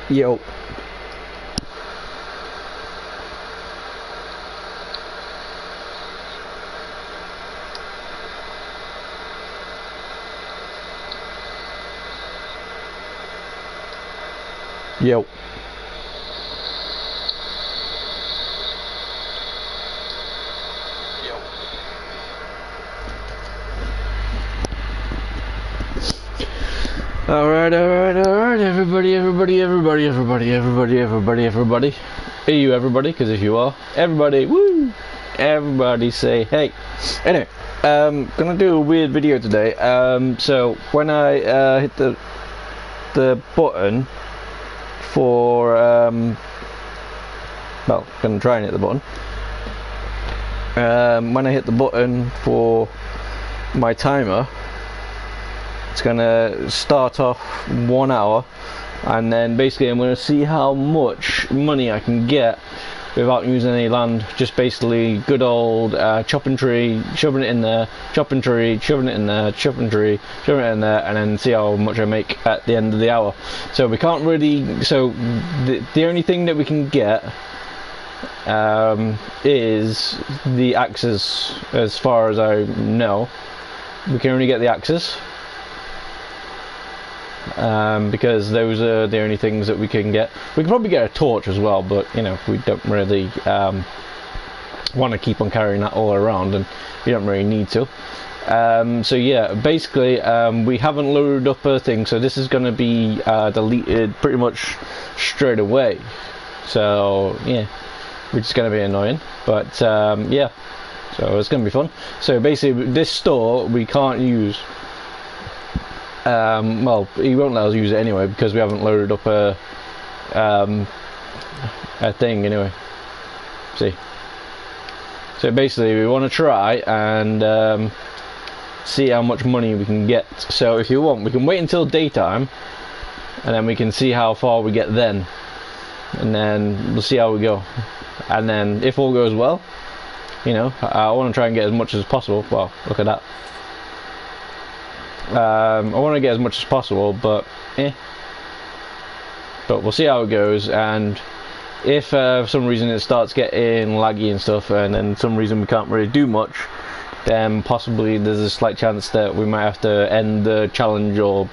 Yo. Yo. Alright, everybody. Are you everybody? Because if you are, everybody, woo! Everybody say hey. Anyway, gonna do a weird video today. So when I hit the button for well, gonna try and hit the button. When I hit the button for my timer, it's gonna start off 1 hour, and then basically I'm gonna see how much money I can get without using any land. Just basically good old chopping tree, shoving it in there, chopping tree, shoving it in there, chopping tree, shoving it in there, and then see how much I make at the end of the hour. So we can't really, so the only thing that we can get is the axes, as far as I know. We can only get the axes. Because those are the only things that we can get. We can probably get a torch as well, but you know, we don't really want to keep on carrying that all around, and we don't really need to. So yeah, basically we haven't loaded up a thing, so this is going to be deleted pretty much straight away. So yeah, which is going to be annoying, but yeah, so it's going to be fun. So basically this store we can't use. Well, he won't let us use it anyway because we haven't loaded up a thing anyway. See, so basically we want to try and see how much money we can get. So if you want, we can wait until daytime, and then we can see how far we get then, and then we'll see how we go. And then if all goes well, you know, I want to try and get as much as possible. Well, look at that. I want to get as much as possible, but we'll see how it goes. And if for some reason it starts getting laggy and stuff, and then some reason we can't really do much, then possibly there's a slight chance that we might have to end the challenge or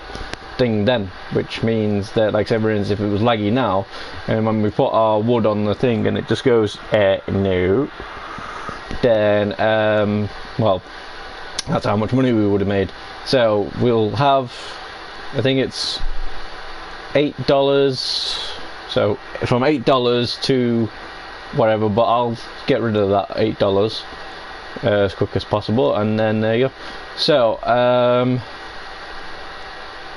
thing then, which means that, like, say for instance, if it was laggy now, and when we put our wood on the thing and it just goes no, then well, that's how much money we would have made. So we'll have, I think it's $8, so from $8 to whatever, but I'll get rid of that $8 as quick as possible, and then there you go. So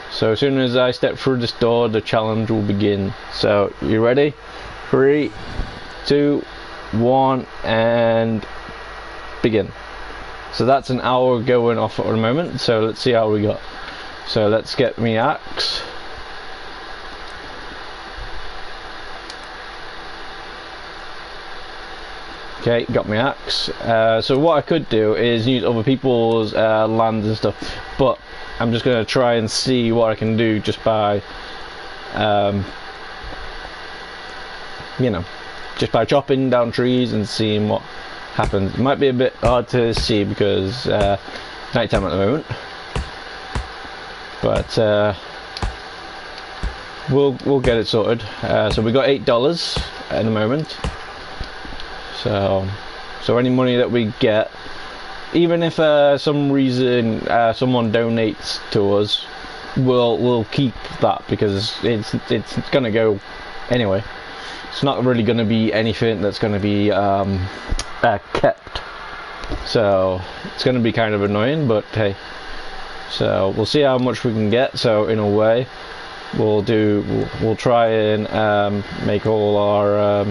so as soon as I step through this door, the challenge will begin. So you ready? 3, 2, 1, and begin. So that's an hour going off at the moment, so let's see how we got. So let's get me axe. Okay, got my axe. So what I could do is use other people's land and stuff, but I'm just going to try and see what I can do just by, you know, just by chopping down trees and seeing what happens. It might be a bit hard to see because night time at the moment, but we'll get it sorted. So we got $8 at the moment. So any money that we get, even if some reason someone donates to us, we'll keep that because it's gonna go anyway. It's not really gonna be anything that's gonna be kept, so it's going to be kind of annoying, but hey, so we'll see how much we can get. So in a way, we'll try and make all our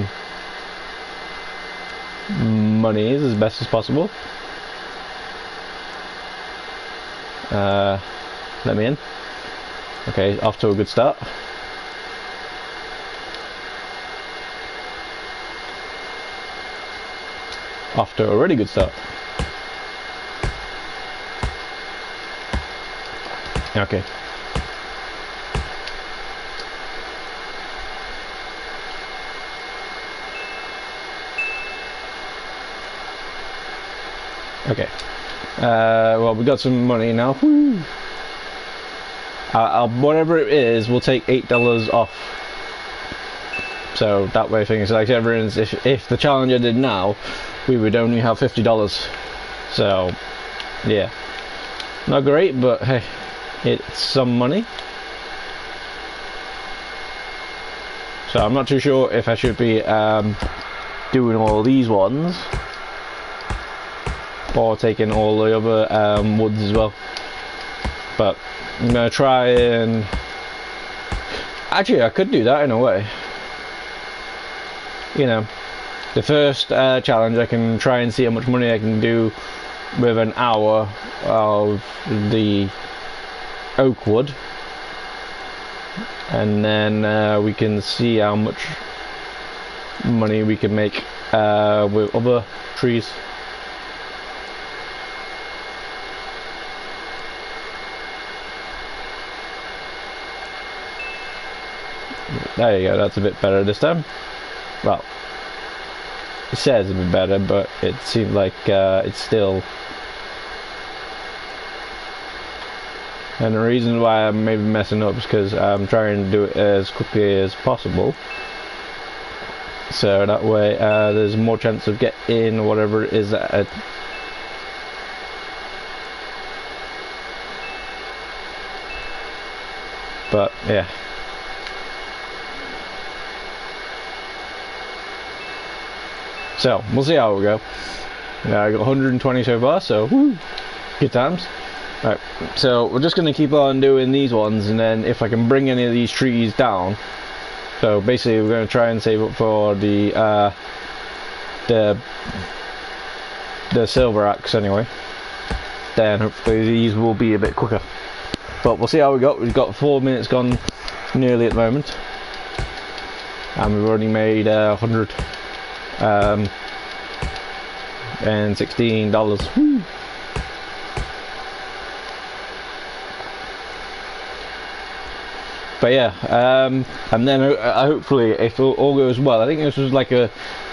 monies as best as possible. Let me in. Okay, off to a good start. Off to a really good start. Okay. Okay. Well, we got some money now. Woo. Whatever it is, we'll take $8 off. So that way, things like everyone's. If the challenge I did now, we would only have $50. So, yeah, not great, but hey, it's some money. So I'm not too sure if I should be doing all these ones or taking all the other woods as well. But I'm gonna try and actually I could do that in a way. You know, the first challenge I can try and see how much money I can do with an hour of the oak wood, and then we can see how much money we can make with other trees. There you go, that's a bit better this time. Well, it says a bit better, but it seems like it's still. And the reason why I'm maybe messing up is because I'm trying to do it as quickly as possible. So that way there's more chance of getting whatever it is that but yeah. So we'll see how we go. I got 120 so far, so woo, good times. Right, so we're just going to keep on doing these ones, and then if I can bring any of these trees down. So basically we're going to try and save up for the silver axe anyway. Then hopefully these will be a bit quicker. But we'll see how we got. We've got 4 minutes gone nearly at the moment. And we've already made $116. Woo. But yeah, and then hopefully, if all goes well, I think this was like this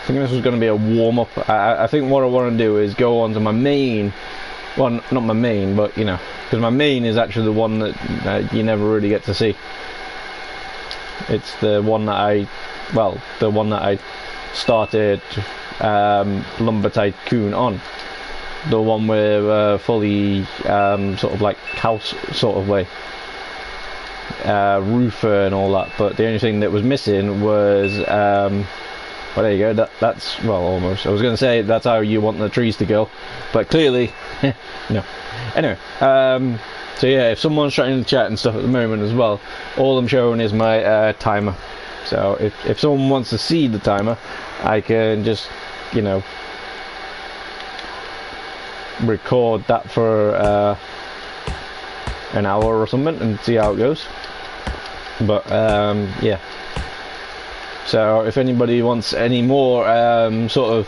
was going to be a warm up. I think what I want to do is go on to my main, well, not my main, but you know, because my main is actually the one that you never really get to see. It's the one that the one that I started Lumber Tycoon on, the one with fully sort of like house sort of way. Roofer and all that, but the only thing that was missing was well, there you go, that's well, almost, I was going to say that's how you want the trees to go, but clearly no. Anyway, so yeah, if someone's trying to chat and stuff at the moment as well, all I'm showing is my timer. So if someone wants to see the timer, I can just, you know, record that for an hour or something and see how it goes. But yeah, so if anybody wants any more sort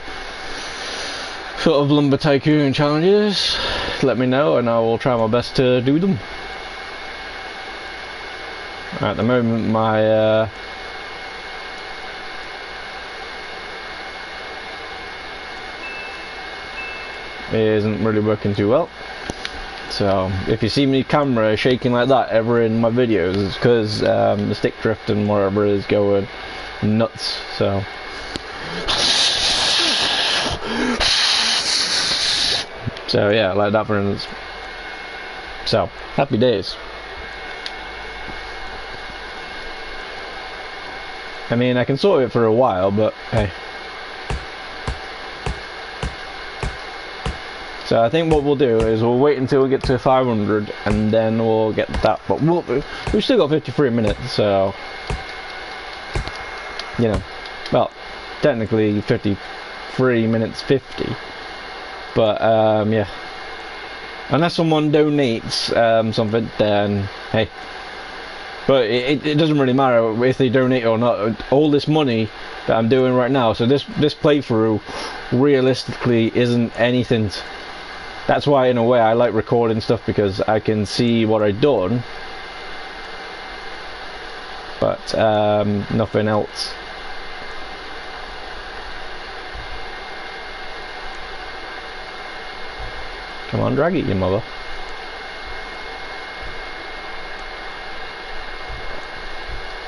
of Lumber Tycoon challenges, let me know and I will try my best to do them. At the moment my isn't really working too well. So if you see me camera shaking like that ever in my videos, it's because the stick drift and whatever is going nuts. So yeah, like that for instance. So happy days. I mean, I can sort it for a while, but hey. So I think what we'll do is we'll wait until we get to 500 and then we'll get that. But we've still got 53 minutes, so you know, well, technically 53 minutes 50. But yeah, unless someone donates something, then hey. But it doesn't really matter if they donate or not. All this money that I'm doing right now, so this playthrough realistically isn't anything. That's why in a way I like recording stuff, because I can see what I've done, but nothing else. Come on, drag it, you mother.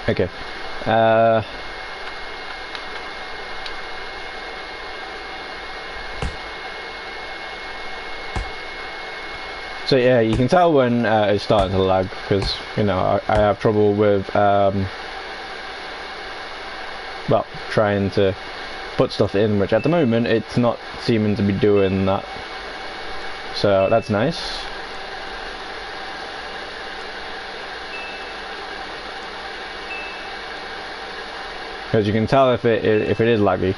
Okay. So yeah, you can tell when it's starting to lag, because you know I have trouble with well, trying to put stuff in, which at the moment it's not seeming to be doing that. So that's nice. Because you can tell if it is laggy,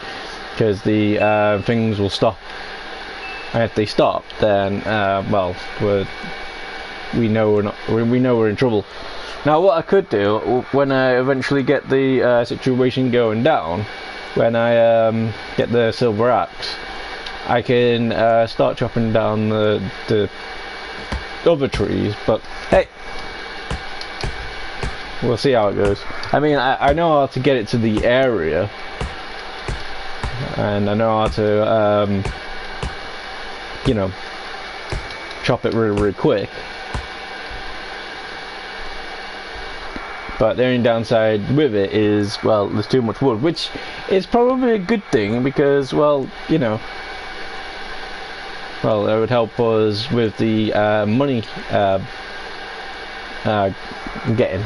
because the things will stop. And if they stop, then well, we know we're in trouble. Now, what I could do when I eventually get the situation going down, when I get the silver axe, I can start chopping down the other trees. But hey, we'll see how it goes. I mean, I know how to get it to the area, and I know how to you know, chop it really quick. But the only downside with it is, well, there's too much wood, which is probably a good thing, because, well, you know, well, it would help us with the money getting.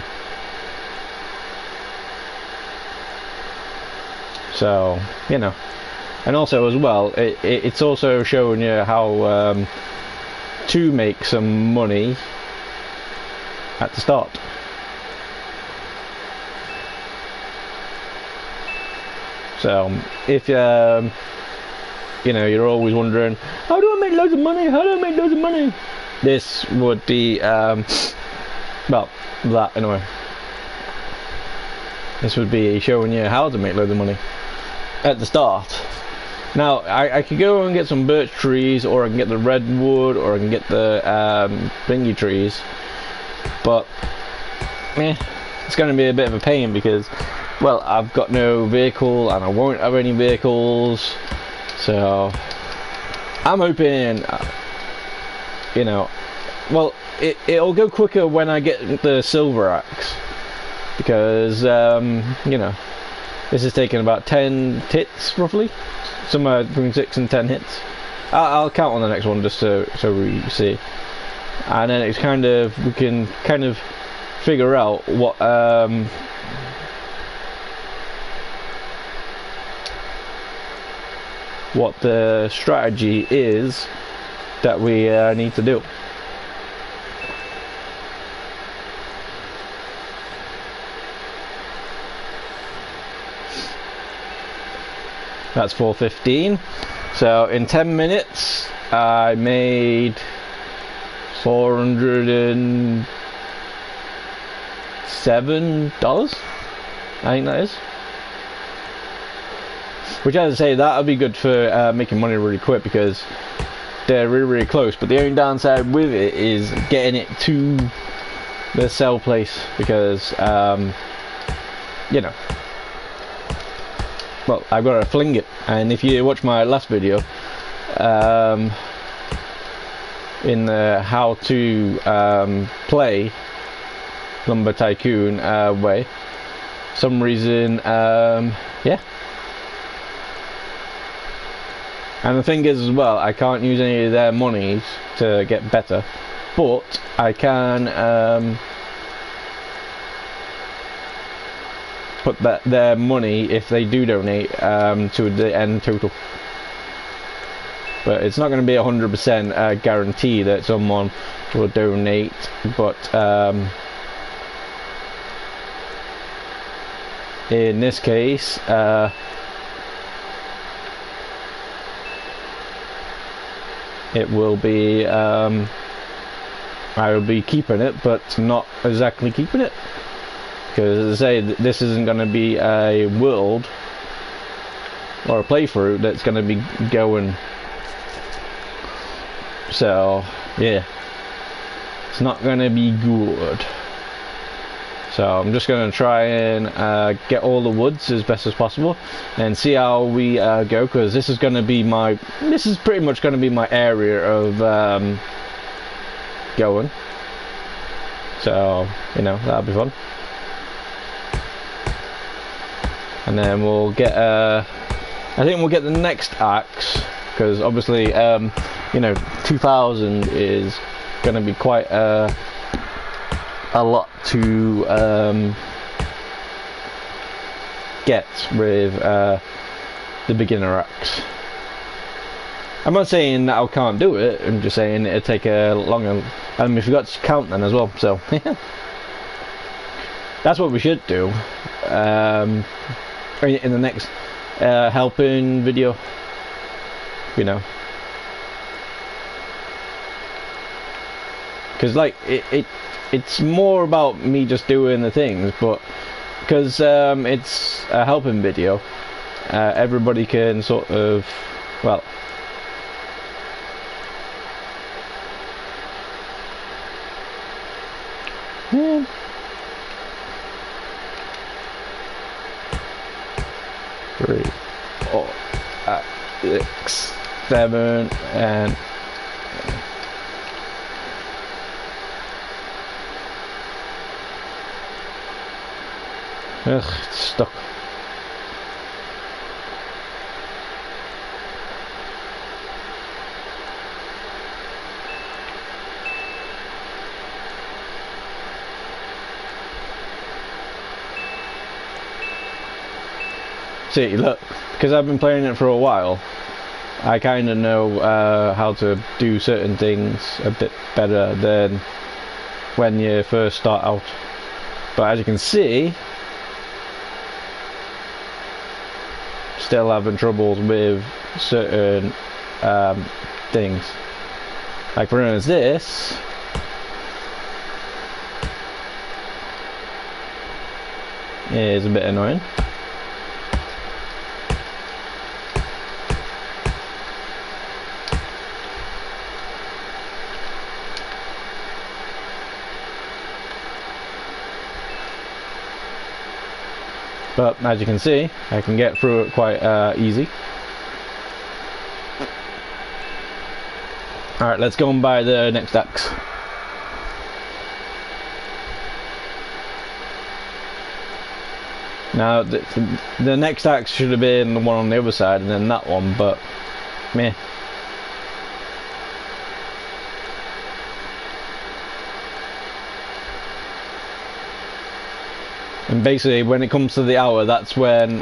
So, you know. And also as well, it's also showing you how to make some money at the start. So if you know, you're always wondering, how do I make loads of money? How do I make loads of money? This would be well, that anyway. This would be showing you how to make loads of money at the start. Now, I could go and get some birch trees, or I can get the redwood, or I can get the thingy trees, but it's going to be a bit of a pain, because, well, I've got no vehicle, and I won't have any vehicles, so I'm hoping, you know, well, it'll go quicker when I get the silver axe, because, you know, this is taking about 10 hits, roughly. Somewhere between 6 and 10 hits. I'll count on the next one just so we see. And then it's kind of, we can kind of figure out what the strategy is that we need to do. That's 4:15. So in 10 minutes I made $407, I think that is. Which, as I say, that would be good for making money really quick, because they're really close. But the only downside with it is getting it to the sell place, because you know, well, I've got to fling it. And if you watch my last video, in the how to play Lumber Tycoon way, some reason, yeah. And the thing is as well, I can't use any of their monies to get better, but I can put their money, if they do donate, to the end total. But it's not going to be 100% guarantee that someone will donate, but in this case, it will be, I will be keeping it, but not exactly keeping it. Because, as I say, this isn't going to be a world or a playthrough that's going to be going. So, yeah, it's not going to be good. So I'm just going to try and get all the woods as best as possible and see how we go, because this is going to be this is pretty much going to be my area of going. So, you know, that'll be fun. And then we'll get I think we'll get the next axe, because obviously you know, 2000 is going to be quite a lot to get with the beginner axe. I'm not saying that I can't do it, I'm just saying it'll take a longer, and we forgot to count then as well, so that's what we should do in the next helping video, you know, because like it's more about me just doing the things, but because it's a helping video, everybody can sort of, well, yeah. 3, 4, 5, 6, 7, and ugh, it's stuck. See, look, because I've been playing it for a while, I kind of know how to do certain things a bit better than when you first start out. But as you can see, still having troubles with certain things. Like for instance, this is a bit annoying. But as you can see, I can get through it quite easy. Alright, let's go and buy the next axe. Now, the next axe should have been the one on the other side and then that one, but meh. And basically, when it comes to the hour, that's when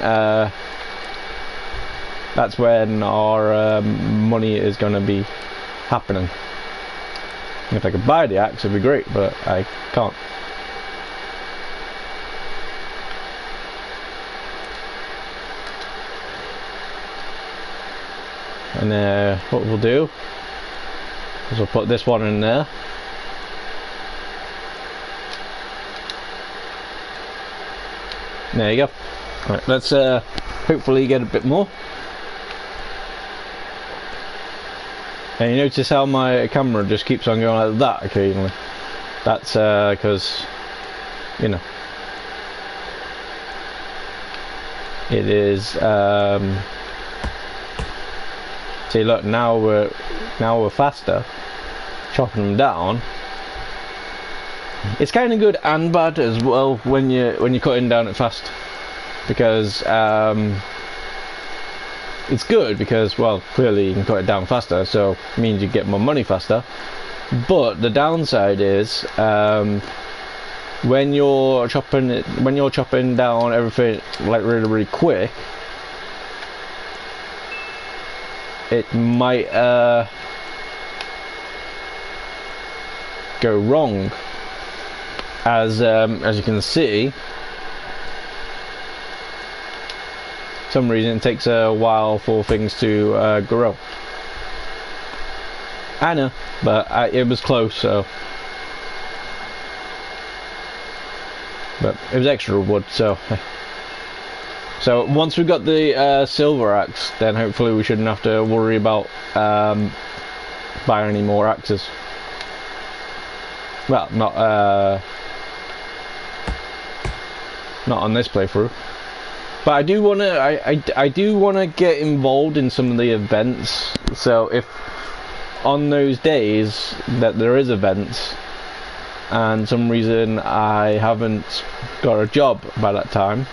our money is going to be happening. If I could buy the axe, it'd be great, but I can't. And what we'll do is we'll put this one in there. There you go. Right, let's hopefully get a bit more. And you notice how my camera just keeps on going like that occasionally. That's because, you know, it is. See, look, now we're faster, chopping them down. It's kind of good and bad as well when you're cutting down it fast, because it's good because, well, clearly you can cut it down faster, so it means you get more money faster. But the downside is when you're chopping down everything like really quick, it might go wrong. As you can see, for some reason it takes a while for things to grow. I know, but it was close, so. But it was extra wood, so. So once we've got the silver axe, then hopefully we shouldn't have to worry about buying any more axes. Well, not not on this playthrough. But I do wanna, I do wanna get involved in some of the events. So if on those days that there is events, and some reason I haven't got a job by that time,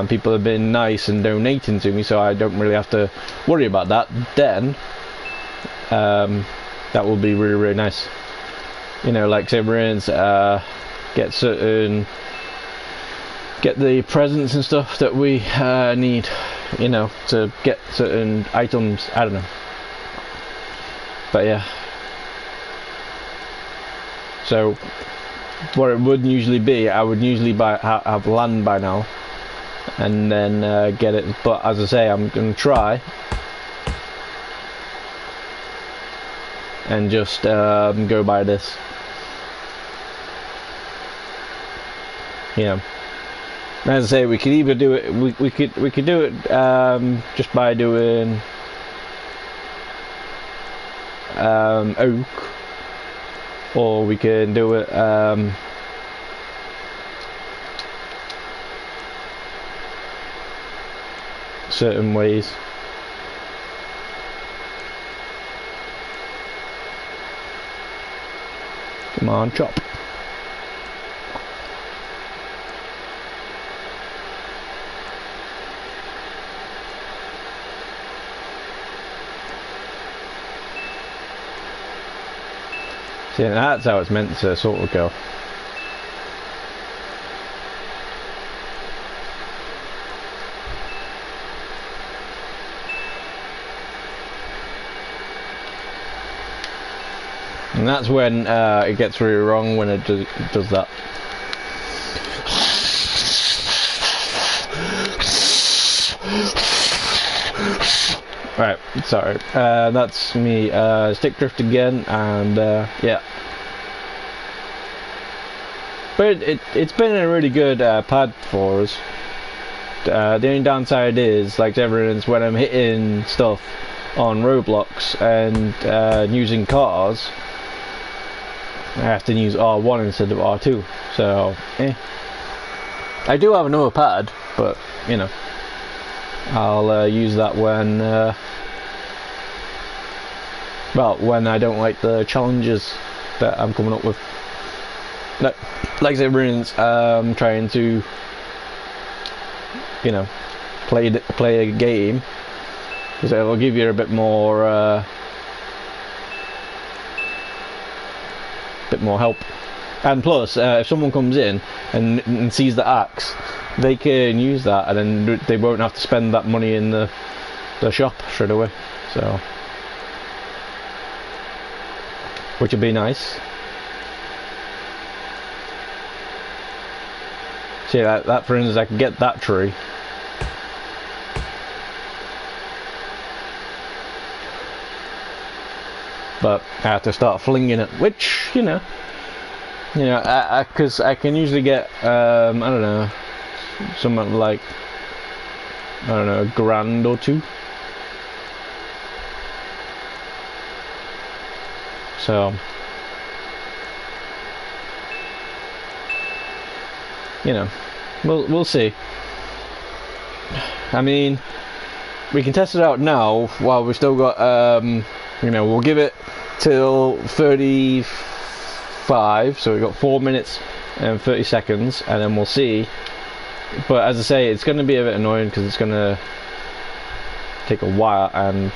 people have been nice and donating to me, so I don't really have to worry about that, then that will be really, really nice. You know, like say for instance, get the presents and stuff that we need, you know, to get certain items. I don't know, but yeah. So what it would usually be, I would usually have land by now, and then get it. But as I say, I'm gonna try and just go by this. You know, as I say, we could either do it. We could do it just by doing oak, or we can do it certain ways. Come on, chop. See, that's how it's meant to sort of go. And that's when it gets really wrong, when it does that. Right, sorry. That's me stick drift again, and yeah. But it's been a really good pad for us. The only downside is, like everyone's, when I'm hitting stuff on Roblox and using cars, I have to use R1 instead of R2. So, I do have another pad, but you know, I'll use that when well, when I don't like the challenges that I'm coming up with. No, like everyone's trying to, you know, play a game, because it will give you a bit more help. And plus, if someone comes in and sees the axe, they can use that, and then they won't have to spend that money in the shop straight away. So, which would be nice. See, that for instance, I can get that tree. But I have to start flinging it, which, you know, because I can usually get, I don't know, something like, I don't know, $1,000 or $2,000. So, you know, we'll see. I mean, we can test it out now while we've still got, you know, we'll give it till 35, so we've got 4 minutes and 30 seconds, and then we'll see. But as I say, it's going to be a bit annoying because it's going to take a while, and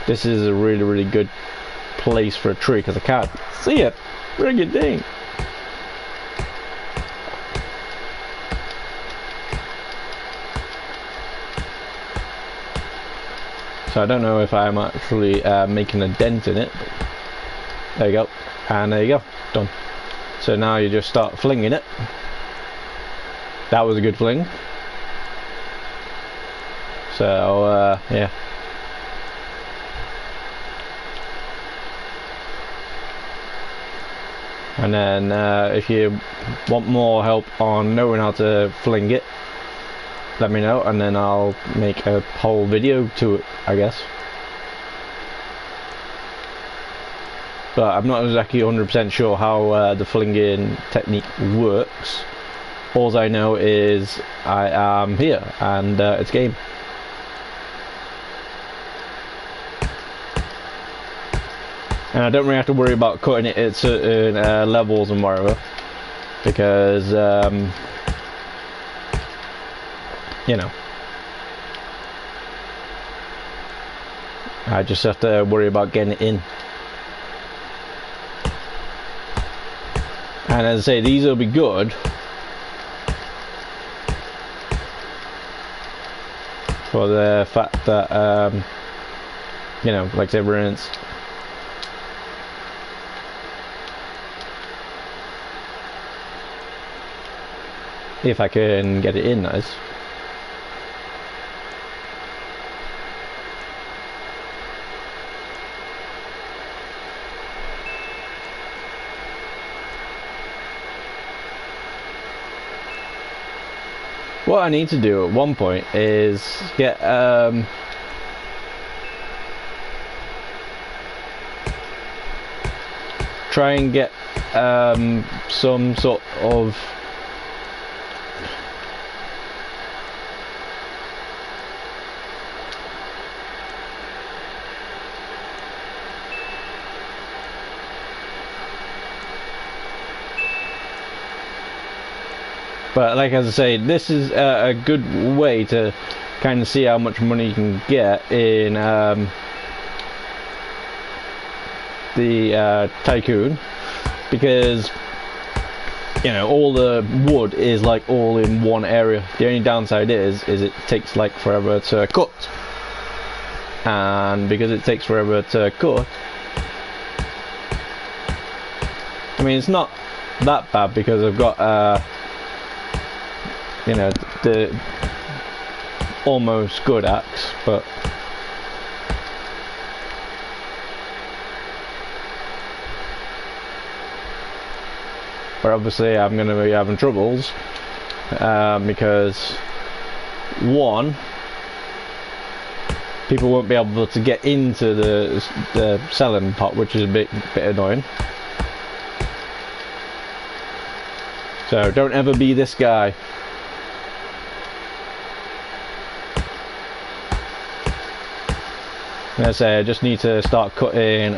this is a really, really good place for a tree because I can't see it. Bring it dang. So I don't know if I'm actually making a dent in it. There you go. And there you go. Done. So now you just start flinging it. That was a good fling. So, yeah. And then if you want more help on knowing how to fling it, let me know, and then I'll make a whole video to it, I guess. But I'm not exactly 100% sure how the flinging technique works. All I know is I am here and it's game. And I don't really have to worry about cutting it at certain levels and whatever, because you know, I just have to worry about getting it in. And as I say, these will be good for the fact that you know, like say for instance, if I can get it in, nice. What I need to do at one point is get try and get some sort of but like as I say, this is a good way to kind of see how much money you can get in the Tycoon, because you know all the wood is like all in one area. The only downside is it takes like forever to cut, and because it takes forever to cut, I mean it's not that bad because I've got you know, the almost good axe, but obviously I'm going to be having troubles because one, people won't be able to get into the selling pot, which is a bit annoying. So don't ever be this guy. As I say, I just need to start cutting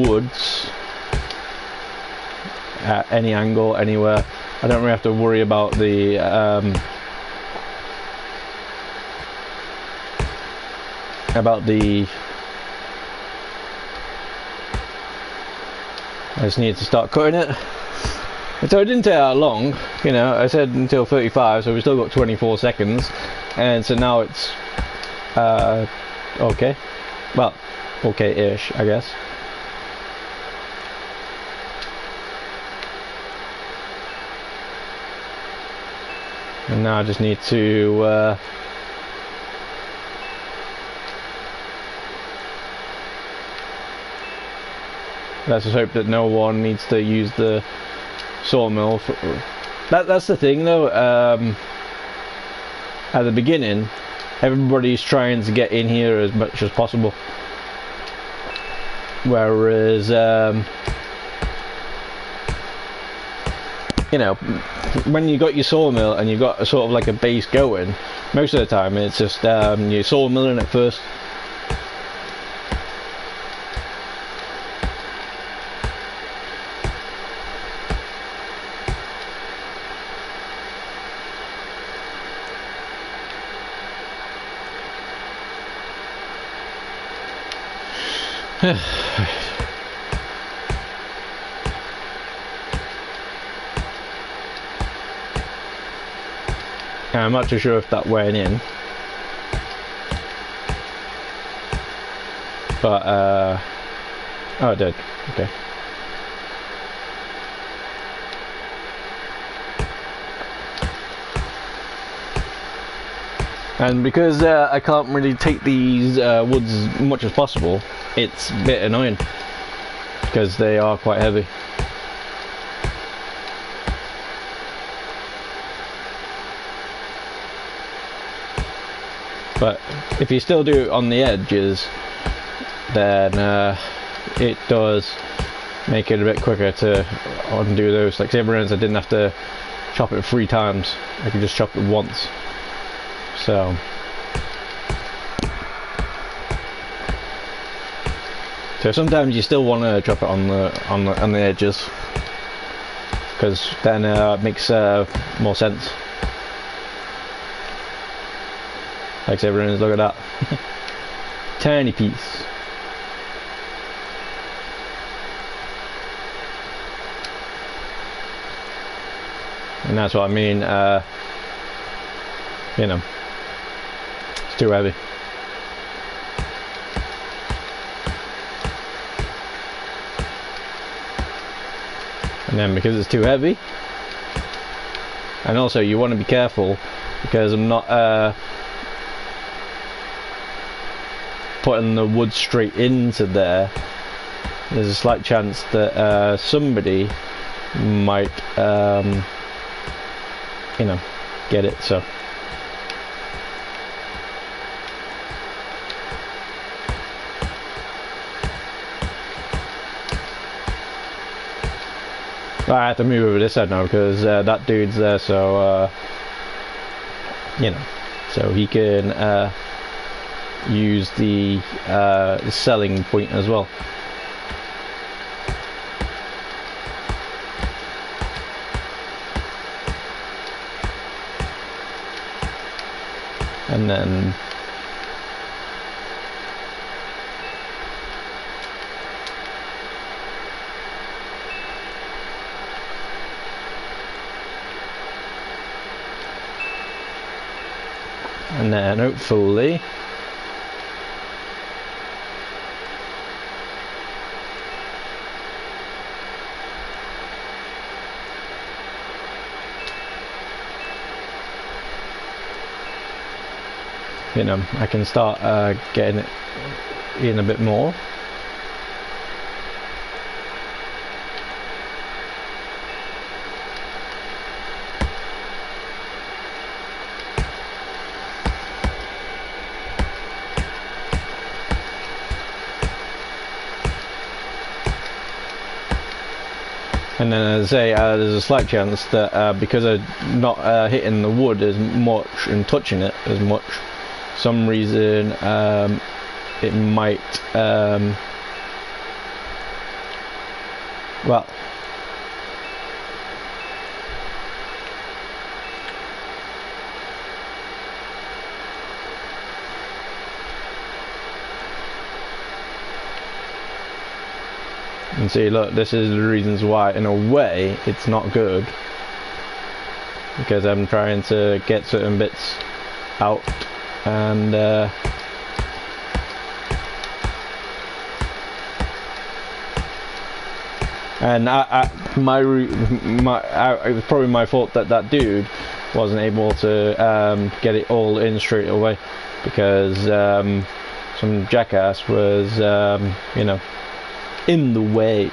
woods at any angle, anywhere. I don't really have to worry about the I just need to start cutting it. And so it didn't take that long, you know, I said until 35, so we still got 24 seconds, and so now it's okay. Well, okay-ish, I guess. And now I just need to let's just hope that no one needs to use the sawmill. That's the thing, though. At the beginning, everybody's trying to get in here as much as possible, whereas you know, when you got your sawmill and you got a sort of like a base going, most of the time it's just you're sawmilling it first. I'm not too sure if that went in, but oh, it did. Okay. And because I can't really take these woods as much as possible, it's a bit annoying because they are quite heavy. But if you still do it on the edges, then it does make it a bit quicker to undo those. Like say for instance, I didn't have to chop it 3 times. I can just chop it once. So sometimes you still want to chop it on the edges, because then it makes more sense. Thanks everyone, look at that. Tiny piece. And that's what I mean, you know, it's too heavy. And then because it's too heavy, and also you want to be careful, because I'm not putting the wood straight into there. There's a slight chance that somebody might you know, get it. So I have to move over this side now, because that dude's there, so you know, so he can use the selling point as well. And then hopefully you know, I can start getting it in a bit more. And then, as I say, there's a slight chance that because I'm not hitting the wood as much and touching it as much, some reason it might well, and see, look, this is the reasons why in a way it's not good, because I'm trying to get certain bits out, and it was probably my fault that that dude wasn't able to get it all in straight away, because some jackass was you know, in the way.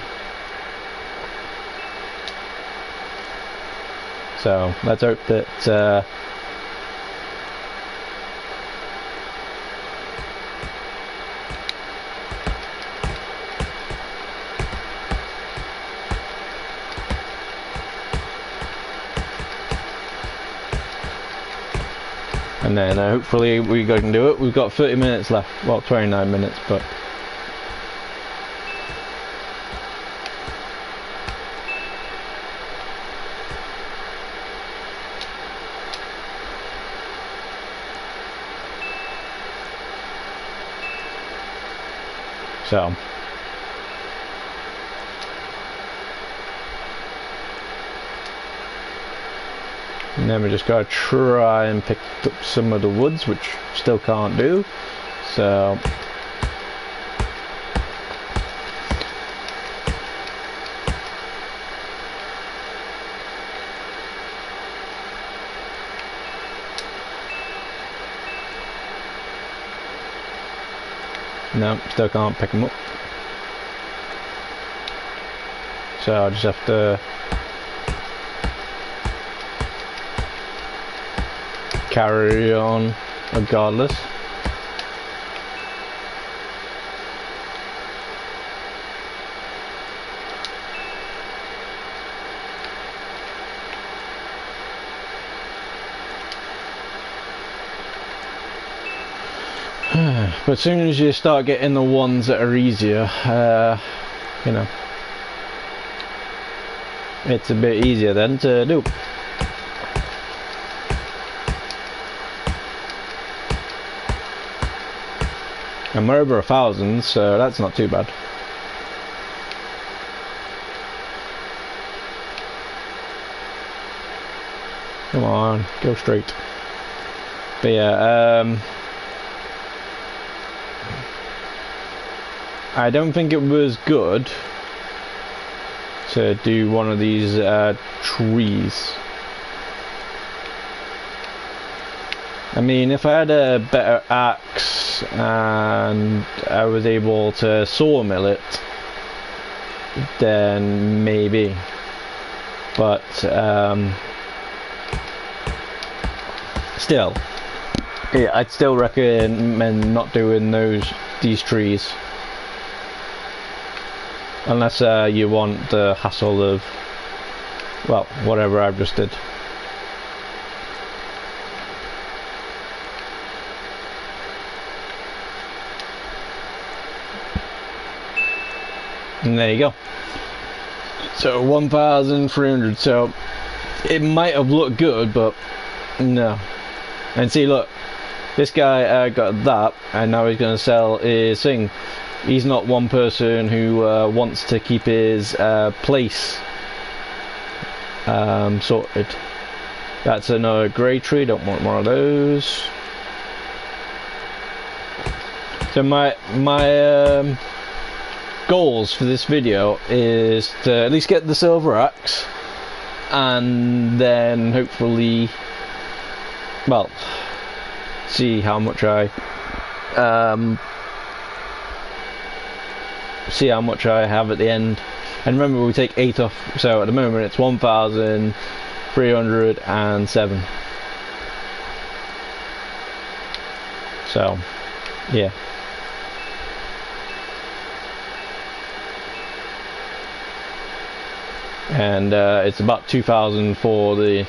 So let's hope that and then hopefully we can do it. We've got 30 minutes left, well 29 minutes, but so and then we just gotta try and pick up some of the woods, which still can't do. So no, still can't pick them up. So I just have to carry on regardless. But as soon as you start getting the ones that are easier, you know, it's a bit easier then to do. And we're over 1,000, so that's not too bad. Come on, go straight. But yeah, I don't think it was good to do one of these trees. I mean, if I had a better axe and I was able to sawmill it, then maybe. But still, yeah, I'd still recommend not doing these trees, unless you want the hassle of, well, whatever I've just did. And there you go. So 1,300. So it might have looked good, but no. And see, look, this guy got that, and now he's going to sell his thing. He's not one person who wants to keep his place sorted. That's another grey tree. Don't want more of those. So my goals for this video is to at least get the silver axe, and then hopefully, well, see how much I have at the end. And remember, we take 8 off, so at the moment it's 1,307. So yeah. And it's about 2,000 for the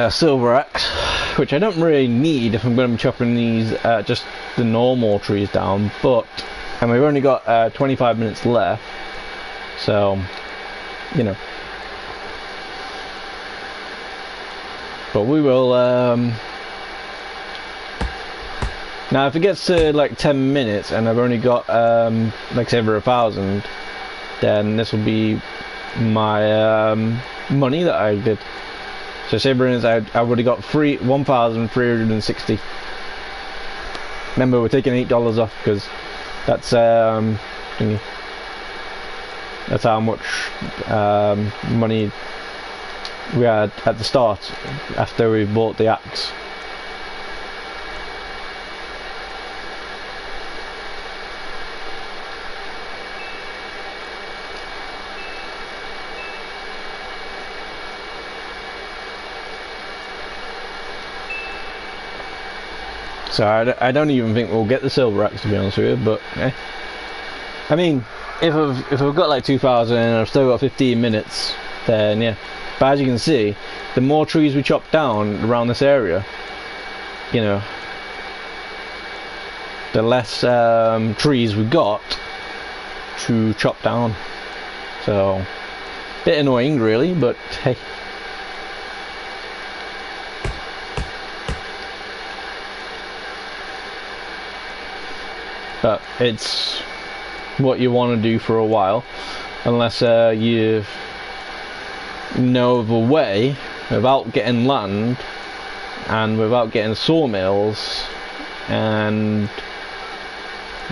silver axe, which I don't really need if I'm going to be chopping these just the normal trees down. But, and we've only got 25 minutes left, so you know. But we will. Now, if it gets to like 10 minutes and I've only got like say over 1,000. Then this will be my money that I did. So say for instance I would have got 1,360. Remember, we're taking $8 off because that's how much money we had at the start after we bought the axe. So I don't even think we'll get the silver axe, to be honest with you, but I mean, if I've got like 2,000 and I've still got 15 minutes, then yeah. But as you can see, the more trees we chop down around this area, you know, the less trees we got to chop down. So, bit annoying really, but hey. But it's what you want to do for a while, unless you know of a way without getting land and without getting sawmills and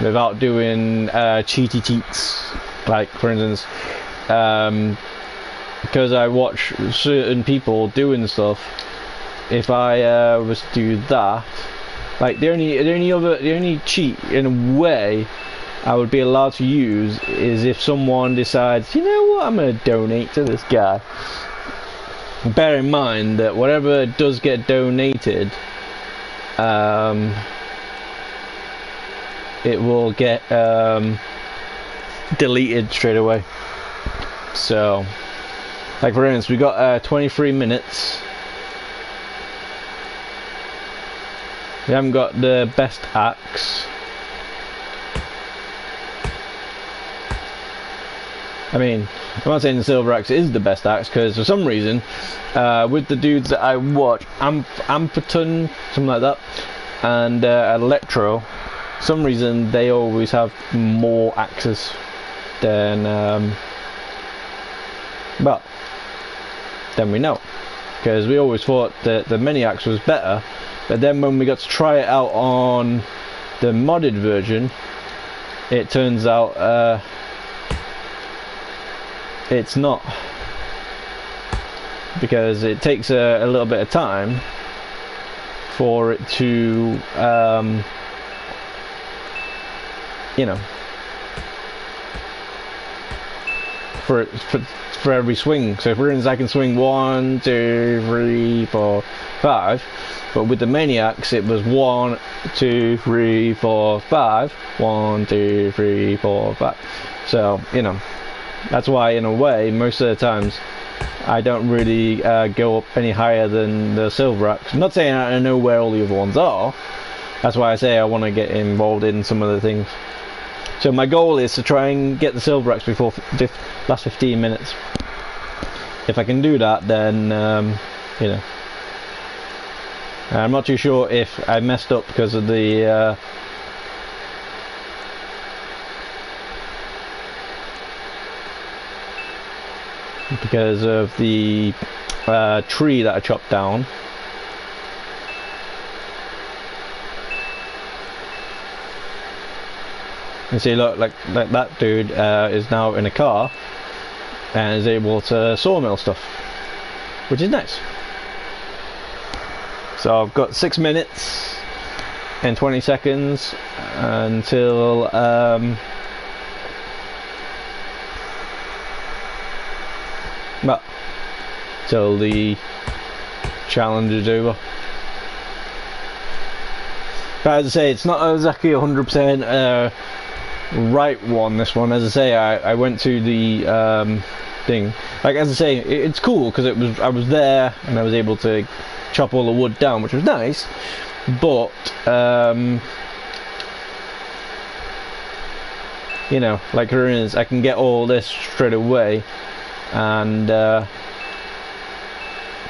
without doing cheaty cheats. Like for instance, because I watch certain people doing stuff, if I was to do that, like the only cheat in a way I would be allowed to use is if someone decides, you know what, I'm going to donate to this guy. Bear in mind that whatever does get donated, it will get deleted straight away. So, like for instance, we got 23 minutes. We haven't got the best axe. I mean, I'm not saying the silver axe is the best axe, because for some reason, with the dudes that I watch, Amperton, something like that, and Electro, for some reason they always have more axes than, well, than we know. Because we always thought that the mini axe was better, but then when we got to try it out on the modded version, it turns out it's not, because it takes a little bit of time for it to you know, for every swing. So for instance, I can swing 1, 2, 3, 4, 5, but with the Maniacs it was 1, 2, 3, 4, 5, 1, 2, 3, 4, 5. So you know, that's why in a way most of the times I don't really go up any higher than the silver axe. I'm not saying I know where all the other ones are. That's why I say I want to get involved in some of the things. So my goal is to try and get the silver axe before last 15 minutes. If I can do that, then you know, I'm not too sure if I messed up because of the tree that I chopped down. You see, look, like that dude is now in a car and is able to sawmill stuff, which is nice. So I've got 6 minutes and 20 seconds until well, till the challenge is over. But as I say, it's not exactly 100% right one, this one. As I say, I went to the thing. Like, as I say, it's cool because I was there and I was able to chop all the wood down, which was nice. But you know, like for instance, I can get all this straight away and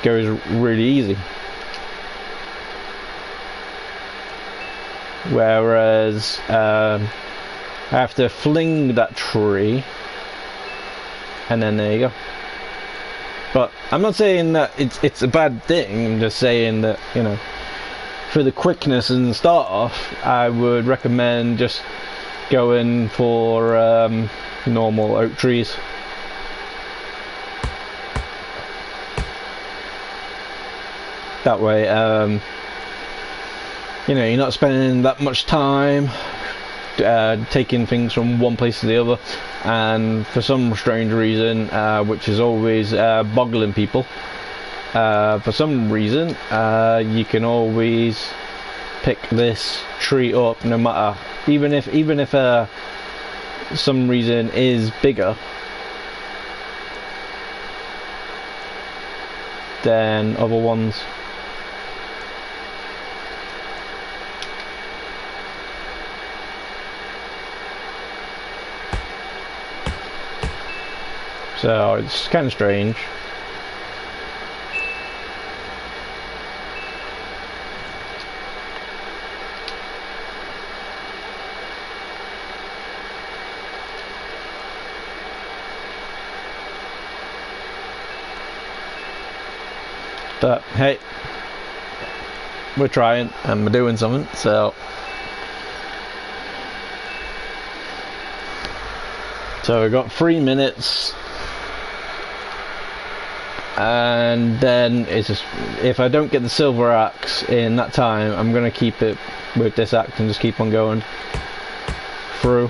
goes really easy. Whereas I have to fling that tree and then there you go. But I'm not saying that it's a bad thing. I'm just saying that, you know, for the quickness and start off, I would recommend just going for normal oak trees. That way, you know, you're not spending that much time taking things from one place to the other, and for some strange reason, which is always boggling people, for some reason you can always pick this tree up, no matter, even if some reason is bigger than other ones. So it's kind of strange. But hey, we're trying and we're doing something, so we've got 3 minutes. And then it's just, if I don't get the silver axe in that time, I'm going to keep it with this axe and just keep on going through.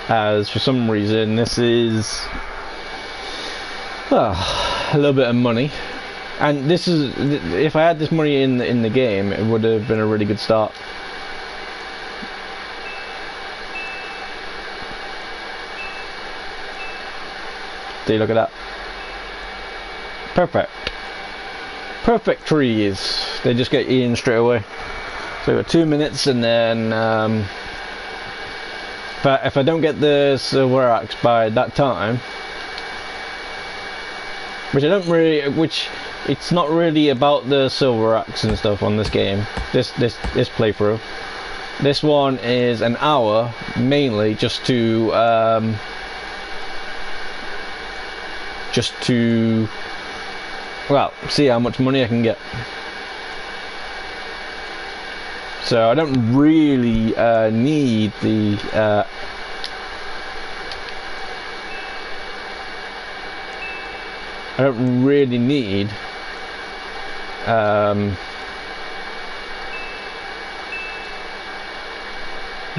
As for some reason this is a little bit of money, and this is, if I had this money in the game, it would have been a really good start. See, look at that. Perfect. Perfect trees. They just get eaten straight away. So we've got 2 minutes, and then if I don't get the silver axe by that time, which it's not really about the silver axe and stuff on this game. This playthrough. This one is an hour mainly just to well, see how much money I can get. So I don't really need the I don't really need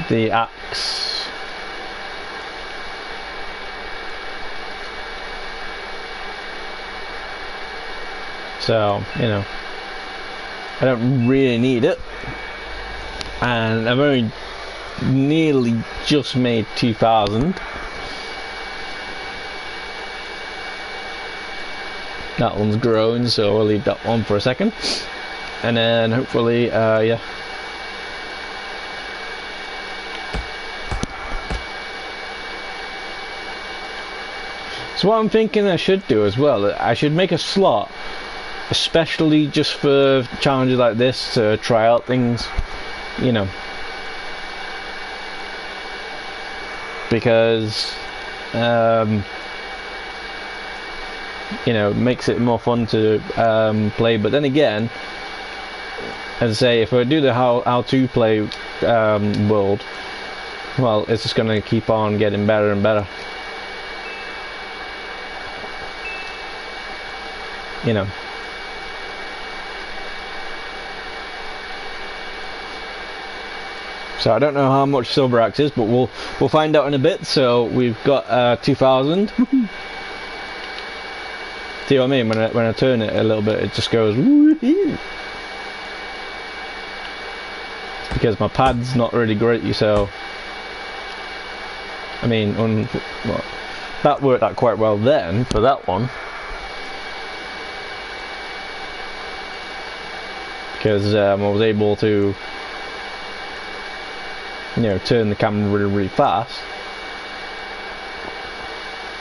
the axe. So, you know, I don't really need it. And I've only nearly just made 2,000. That one's grown, so I'll leave that one for a second. And then hopefully, yeah. So what I'm thinking I should do as well, I should make a slot especially just for challenges like this, to try out things, you know, because you know, it makes it more fun to play. But then again, as I say, if I do the how to play world, well, it's just gonna keep on getting better and better, you know. So I don't know how much silver axe is, but we'll find out in a bit. So we've got 2,000. See what I mean? When I turn it a little bit, it just goes woo-hoo. It's because my pad's not really great, so I mean, well, that worked out quite well then for that one, because I was able to, you know, turn the camera really, really fast.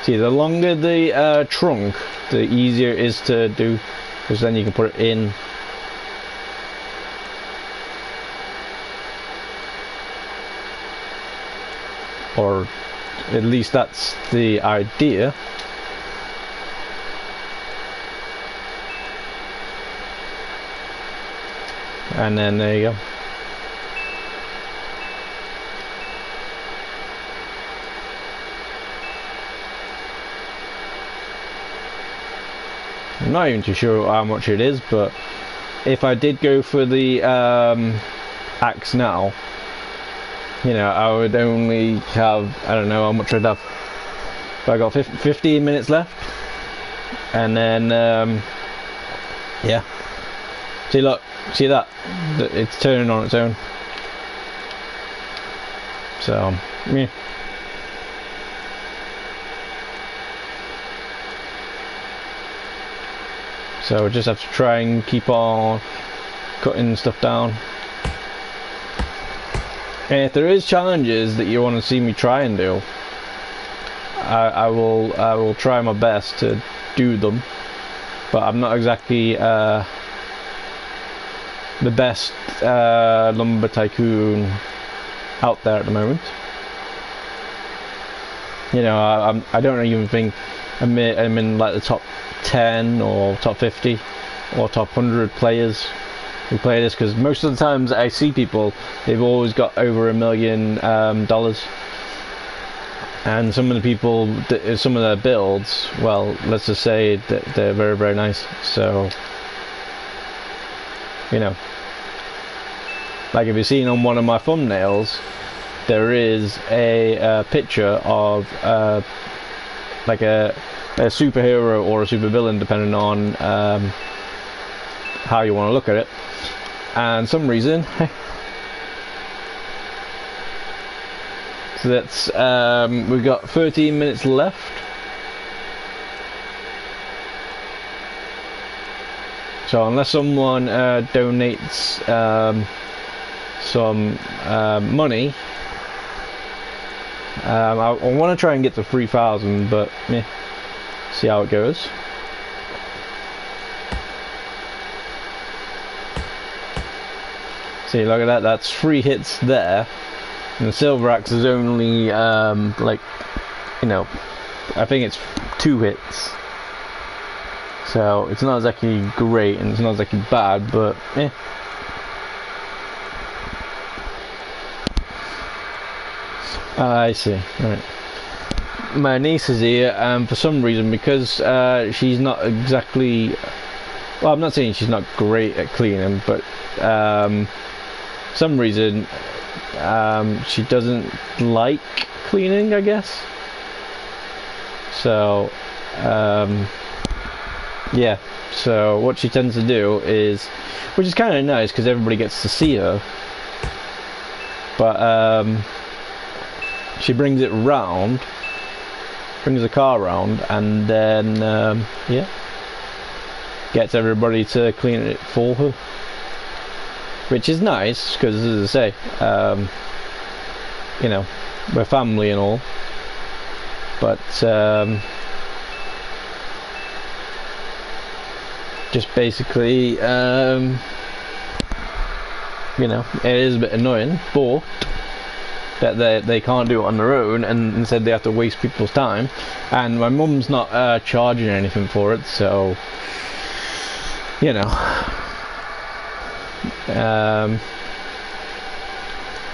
See, the longer the trunk, the easier it is to do, because then you can put it in. Or at least that's the idea. And then there you go. I'm not even too sure how much it is, but if I did go for the axe now, you know, I would only have, I don't know how much I'd have, but I got 15 minutes left, and then yeah, see, look, see that, it's turning on its own. So yeah. So we just have to try and keep on cutting stuff down. And if there is challenges that you want to see me try and do, I will try my best to do them. But I'm not exactly the best lumber tycoon out there at the moment. You know, I don't even think I'm in like the top 10 or top 50 or top 100 players who play this, because most of the times I see people, they've always got over $1 million, and some of the people, some of their builds, well, let's just say that they're very, very nice. So, you know, like if you've seen on one of my thumbnails, there is a picture of like a superhero or a supervillain, depending on how you want to look at it. And some reason, so that's we've got 13 minutes left. So unless someone donates some money, I want to try and get to 3,000, but yeah, see how it goes. See, look at that, that's 3 hits there, and the silver axe is only like, you know, I think it's 2 hits. So it's not exactly great and it's not exactly bad, but eh. I see. Right. My niece is here, and for some reason, because she's not exactly, well, I'm not saying she's not great at cleaning, but some reason she doesn't like cleaning, I guess. So yeah, so what she tends to do is, which is kind of nice because everybody gets to see her, but she brings it round, brings the car round, and then yeah, gets everybody to clean it for her, which is nice because, as I say, you know, we're family and all, but just basically, you know, it is a bit annoying, but that they can't do it on their own, and instead they have to waste people's time. And my mum's not charging anything for it, so you know,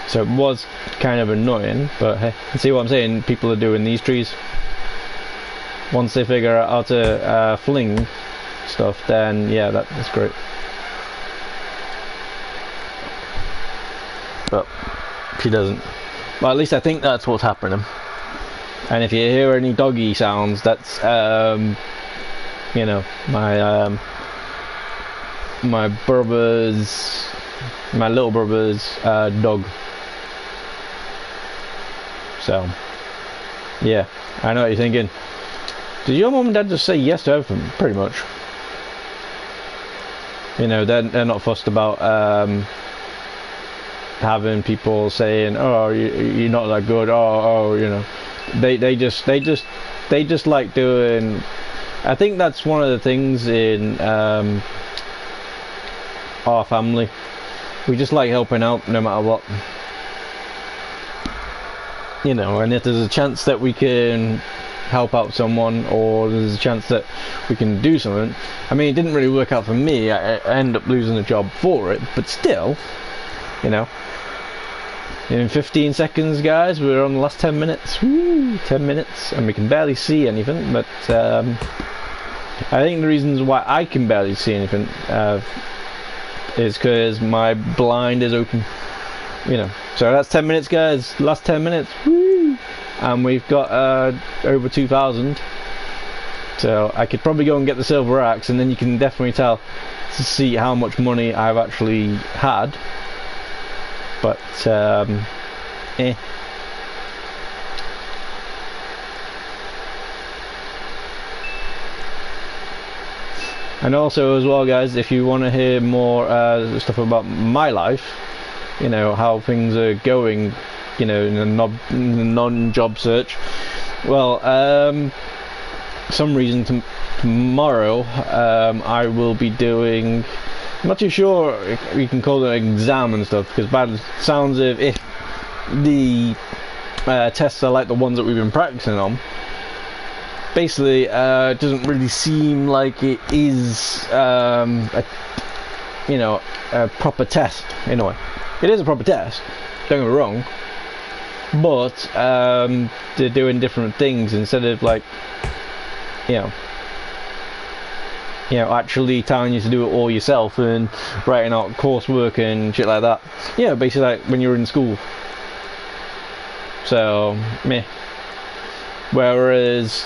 so it was kind of annoying, but hey, see what I'm saying? People are doing these trees. Once they figure out how to fling stuff, then yeah, that's great. But she doesn't. Well, at least I think that's what's happening. And if you hear any doggy sounds, that's you know, my my little brother's dog. So yeah, I know what you're thinking. Did your mum and dad just say yes to everything, pretty much? You know, they're not fussed about having people saying, "Oh, you're not that good." Oh, you know, they just like doing. I think that's one of the things in our family. We just like helping out no matter what. You know, and if there's a chance that we can help out someone, or there's a chance that we can do something. I mean, it didn't really work out for me. I ended up losing a job for it, but still, you know, in 15 seconds, guys, we're on the last 10 minutes. Woo, 10 minutes, and we can barely see anything. But I think the reasons why I can barely see anything is because my blind is open. You know, so that's 10 minutes, guys. Last 10 minutes. Woo! And we've got over 2,000. So I could probably go and get the silver axe, and then you can definitely tell to see how much money I've actually had. But eh. And also as well, guys, if you want to hear more stuff about my life, you know, how things are going, you know, in a non-job search, well, some reason tomorrow I will be doing, I'm not too sure if we can call it an exam and stuff, because by the sounds of, if the tests are like the ones that we've been practicing on, basically it doesn't really seem like it is you know, a proper test in a way. It is a proper test, don't get me wrong, but they're doing different things instead of, like, you know, actually telling you to do it all yourself and writing out coursework and shit like that. Yeah, basically like when you're in school. So, meh. Whereas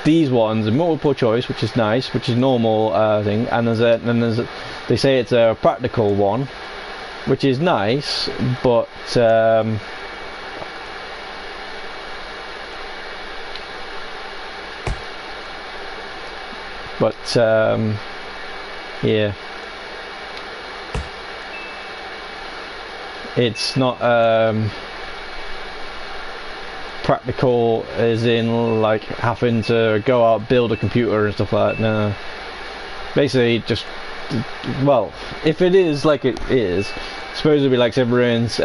these ones are multiple choice, which is nice, which is normal thing, and they say it's a practical one, which is nice, but Yeah. It's not practical as in like having to go out, build a computer and stuff like that. No. Basically just, well, if it is like it is, supposedly like everyone's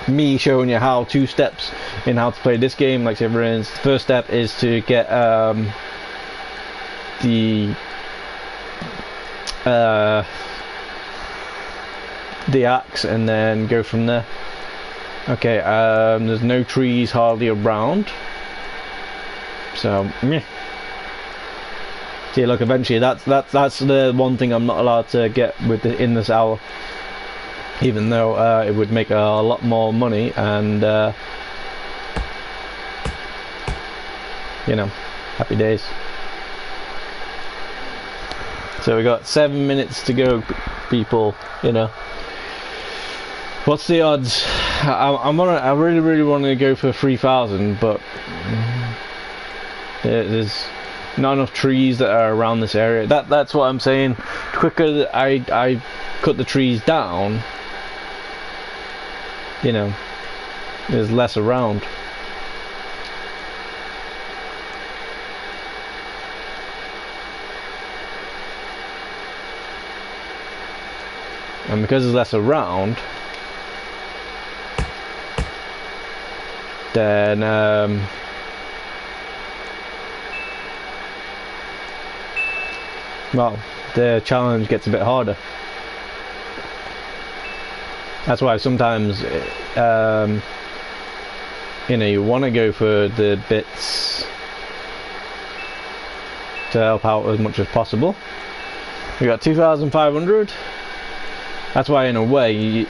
me showing you how 2 steps in how to play this game. Like everyone's first step is to get the axe and then go from there. Okay, there's no trees hardly around, so meh. See, look, eventually that's the one thing I'm not allowed to get with in this hour, even though it would make a lot more money and you know, happy days. So we got 7 minutes to go, people. You know, what's the odds? I really want to go for 3,000, but there's not enough trees that are around this area. That's what I'm saying. The quicker I cut the trees down, you know, there's less around. And because there's less around, then well, the challenge gets a bit harder. That's why sometimes you know, you want to go for the bits to help out as much as possible. We got 2,500. That's why in a way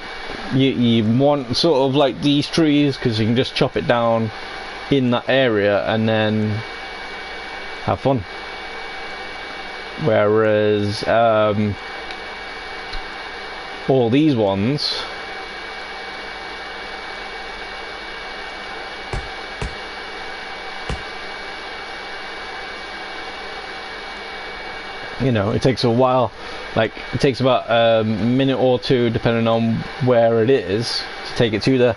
you want sort of like these trees, because you can just chop it down in that area and then have fun. Whereas all these ones, you know, it takes a while. Like, it takes about a minute or two, depending on where it is, to take it to there.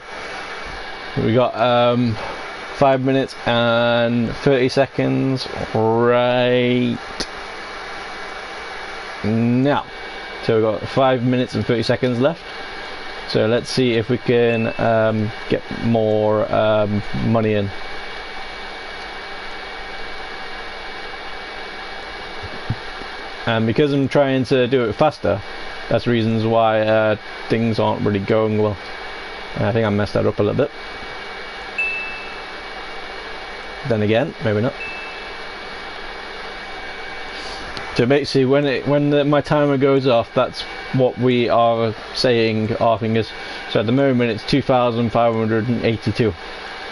We got 5 minutes and 30 seconds right now. So we've got 5 minutes and 30 seconds left. So let's see if we can get more money in. And because I'm trying to do it faster, that's reasons why things aren't really going well. I think I messed that up a little bit. Then again, maybe not. So basically, when my timer goes off, that's what we are saying our fingers. So at the moment, it's 2,582.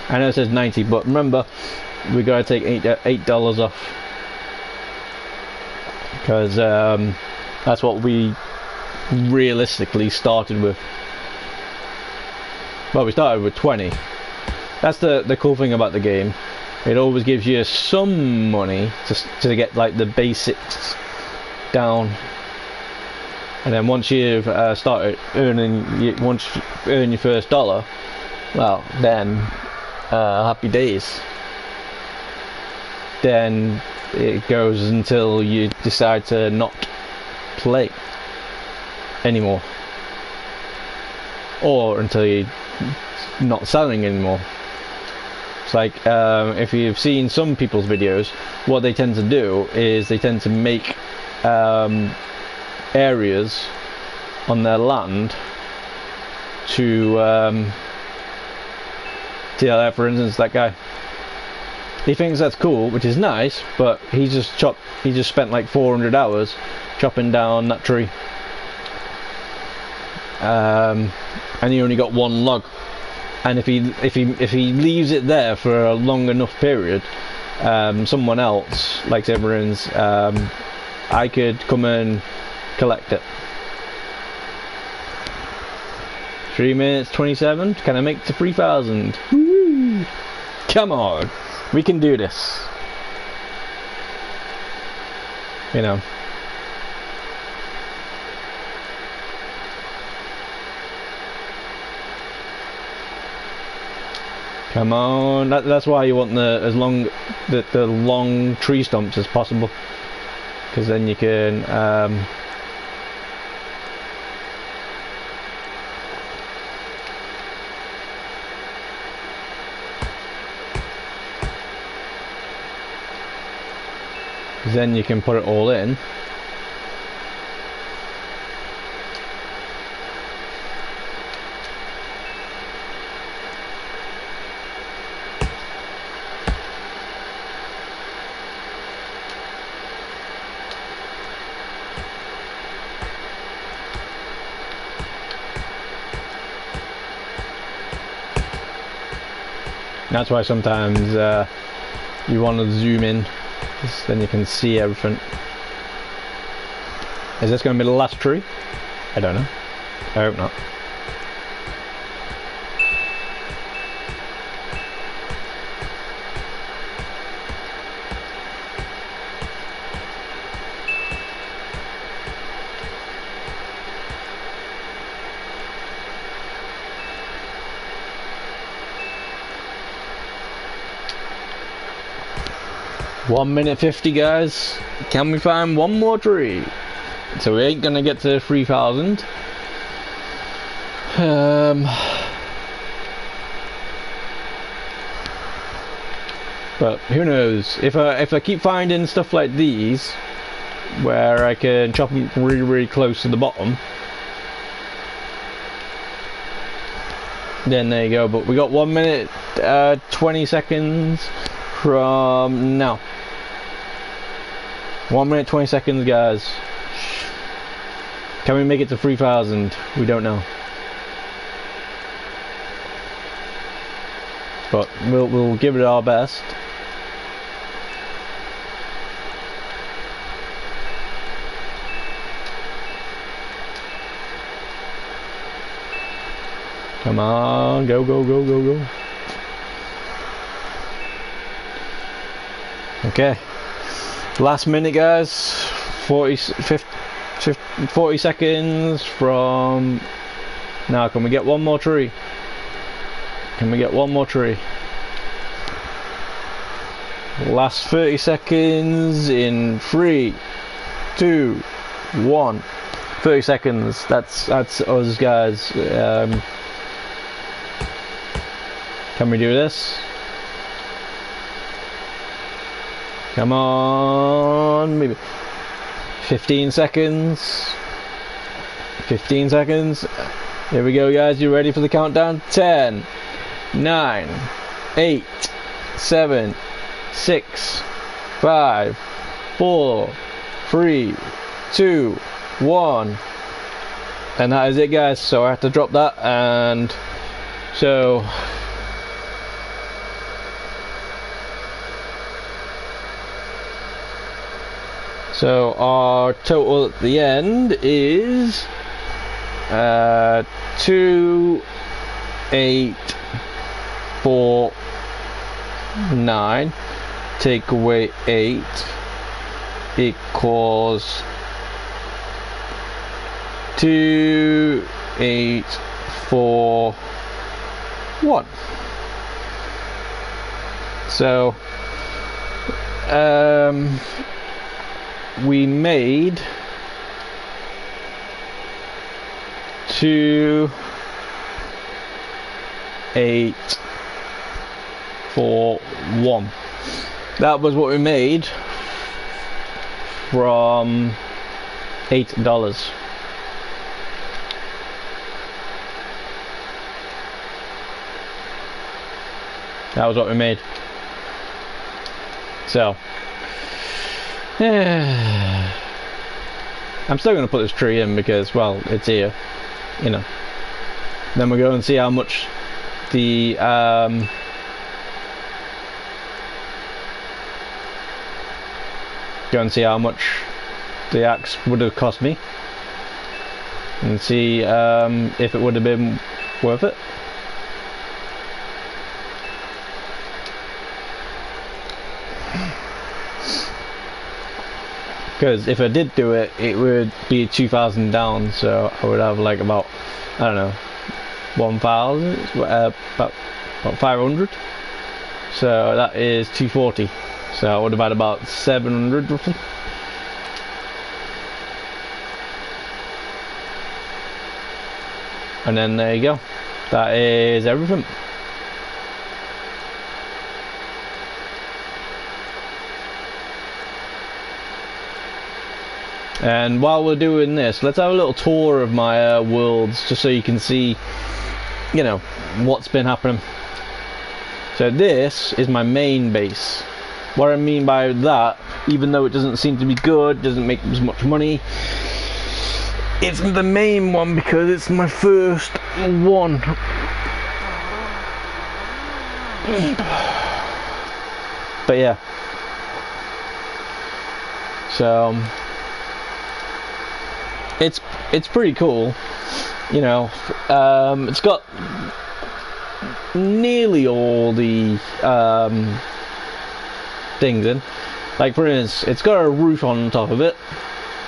I know it says 90, but remember, we gotta take $8 off. Because that's what we realistically started with. Well, we started with 20. That's the cool thing about the game. It always gives you some money to get like the basics down, and then once you've started earning, once you earn your first dollar, well, then happy days. Then it goes until you decide to not play anymore, or until you're not selling anymore. It's like if you've seen some people's videos, what they tend to do is they tend to make areas on their land to see, like, for instance, that guy, he thinks that's cool, which is nice, but he just spent like 400 hours chopping down that tree, and he only got one log. And if he leaves it there for a long enough period, someone else, like everyone's, I could come and collect it. 3 minutes 27. Can I make it to 3,000? Woo! Come on, we can do this. you know. Come on, that's why you want the long tree stumps as possible, because then you can put it all in. That's why sometimes you want to zoom in, then you can see everything. Is this going to be the last tree? I don't know. I hope not. One minute 50, guys. Can we find one more tree? So we ain't gonna get to 3,000. But who knows? If I keep finding stuff like these, where I can chop them really close to the bottom, then there you go. But we got 1 minute 20 seconds from now. 1 minute 20 seconds, guys. Can we make it to 3,000? We don't know, but we'll give it our best. Come on, go. Okay. Last minute, guys. 40 seconds from now. Can we get one more tree? Can we get one more tree? Last 30 seconds in 3, 2, 1. 30 seconds. That's us, guys. Can we do this? Come on, maybe 15 seconds. 15 seconds. Here we go, guys. You ready for the countdown? 10, 9, 8, 7, 6, 5, 4, 3, 2, 1. And that is it, guys. So I have to drop that, and so our total at the end is 2,849. Take away 8 equals 2,841. So we made 2,841. That was what we made from $8. That was what we made. So I'm still going to put this tree in because, well, it's here, you know. Then we'll go and see how much the go and see how much the axe would have cost me, and see if it would have been worth it. because if I did do it, it would be 2,000 down, so I would have like about, I don't know, 1,000, about 500. So that is 240. So I would have had about 700 roughly. And then there you go. That is everything. And while we're doing this, let's have a little tour of my worlds, just so you can see, you know, what's been happening. So this is my main base. What I mean by that, even though it doesn't seem to be good, doesn't make as much money, it's the main one because it's my first one. But yeah. So it's pretty cool, you know. It's got nearly all the things in. Like for instance, it's got a roof on top of it.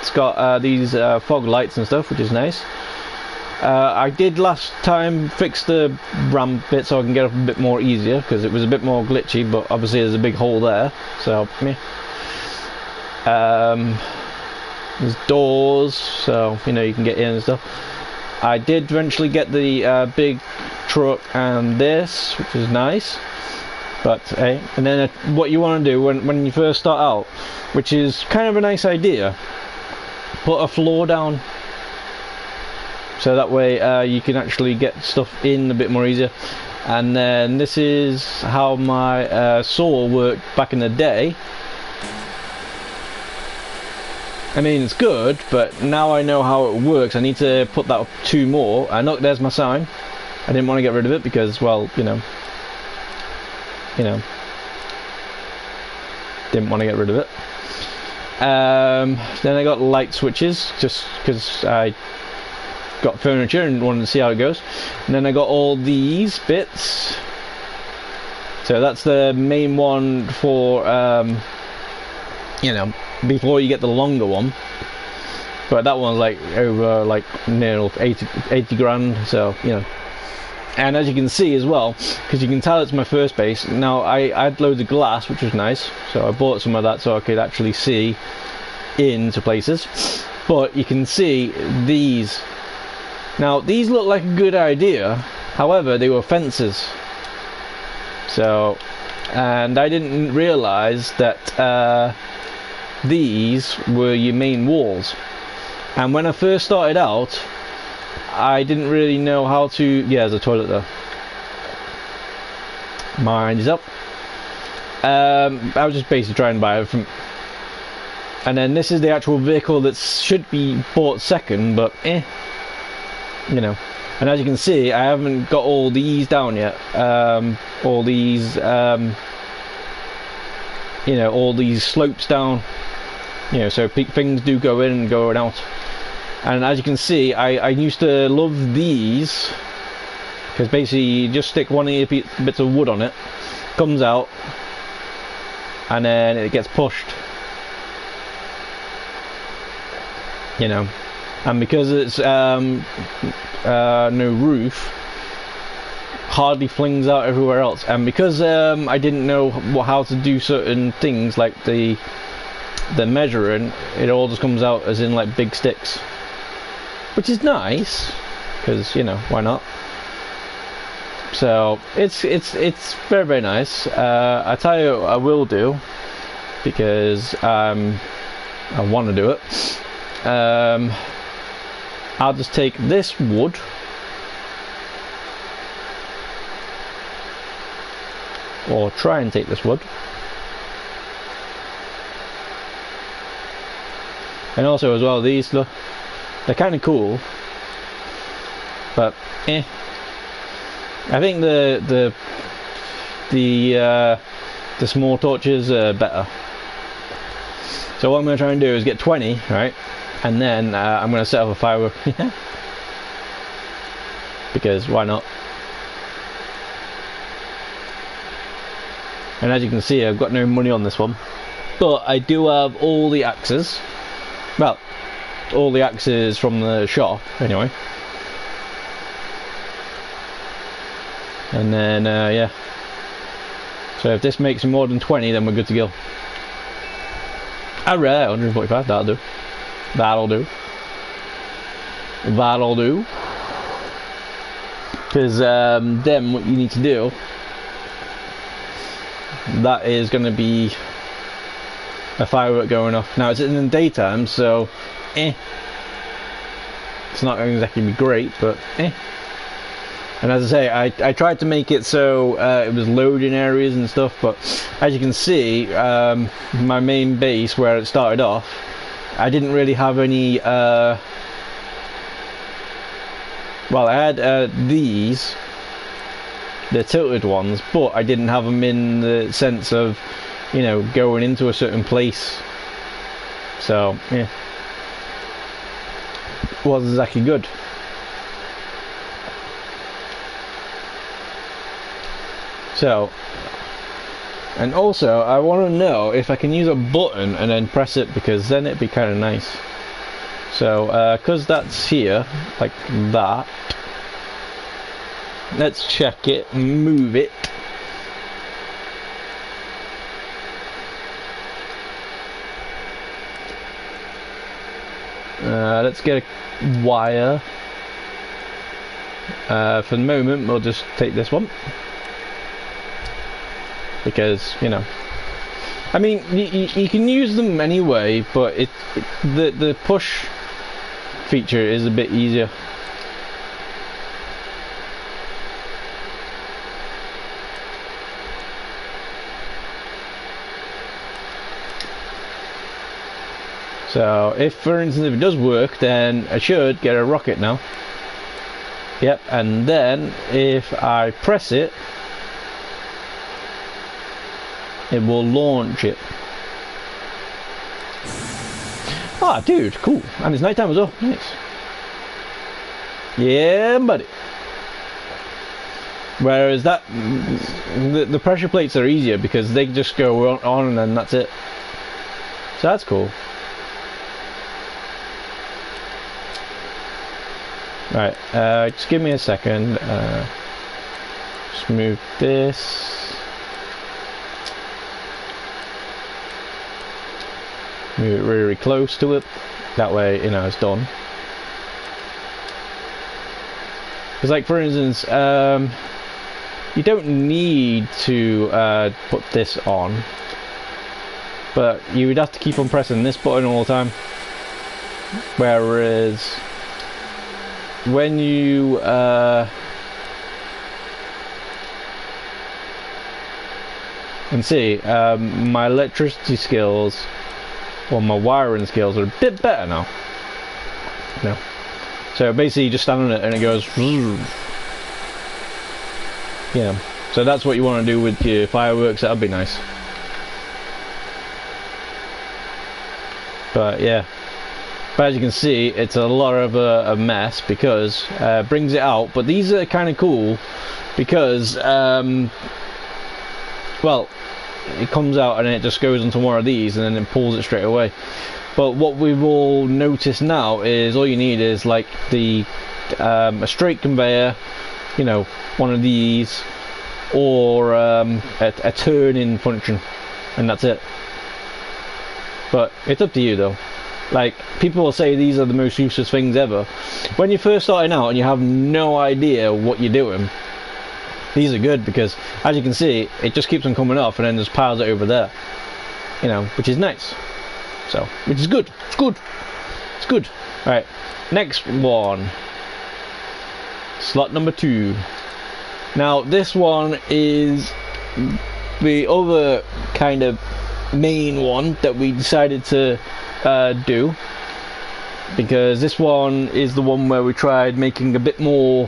It's got these fog lights and stuff, which is nice. I did last time fix the ramp bit so I can get up a bit more easier, because it was a bit more glitchy, but obviously there's a big hole there, so meh. There's doors, so you know you can get in and stuff. I did eventually get the big truck and this, which is nice. But hey, and then what you want to do when you first start out, which is kind of a nice idea, put a floor down, so that way you can actually get stuff in a bit more easier. And then this is how my saw worked back in the day. I mean, it's good, but now I know how it works. I need to put that up 2 more. And look, there's my sign. I didn't want to get rid of it because, well, you know, didn't want to get rid of it. Then I got light switches, just because I got furniture and wanted to see how it goes. And then I got all these bits. So that's the main one for, you know, before you get the longer one. But that one's like over like near 80 grand, so you know. And as you can see as well, because you can tell it's my first base, now I had loads of glass, which was nice, so I bought some of that so I could actually see into places. But you can see these. Now these look like a good idea, however they were fences. So, and I didn't realise that these were your main walls. And when I first started out, I didn't really know how to. Yeah, there's a toilet there. Mind is up. I was just basically trying to buy everything. And then this is the actual vehicle that should be bought second, but you know. And as you can see, I haven't got all these down yet. All these, you know, all these slopes down. You know, so things do go in and go out. And as you can see, I used to love these, because basically you just stick one of your bits of wood on it, comes out, and then it gets pushed. You know, and because it's no roof, hardly flings out everywhere else. And because I didn't know how to do certain things like the measuring, it all just comes out as in like big sticks, which is nice because, you know, why not? So it's very, very nice. I tell you what I will do, because I want to do it. I'll just take this wood, or try and take this wood, and also as well, these look, they're kind of cool, but I think the small torches are better. So what I'm going to try and do is get 20, right, and then I'm going to set up a firework. Because why not? And as you can see, I've got no money on this one, but I do have all the axes. Well, all the axes from the shop, anyway. And then, yeah. So if this makes more than 20, then we're good to go. Alright, 145, that'll do. That'll do. That'll do. Because then what you need to do, that is going to be a firework going off. Now it's in the daytime, so it's not going to exactly be great, but And as I say, I tried to make it so it was loading areas and stuff, but as you can see, my main base where it started off, I didn't really have any well, I had these, the tilted ones, but I didn't have them in the sense of, you know, going into a certain place. So, yeah. Wasn't exactly good. So, and also, I want to know if I can use a button and then press it, because then it'd be kind of nice. So, because that's here, like that, let's check it, move it. Let's get a wire. For the moment, we'll just take this one. Because, you know, I mean, you can use them anyway, but the push feature is a bit easier. So if, for instance, if it does work, then I should get a rocket now. Yep, and then if I press it, it will launch it. Ah, dude, cool. And it's nighttime as well. Nice. Yeah, buddy. Whereas that, the pressure plates are easier because they just go on and then that's it. So that's cool. Right, just give me a second. Just move this. Move it really close to it. That way, you know, it's done. Because, like, for instance, you don't need to put this on, but you would have to keep on pressing this button all the time. Whereas when you and see, my electricity skills or my wiring skills are a bit better now. No. So basically you just stand on it and it goes, you know. So that's what you want to do with your fireworks. That'd be nice. But yeah. But as you can see, it's a lot of a mess because it brings it out. But these are kind of cool because, well, it comes out and it just goes into one of these and then it pulls it straight away. But what we've all noticed now is all you need is like the a straight conveyor, you know, one of these, or a turning function, and that's it. But it's up to you though. Like, people will say these are the most useless things ever. When you're first starting out and you have no idea what you're doing, these are good because, as you can see, it just keeps on coming off and then just piles it over there. You know, which is nice. So, which is good. It's good. It's good. Alright, next one. Slot number 2. Now, this one is the other kind of main one that we decided to do, because this one is the one where we tried making a bit more,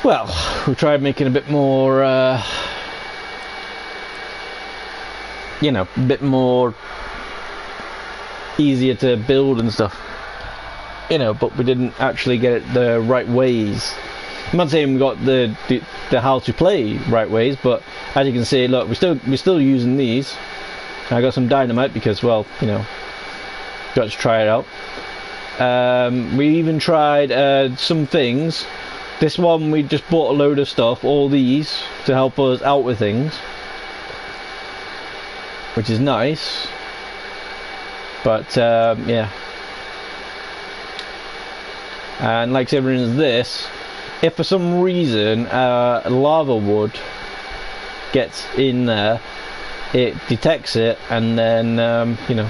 well, we tried making a bit more, you know, a bit more easier to build and stuff, you know, but we didn't actually get it the right ways. I'm not saying we got the how to play right ways, but as you can see, look, we're still using these. I got some dynamite because, well, you know, got to try it out. We even tried some things. This one we just bought a load of stuff, all these, to help us out with things, which is nice. But yeah. And like everything is this, if for some reason lava wood gets in there, it detects it, and then you know,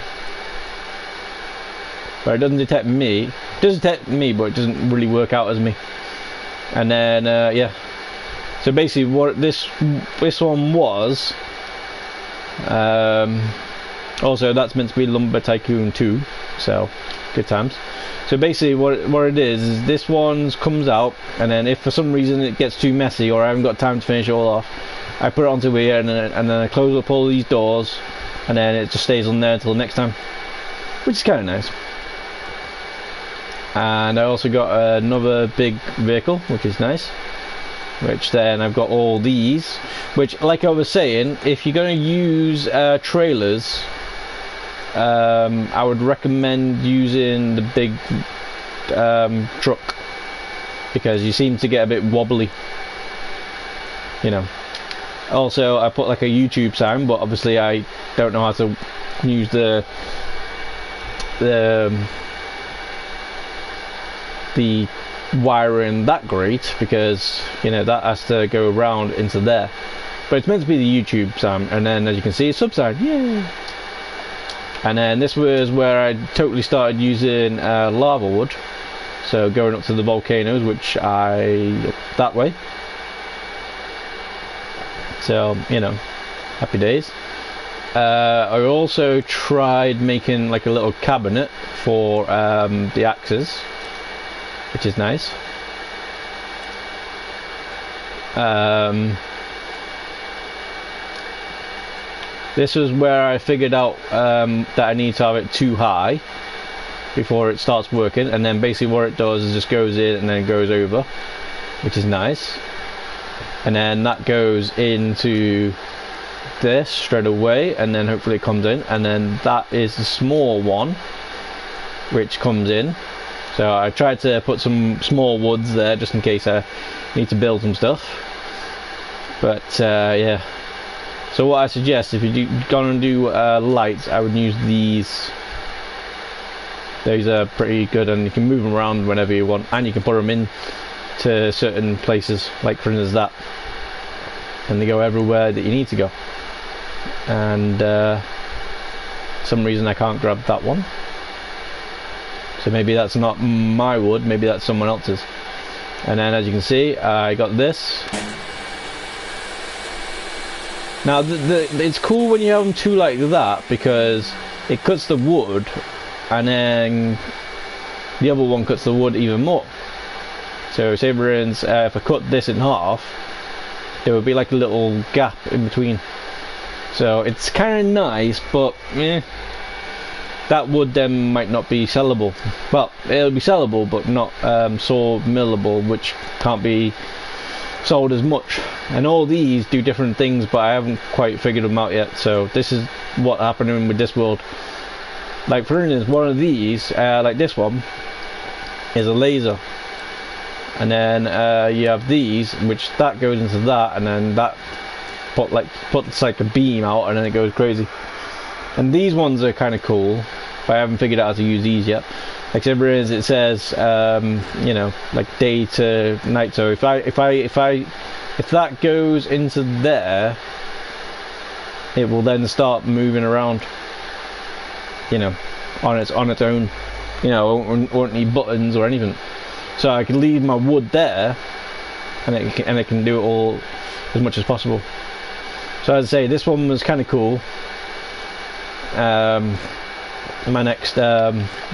but it doesn't detect me. It does detect me, but it doesn't really work out as me. And then yeah, so basically what this one was, also that's meant to be Lumber Tycoon 2, so good times. So basically what it is this one comes out, and then if for some reason it gets too messy or I haven't got time to finish it all off, I put it onto here, and then I close up all these doors, and then it just stays on there until next time, which is kind of nice. And I also got another big vehicle, which is nice, which then I've got all these, which, like I was saying, if you're going to use trailers, I would recommend using the big truck, because you seem to get a bit wobbly, you know. Also, I put like a YouTube sign, but obviously I don't know how to use the wiring that great, because you know that has to go around into there. But it's meant to be the YouTube sign, and then as you can see, sub sign, yay! And then this was where I totally started using lava wood, so going up to the volcanoes, which that way. So you know, happy days. I also tried making like a little cabinet for the axes, which is nice. This was where I figured out that I need to have it too high before it starts working, and then basically what it does is just goes in and then goes over, which is nice. And then that goes into this straight away, and then hopefully it comes in, and then that is the small one which comes in. So I tried to put some small woods there just in case I need to build some stuff, but yeah. So what I suggest, if you're gonna do lights, I would use these. These are pretty good, and you can move them around whenever you want, and you can put them in to certain places, like for instance that, and they go everywhere that you need to go. And some reason I can't grab that one, so maybe that's not my wood, maybe that's someone else's. And then as you can see, I got this. Now it's cool when you have them two like that, because it cuts the wood, and then the other one cuts the wood even more. So say for instance, if I cut this in half, there would be like a little gap in between. So it's kind of nice, but that wood then might not be sellable. Well, it'll be sellable, but not saw millable, which can't be sold as much. And all these do different things, but I haven't quite figured them out yet. So this is what happening with this world. Like for instance, one of these, like this one, is a laser. And then you have these, which that goes into that, and then that puts like a beam out, and then it goes crazy. And these ones are kind of cool, but I haven't figured out how to use these yet. Like it says, you know, like day to night. So if that goes into there, it will then start moving around, you know, on its own. You know, won't need buttons or anything. So I can leave my wood there, and it can do it all as much as possible. So as I say, this one was kind of cool. My next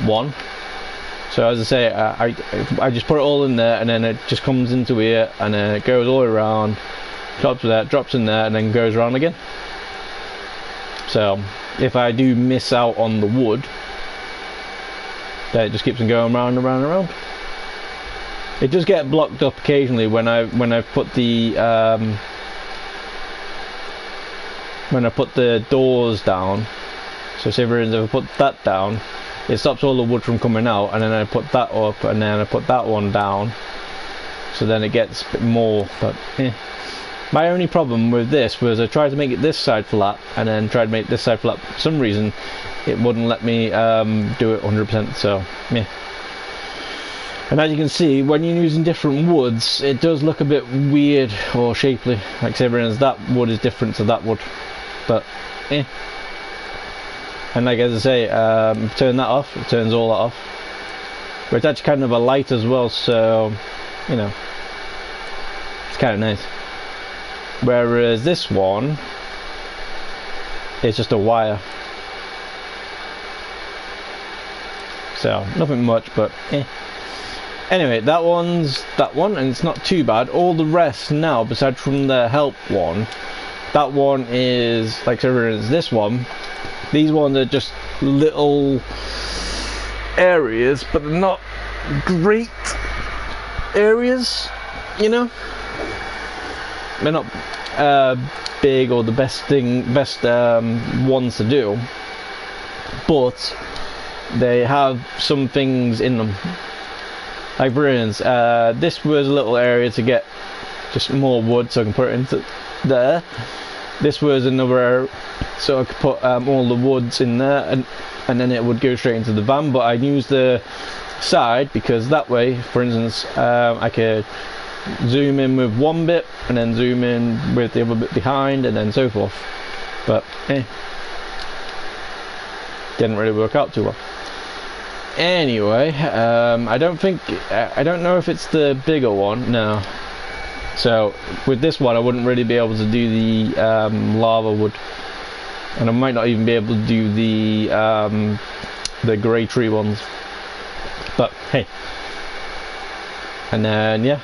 one. So as I say, I just put it all in there, and then it just comes into here, and then it goes all around, drops in there, and then goes around again. So if I do miss out on the wood, then it just keeps on going round and round and round. It does get blocked up occasionally when I've put the doors down. So say for instance, if I put that down, it stops all the wood from coming out, and then I put that up, and then I put that one down, so then it gets a bit more, but My only problem with this was I tried to make it this side flat, and then tried to make this side flat. For some reason it wouldn't let me do it 100%, so yeah. And as you can see, when you're using different woods, it does look a bit weird or shapely. Like say for instance, that wood is different to that wood, but and like as I say, turn that off, it turns all that off. But it's actually kind of a light as well, so you know, it's kind of nice. Whereas this one is just a wire, so nothing much, but anyway, that one's that one, and it's not too bad. All the rest now, besides from the help one, that one is like this one. These ones are just little areas, but they're not great areas, you know. They're not big or the best ones to do, but they have some things in them. Like for instance, this was a little area to get just more wood, so I can put it into there. This was another area, so I could put all the woods in there, and then it would go straight into the van. But I'd use the side because that way, for instance, I could zoom in with one bit and then zoom in with the other bit behind, and then so forth. But didn't really work out too well. Anyway, I don't know if it's the bigger one. No. So with this one, I wouldn't really be able to do the lava wood, and I might not even be able to do the grey tree ones. But hey, and then yeah.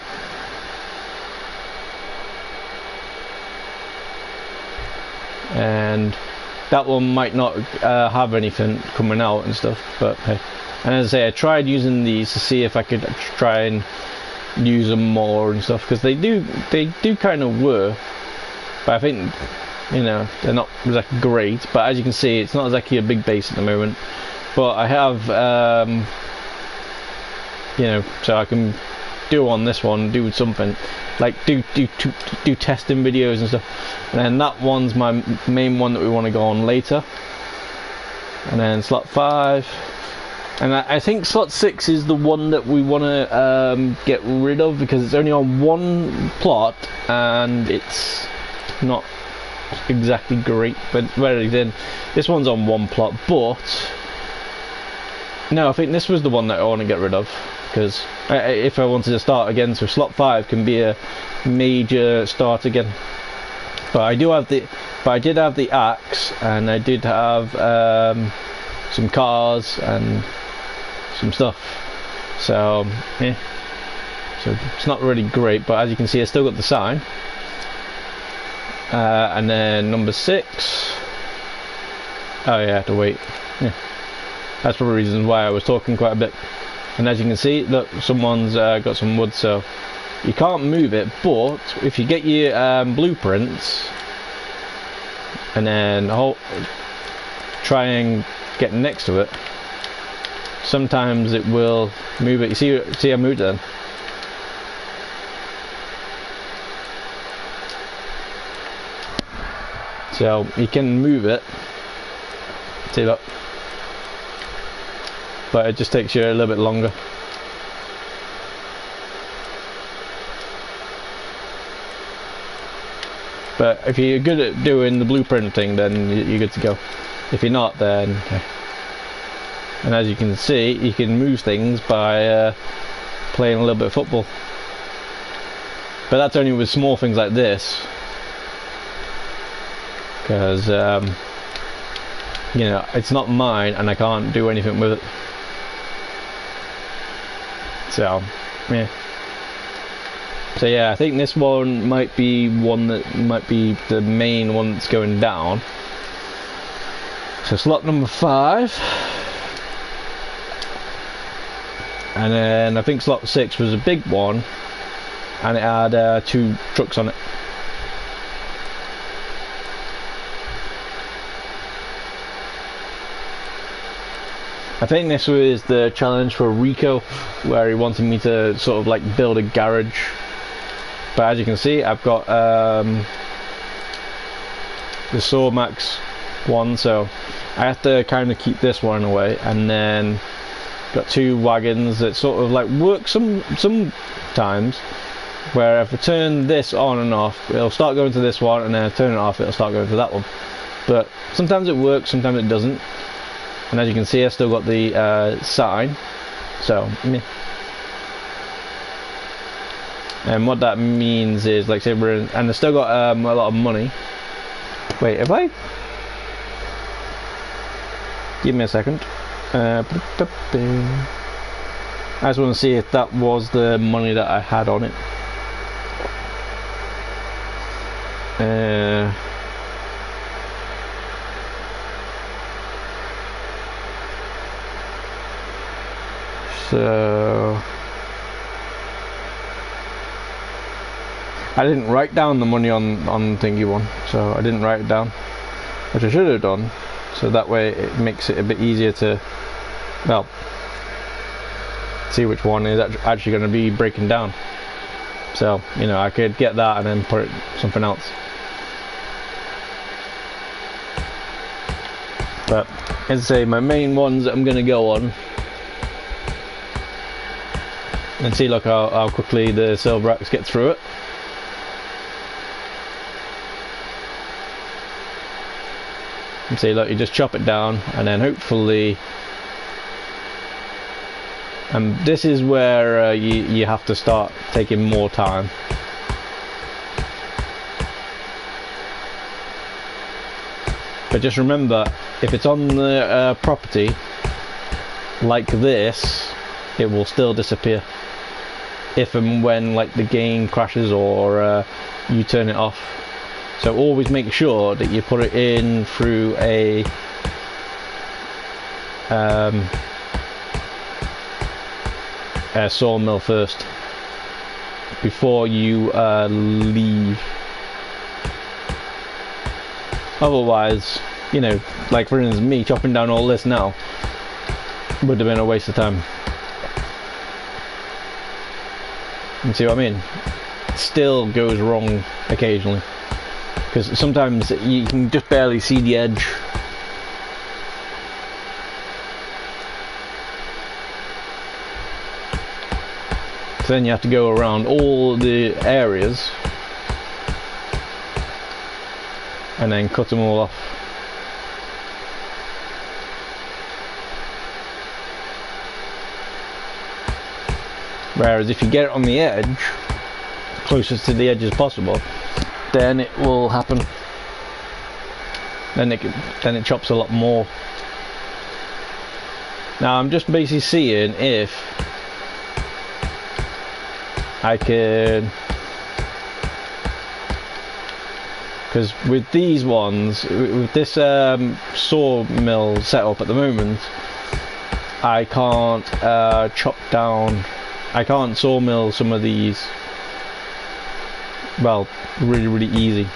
And that one might not have anything coming out and stuff, but hey. And as I say, I tried using these to see if I could try and use them more and stuff, because they do kind of work, but I think, you know, they're not exactly great. But as you can see, it's not exactly a big base at the moment, but I have you know, so I can do on this one, do something like do testing videos and stuff. And then that one's my main one that we want to go on later. And then slot 5, and I think slot 6 is the one that we want to get rid of, because it's only on one plot and it's not exactly great. But then this one's on one plot, but no, I think this was the one that I want to get rid of, because if I wanted to start again, so slot 5 can be a major start again. But I did have the axe, and I did have some cars and some stuff. So yeah, so it's not really great, but as you can see, I still got the sign. And then number 6. Oh yeah, I have to wait. Yeah, that's for the reasons why I was talking quite a bit. And as you can see, look, someone's got some wood, so you can't move it. But if you get your blueprints and then try and get next to it, sometimes it will move it. You see I moved it then. So you can move it. See that? But it just takes you a little bit longer. But if you're good at doing the blueprinting, then you're good to go. If you're not, then okay. And as you can see, you can move things by playing a little bit of football. But that's only with small things like this, because you know, it's not mine and I can't do anything with it. So yeah. So yeah, I think this one might be the main one that's going down. So slot number 5, and then I think slot 6 was a big one, and it had 2 trucks on it. I think this was the challenge for Rico, where he wanted me to sort of like build a garage. But as you can see, I've got the Sawmax one, so I have to kind of keep this one away, and then got 2 wagons that sort of like work sometimes, where if I turn this on and off, it'll start going to this one, and then I turn it off, it'll start going to that one. But sometimes it works, sometimes it doesn't. And as you can see, I still got the sign, so meh. And what that means is, like, say we're in, and I still got a lot of money. Wait, have I? Give me a second. I just want to see if that was the money that I had on it. So I didn't write down the money on thingy one, so I didn't write it down, which I should have done, so that way it makes it a bit easier to, well, see which one is actually going to be breaking down. So, you know, I could get that and then put it something else. But as I say, my main ones that I'm going to go on, and see, look how quickly the silver axe gets through it. And see, look, you just chop it down, and then hopefully, and this is where you have to start taking more time. But just remember, if it's on the property like this, it will still disappear if and when, like, the game crashes or you turn it off. So always make sure that you put it in through a sawmill first before you leave. Otherwise, you know, like for instance me chopping down all this now would have been a waste of time. You see what I mean? It still goes wrong occasionally, because sometimes you can just barely see the edge. So then you have to go around all the areas and then cut them all off. Whereas if you get it on the edge, closest to the edge as possible, then it will happen. Then it chops a lot more. Now I'm just basically seeing if I can, because with these ones, with this sawmill setup at the moment, I can't chop down, I can't sawmill some of these, well, really easy.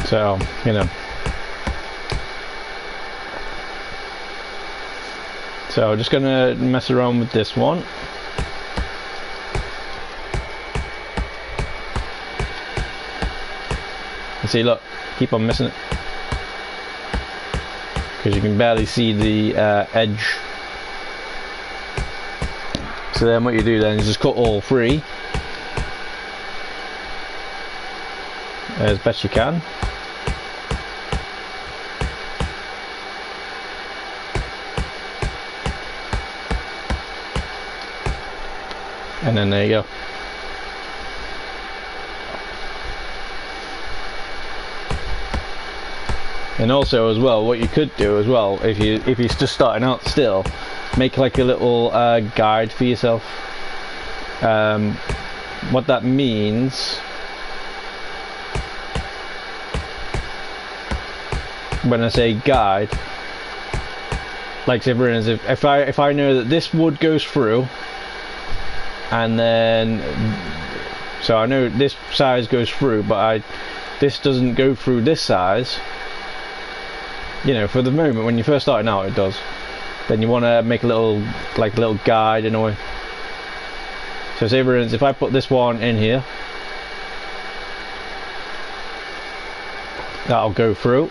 So, you know. So, just gonna mess around with this one. And see, look, keep on missing it, because you can barely see the edge. So then what you do then is just cut all three as best you can. And then there you go. And also as well, what you could do as well, if you're just starting out still, make like a little guide for yourself. What that means, when I say guide, like say for instance, if I know that this wood goes through, and then so I know this size goes through, but this doesn't go through this size. You know, for the moment when you're first starting out, it does. Then you want to make a little guide in a way. So say for instance, if I put this one in here, that'll go through.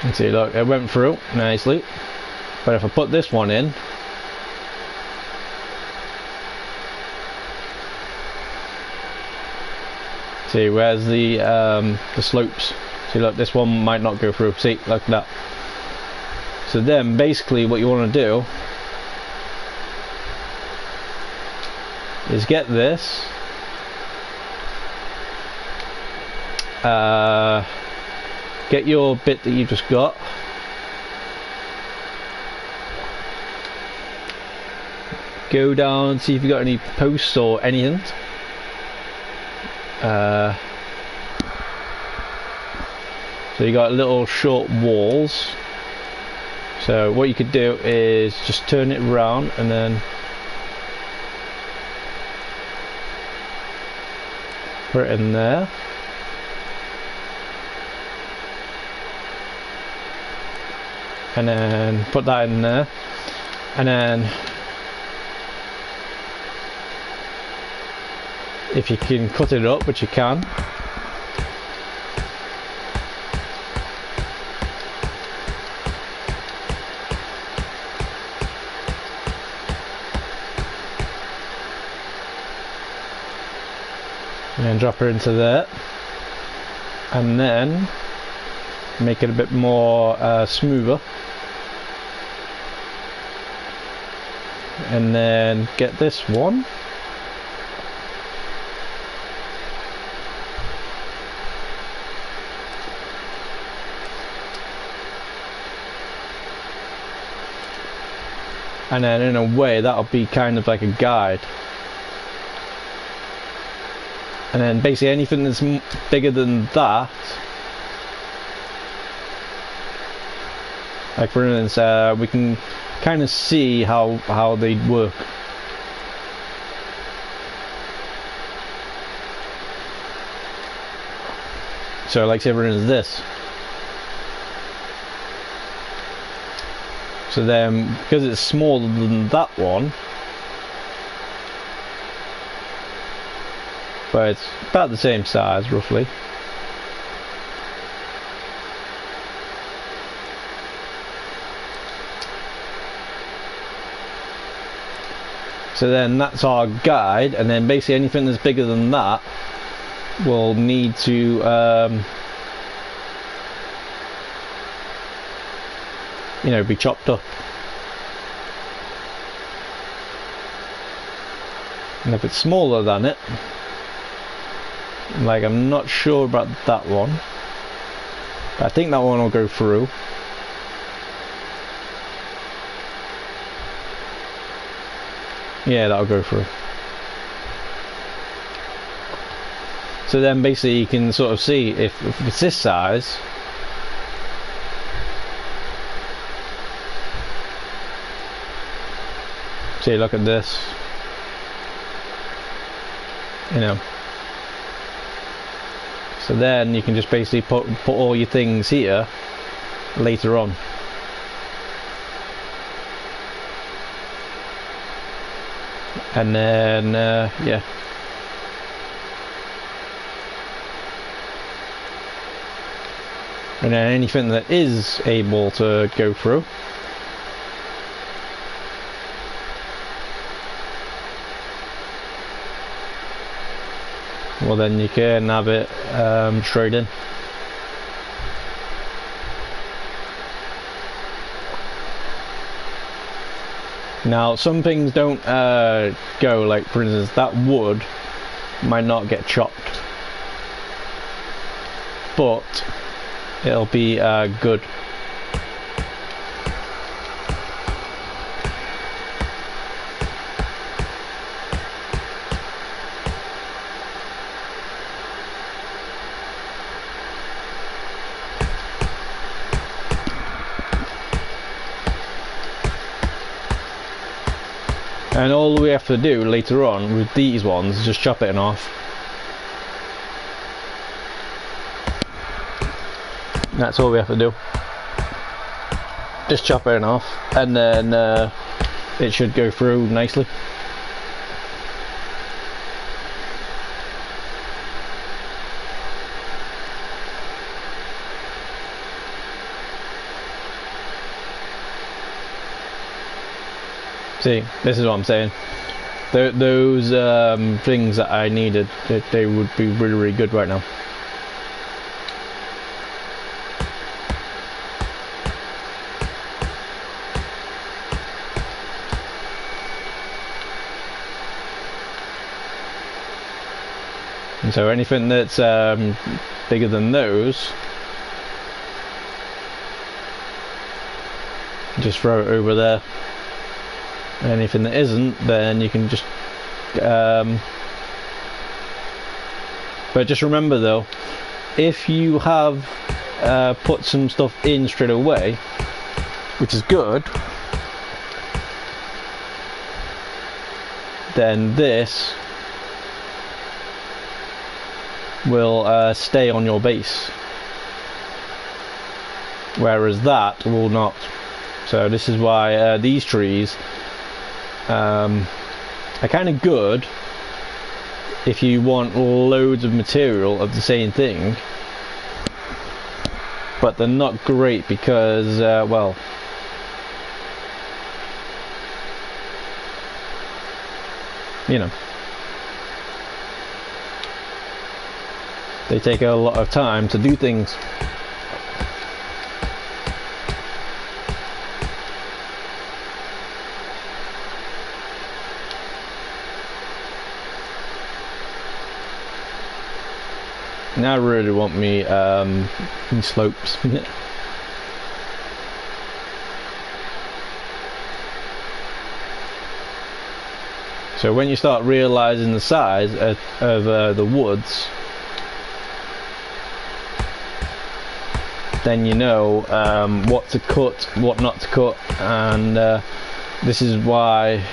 And see, look, it went through nicely. But if I put this one in, see, where's the slopes? See, look, this one might not go through. See, like that. So then, basically, what you want to do is get this. Get your bit that you've just got. Go down, see if you've got any posts or anything. So you got little short walls. So what you could do is just turn it around and then put it in there. And then put that in there, and then if you can cut it up, which you can, and then drop her into there, and then make it a bit more smoother, and then get this one, and then in a way that'll be kind of like a guide. And then basically anything that's bigger than that, like for instance, we can kind of see how they work. So like say for instance this. So then because it's smaller than that one, but it's about the same size roughly. So then that's our guide, and then basically anything that's bigger than that will need to you know, be chopped up. And if it's smaller than it, like I'm not sure about that one, but I think that one will go through. Yeah, that'll go through. So then basically you can sort of see if it's this size, see, look at this, you know. So then you can just basically put all your things here later on. And then yeah, and then anything that is able to go through, well then you can have it straight in. Now some things don't go, like for instance that wood might not get chopped, but it'll be good. And all we have to do later on with these ones is just chop it in half. That's all we have to do. Just chop it in half, and then it should go through nicely. See, this is what I'm saying. Those things that I needed, they would be really, really good right now. And so anything that's bigger than those, just throw it over there. Anything that isn't, then you can just but just remember though, if you have put some stuff in straight away, which is good, then this will stay on your base, whereas that will not. So this is why these trees are kind of good if you want loads of material of the same thing, but they're not great because well, you know, they take a lot of time to do things. Now I really want me slopes. So when you start realizing the size of the woods, then you know what to cut, what not to cut, and this is why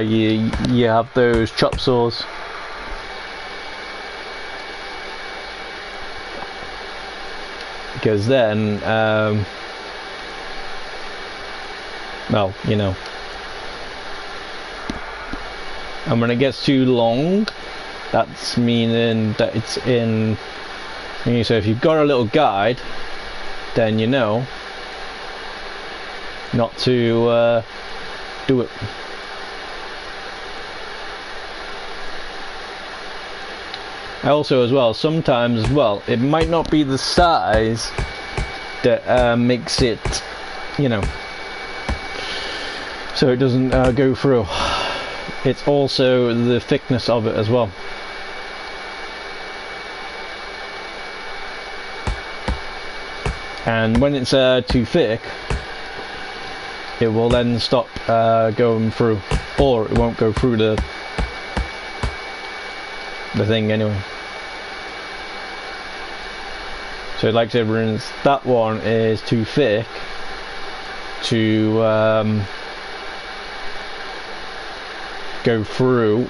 you have those chop saws. Because then well, you know, and when it gets too long, that's meaning that it's in. So if you've got a little guide, then you know not to do it. Also as well, sometimes as well, it might not be the size that makes it, you know, so it doesn't go through. It's also the thickness of it as well. And when it's too thick, it will then stop going through, or it won't go through the thing anyway. So like say for instance, that one is too thick to go through.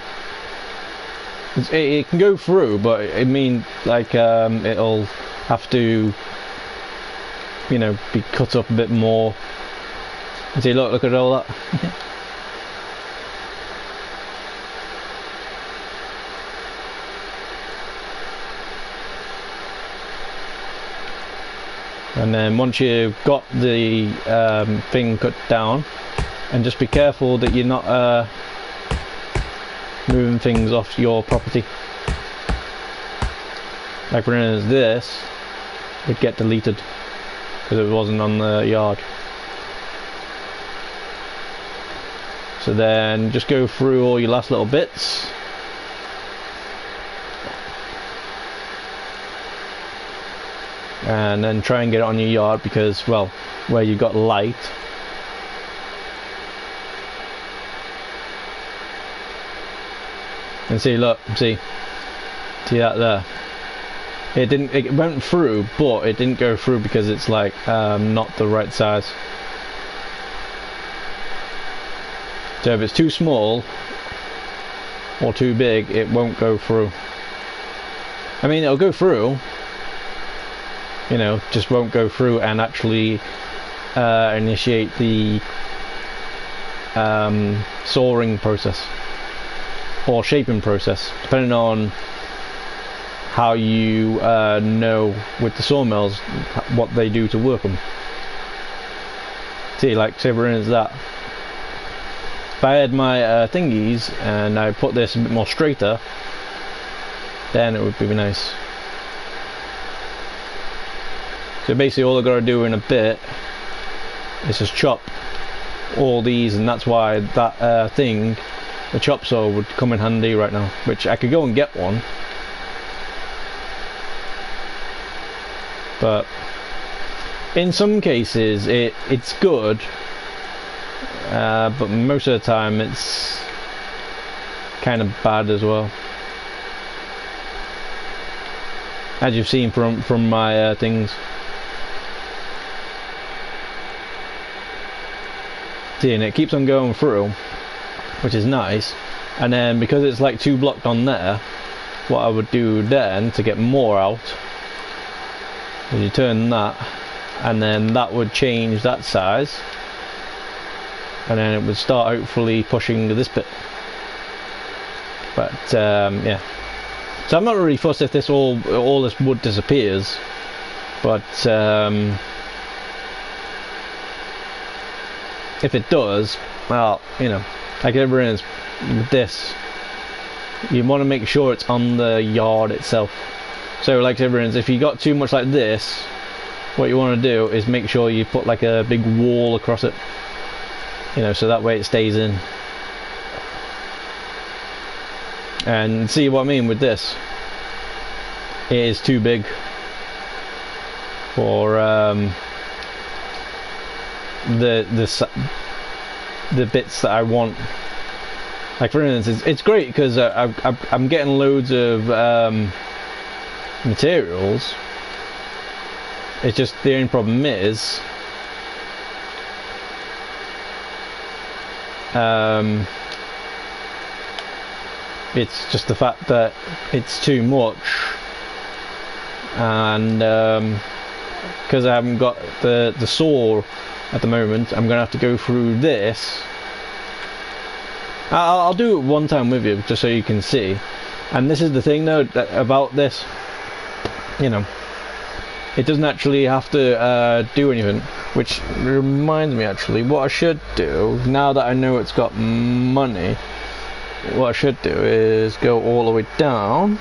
It can go through, but I mean, like it'll have to, you know, be cut up a bit more. And see, look at all that. And then once you've got the thing cut down, and just be careful that you're not moving things off your property. Like for instance, this would get deleted because it wasn't on the yard. So then just go through all your last little bits. And then try and get it on your yard, because, well, where you've got light. And see, look, see that there. It went through, but it didn't go through because it's like not the right size. So if it's too small or too big, it won't go through. I mean, it'll go through, you know, just won't go through and actually initiate the sawing process or shaping process, depending on how you know with the sawmills what they do to work them. See, like say for instance that if I had my thingies and I put this a bit more straighter, then it would be nice. So basically all I gotta do in a bit is just chop all these, and that's why that thing, the chop saw, would come in handy right now, which I could go and get one, but in some cases it's good, but most of the time it's kind of bad as well, as you've seen from my things. See, and it keeps on going through, which is nice. And then because it's like 2 blocked on there, what I would do then to get more out is you turn that, and then that would change that size, and then it would start hopefully pushing this bit. But yeah, so I'm not really fussed if this all this wood disappears, but if it does, well, you know, like everyone is with this, you want to make sure it's on the yard itself. So like everyone is, if you got too much like this, what you want to do is make sure you put like a big wall across it, you know, so that way it stays in. And see what I mean with this, it is too big for the bits that I want. Like for instance, it's great because I'm getting loads of materials. It's just the only problem is it's just the fact that it's too much, and because I haven't got the saw at the moment, I'm gonna have to go through this. I'll do it one time with you just so you can see. And this is the thing though about this, you know, it doesn't actually have to do anything, which reminds me actually what I should do now that I know it's got money. What I should do is go all the way down.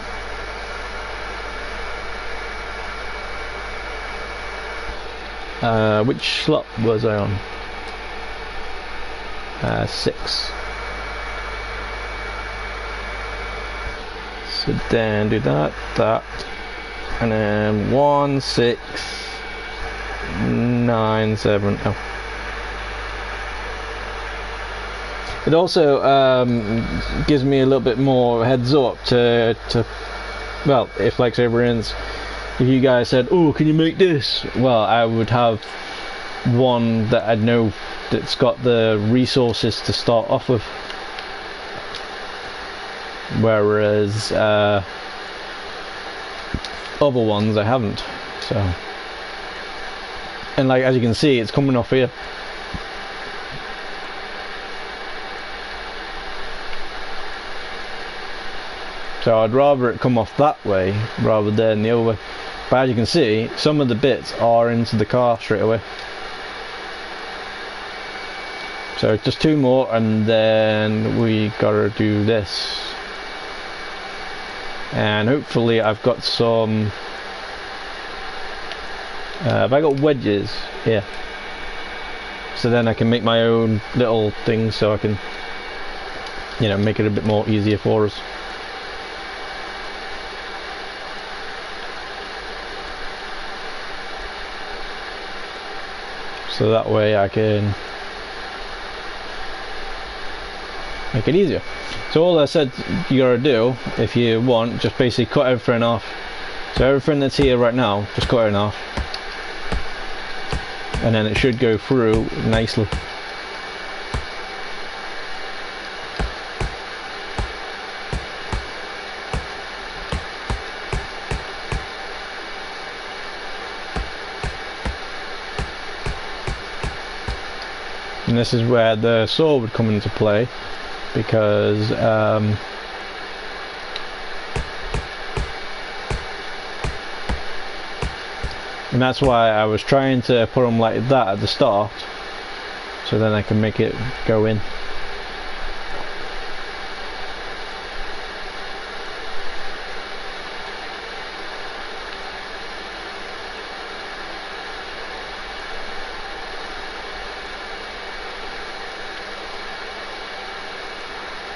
Which slot was I on? 6. So then do that, and then 1, 6, 9, 7. Oh. It also gives me a little bit more heads up to well, if like say for instance, if you guys said, oh, can you make this? Well, I would have one that I know that's got the resources to start off with. Whereas other ones I haven't. So, and like as you can see, it's coming off here. So I'd rather it come off that way rather than the other way. But as you can see, some of the bits are into the car straight away. So just 2 more, and then we gotta do this. And hopefully I've got some. Have I got wedges? Yeah. So then I can make my own little things, so I can, you know, make it a bit more easier for us. So that way I can make it easier. So all I said you gotta do, if you want, just basically cut everything off So everything that's here right now, just cut it in half. And then it should go through nicely. And this is where the saw would come into play, because and that's why I was trying to put them like that at the start, so then I can make it go in.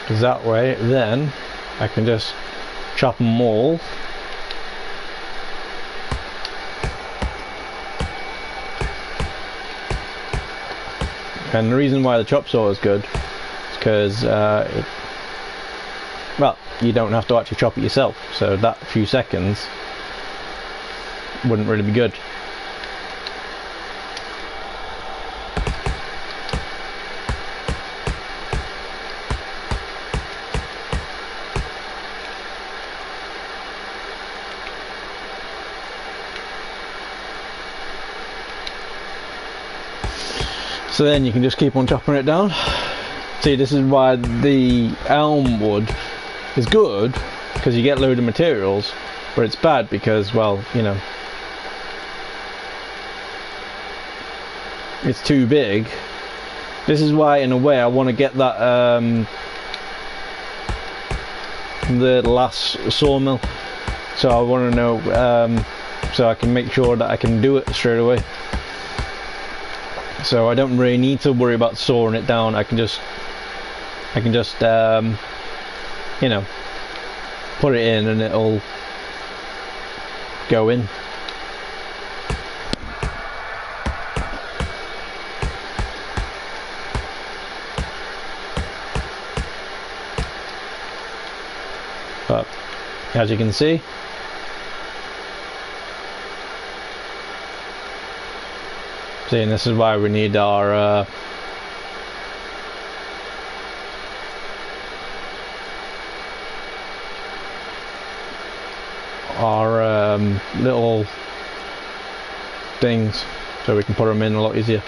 Because that way, then I can just chop them all. And the reason why the chop saw is good is because, well, you don't have to actually chop it yourself, so that few seconds wouldn't really be good. So then you can just keep on chopping it down. See, this is why the elm wood is good, because you get a load of materials, but it's bad because, well, you know, it's too big. This is why, in a way, I want to get that the last sawmill. So I want to know, so I can make sure that I can do it straight away. So I don't really need to worry about sawing it down. I can just you know, put it in and it'll go in. But as you can see, and this is why we need our little things, so we can put them in a lot easier.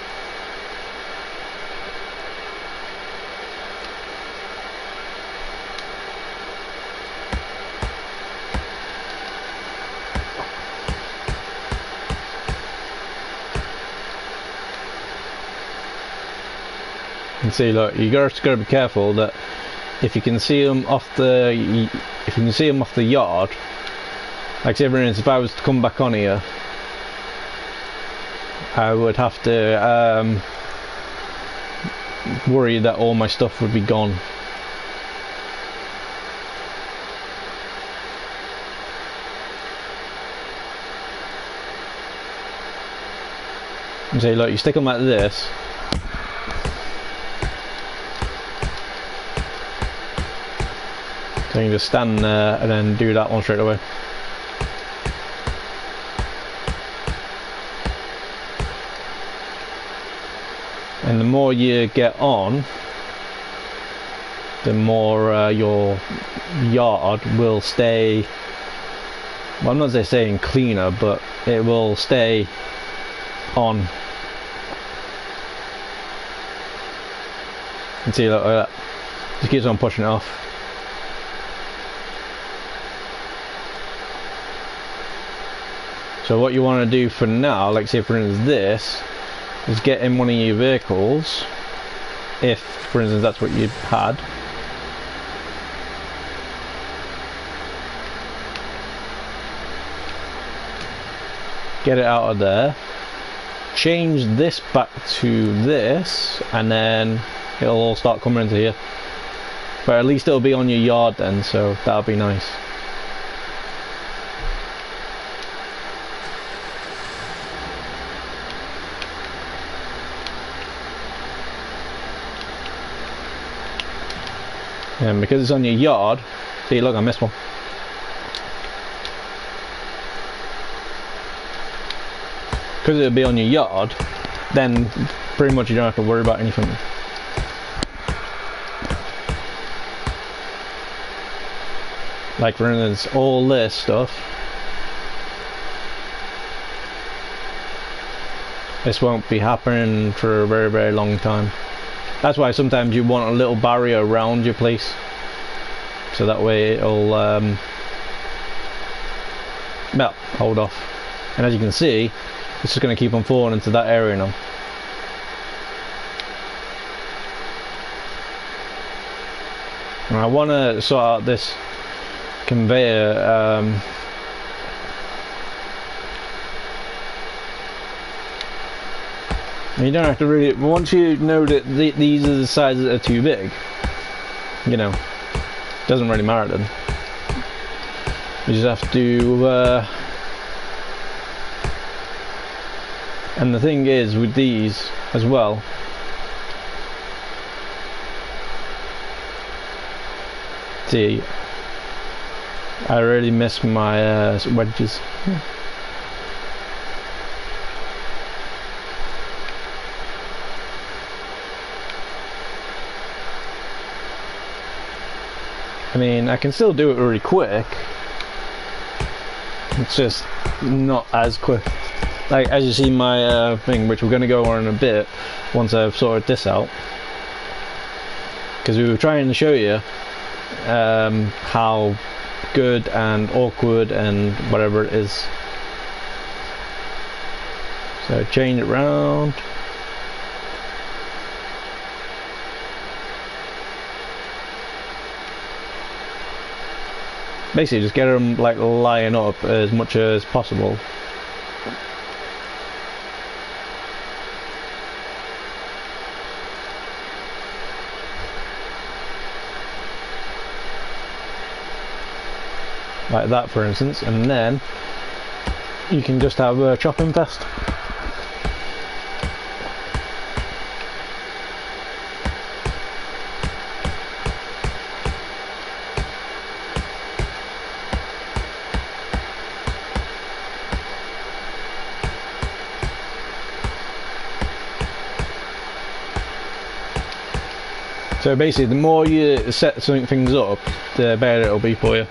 And see, look, you just got to be careful that if you can see them off the yard, like say for instance, if I was to come back on here, I would have to worry that all my stuff would be gone. And see, look, you stick them like this. So you can just stand there and then do that one straight away. And the more you get on, the more your yard will stay, well, I'm not saying cleaner, but it will stay on. And see, look at that, just keeps on pushing it off. So what you want to do for now, like say for instance this, is get in one of your vehicles, if for instance that's what you had. Get it out of there, change this back to this, and then it'll all start coming into here. But at least it'll be on your yard then, so that'll be nice. And because it's on your yard, see, look, I missed one. because it'll be on your yard, then pretty much you don't have to worry about anything. Like for instance, all this stuff, this won't be happening for a very, very long time. That's why sometimes you want a little barrier around your place, so that way it'll well, hold off. And as you can see, it's just going to keep on falling into that area now. And I want to sort out this conveyor. You don't have to really, once you know that these are the sizes that are too big, you know, it doesn't really matter then. You just have to and the thing is with these as well, see, I really miss my wedges. I mean, I can still do it really quick. It's just not as quick. Like as you see my thing, which we're going to go on in a bit once I've sorted this out. Because we were trying to show you how good and awkward and whatever it is. So change it round. Basically just get them like lying up as much as possible. Like that for instance, and then you can just have a chopping fest. So basically, the more you set things up, the better it'll be for you.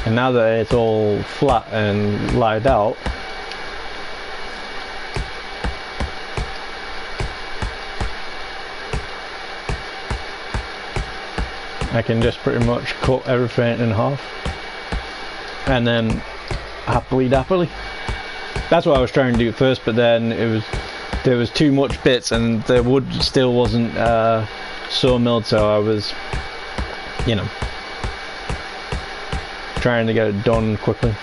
And now that it's all flat and laid out, I can just pretty much cut everything in half and then happily dappily. That's what I was trying to do first, but then there was too much bits and the wood still wasn't sawmilled, so I was, you know, trying to get it done quickly.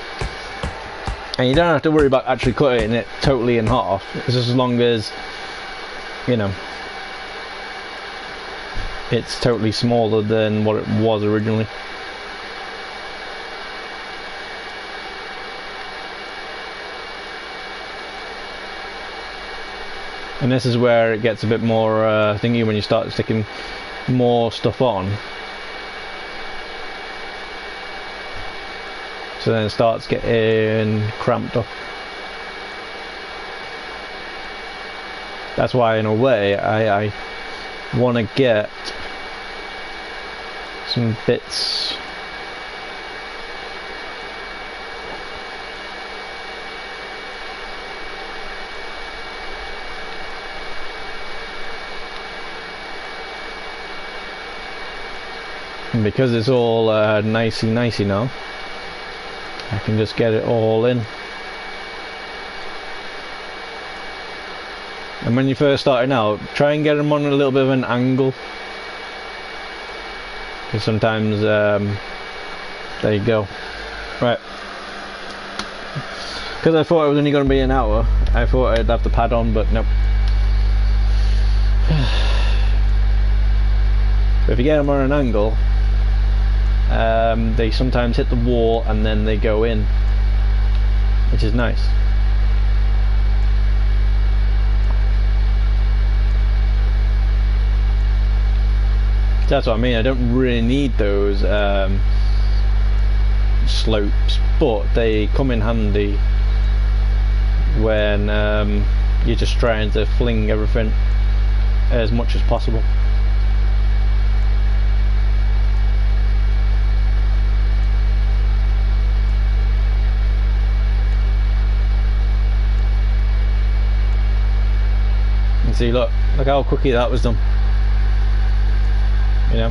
And you don't have to worry about actually cutting it totally in half. It's just as long as, you know, it's totally smaller than what it was originally. And this is where it gets a bit more thingy when you start sticking more stuff on. So then it starts getting cramped up. That's why in a way I want to get some bits and because it's all nicey now, I can just get it all in. And when you're first starting out, try and get them on a little bit of an angle, because sometimes there you go. Right, because I thought it was only going to be an hour, I thought I'd have the pad on, but nope. But if you get them on an angle, they sometimes hit the wall and then they go in, which is nice. That's what I mean. I don't really need those slopes, but they come in handy when you're just trying to fling everything as much as possible. And see, look how quickly that was done. You know,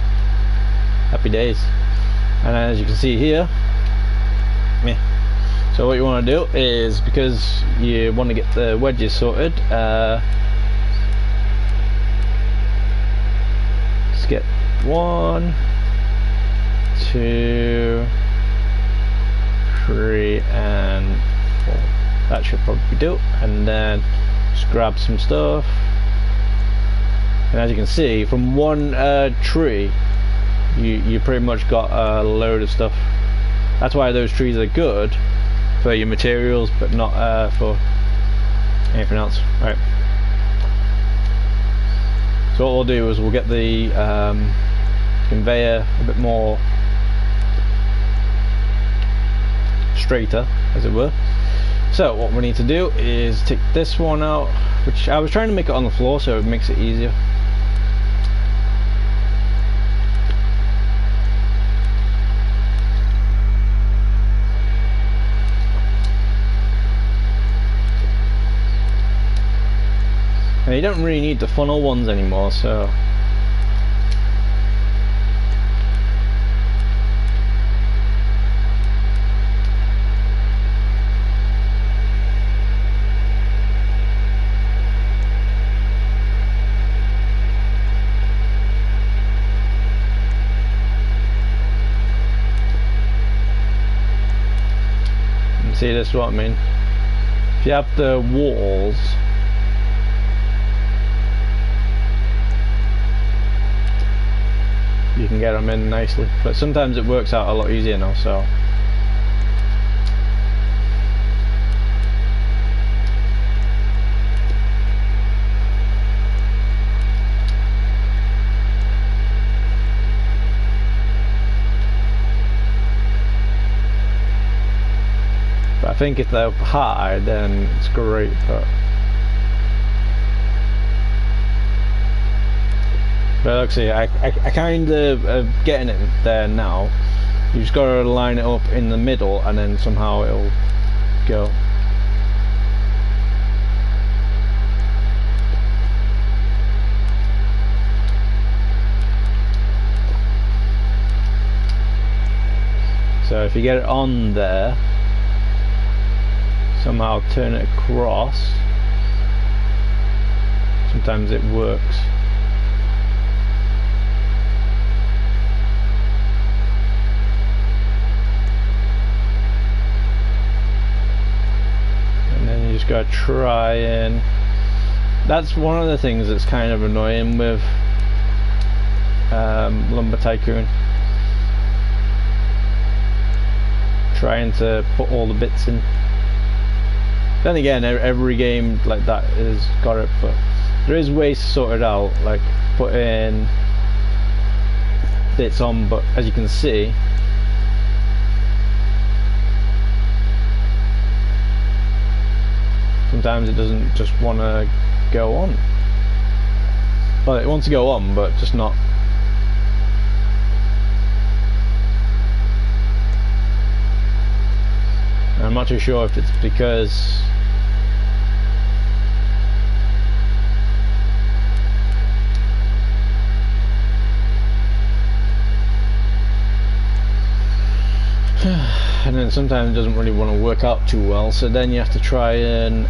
happy days. And as you can see here, yeah. So what you want to do is, because you want to get the wedges sorted, let's get 1, 2, 3 and 4. That should probably do. And then just grab some stuff. And as you can see, from one tree, you pretty much got a load of stuff. That's why those trees are good for your materials, but not for anything else. Right. So what we'll do is we'll get the conveyor a bit more straighter, as it were. So what we need to do is take this one out, which I was trying to make it on the floor so it makes it easier. And you don't really need the funnel ones anymore, so see, this is what I mean. If you have the walls, you can get them in nicely, but sometimes it works out a lot easier now. So but I think if they're high, then it's great. But look, see, I kind of getting it there now. You just got to line it up in the middle, and then somehow it'll go. So if you get it on there, somehow turn it across, sometimes it works. Just gotta try, and that's one of the things that's kind of annoying with Lumber Tycoon, trying to put all the bits in. Then again, every game like that has got it, but there is ways to sort it out, like putting bits on, but as you can see, sometimes it doesn't just want to go on. Well, it wants to go on, but just not. And I'm not too sure if it's because and then sometimes it doesn't really want to work out too well, so then you have to try and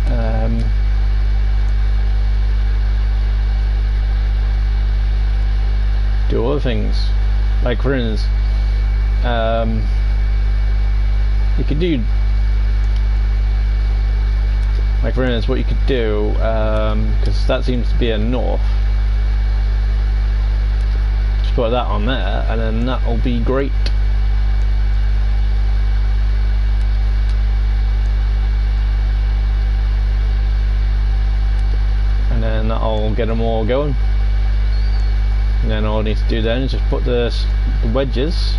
do other things, like for instance, you could do, like for instance, what you could do, because that seems to be a north, just put that on there, and then that'll be great. And then that'll get them all going. And then all I need to do then is just put the wedges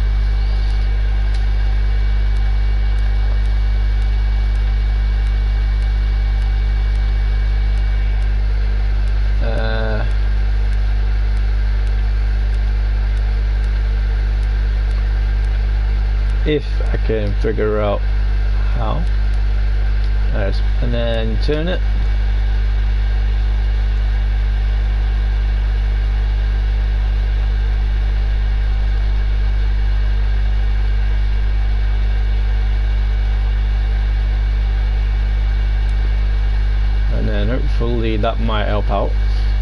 if I can figure out how. And then turn it. And then hopefully that might help out.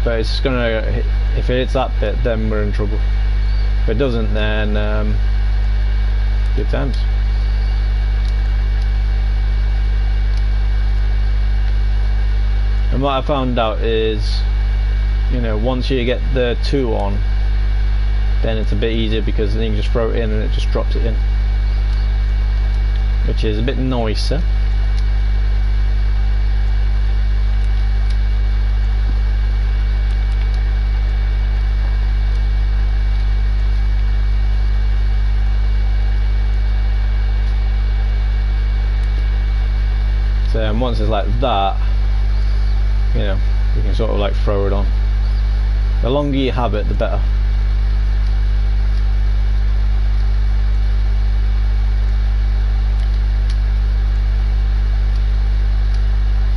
But it's gonna, if it hits that bit, then we're in trouble. If it doesn't, then good times. And what I found out is, you know, once you get the 2 on, then it's a bit easier because then you can just throw it in and it just drops it in, which is a bit nicer. And once it's like that, you know, you can sort of like throw it on. The longer you have it, the better.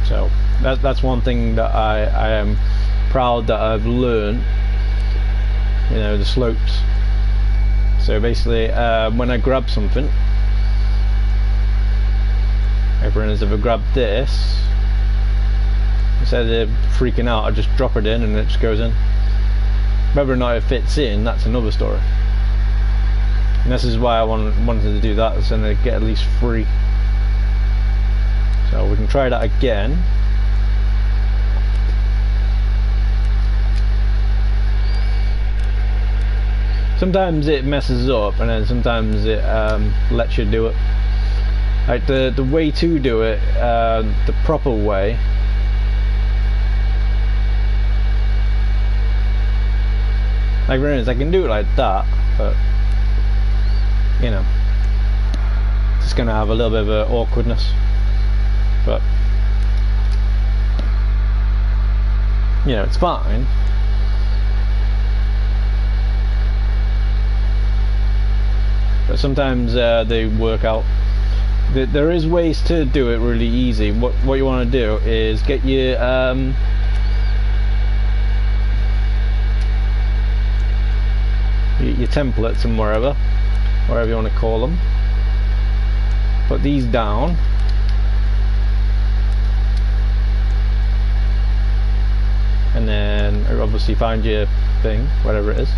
So that's one thing that I am proud that I've learned, you know, the slopes. So basically when I grab something, everyone has ever grabbed this, instead of freaking out, I just drop it in and it just goes in. Whether or not it fits in, that's another story. And this is why I wanted to do that, so to get at least 3. So we can try that again. Sometimes it messes up and then sometimes it lets you do it. Like the way to do it, the proper way, like for instance, I can do it like that, but you know, it's gonna have a little bit of an awkwardness. But you know, it's fine. But sometimes they work out. There is ways to do it really easy. What you want to do is get your templates and wherever you want to call them. Put these down, and then obviously find your thing, whatever it is.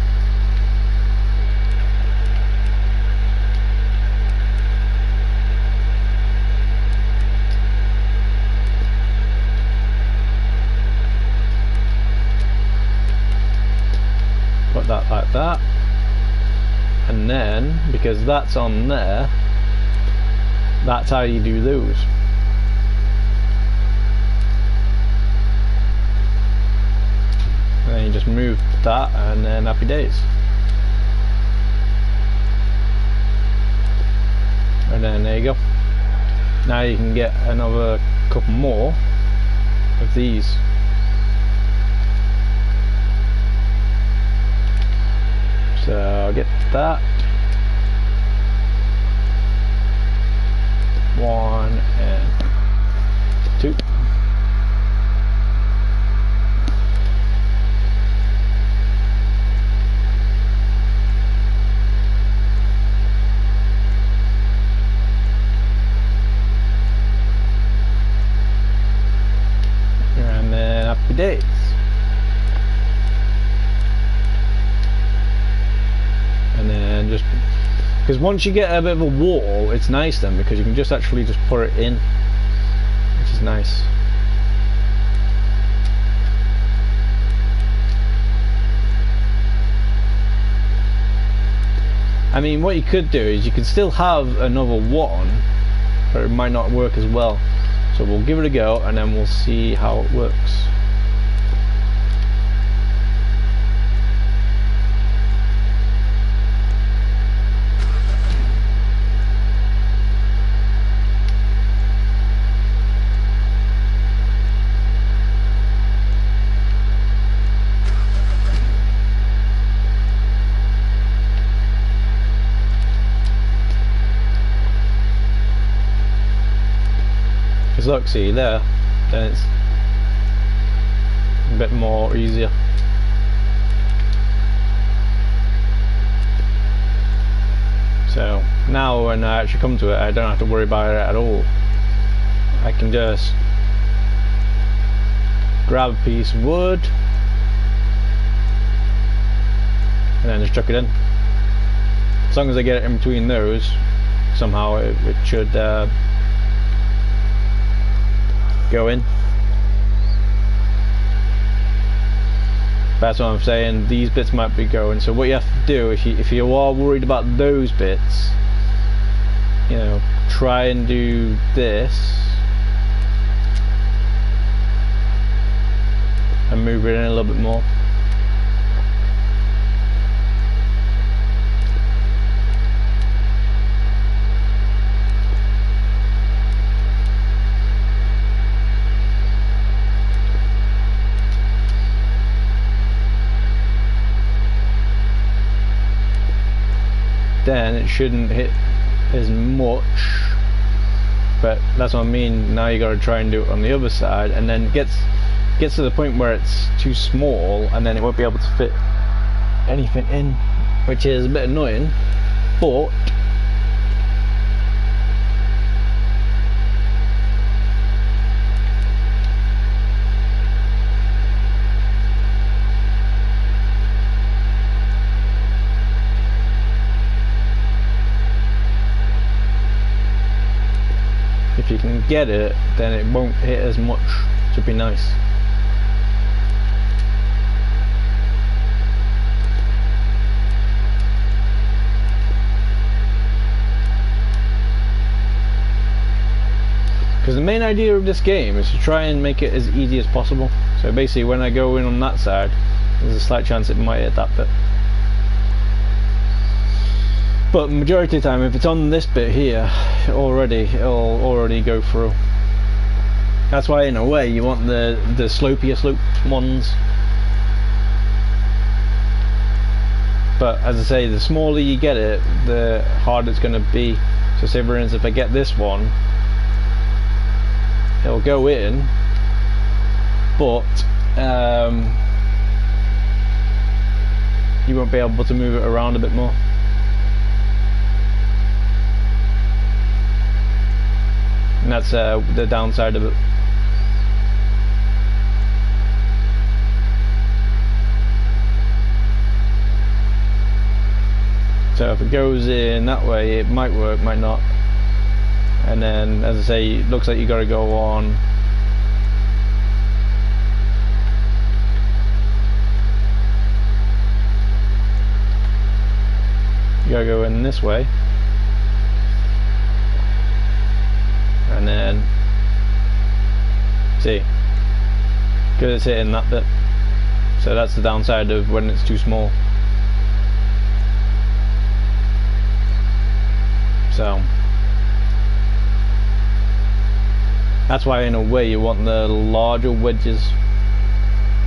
Put that like that, and then because that's on there, that's how you do those. And then you just move that, and then happy days. And then there you go. Now you can get another couple more of these. So I'll get that. 1 and 2. And then happy days. And then just because once you get a bit of a wall, it's nice then because you can just actually just put it in, which is nice. I mean, what you could do is you could still have another one, but it might not work as well. So we'll give it a go and then we'll see how it works. Because look, see there, then it's a bit more easier. So now when I actually come to it, I don't have to worry about it at all. I can just grab a piece of wood and then just chuck it in. As long as I get it in between those, somehow it should go in. That's what I'm saying, these bits might be going. So what you have to do, if you are worried about those bits, you know, try and do this and move it in a little bit more. Then it shouldn't hit as much, but that's what I mean. Now you got to try and do it on the other side, and then gets to the point where it's too small, and then it won't be able to fit anything in, which is a bit annoying. But if you can get it, then it won't hit as much. Should be nice. Because the main idea of this game is to try and make it as easy as possible. So basically when I go in on that side, there's a slight chance it might hit that bit. But majority of the time, if it's on this bit here already, it'll already go through. That's why in a way you want the slopier sloped ones. But as I say, the smaller you get it, the harder it's going to be. So say for instance, if I get this one, it'll go in, but you won't be able to move it around a bit more. And that's the downside of it. So if it goes in that way, it might work, might not. And then, as I say, it looks like you got to go on. You got to go in this way. And then, see, because it's hitting that bit. So that's the downside of when it's too small. So that's why in a way you want the larger wedges,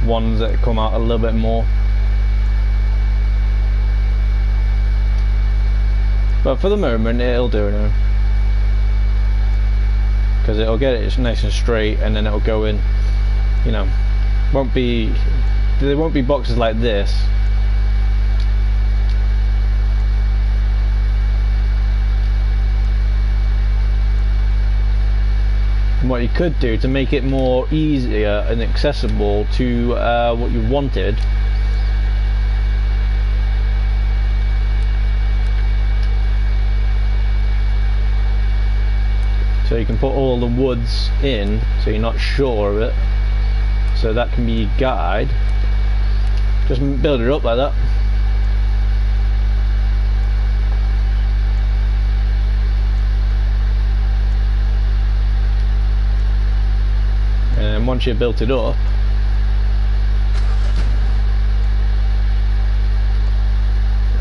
ones that come out a little bit more. But for the moment it'll do now, because it'll get it nice and straight, and then it'll go in. You know, there won't be boxes like this. And what you could do to make it more easier and accessible to what you wanted, so you can put all the woods in so you're not sure of it, so that can be your guide. Just build it up like that. And once you've built it up,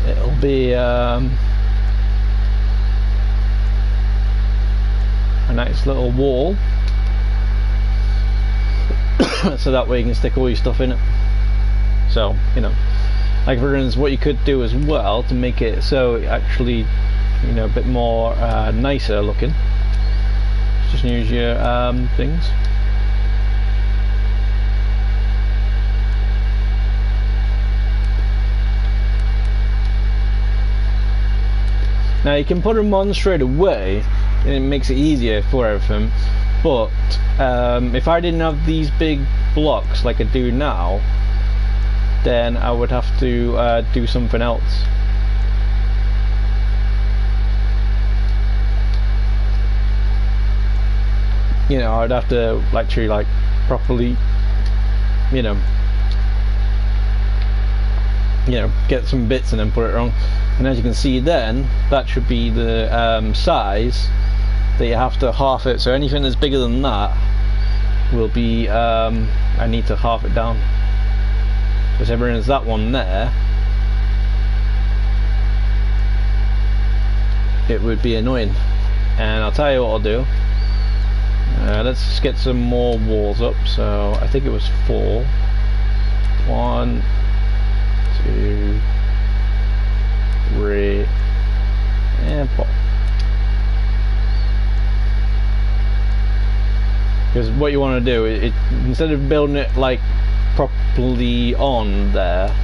it'll be a nice little wall, so that way you can stick all your stuff in it. So, you know, like for instance, what you could do as well to make it so it actually, you know, a bit more nicer looking, Just use your things. Now you can put them on straight away, and it makes it easier for everything. But if I didn't have these big blocks like I do now, then I would have to do something else. You know, I'd have to actually like properly, you know, get some bits and then put it on. And as you can see, then that should be the size that you have to half it. So anything that's bigger than that will be I need to half it down. Because everything is that one there, it would be annoying. And I'll tell you what I'll do. Let's just get some more walls up. So I think it was 4. 1, 2, 3, and 4. Because what you want to do is, instead of building it like properly on there,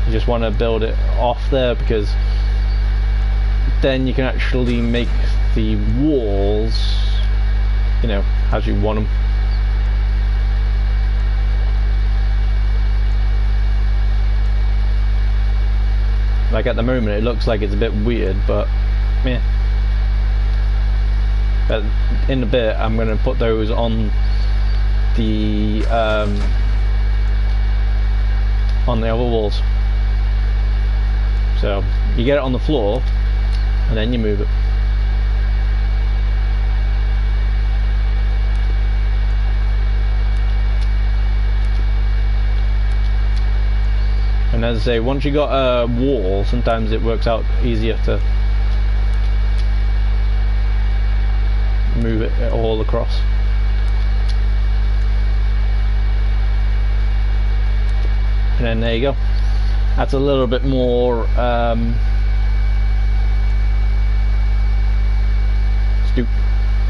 you just want to build it off there, because then you can actually make the walls, you know, as you want them. Like at the moment it looks like it's a bit weird, but yeah. But in a bit I'm going to put those on the other walls. So you get it on the floor and then you move it. And as I say, once you got a wall, sometimes it works out easier to move it all across. And then there you go. That's a little bit more stoop.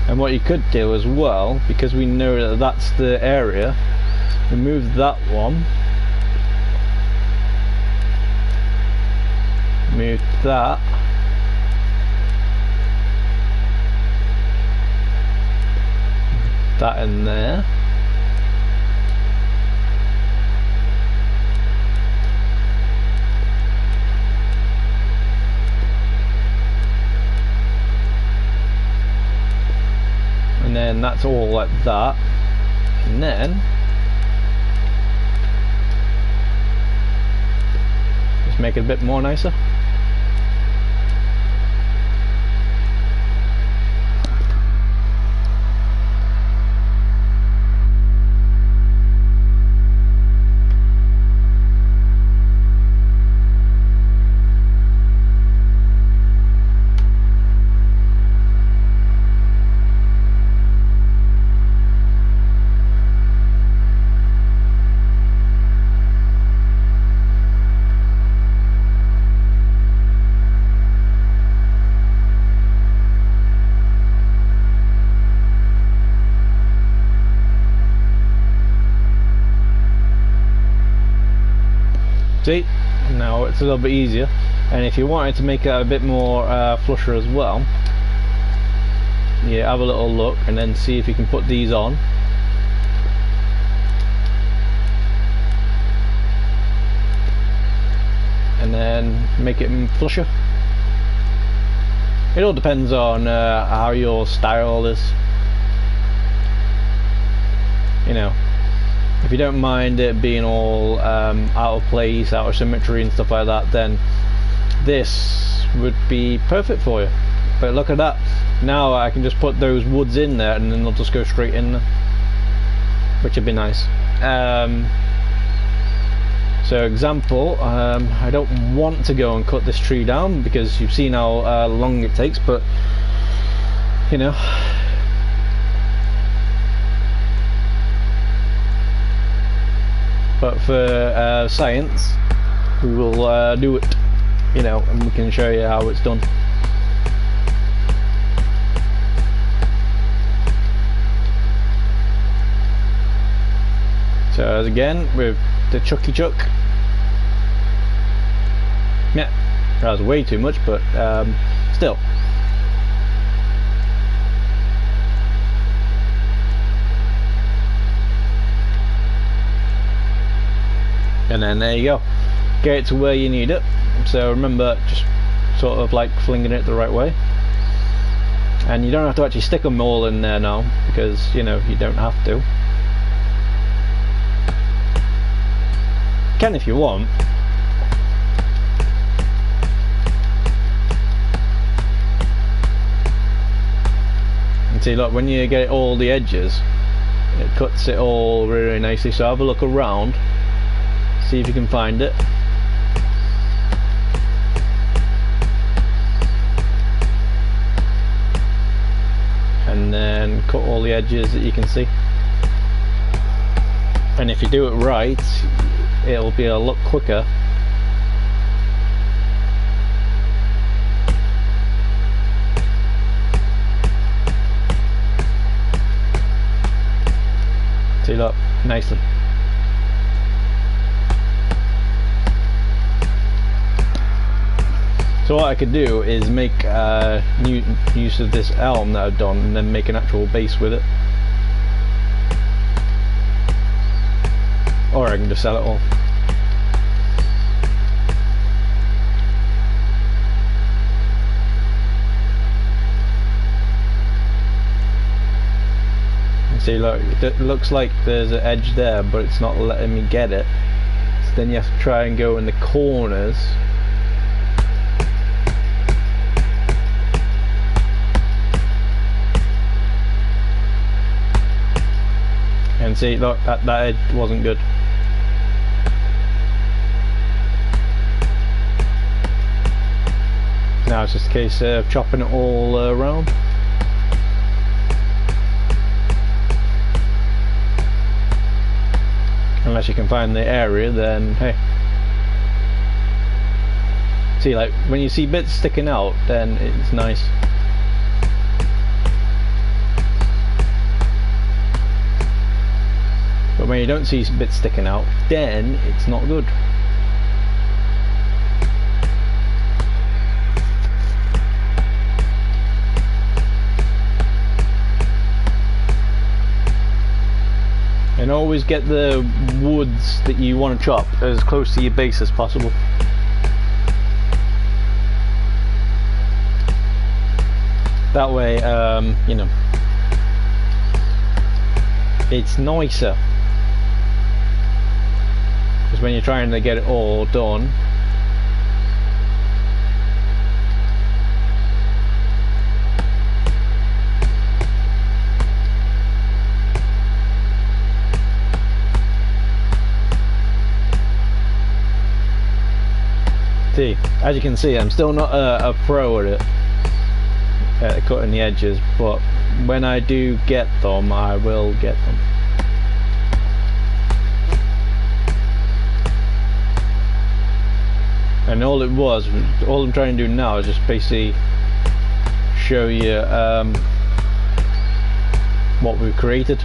And what you could do as well, because we know that that's the area, remove that one, move that, that in there, and then that's all like that, and then just make it a bit more nicer. See, now it's a little bit easier. And if you wanted to make it a bit more flusher as well, yeah, have a little look and then see if you can put these on. And then make it flusher. It all depends on how your style is. You know, if you don't mind it being all out of place, out of symmetry and stuff like that, then this would be perfect for you. But look at that, now I can just put those woods in there and then they'll just go straight in there, which would be nice. So example, I don't want to go and cut this tree down because you've seen how long it takes, but you know, but for science we will do it, you know, and we can show you how it's done. So as again with the Chucky Chuck. Yeah, that was way too much, but still. And then there you go, get it to where you need it. So remember, just sort of like flinging it the right way, and you don't have to actually stick them all in there now, because you know you don't have to. You can if you want. And see, look, when you get all the edges, it cuts it all really nicely. So have a look around, see if you can find it. And then cut all the edges that you can see. And if you do it right, it'll be a lot quicker. See, look, nicely. So what I could do is make new use of this elm that I've done, and then make an actual base with it. Or I can just sell it all. And see, look, it looks like there's an edge there, but it's not letting me get it. So then you have to try and go in the corners. And see, look, that edge wasn't good. Now it's just a case of chopping it all around. Unless you can find the area, then hey. See, like when you see bits sticking out, then it's nice. But when you don't see bits sticking out, then it's not good. And always get the woods that you want to chop as close to your base as possible. That way, you know, it's nicer. Because when you're trying to get it all done, see, as you can see, I'm still not a pro at it, at cutting the edges, but when I do get them, I will get them. And all I'm trying to do now is just basically show you what we've created.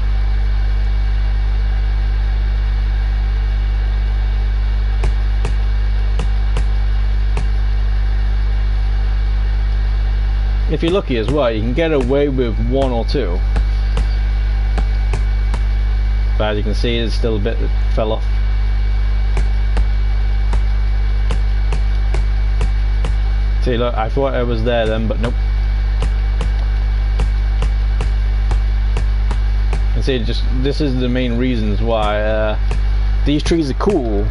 If you're lucky as well, you can get away with one or two. But as you can see, there's still a bit that fell off. See, look, I thought I was there then, but nope. And see, this is the main reasons why these trees are cool,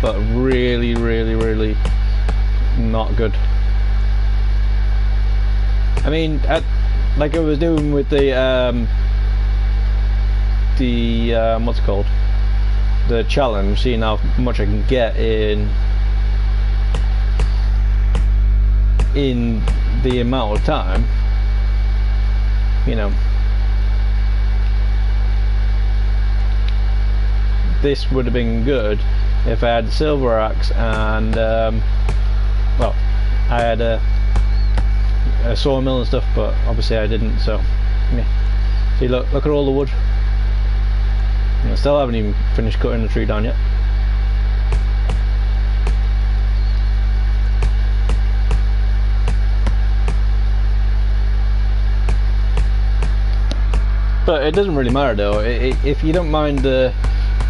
but really, really, really not good. I mean, like I was doing with the what's it called? The challenge, seeing how much I can get in the amount of time, you know, this would have been good if I had a silver axe and well, I had a sawmill and stuff, but obviously I didn't. So yeah. See, look at all the wood. And I still haven't even finished cutting the tree down yet. But it doesn't really matter though, if you don't mind the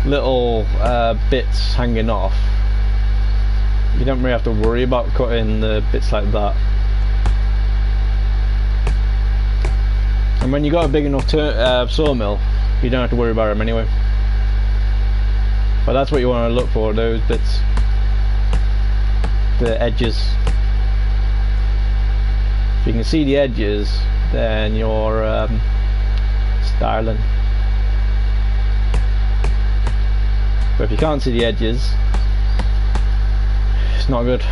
little bits hanging off, you don't really have to worry about cutting the bits like that. And when you got a big enough sawmill, you don't have to worry about them anyway. But that's what you want to look for, those bits, the edges. If you can see the edges, then you're styling. But if you can't see the edges, it's not good.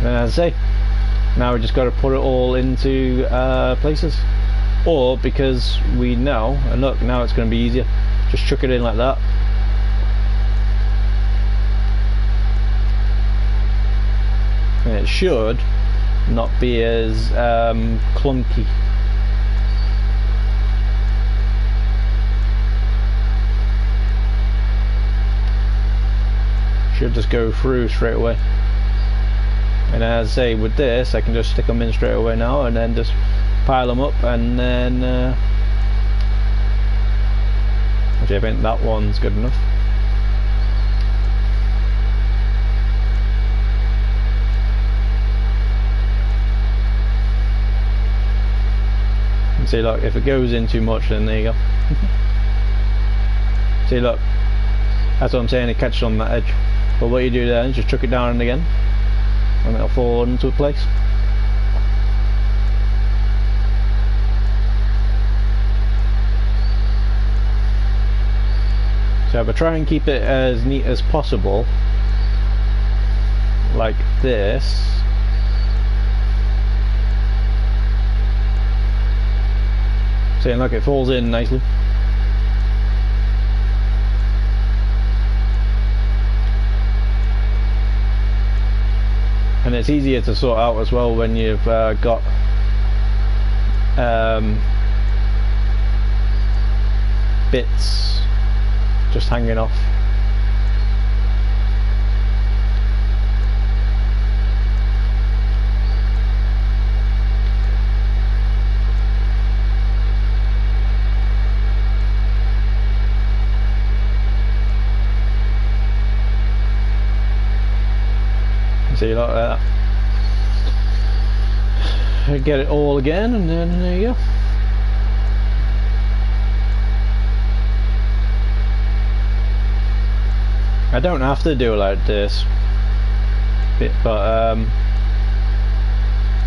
And as I say, now we just got to put it all into places. Or because we know, and look, now it's going to be easier, just chuck it in like that. And it should not be as clunky. Should just go through straight away. And as I say, with this I can just stick them in straight away now, and then just pile them up, and then actually I think that one's good enough. And see, look, if it goes in too much, then there you go. See, look, that's what I'm saying, it catches on that edge. But what you do then is just chuck it down again, and it'll fall into a place. So I try and keep it as neat as possible, like this. See, look, it falls in nicely. And it's easier to sort out as well when you've got bits just hanging off. See, like that. Get it all again, and then there you go. I don't have to do it like this, but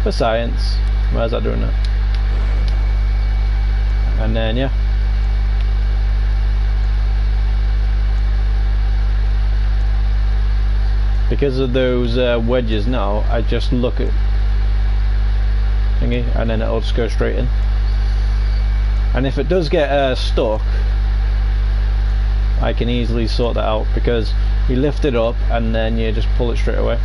for science, where's that doing that? And then yeah. Because of those wedges now, I just look at thingy, and then it'll just go straight in. And if it does get stuck, I can easily sort that out, because you lift it up and then you just pull it straight away.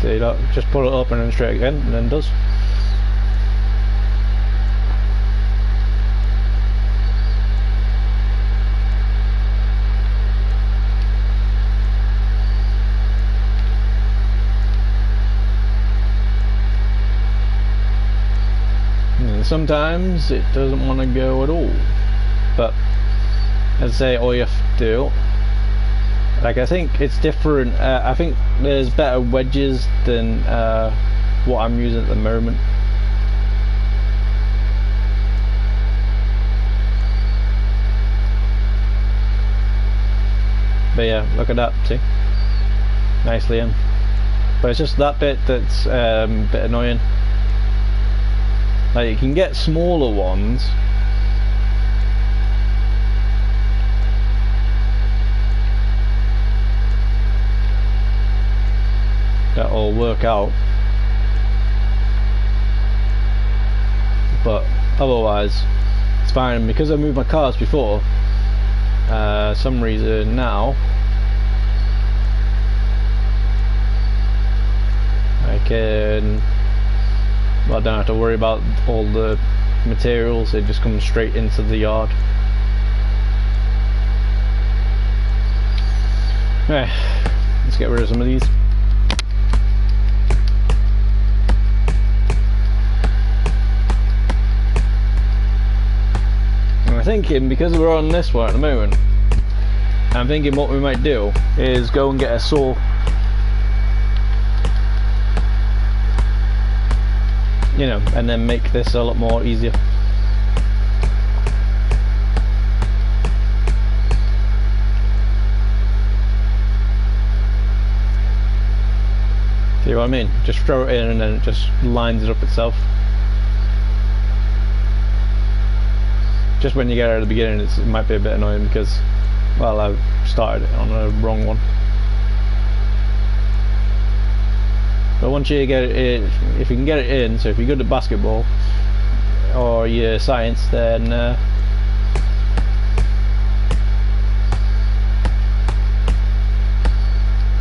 See, look, just pull it up and then straight again, and then it does. And sometimes it doesn't want to go at all, but as I say, all you have to do, like, I think it's different. I think there's better wedges than what I'm using at the moment. But yeah, look at that, see? Nicely in. But it's just that bit that's a bit annoying. Like, you can get smaller ones. That'll work out, but otherwise it's fine. And because I moved my cars before, some reason now can, well, I don't have to worry about all the materials, it just comes straight into the yard. Okay, let's get rid of some of these. And I'm thinking, because we're on this one at the moment, I'm thinking what we might do is go and get a saw. You know, and then make this a lot more easier. See what I mean? Just throw it in and then it just lines it up itself. Just when you get out at the beginning, it might be a bit annoying because, well, I started it on the wrong one. But once you get it in, if you can get it in, so if you're good at basketball or your science, then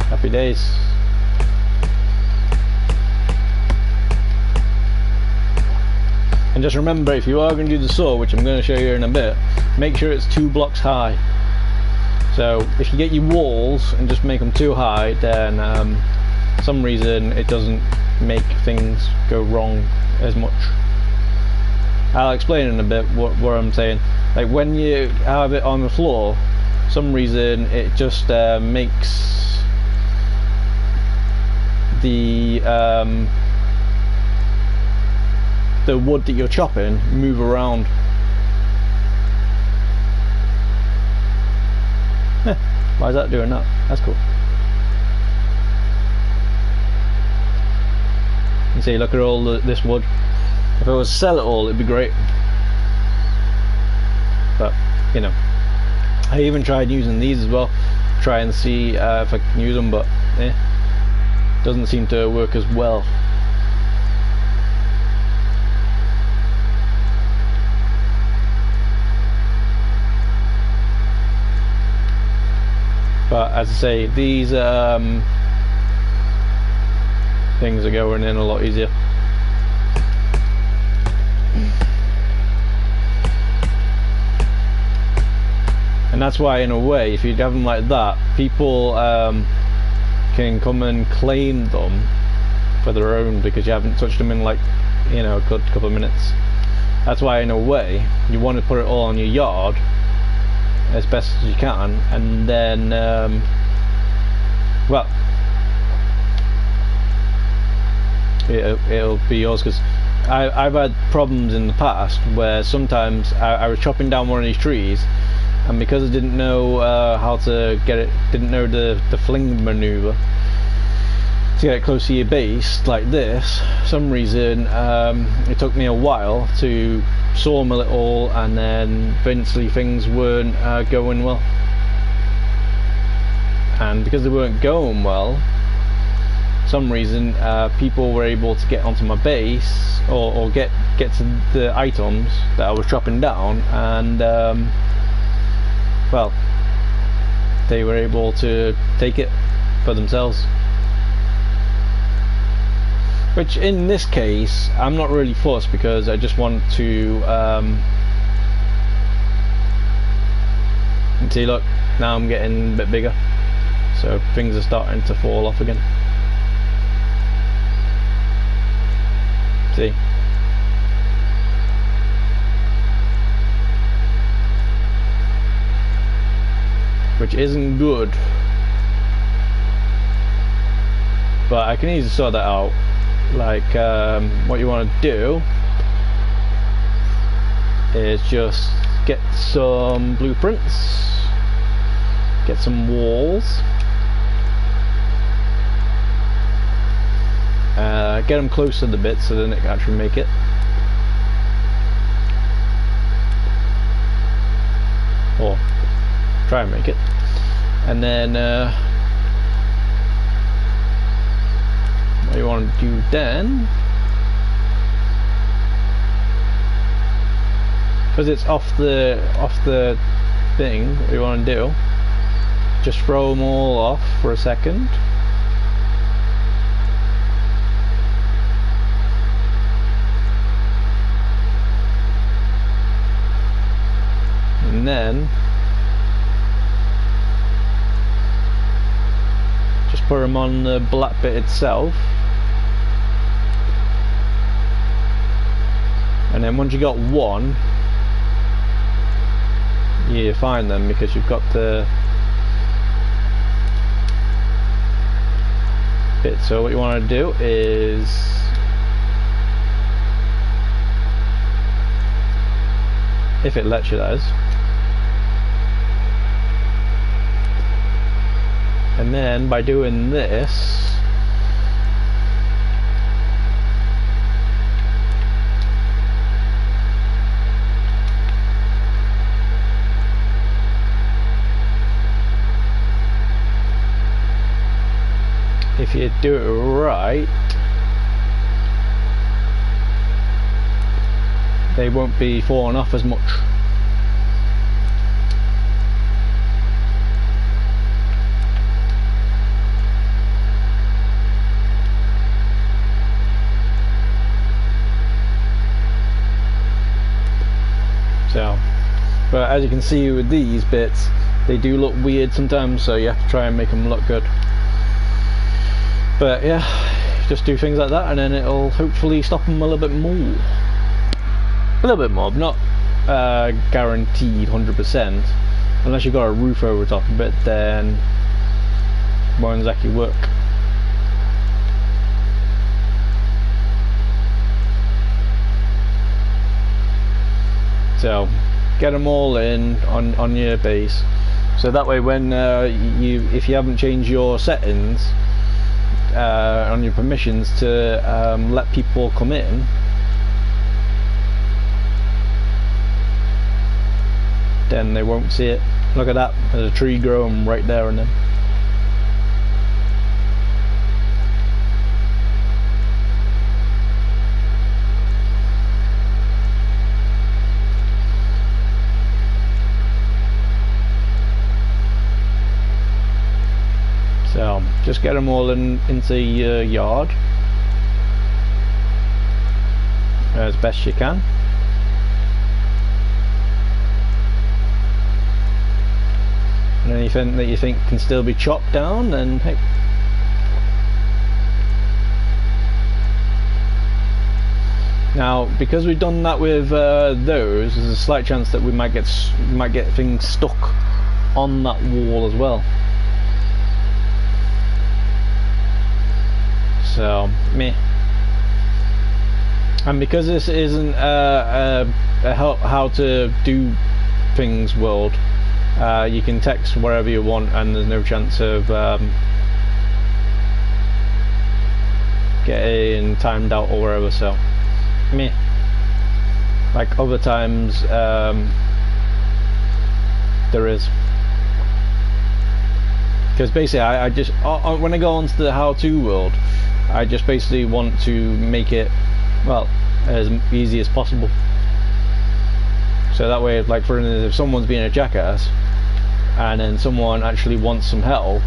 happy days. And just remember, if you are going to do the saw, which I'm going to show you in a bit, make sure it's 2 blocks high. So if you get your walls and just make them too high, then some reason it doesn't make things go wrong as much. I'll explain in a bit what I'm saying. Like when you have it on the floor, some reason it just makes the wood that you're chopping move around. Why is that doing that? That's cool. You see, look at all this wood. If I was to sell it all, it'd be great. But, you know, I even tried using these as well, try and see if I can use them, but doesn't seem to work as well. But as I say, these things are going in a lot easier. And that's why, in a way, if you have them like that, people can come and claim them for their own because you haven't touched them in, like, you know, a good couple of minutes. That's why, in a way, you want to put it all on your yard as best as you can, and then well, it'll be yours, because I've had problems in the past where sometimes I was chopping down one of these trees, and because I didn't know how to get it, didn't know the fling maneuver to get it close to your base like this, for some reason it took me a while to sawmill it all, and then eventually things weren't going well. And because they weren't going well, for some reason people were able to get onto my base or get to the items that I was chopping down, and well, they were able to take it for themselves. Which in this case, I'm not really fussed, because I just want to see, look, now I'm getting a bit bigger, so things are starting to fall off again. See? Which isn't good, but I can easily sort that out. Like what you want to do is just get some blueprints, get some walls, get them close to the bit so then it can actually make it. Or try and make it. And then what you want to do then, because it's off the thing, what you want to do, just throw them all off for a second, and then just put them on the black bit itself, and then once you got one, you find them because you've got the bit. So what you want to do is if it lets you, that is. And then by doing this, if you do it right, they won't be falling off as much. So, but as you can see with these bits, they do look weird sometimes, so you have to try and make them look good. But yeah, just do things like that and then it'll hopefully stop them a little bit more. A little bit more, but not guaranteed 100%. Unless you've got a roof over top of it, then it won't exactly work. So get them all in on your base, so that way when if you haven't changed your settings on your permissions to let people come in, then they won't see it. Look at that, there's a tree growing right there and then. So just get them all into your yard as best you can. And anything that you think can still be chopped down, then hey. Now, because we've done that with those, there's a slight chance that we might get things stuck on that wall as well. So, meh. And because this isn't a how to do things world, you can text wherever you want and there's no chance of getting timed out or whatever, so meh. Like other times there is. Because basically I just when I go onto the how-to world, I just basically want to make it, well, as easy as possible. So that way, like for instance, if someone's being a jackass and then someone actually wants some help,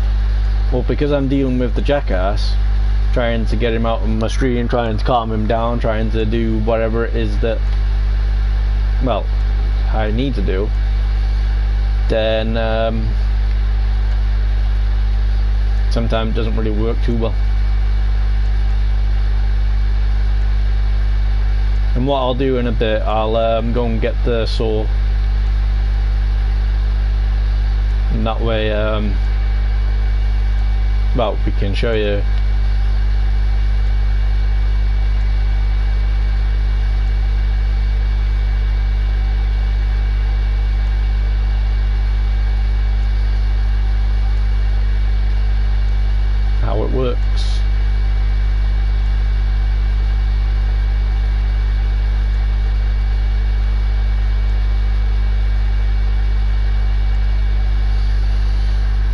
well, because I'm dealing with the jackass, trying to get him out of my stream, trying to calm him down, trying to do whatever it is that, well, I need to do, then sometimes it doesn't really work too well. And what I'll do in a bit, I'll go and get the saw, and that way well, we can show you how it works.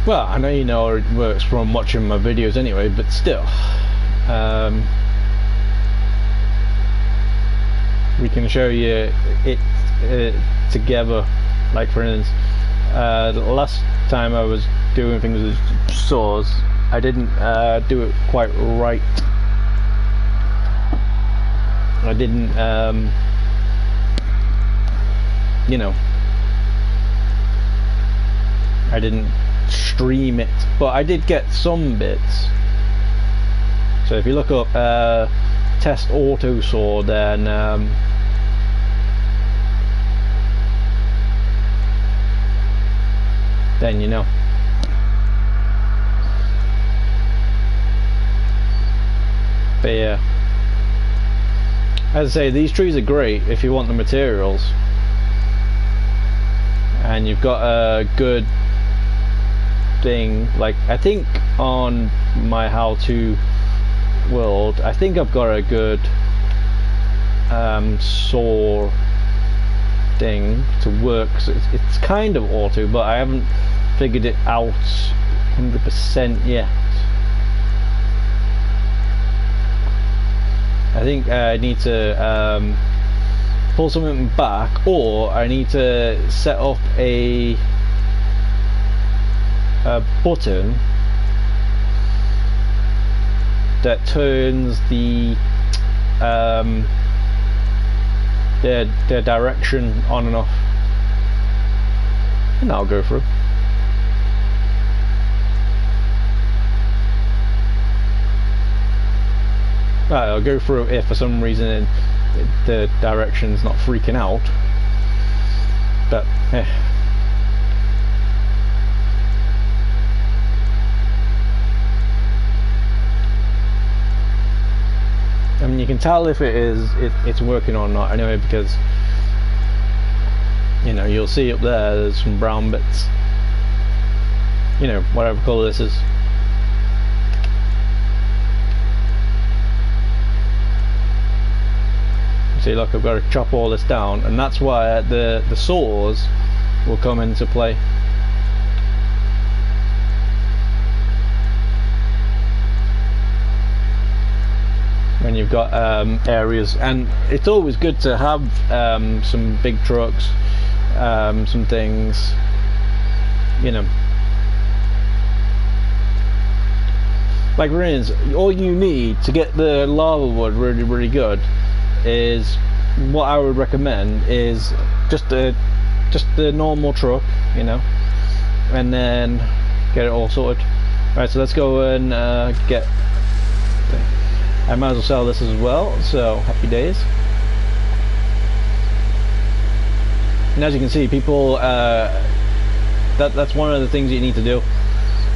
Well, I know you know how it works from watching my videos anyway, but still, we can show you it together. Like for instance, the last time I was doing things with saws, I didn't do it quite right. I didn't, you know, I didn't stream it, but I did get some bits. So if you look up test auto saw, then you know. But yeah, as I say, these trees are great if you want the materials and you've got a good thing. Like, I think on my how-to world, I think I've got a good saw thing to work. So it's kind of auto, but I haven't figured it out 100% yet. I think I need to pull something back, or I need to set up a button that turns the direction on and off, and I'll go through. Right, I'll go through if for some reason the direction's not freaking out, but I mean, you can tell if it's working or not anyway, because you know, you'll see up there's some brown bits, you know, whatever colour this is. See, look, I've got to chop all this down, and that's why the saws will come into play. When you've got areas, and it's always good to have some big trucks, some things, you know. Like, for instance, all you need to get the lava wood really, really good is, what I would recommend is just the normal truck, you know, and then get it all sorted. Right, so let's go and get. I might as well sell this as well, so happy days. And as you can see, people, that's one of the things you need to do.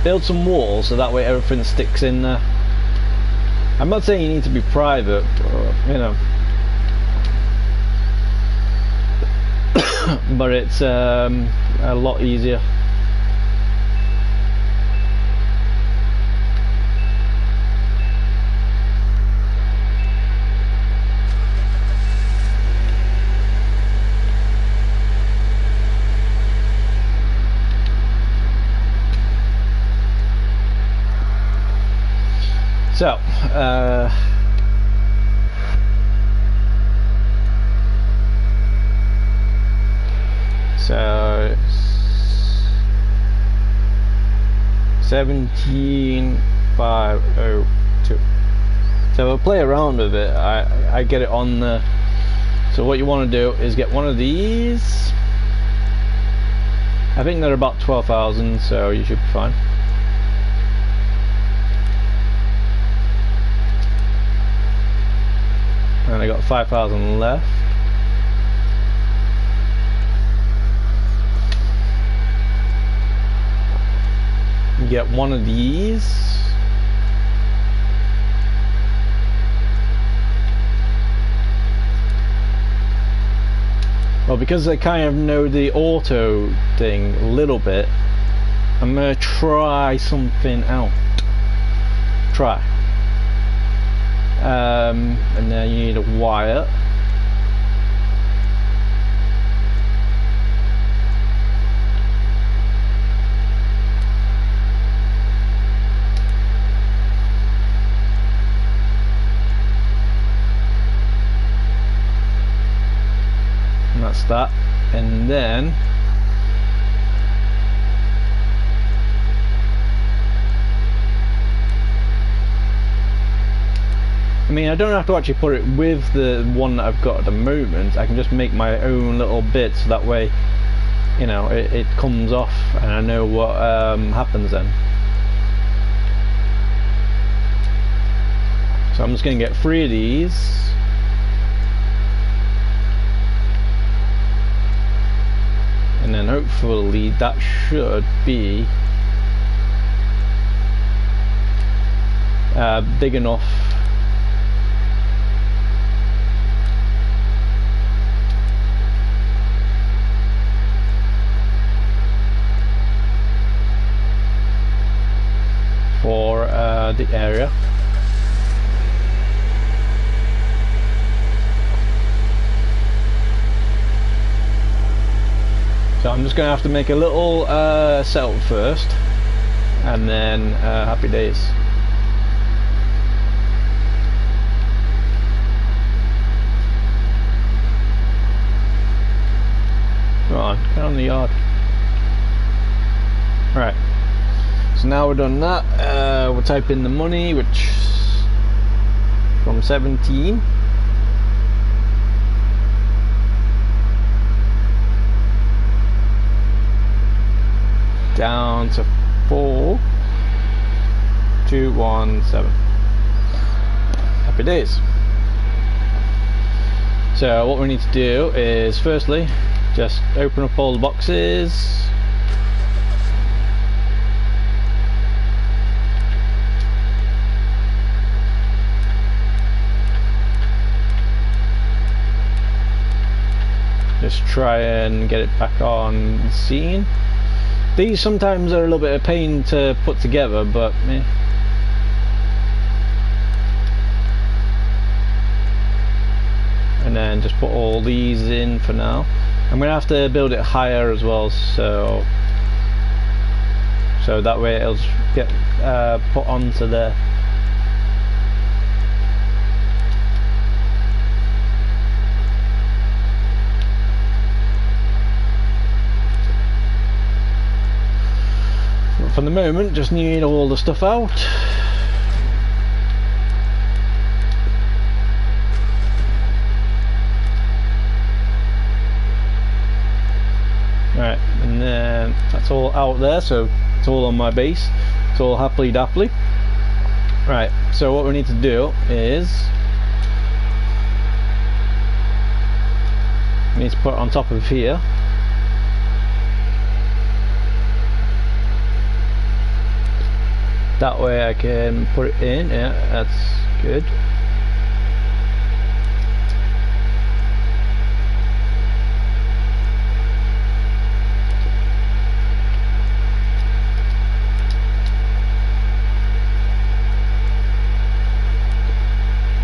Build some walls so that way everything sticks in there. I'm not saying you need to be private, but, you know. But it's a lot easier. So, so 17502. So we'll play around with it. I get it on the. So what you want to do is get one of these. I think they're about 12,000, so you should be fine. And I got 5,000 left. You get one of these. Well, because I kind of know the auto thing a little bit, I'm gonna try something out. Try. And then you need a wire. And that's that. And then I mean, I don't have to actually put it with the one that I've got at the moment. I can just make my own little bit, so that way you know, it comes off, and I know what happens then. So I'm just going to get 3 of these. And then hopefully that should be big enough for the area. So I'm just going to have to make a little setup first, and then happy days. Come on, get on the yard. Right. So now we're done that, we'll type in the money, which from 17 down to 4217. Happy days. So what we need to do is firstly just open up all the boxes. Just try and get it back on the scene. These sometimes are a little bit of pain to put together, but meh. And then just put all these in for now. I'm gonna have to build it higher as well, so that way it'll get put onto there. For the moment, just need all the stuff out. Right, and then that's all out there, so it's all on my base. It's all happily dappily. Right, so what we need to do is we need to put it on top of here. That way I can put it in. Yeah, that's good.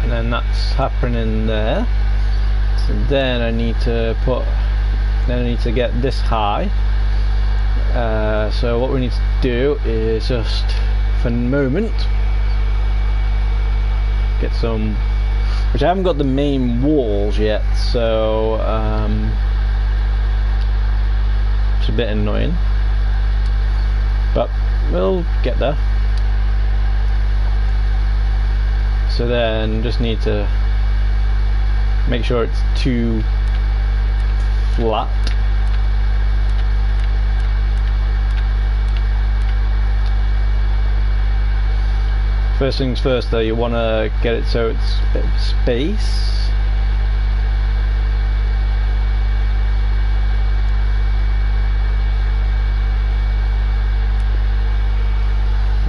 And then that's happening there. So then I need to get this high. So what we need to do is just, for the moment, get some, which I haven't got the main walls yet, so it's a bit annoying, but we'll get there. So then just need to make sure it's too flat. First things first though, you want to get it so it's a bit of space.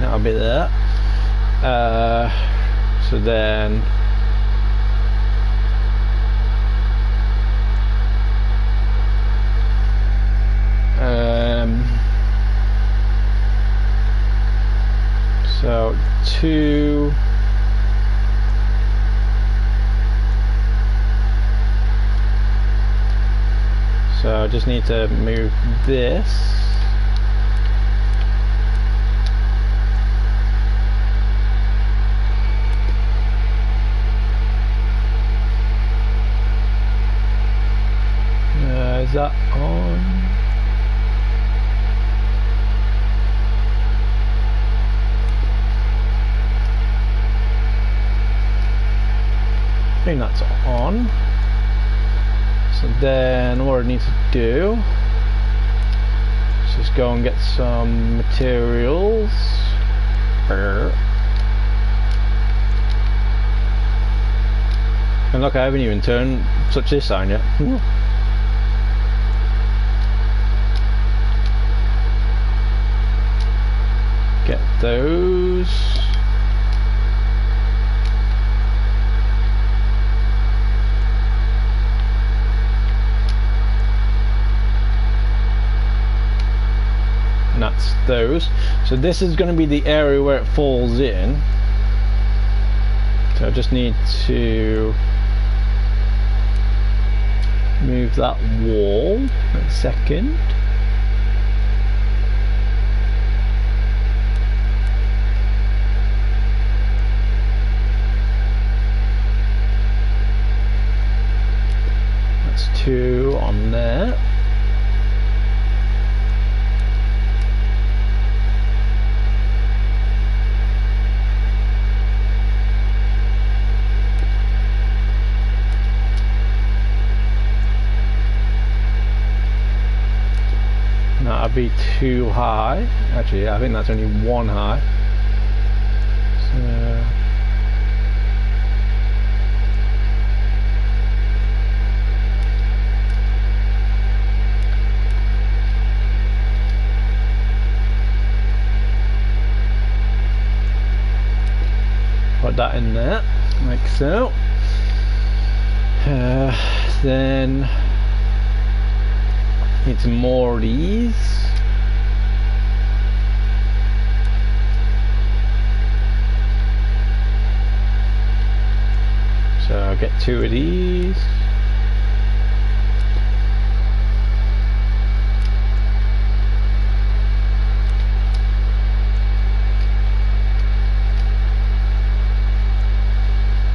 That'll be there. So then so 2 so I just need to move this. Is that on? I think that's on. So then what I need to do Let's just go and get some materials. And look, I haven't even touched this sign yet. Get those. And that's those. So this is going to be the area where it falls in. So I just need to move that wall in a second. That's 2 on there. That'd be too high. Actually, I think that's only 1 high. So put that in there, like so. Then need some more of these. So I'll get 2 of these.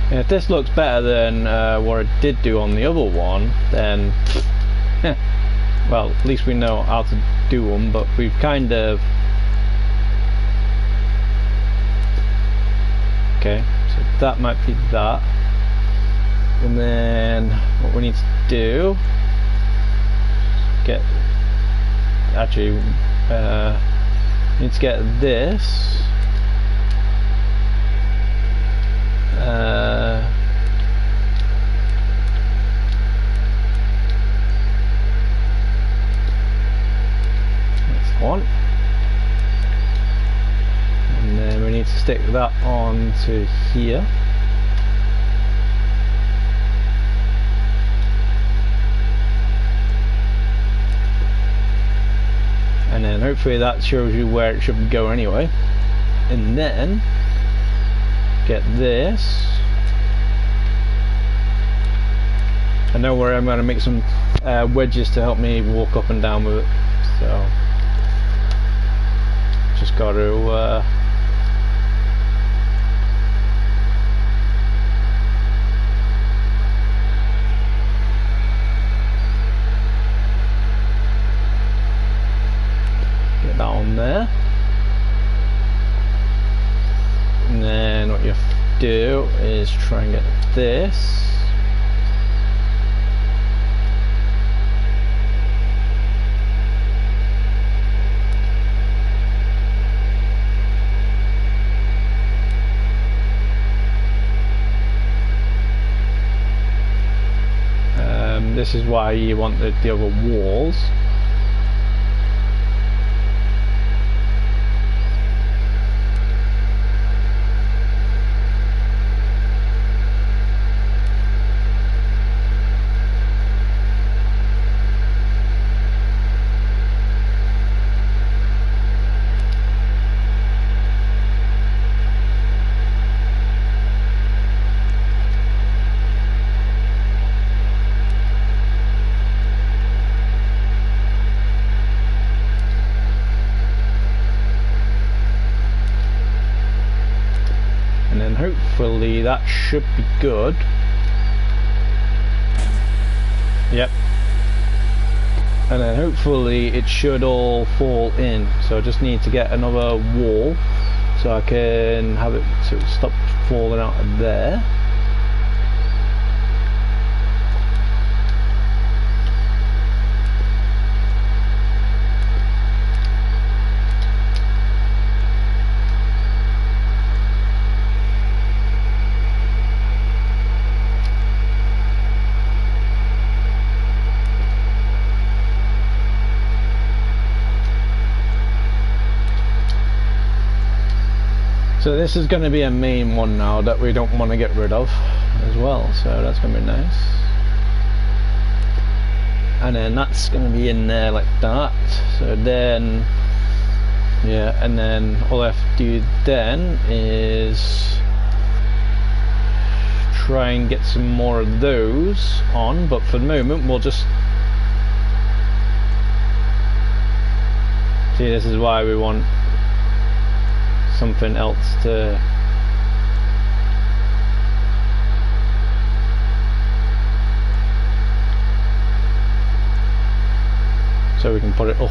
And if this looks better than what I did do on the other one, then well, at least we know how to do them, but we've kind of... Okay, so that might be that. And then what we need to do... Actually, need to get this. One, and then we need to stick that on to here. And then hopefully that shows you where it should go anyway. And then get this. I know where I'm going to make some wedges to help me walk up and down with it. So just got to get that on there, and then what you have to do is try and get this. This is why you want the other walls. Hopefully that should be good. Yep. And then hopefully it should all fall in. So I just need to get another wall so I can have it so it stops falling out of there. So this is going to be a main one now that we don't want to get rid of as well, so that's going to be nice. And then that's going to be in there like that. So then, yeah, and then all I have to do then is try and get some more of those on, but for the moment we'll just see, this is why we want something else to so we can put it up.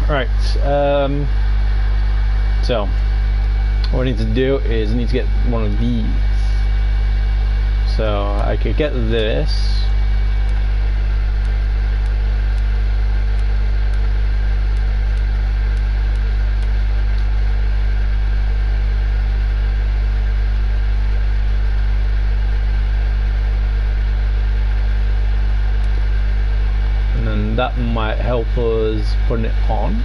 Right, so what I need to do is I need to get one of these. So I could get this. And then that might help us put it on.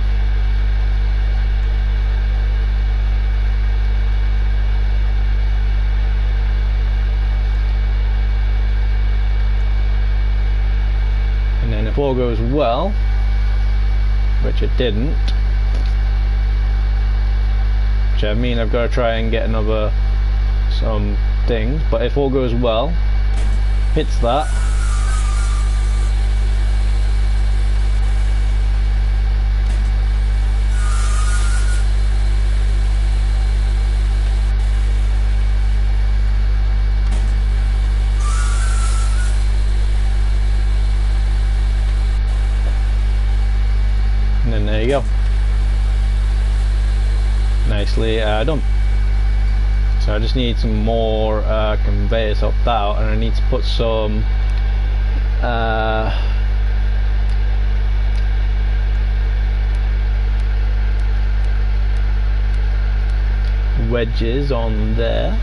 And then if all goes well, which it didn't, which I mean I've got to try and get some things, but if all goes well, hits that, and there you go, nicely done. So I just need some more conveyors helped out, and I need to put some wedges on there.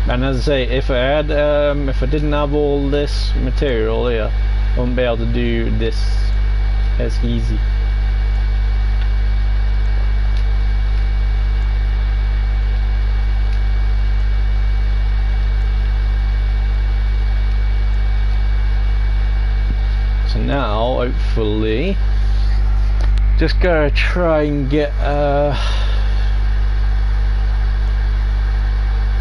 And as I say, if I didn't have all this material here, I wouldn't be able to do this as easy. So now, hopefully, just gotta try and get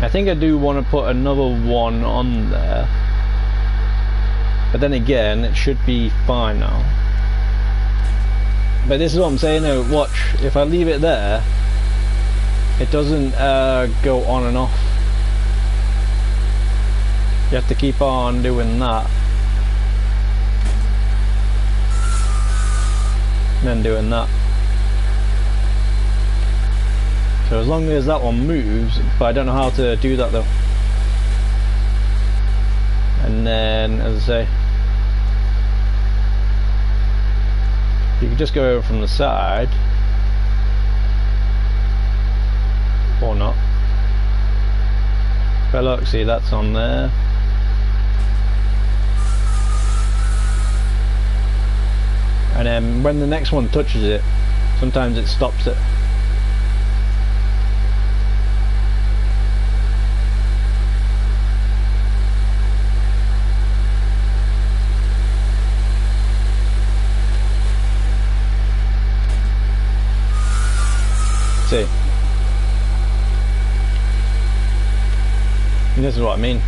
I think I do want to put another one on there, but then again it should be fine now. But this is what I'm saying now, watch, if I leave it there, it doesn't go on and off. You have to keep on doing that, and then doing that. So as long as that one moves, but I don't know how to do that though. And then, as I say, you can just go over from the side, or not. But look, see, that's on there. And then when the next one touches it, sometimes it stops it. See, and this is what I mean.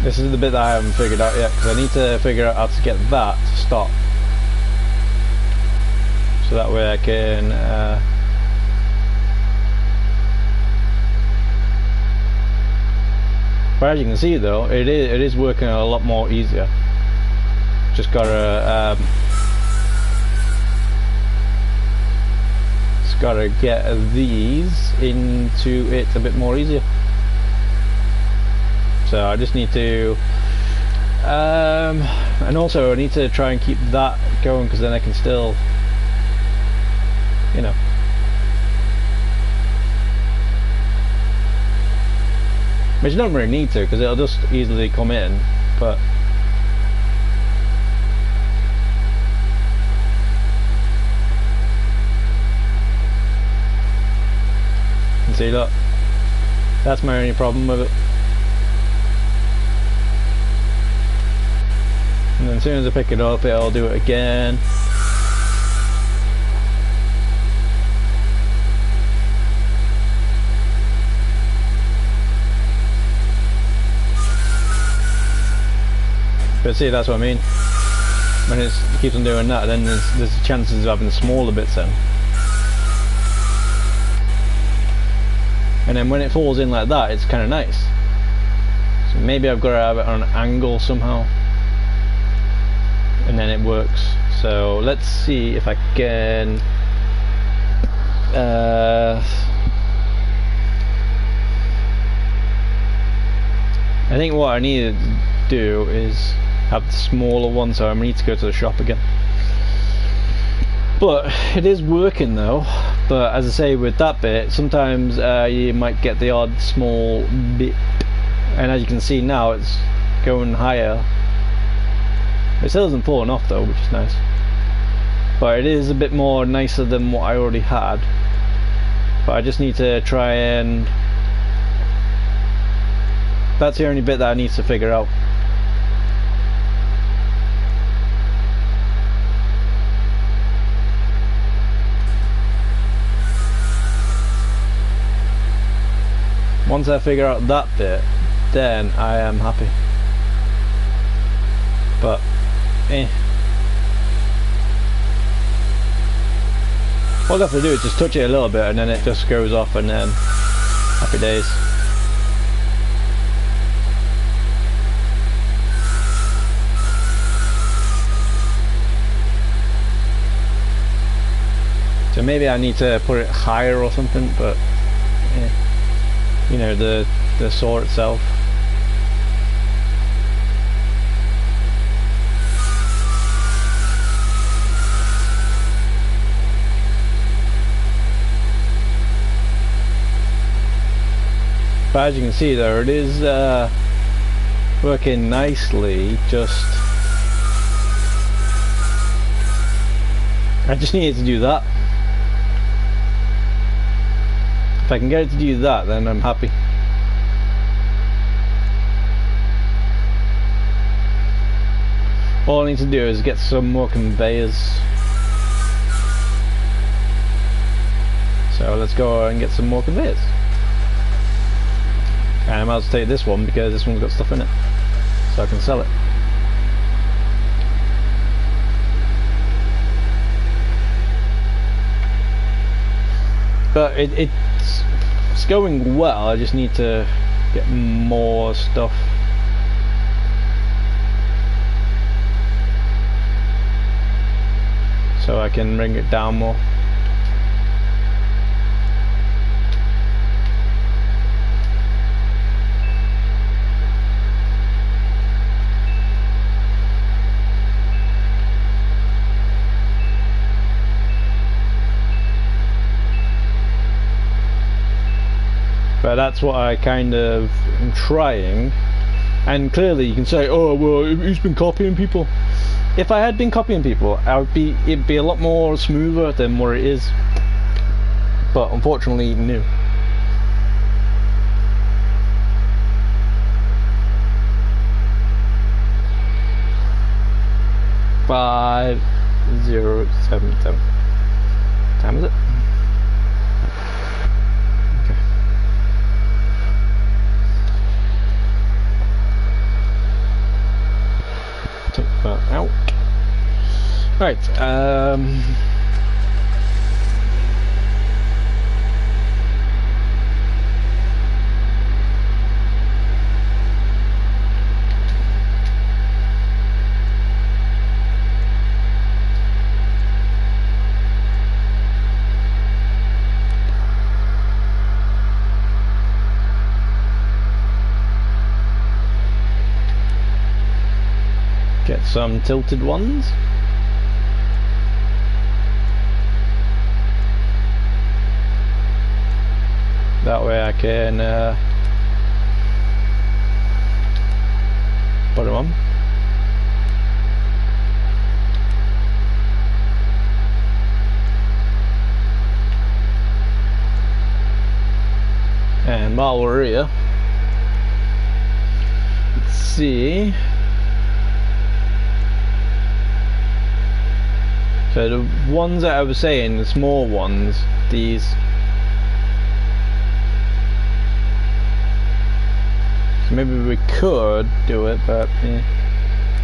This is the bit that I haven't figured out yet, because I need to figure out how to get that to stop, so that way I can but as you can see though, it is working a lot more easier. Just gotta gotta get these into it a bit more easier. So I just need to and also I need to try and keep that going, because then I can still, you know, which you don't really need to, because it'll just easily come in, but and see, look, that's my only problem with it. And then as soon as I pick it up, it'll do it again. But see, that's what I mean. When it keeps on doing that, then there's chances of having smaller bits in. And then when it falls in like that, it's kind of nice. So maybe I've got to have it on an angle somehow, and then it works. So let's see if I can I think what I need to do is have the smaller one, so I need to go to the shop again. But it is working though. But as I say, with that bit, sometimes you might get the odd small bit, and as you can see now, it's going higher. It still hasn't fallen off though, which is nice. But it is a bit more nicer than what I already had. But I just need to try and... that's the only bit that I need to figure out. Once I figure out that bit, then I am happy. But all I have to do is just touch it a little bit, and then it just goes off, and then happy days. So maybe I need to put it higher or something, but you know, the saw itself. But as you can see there, it is working nicely, just I just needed to do that. If I can get it to do that, then I'm happy. All I need to do is get some more conveyors. So let's go and get some more conveyors. And I might as well take this one because this one's got stuff in it, so I can sell it. But it's going well. I just need to get more stuff. So I can bring it down more. But that's what I kind of am trying. And clearly you can say, oh well, who's been copying people? If I had been copying people, it'd be a lot more smoother than what it is. But unfortunately, no. Five 077. Time is it? Take that out. Right, some tilted ones. That way I can put them on. And while we're here, let's see. So the ones that I was saying, the small ones, these. So maybe we could do it, but yeah.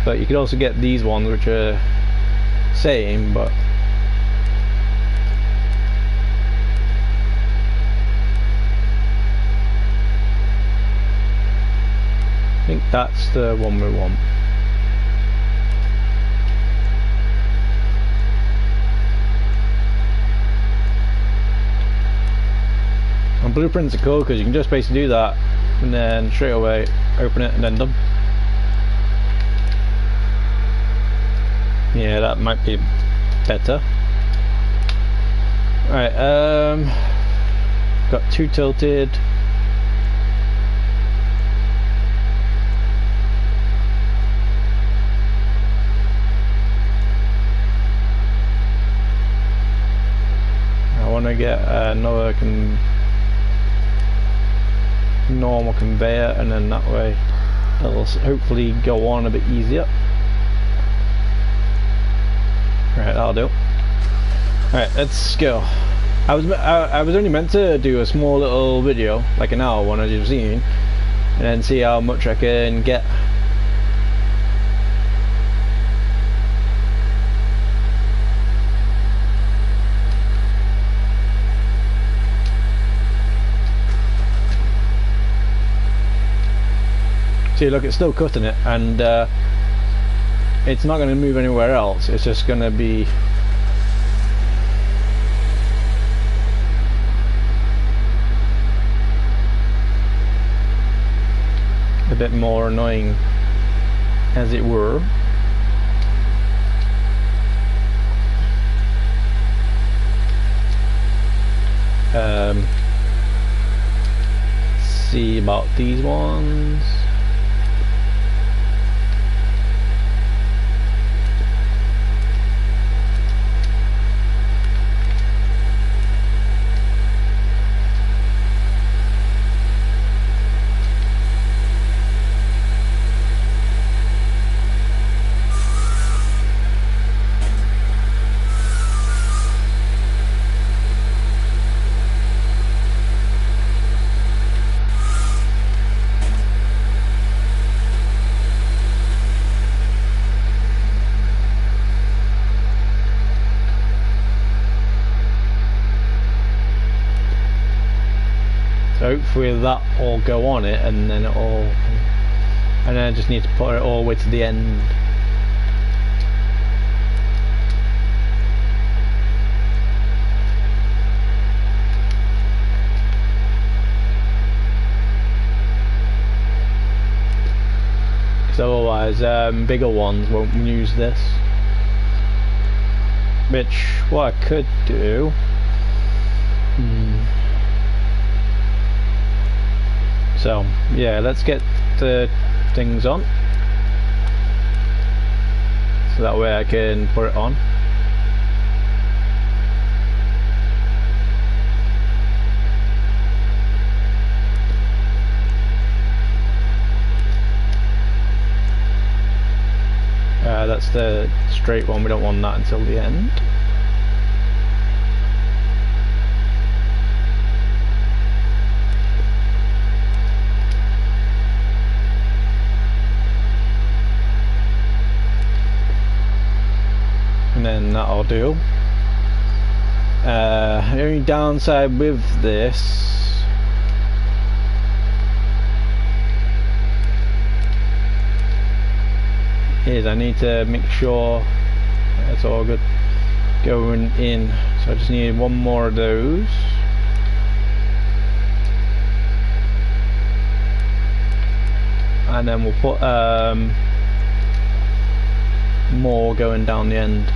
But you could also get these ones, which are same, but. I think that's the one we want. And blueprints are cool because you can just basically do that and then straight away open it and then done. Yeah, that might be better. Alright, got 2 tilted. I want to get another normal conveyor, and then that way it'll hopefully go on a bit easier. Right, that'll do. Alright, let's go. I was only meant to do a small little video, like an hour one as you've seen, and then see how much I can get. See, look, it's still cutting it, and it's not going to move anywhere else. It's just going to be a bit more annoying, as it were. See about these ones. Hopefully that will go on it, and then and then I just need to put it all the way to the end. Because otherwise bigger ones won't use this. Which, what I could do, so yeah, let's get the things on, so that way I can put it on. That's the straight one, we don't want that until the end. And then that'll do. The only downside with this is I need to make sure it's all good going in, so I just need one more of those. And then we'll put more going down the end.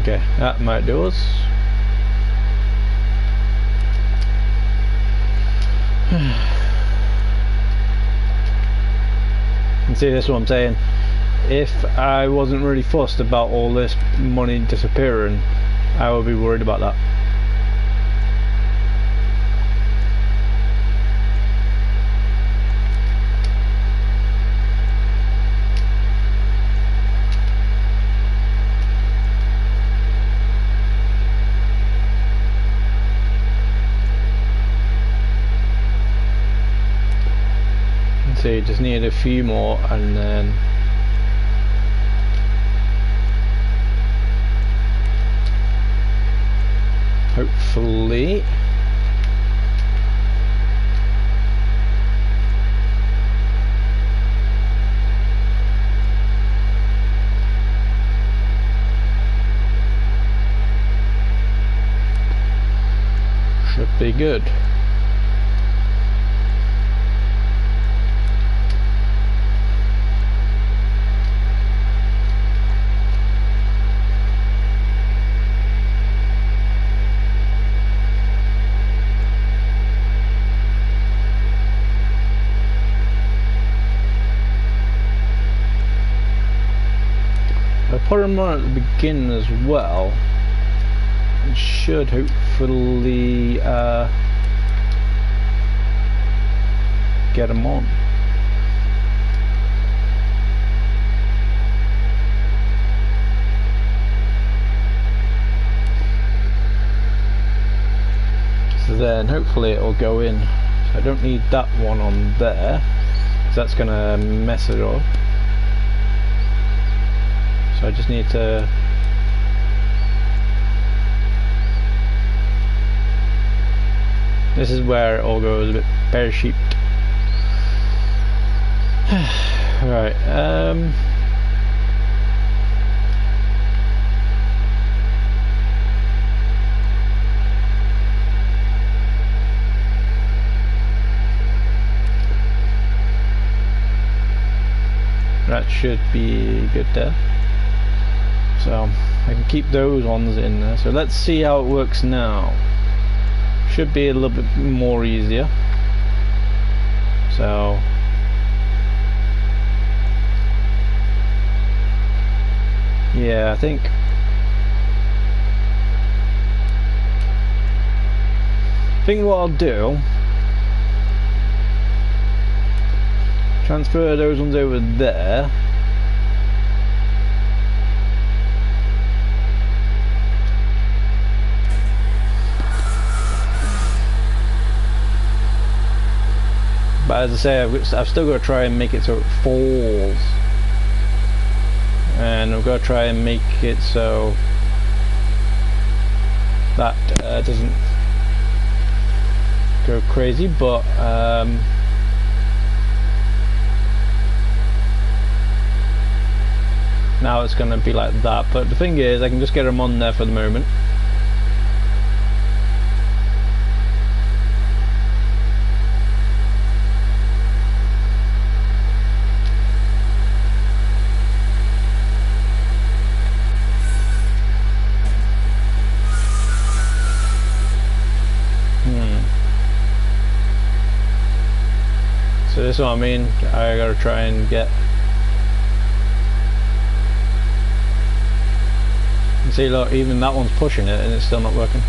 Okay, that might do us. And see, this is what I'm saying. If I wasn't really fussed about all this money disappearing, I would be worried about that. So you just need a few more and then hopefully should be good. Put them on at the beginning as well. It should hopefully get them on. So then hopefully it will go in. So I don't need that one on there, because that's going to mess it up. So I just need to this is where it all goes a bit pear-shaped. Right, that should be good there. So I can keep those ones in there. So let's see how it works now. Should be a little bit more easier. So yeah, I think what I'll do, transfer those ones over there. But as I say, I've still got to try and make it so it falls, and I've got to try and make it so that doesn't go crazy. But now it's going to be like that. But the thing is, I can just get them on there for the moment. So this is what I mean. I gotta try and get. You see, look, even that one's pushing it, and it's still not working.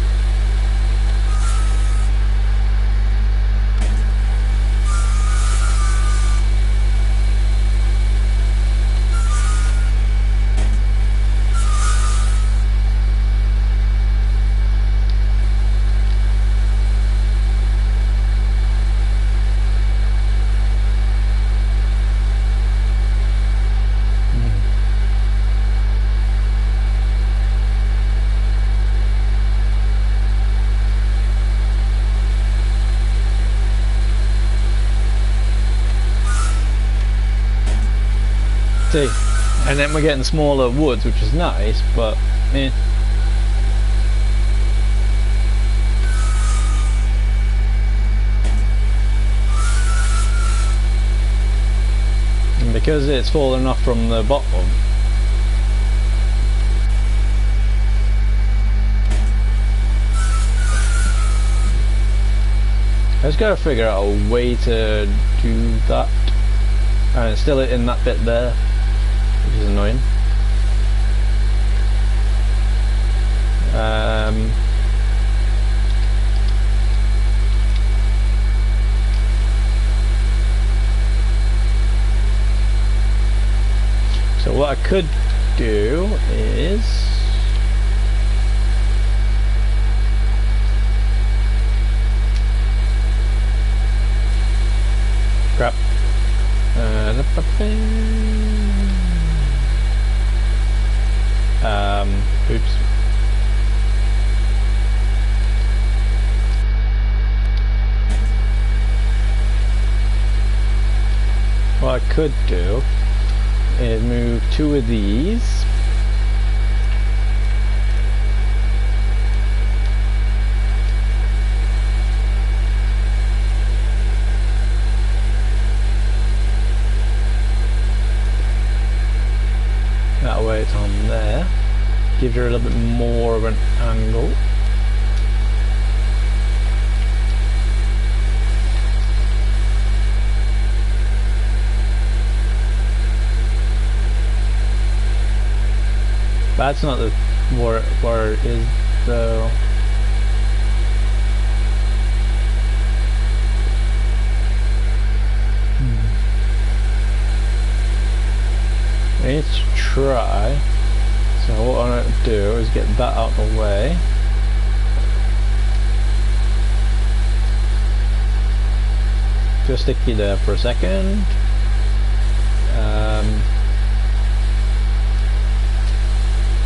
See, and then we're getting smaller woods, which is nice, but because it's fallen off from the bottom. I just gotta figure out a way to do that. And it's still in that bit there, which is annoying. So what I could do is crap. Oops. What I could do is move 2 of these. That way it's on there. Gives her a little bit more of an angle. That's not the where it is though. I need to try. So what I'm going to do is get that out of the way. Just stick you there for a second.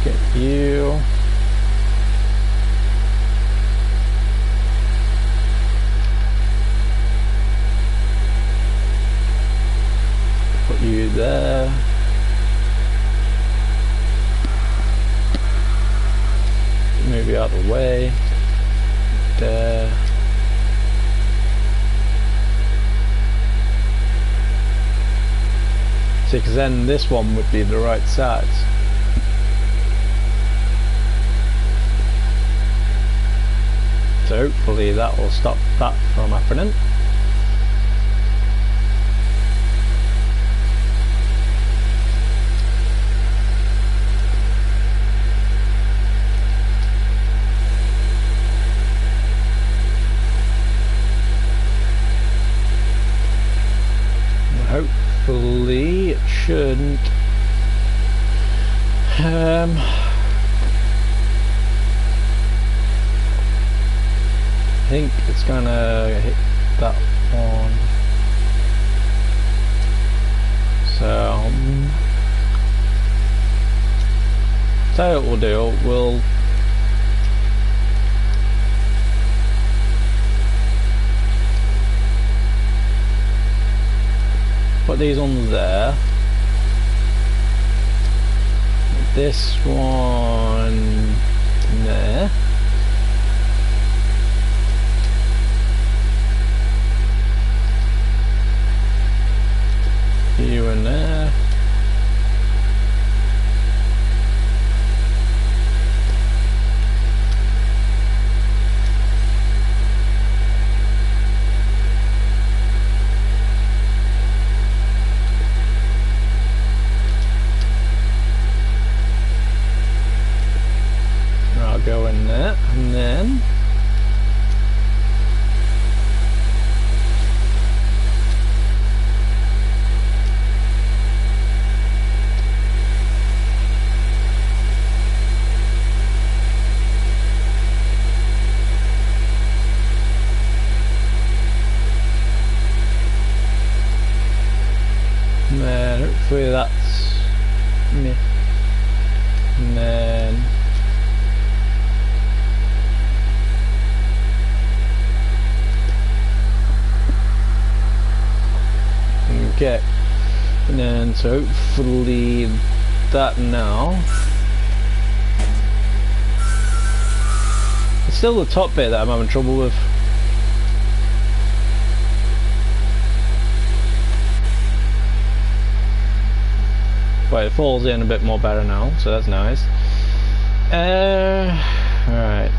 Get you. Put you there. Move you out of the way. There. See, because then this one would be the right size. So hopefully that will stop that from happening. Hopefully it shouldn't. I think it's gonna hit that one. So what we'll do, we'll put these on there. This one there. You in there. I'll go in there, and then hopefully that's me. And then okay, and then so hopefully that now. It's still the top bit that I'm having trouble with. but it falls in a bit more better now, so that's nice. Alright.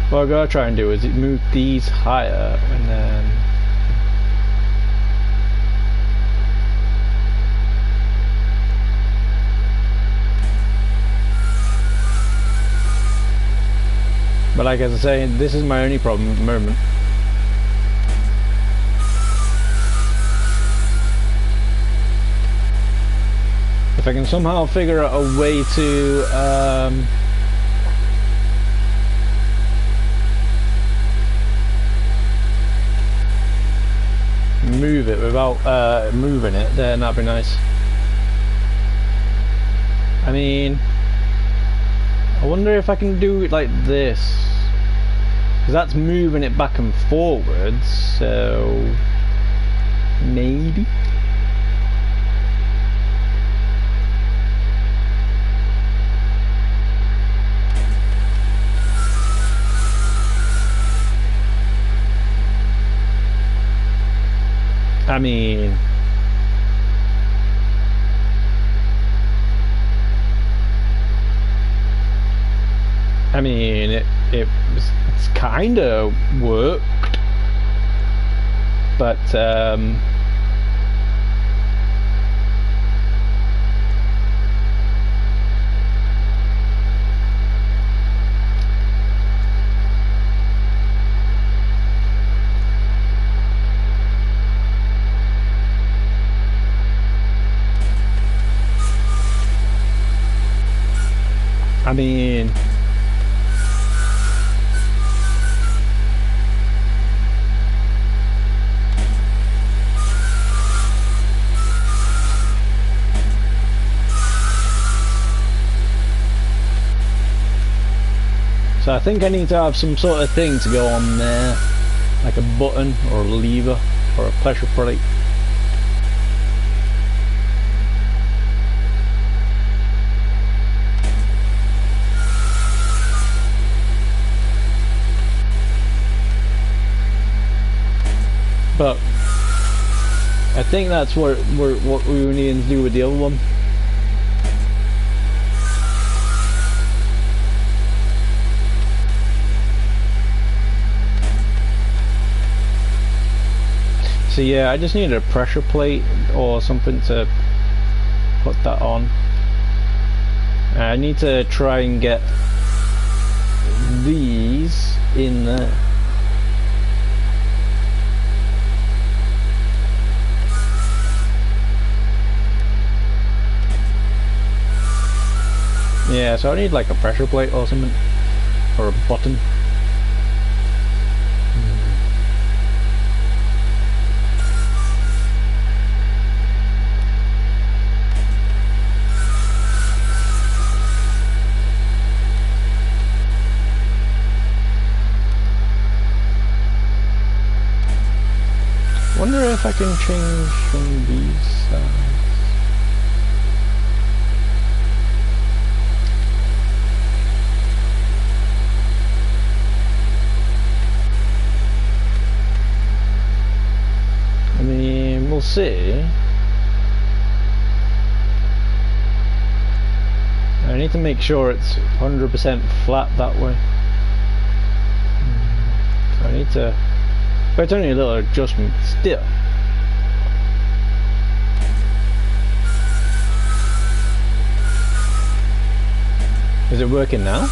What I gotta try and do is move these higher and then but like as I say, this is my only problem at the moment. If I can somehow figure out a way to move it without moving it, then that'd be nice. I mean, I wonder if I can do it like this, because that's moving it back and forwards, so maybe. I mean, it's kind of worked, but I mean, so I think I need to have some sort of thing to go on there, like a button or a lever or a pressure plate. But I think that's what we were needing to do with the other one. So yeah, I just need a pressure plate or something to put that on. I need to try and get these in there. Yeah, so I need like a pressure plate or something, or a button. Wonder if I can change from these sides. I mean, we'll see. I need to make sure it's 100% flat that way. I need to, but it's only a little adjustment still. Is it working now?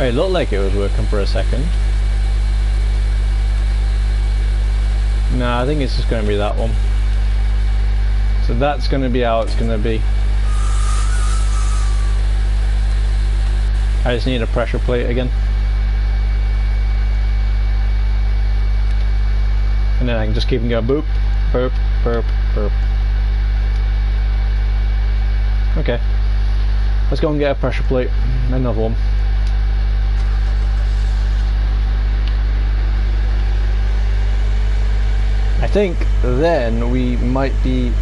It looked like it was working for a second. No, I think it's just going to be that one. So that's going to be how it's going to be. I just need a pressure plate again. And then I can just keep them going boop, boop, boop, boop. Okay. Let's go and get a pressure plate. Another one. I think then we might be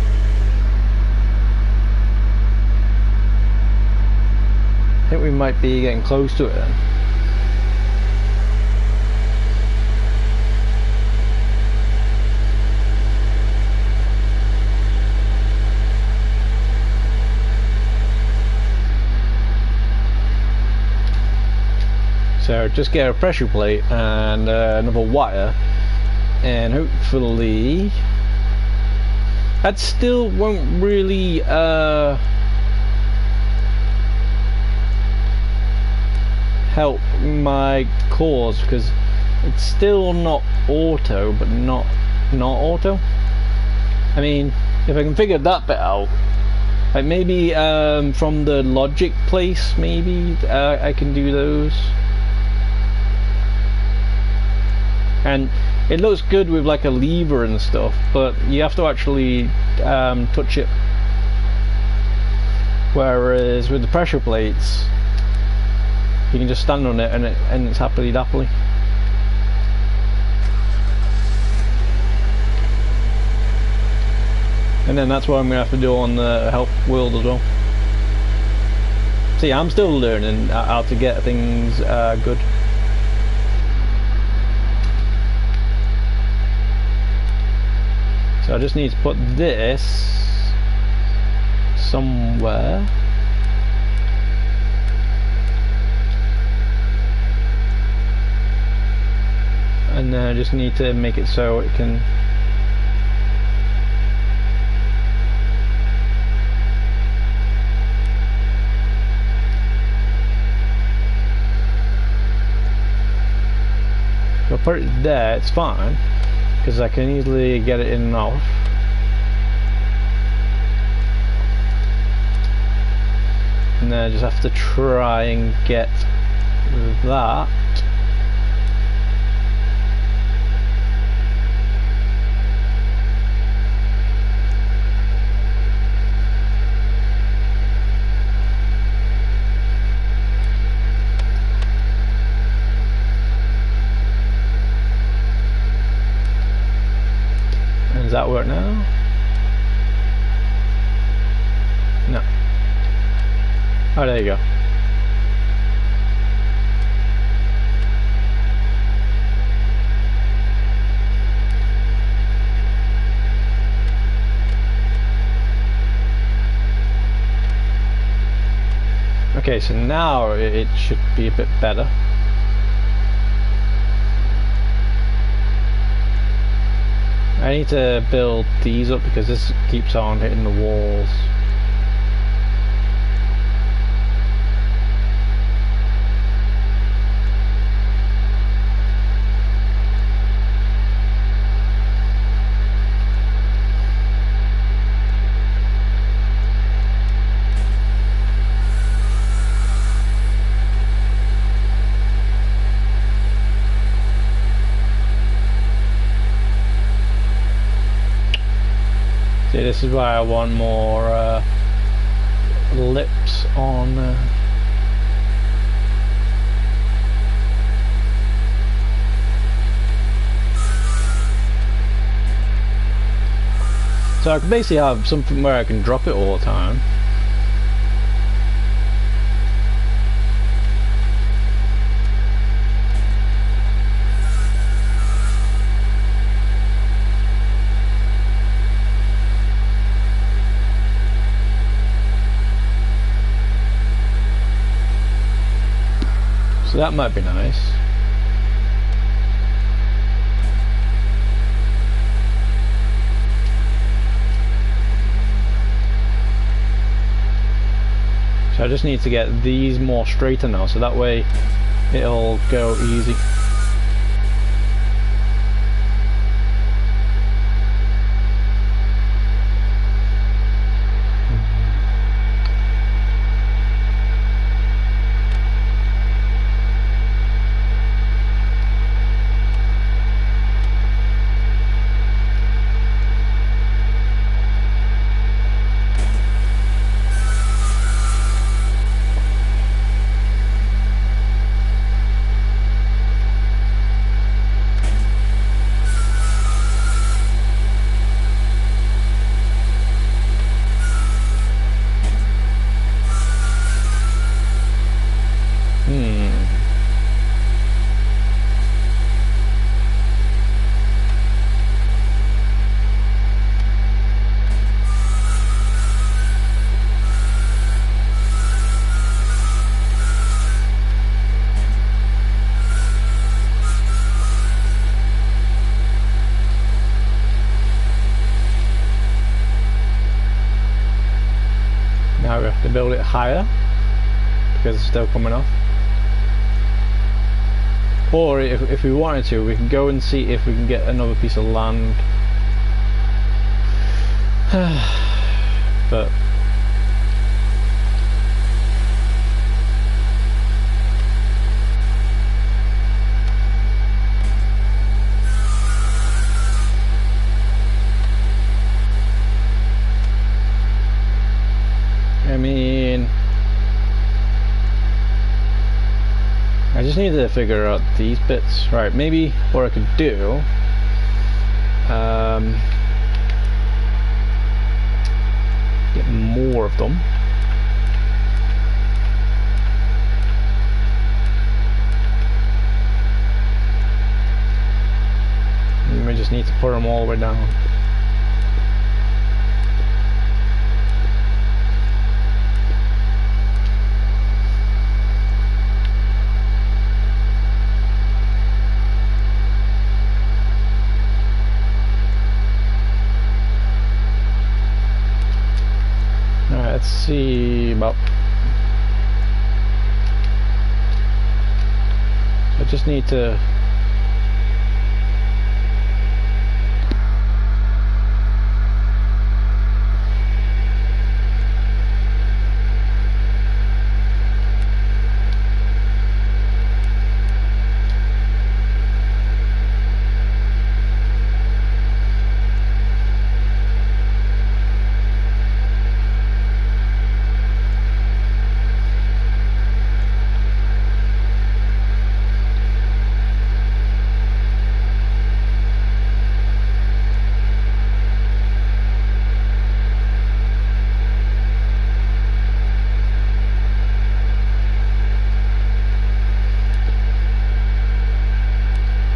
think we might be getting close to it then. So just get a pressure plate and another wire, and hopefully that still won't really help my cause, because it's still not auto, but not auto. I mean, if I can figure that bit out, like maybe from the logic place, maybe I can do those. And it looks good with like a lever and stuff, but you have to actually touch it. Whereas with the pressure plates, you can just stand on it and it's happily dappily. And then that's what I'm gonna have to do on the help wheel as well. See, I'm still learning how to get things good. So I just need to put this somewhere. And then I just need to make it so it can if I put it there, it's fine, because I can easily get it in and off. And then I just have to try and get that. Does that work now? No. Oh, there you go. Okay, so now it should be a bit better. I need to build these up because this keeps on hitting the walls. See, this is why I want more lips on. So I can basically have something where I can drop it all the time. So that might be nice. So I just need to get these more straighter now, so that way it'll go easy. build it higher because it's still coming off. Or if we wanted to, we can go and see if we can get another piece of land. But I mean, I just need to figure out these bits. Right, maybe what I could do, get more of them. And we just need to put them all the way down. Let's see about. I just need to.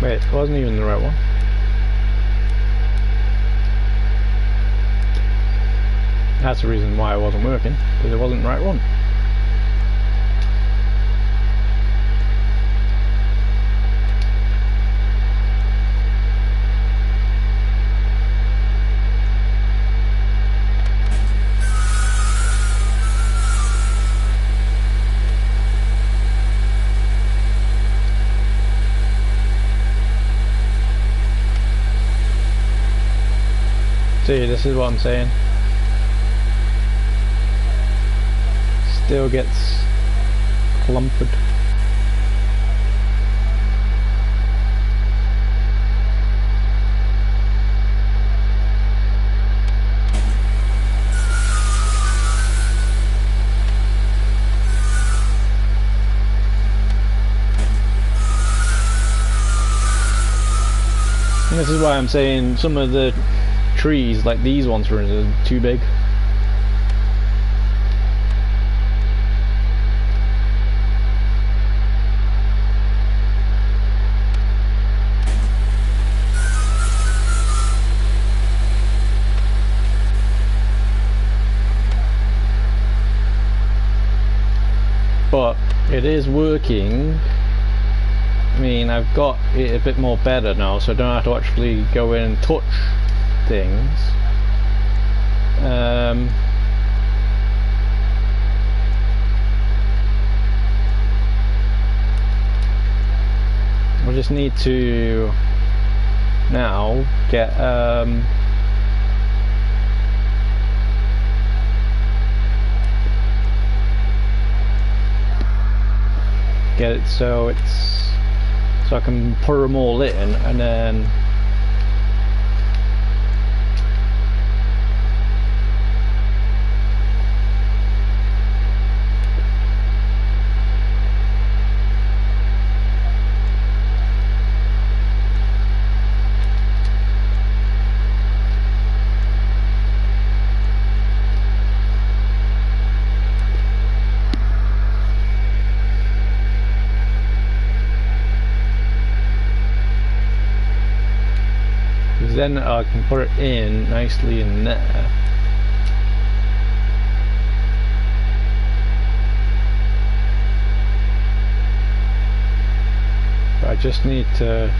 Wait, it wasn't even the right one. That's the reason why it wasn't working, because it wasn't the right one. See, this is what I'm saying. Still gets clumped. And this is why I'm saying some of the trees, like these ones for instance, are too big. But it is working. I mean, I've got it a bit more better now, so I don't have to actually go in and touch things. I just need to now get it so I can put them all in, and then then I can put it in nicely in there. But I just need to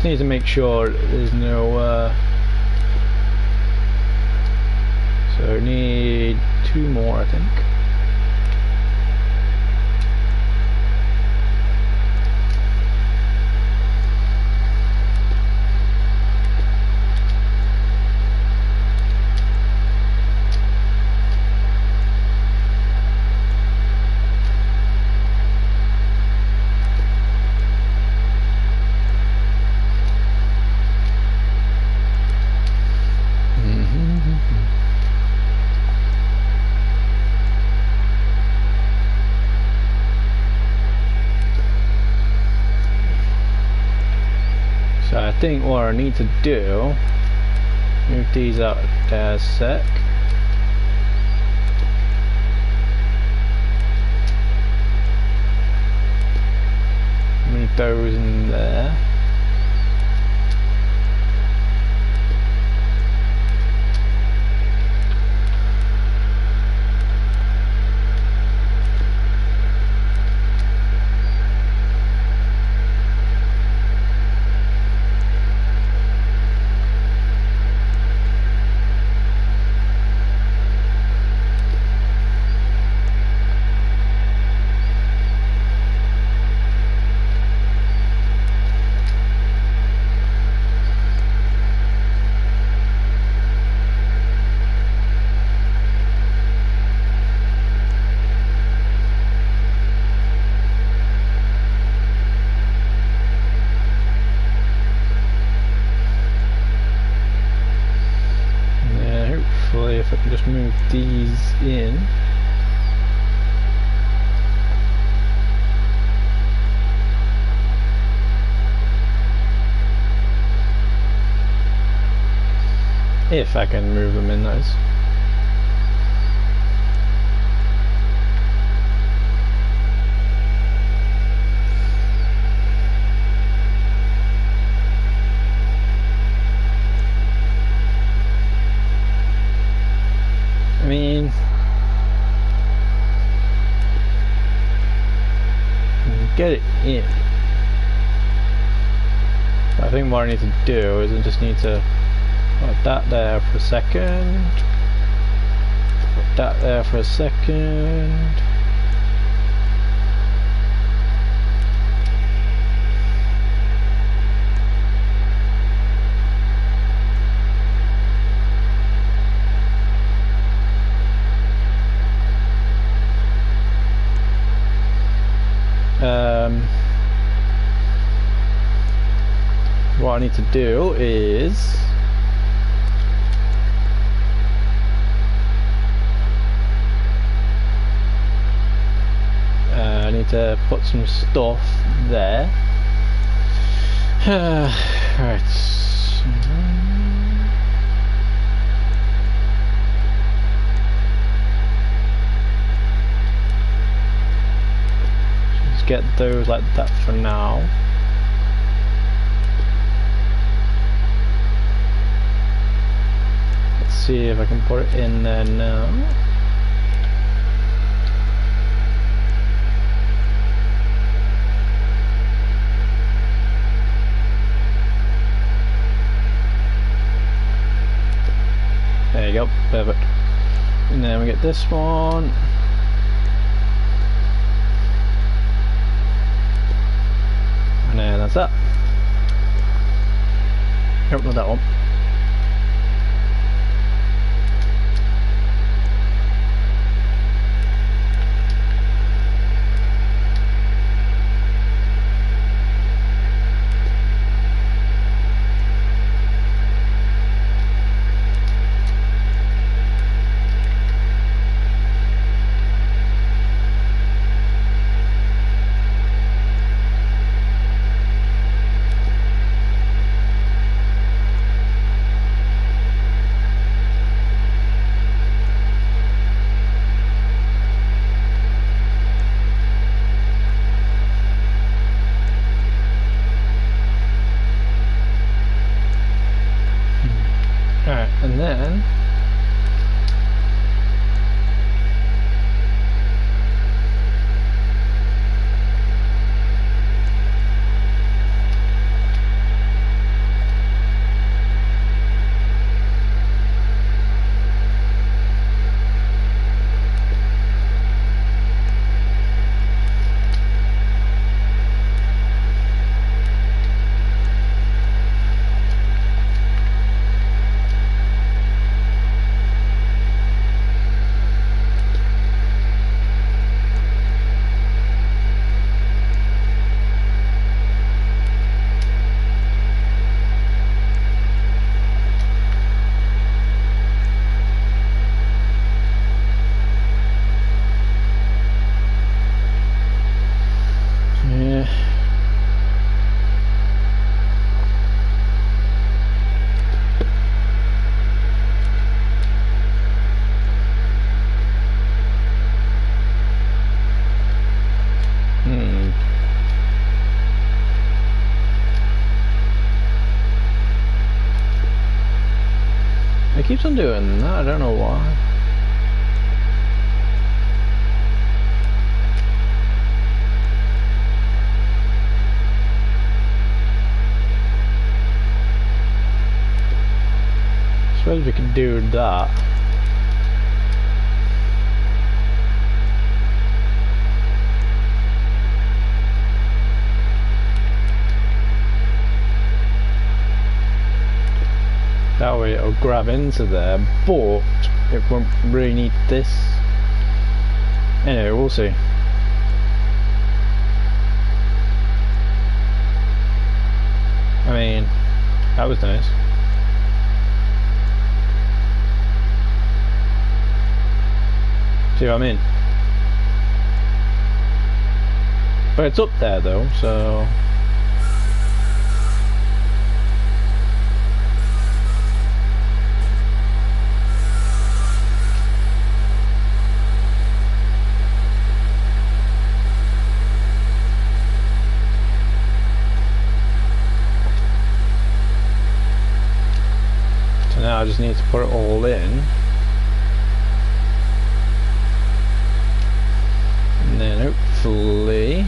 need to make sure there's no so need 2 more, I think. So I think what I need to do, move these out there a sec. Move those in there. If I can just move these in. If I can move them in those. I mean, get it in. I think what I need to do is I just need to put that there for a second. Put that there for a second. What I need to do is I need to put some stuff there. Right. Just get those like that for now. See if I can put it in there now. There you go, perfect. And then we get this one. And then that's that. Nope, not that one. Alright, and then It keeps on doing that, I don't know why. I suppose we could do that. That way it'll grab into there, but it won't really need this. Anyway, we'll see. I mean, that was nice. See what I mean? But it's up there though, so... Now I just need to put it all in, and then hopefully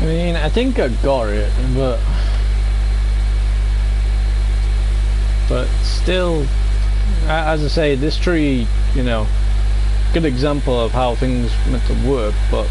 I mean, I think I got it, but still, as I say, this tree, you know, good example of how things meant to work, but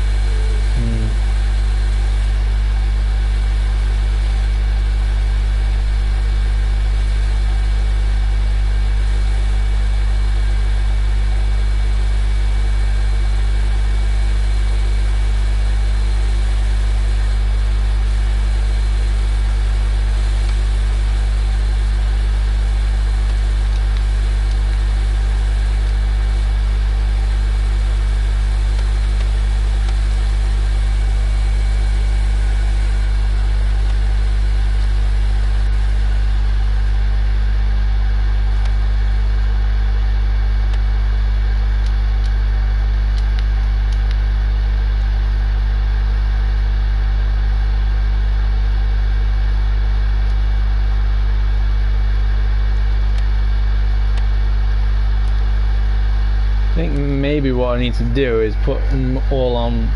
I think maybe what I need to do is put them all on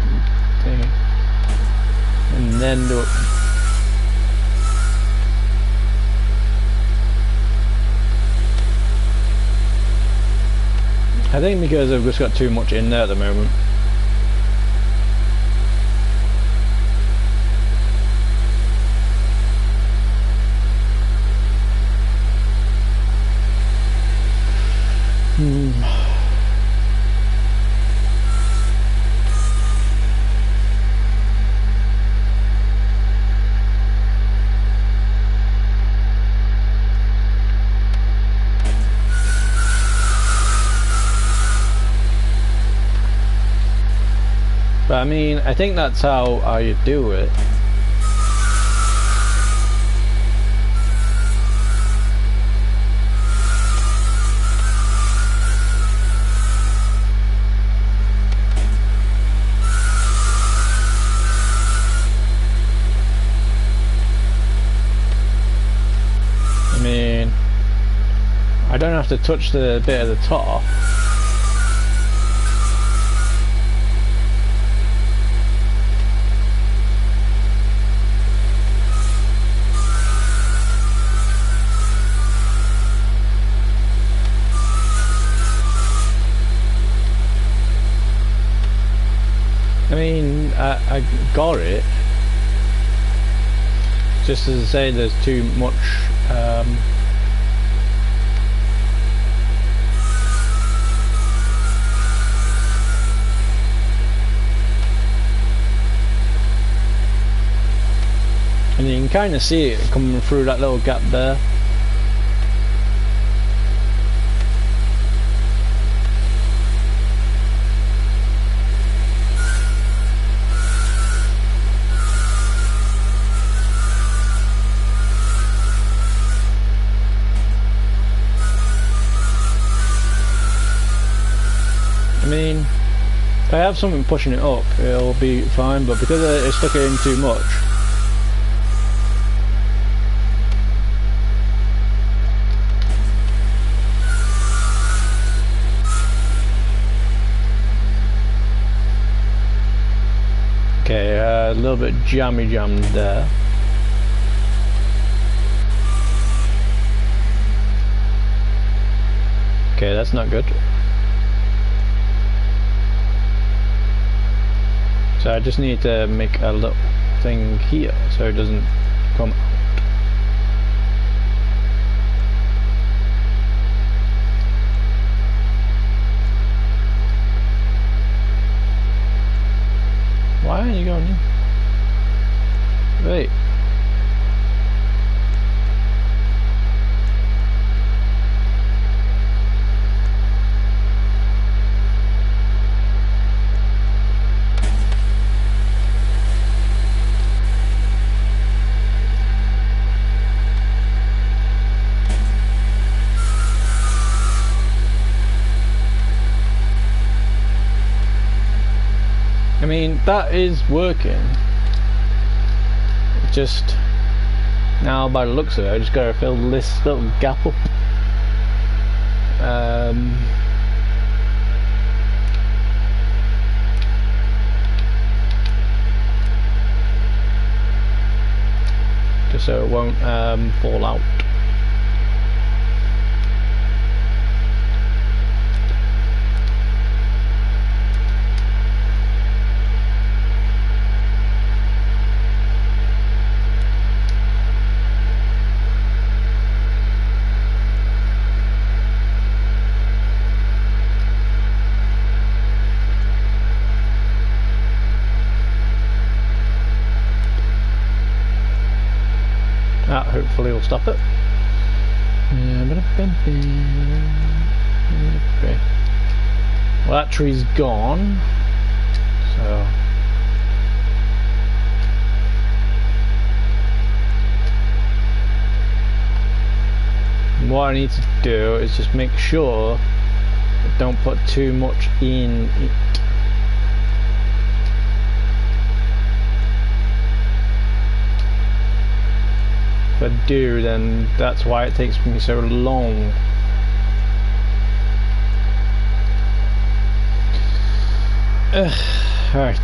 thing and then do it. I think because I've just got too much in there at the moment. But I mean, I think that's how you do it. have to touch the bit at the top. I mean, I got it. Just as I say, there's too much. And you can kind of see it coming through that little gap there. I mean, if I have something pushing it up, it'll be fine, but because it's stuck in too much. Okay, a little bit jammy jammed there. Okay, that's not good. So I just need to make a little thing here so it doesn't come out. Why aren't you going in? Wait. I mean, that is working. Just now, by the looks of it, I just gotta fill this little gap up. Just so it won't fall out. That hopefully will stop it. Well, that tree's gone, so what I need to do is just make sure I don't put too much in it. If I do, then that's why it takes me so long. Right.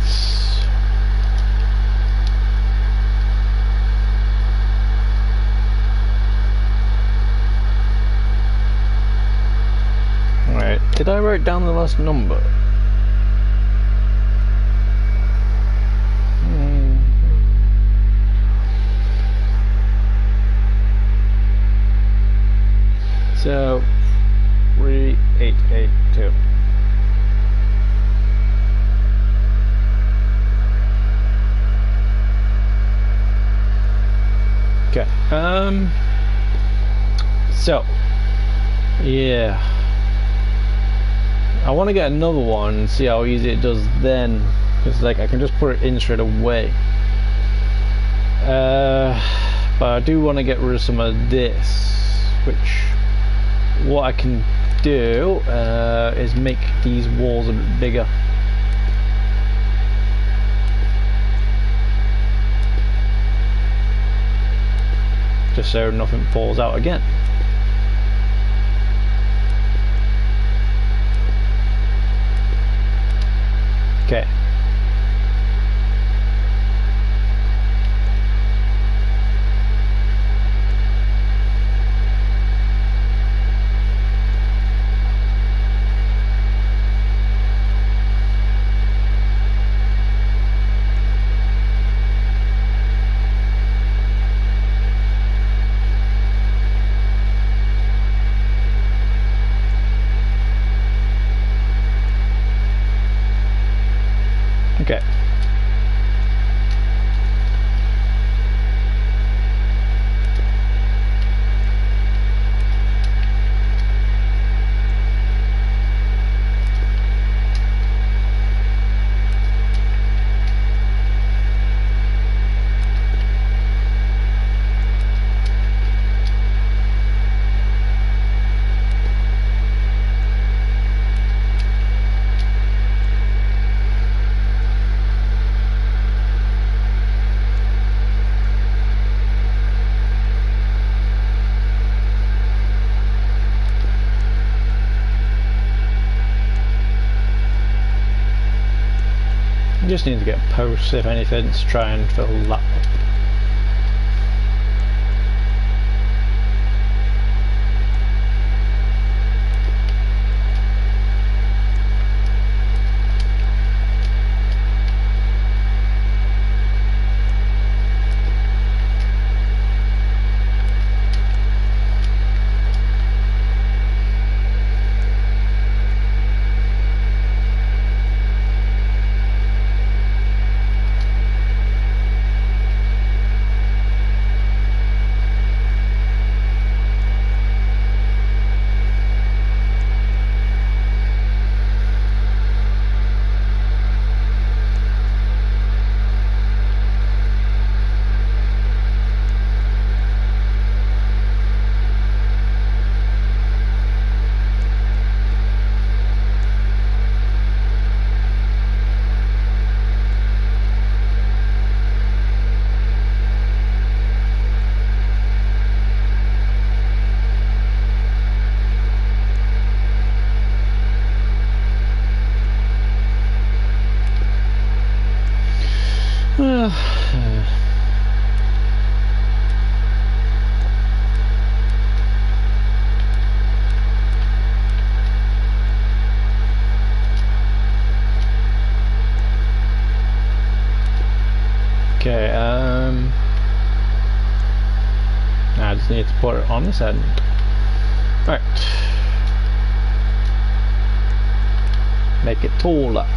Right. Did I write down the last number? So 3882. Okay. So yeah, I want to get another one and see how easy it does then, because like I can just put it in straight away. But I do want to get rid of some of this, which what I can do is make these walls a bit bigger. Just so nothing falls out again. just need to get posts, if anything, to try and fill that up. Okay, I just need to put it on this end. Right. Make it taller.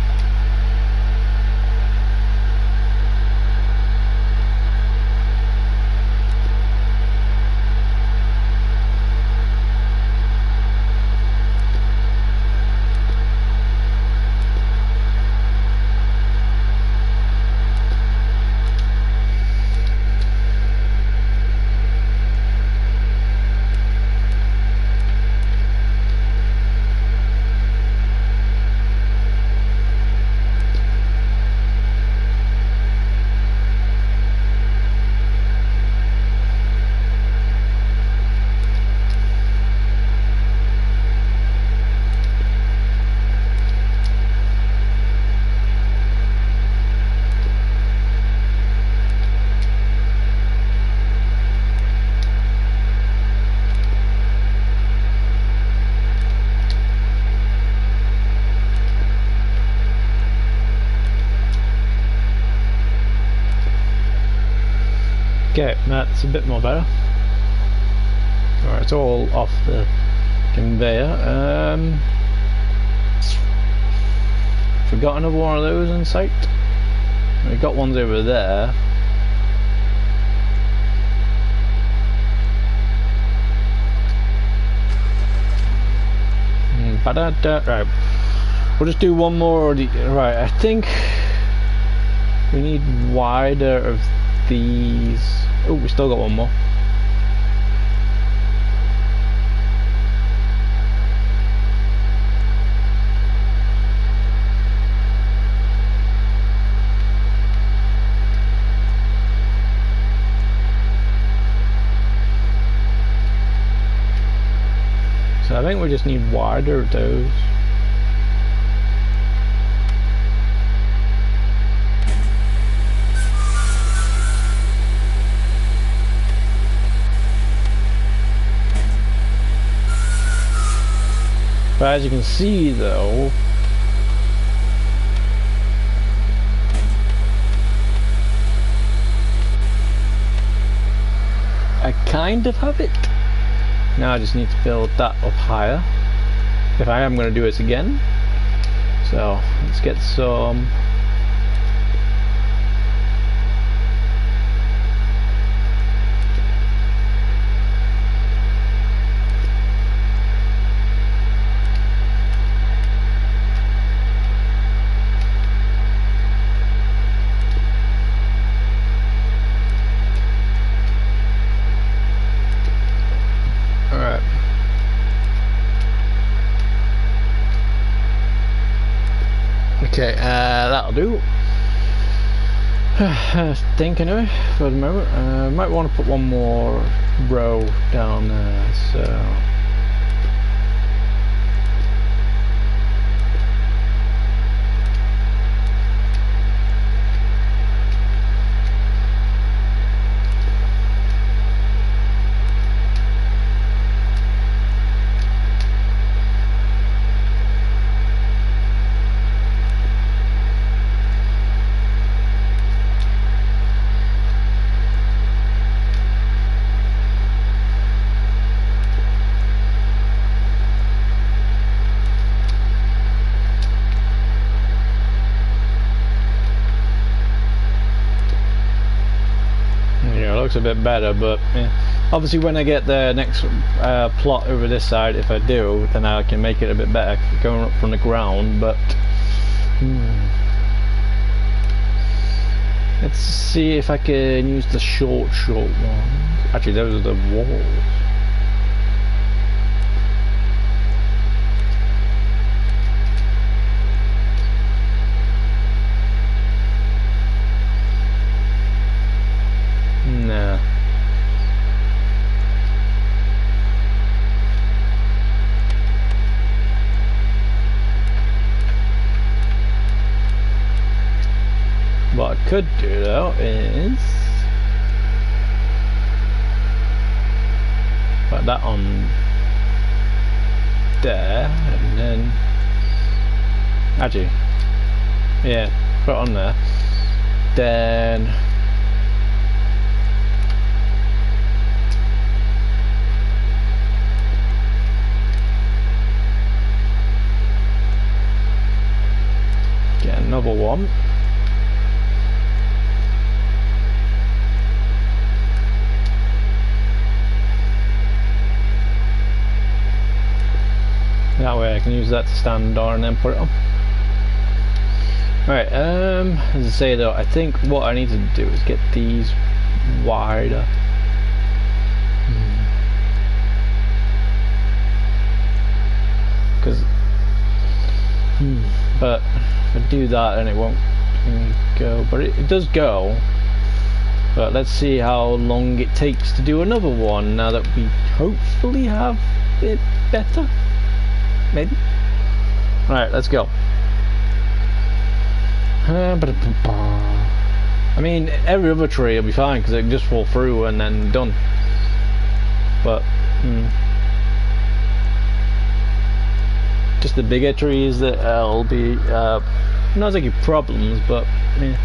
Okay, that's a bit more better. Alright, it's all off the conveyor. Forgot another one of those in sight. We got ones over there. Right, we'll just do one more. Right, I think we need wider of these. Oh, we still got one more. So I think we just need wider of those. But as you can see though, I kind of have it. Now I just need to build that up higher. If I am going to do this again. So let's get some. Okay, that'll do. I think anyway, for the moment. Might want to put one more row down there, so. looks a bit better, but yeah. Obviously when I get the next plot over this side, if I do, then I can make it a bit better going up from the ground, but let's see if I can use the short ones. Actually, those are the walls. Nah. What I could do though is put that on there, and then actually, yeah, put it on there. Then get another one. That way I can use that to stand on and then put it on. Right, as I say though, I think what I need to do is get these wider. Because, but if I do that then it won't go, but it does go. But let's see how long it takes to do another one now that we hopefully have it better. Maybe. Alright, let's go. I mean, every other tree will be fine because it can just fall through and then done. But just the bigger trees that will be not taking problems, but yeah.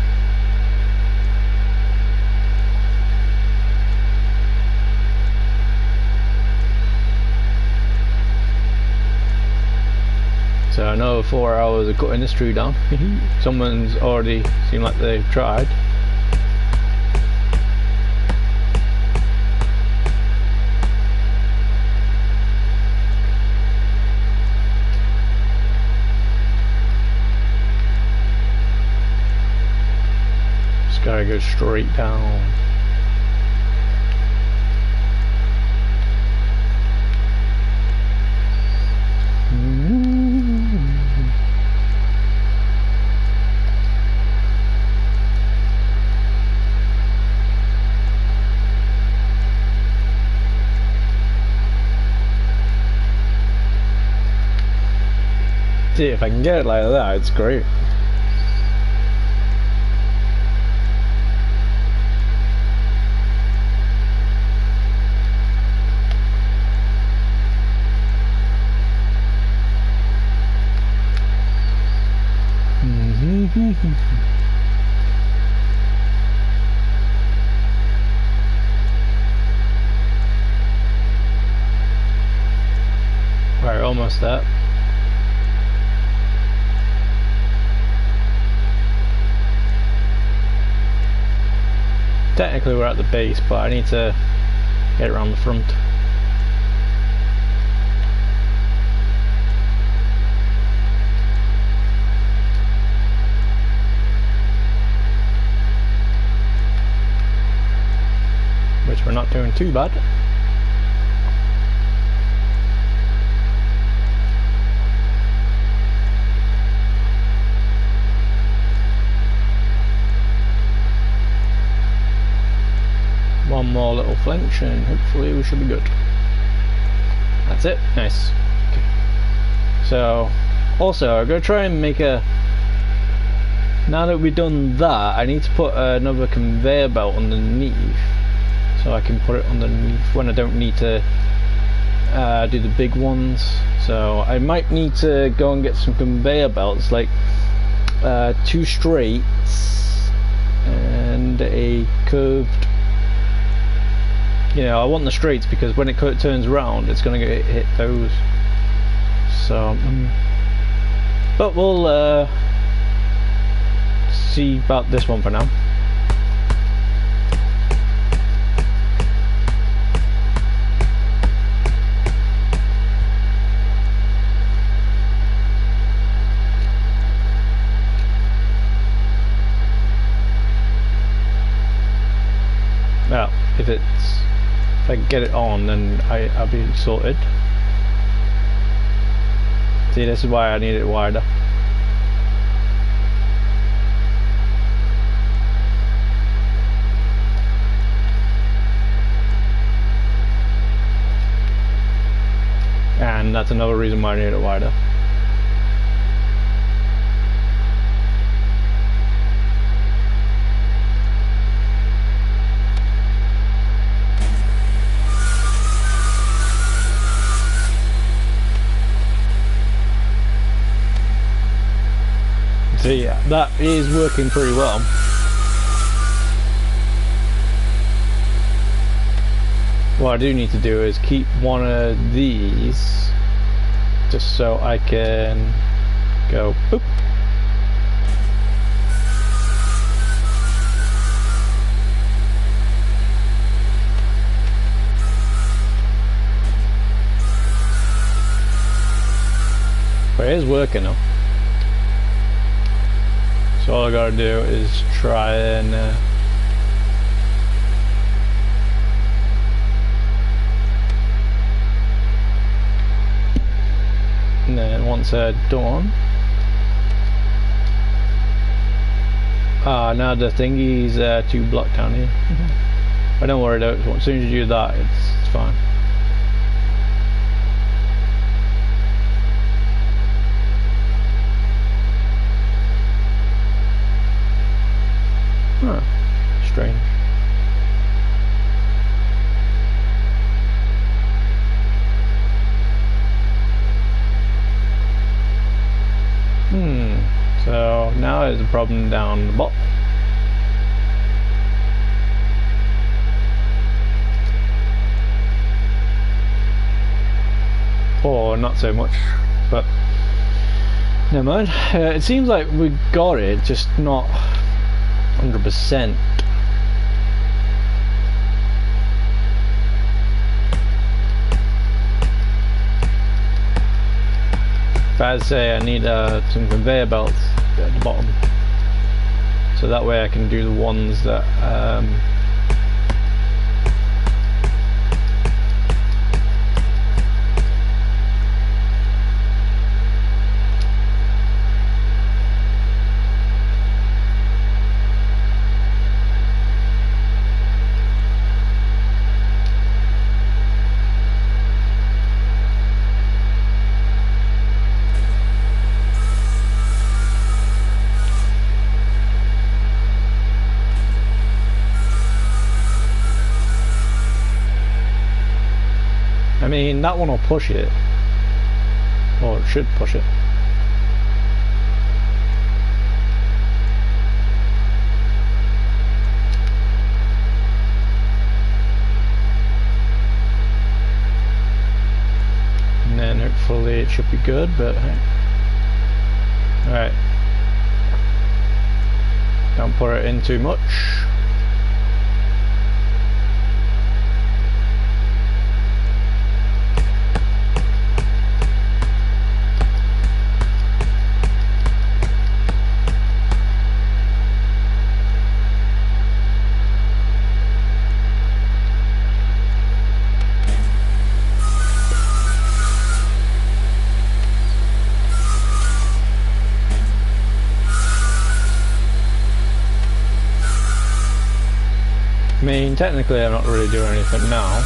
So another 4 hours of cutting this tree down. Someone's already seemed like they've tried. Just gotta go straight down. See, if I can get it like that, it's great. Right, almost there. Technically we're at the base, but I need to get around the front. Which we're not doing too bad. One more little flinch and hopefully we should be good. That's it. Nice. Okay. So also I'm going to try and make a, now that we've done that, I need to put another conveyor belt underneath so I can put it underneath when I don't need to do the big ones. So I might need to go and get some conveyor belts, like 2 straights and a curved. You know, I want the straights because when it turns around, it's going to hit those. So, but we'll see about this one for now. I get it on, then I'll be sorted. See, this is why I need it wider. And that's another reason why I need it wider. So yeah, that is working pretty well. What I do need to do is keep one of these just so I can go boop. But it is working though. So all I gotta do is try and then once they're done, now the thingy's too blocked down here. But don't worry though, as soon as you do that, it's fine. Huh, strange. So now there's a problem down the bottom. Or not so much, but never mind. It seems like we got it, just not 100%. If I say I need some conveyor belts at the bottom, so that way I can do the ones that I mean, that one will push it, or it should push it. And then hopefully it should be good, but hey. Alright. Don't put it in too much. I mean, technically I'm not really doing anything now.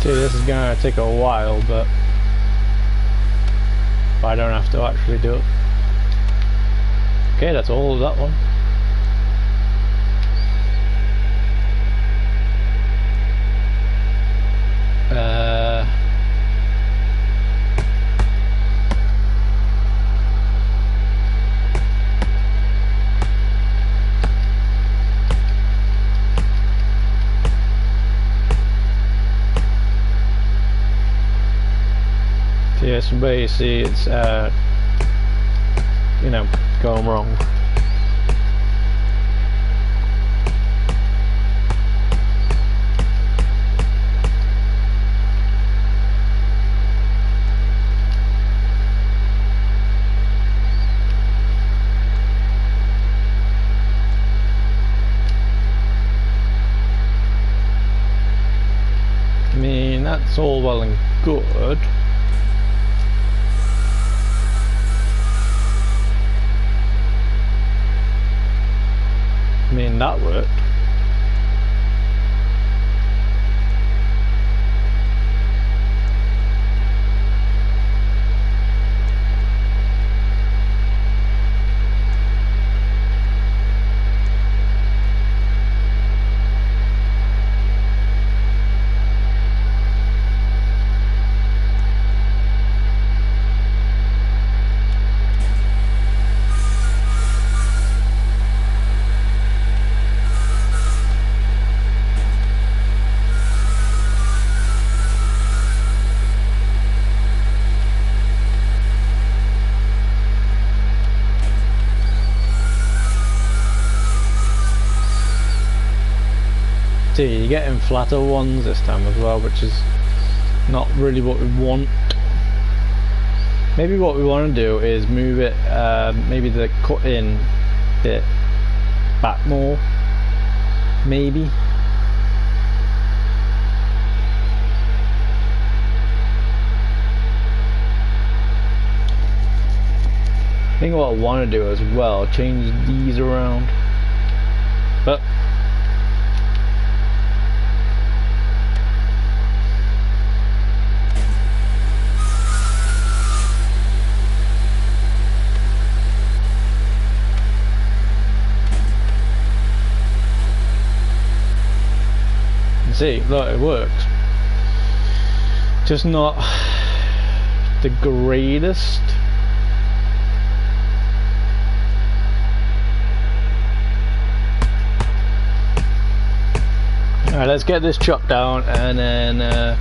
See, this is gonna take a while, but but I don't have to actually do it. Okay, that's all of that one. Yeah, so basically it's you know, going wrong. I mean, that's all well and good. I mean, that worked. See, you're getting flatter ones this time as well, which is not really what we want. Maybe what we want to do is move it, maybe the cut in bit back more, maybe. I think what I want to do as well, change these around, but see, look, it works. Just not the greatest. Alright, let's get this chopped down and then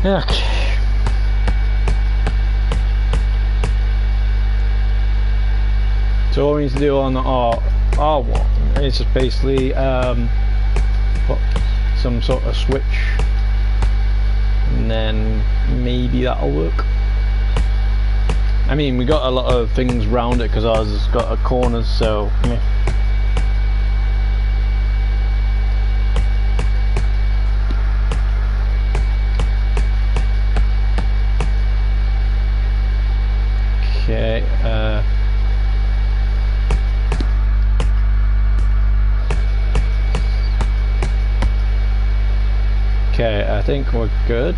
okay. So what we need to do on R1 is just basically put some sort of switch, and then maybe that'll work. I mean, we got a lot of things round it because ours has got a corners, so yeah. Okay, okay, I think we're good.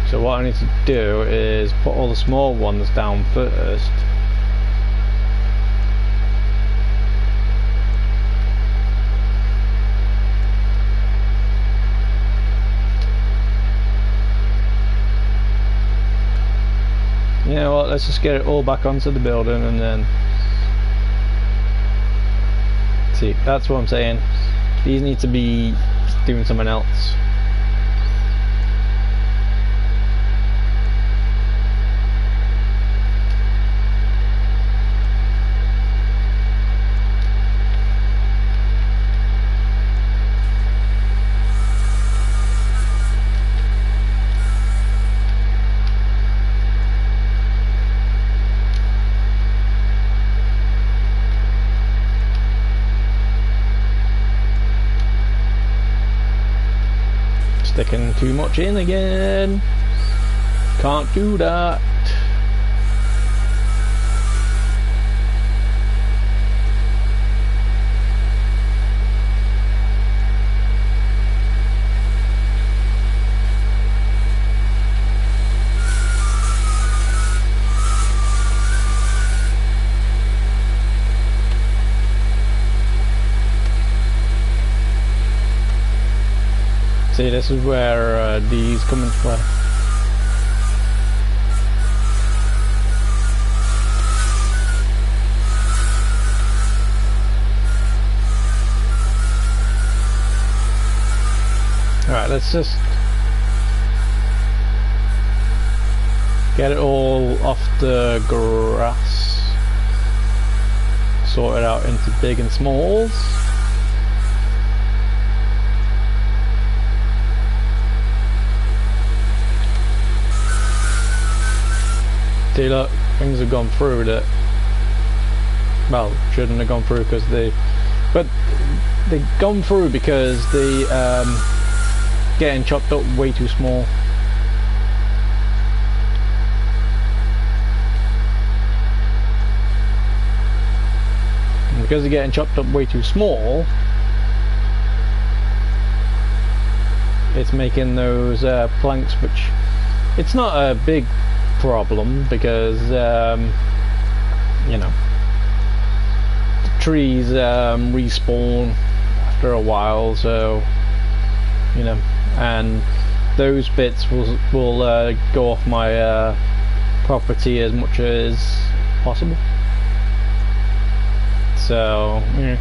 So what I need to do is put all the small ones down first. You know what, let's just get it all back onto the building and then see, that's what I'm saying. These need to be doing something else. too much in again. Can't do that. See, this is where these come into play. Alright, let's just get it all off the grass, sort it out into big and smalls. See, look, things have gone through that, well, shouldn't have gone through because they've gone through because they getting chopped up way too small. And because they're getting chopped up way too small, it's making those planks, which it's not a big problem because you know, the trees respawn after a while, so you know, and those bits will go off my property as much as possible. So yeah.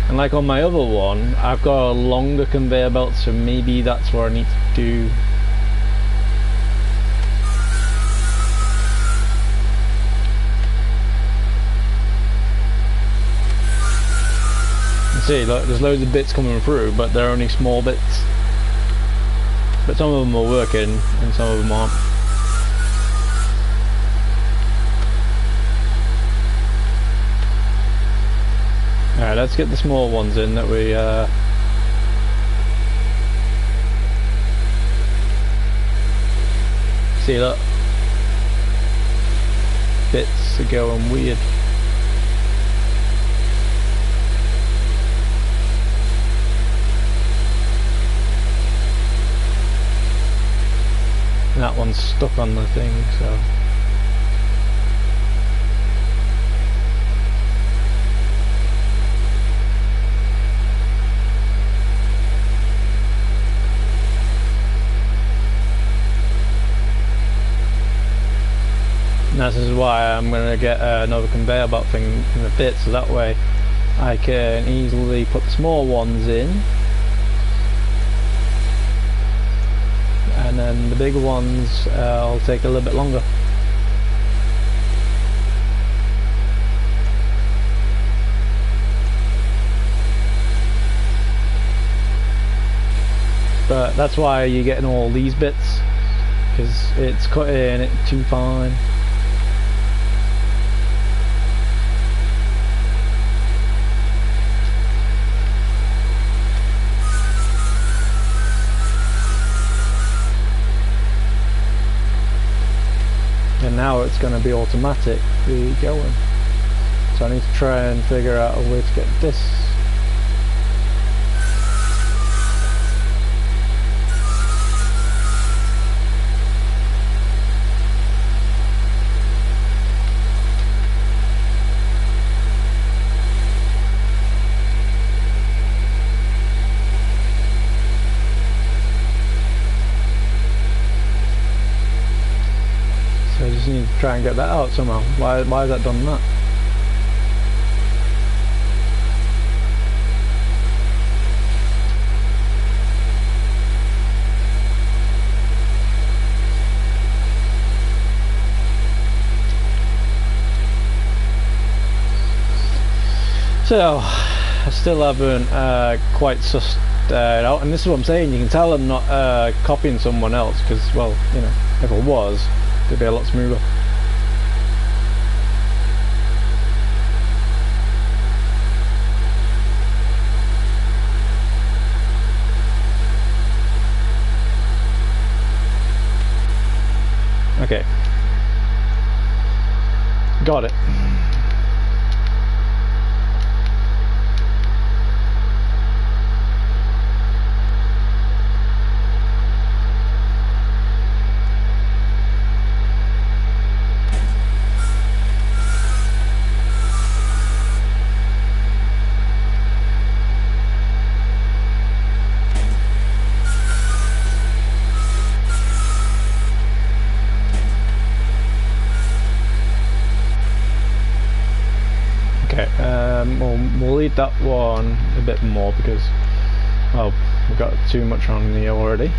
And like on my other one, I've got a longer conveyor belt, so maybe that's what I need to do. You see, look, there's loads of bits coming through, but they're only small bits. But some of them are working, and some of them aren't. Alright, let's get the small ones in that we see, look, bits are going weird. And that one's stuck on the thing, so this is why I'm going to get another conveyor belt thing in a bit, so that way I can easily put the small ones in, and then the bigger ones will take a little bit longer. But that's why you're getting all these bits, because it's cutting it too fine. And now it's going to be automatically going, so I need to try and figure out a way to get this. So I just need to try and get that out somehow. Why has that done that? So I still haven't quite sussed it out, and this is what I'm saying. You can tell I'm not copying someone else, because, well, you know, if it was, it'd be a lot smoother. got it. We'll leave that one a bit more because, well, we've got too much on here already.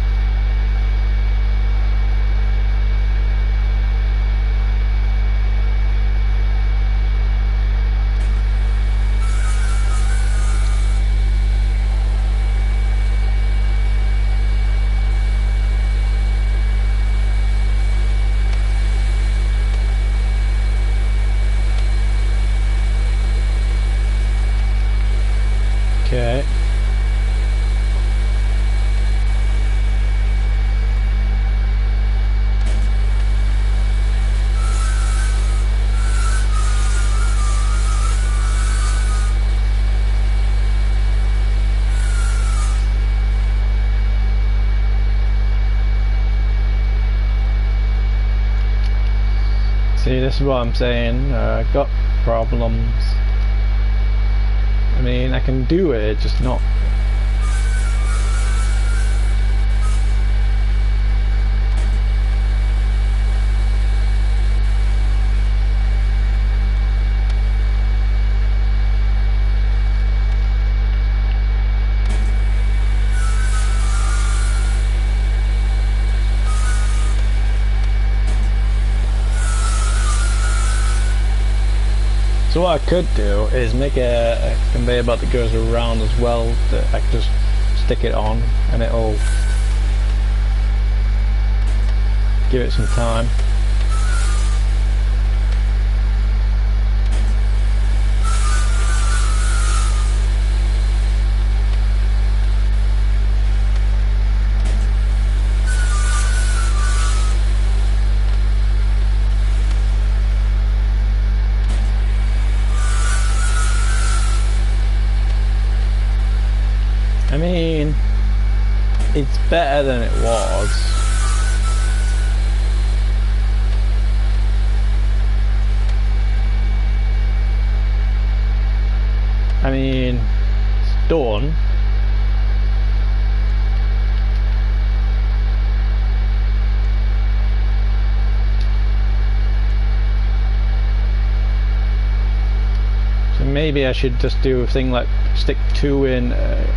Okay. See, this is what I'm saying. I've got problems. I mean, I can do it, just not. So what I could do is make a conveyor belt that goes around as well, that I can just stick it on and it'll give it some time. I mean, it's better than it was. I mean, it's done. Maybe I should just do a thing like stick 2 in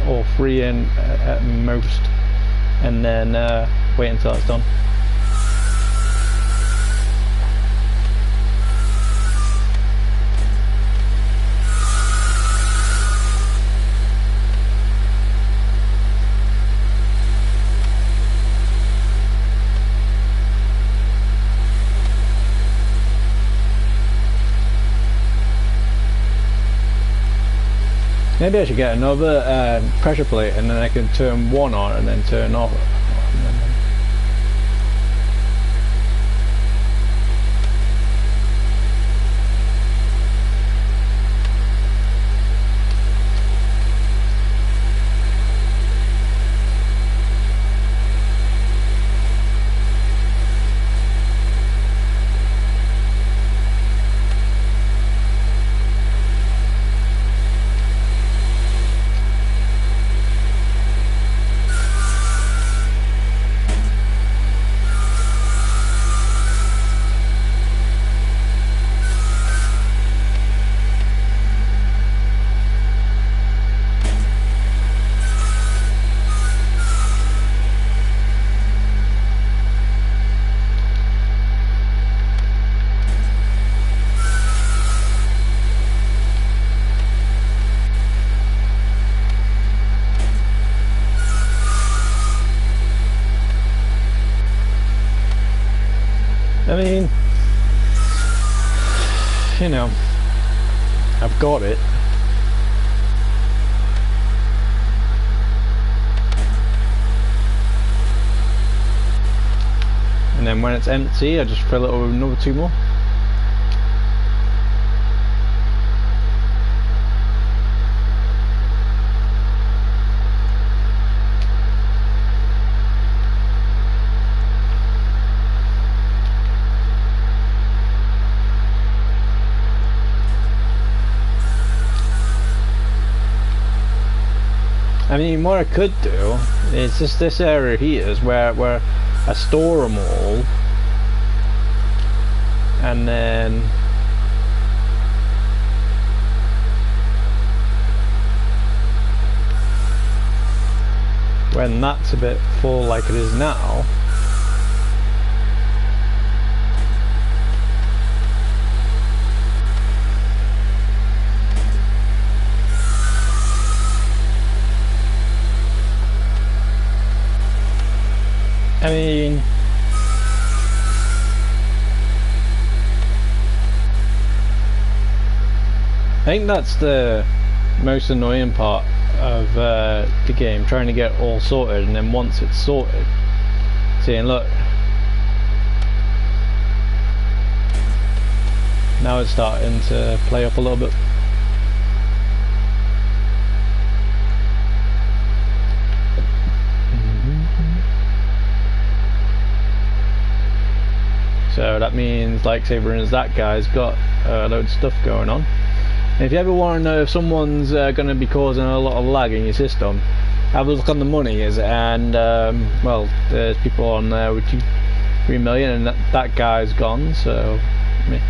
or 3 in at most, and then wait until it's done. Maybe I should get another pressure plate and then I can turn one on and then turn off. I mean, you know, I've got it. And then when it's empty, I just fill it with another 2 more. I mean, what I could do is just this area here is where I store them all, and then when that's a bit full like it is now, I mean, I think that's the most annoying part of the game, trying to get all sorted, and then once it's sorted, saying, look, now it's starting to play up a little bit. So that means, like, say for instance, that guy's got a load of stuff going on. And if you ever want to know if someone's going to be causing a lot of lag in your system, have a look on the monies, and well, there's people on there with 3 million, and that guy's gone. So, me.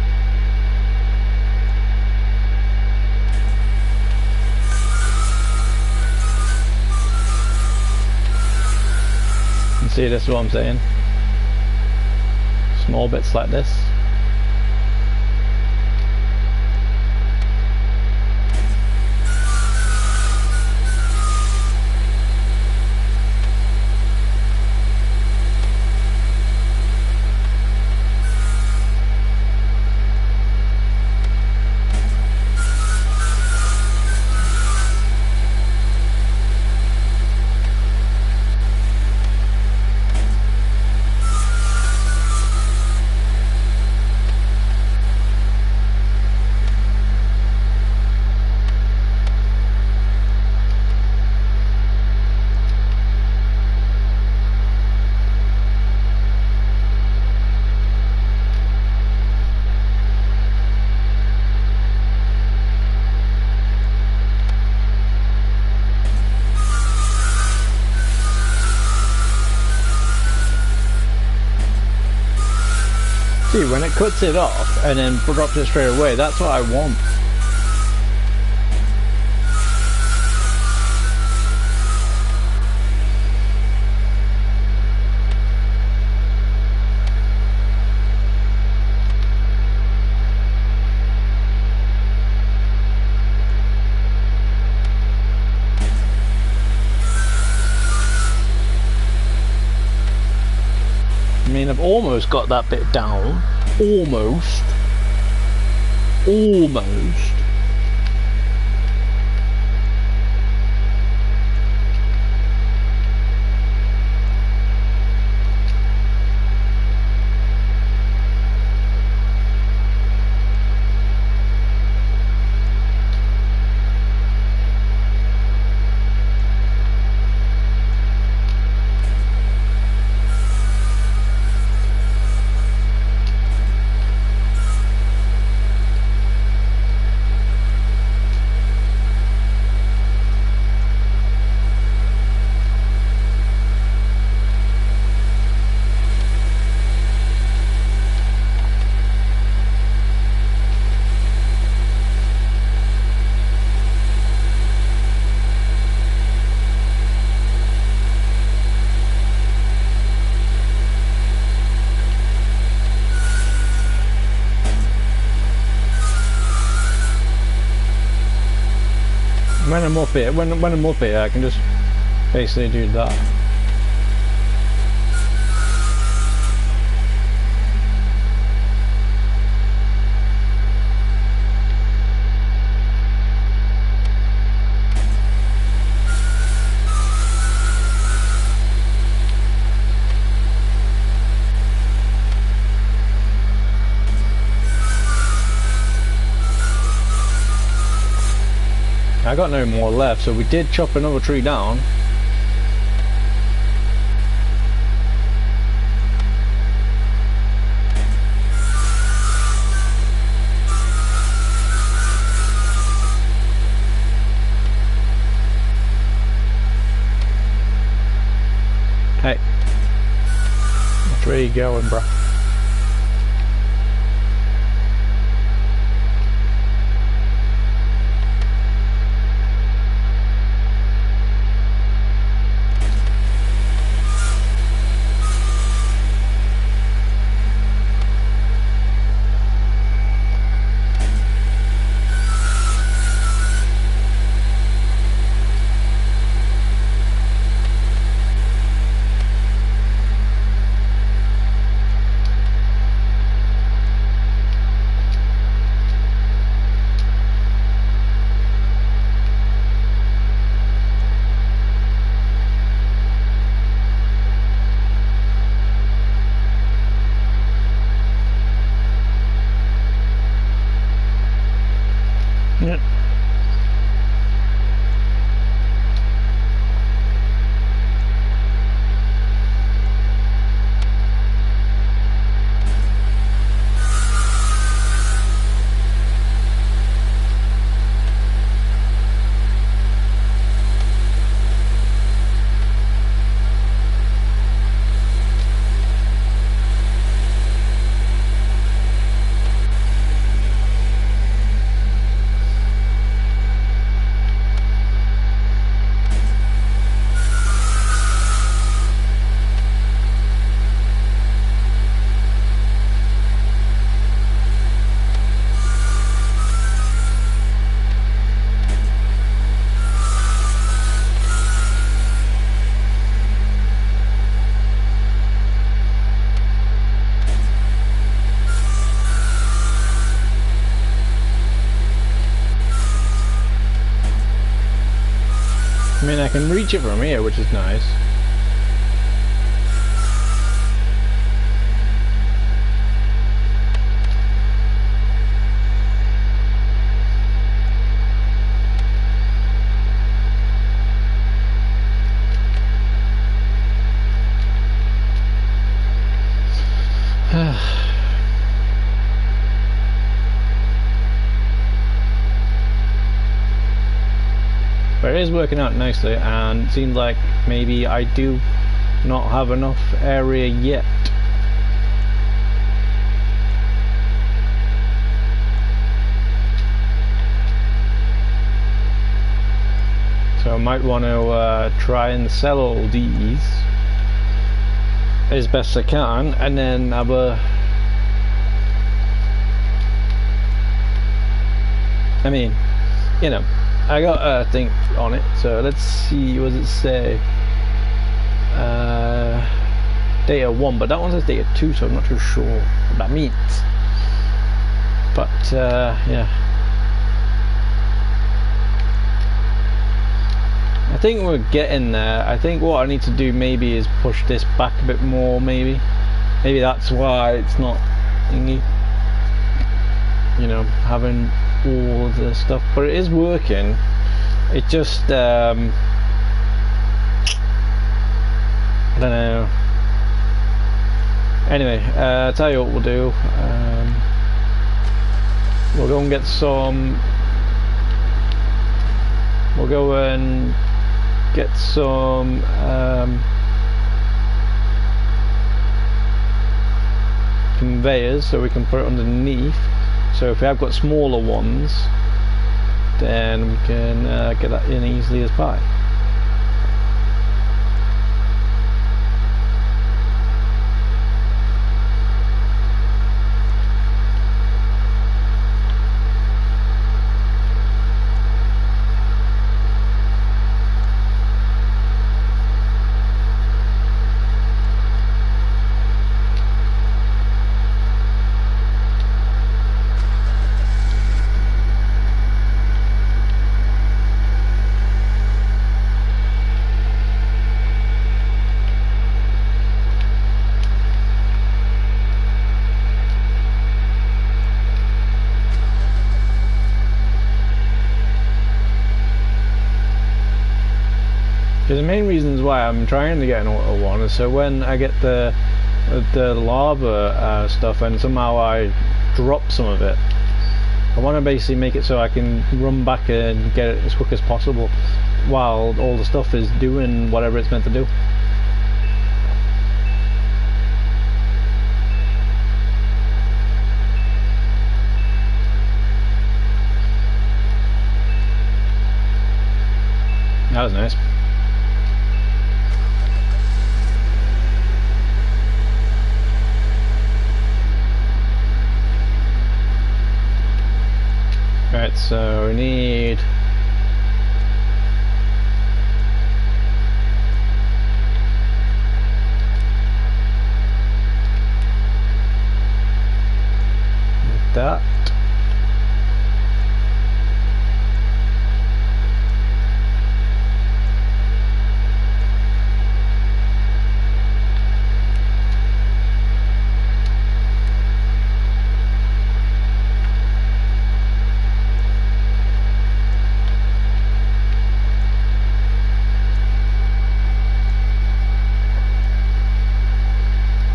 You see, this is what I'm saying. Small bits like this. See, when it cuts it off and then drops it straight away, that's what I want. I mean, I've almost got that bit down. Almost. When I'm up here, I can just basically do that. I got no more left, so we did chop another tree down. Where you going, bro? Yeah. I mean, I can reach it from here, which is nice. But it is working out nicely, and it seems like maybe I do not have enough area yet. So I might want to try and sell all these as best I can, and then have a... I mean, you know, I got a thing on it, so let's see, what does it say? Data 1, but that one says data 2, so I'm not too sure what that means. But yeah, I think we're getting there. I think what I need to do maybe is push this back a bit more, maybe that's why it's not thingy, you know, having all of the stuff, but it is working. It just I don't know. Anyway, I'll tell you what we'll do. We'll go and get some, we'll go and get some conveyors so we can put it underneath. So if we have got smaller ones, then we can get that in easily as pie. Because the main reasons why I'm trying to get an auto one is so when I get the lava stuff and somehow I drop some of it, I want to basically make it so I can run back and get it as quick as possible while all the stuff is doing whatever it's meant to do. That was nice. Right, so we need that.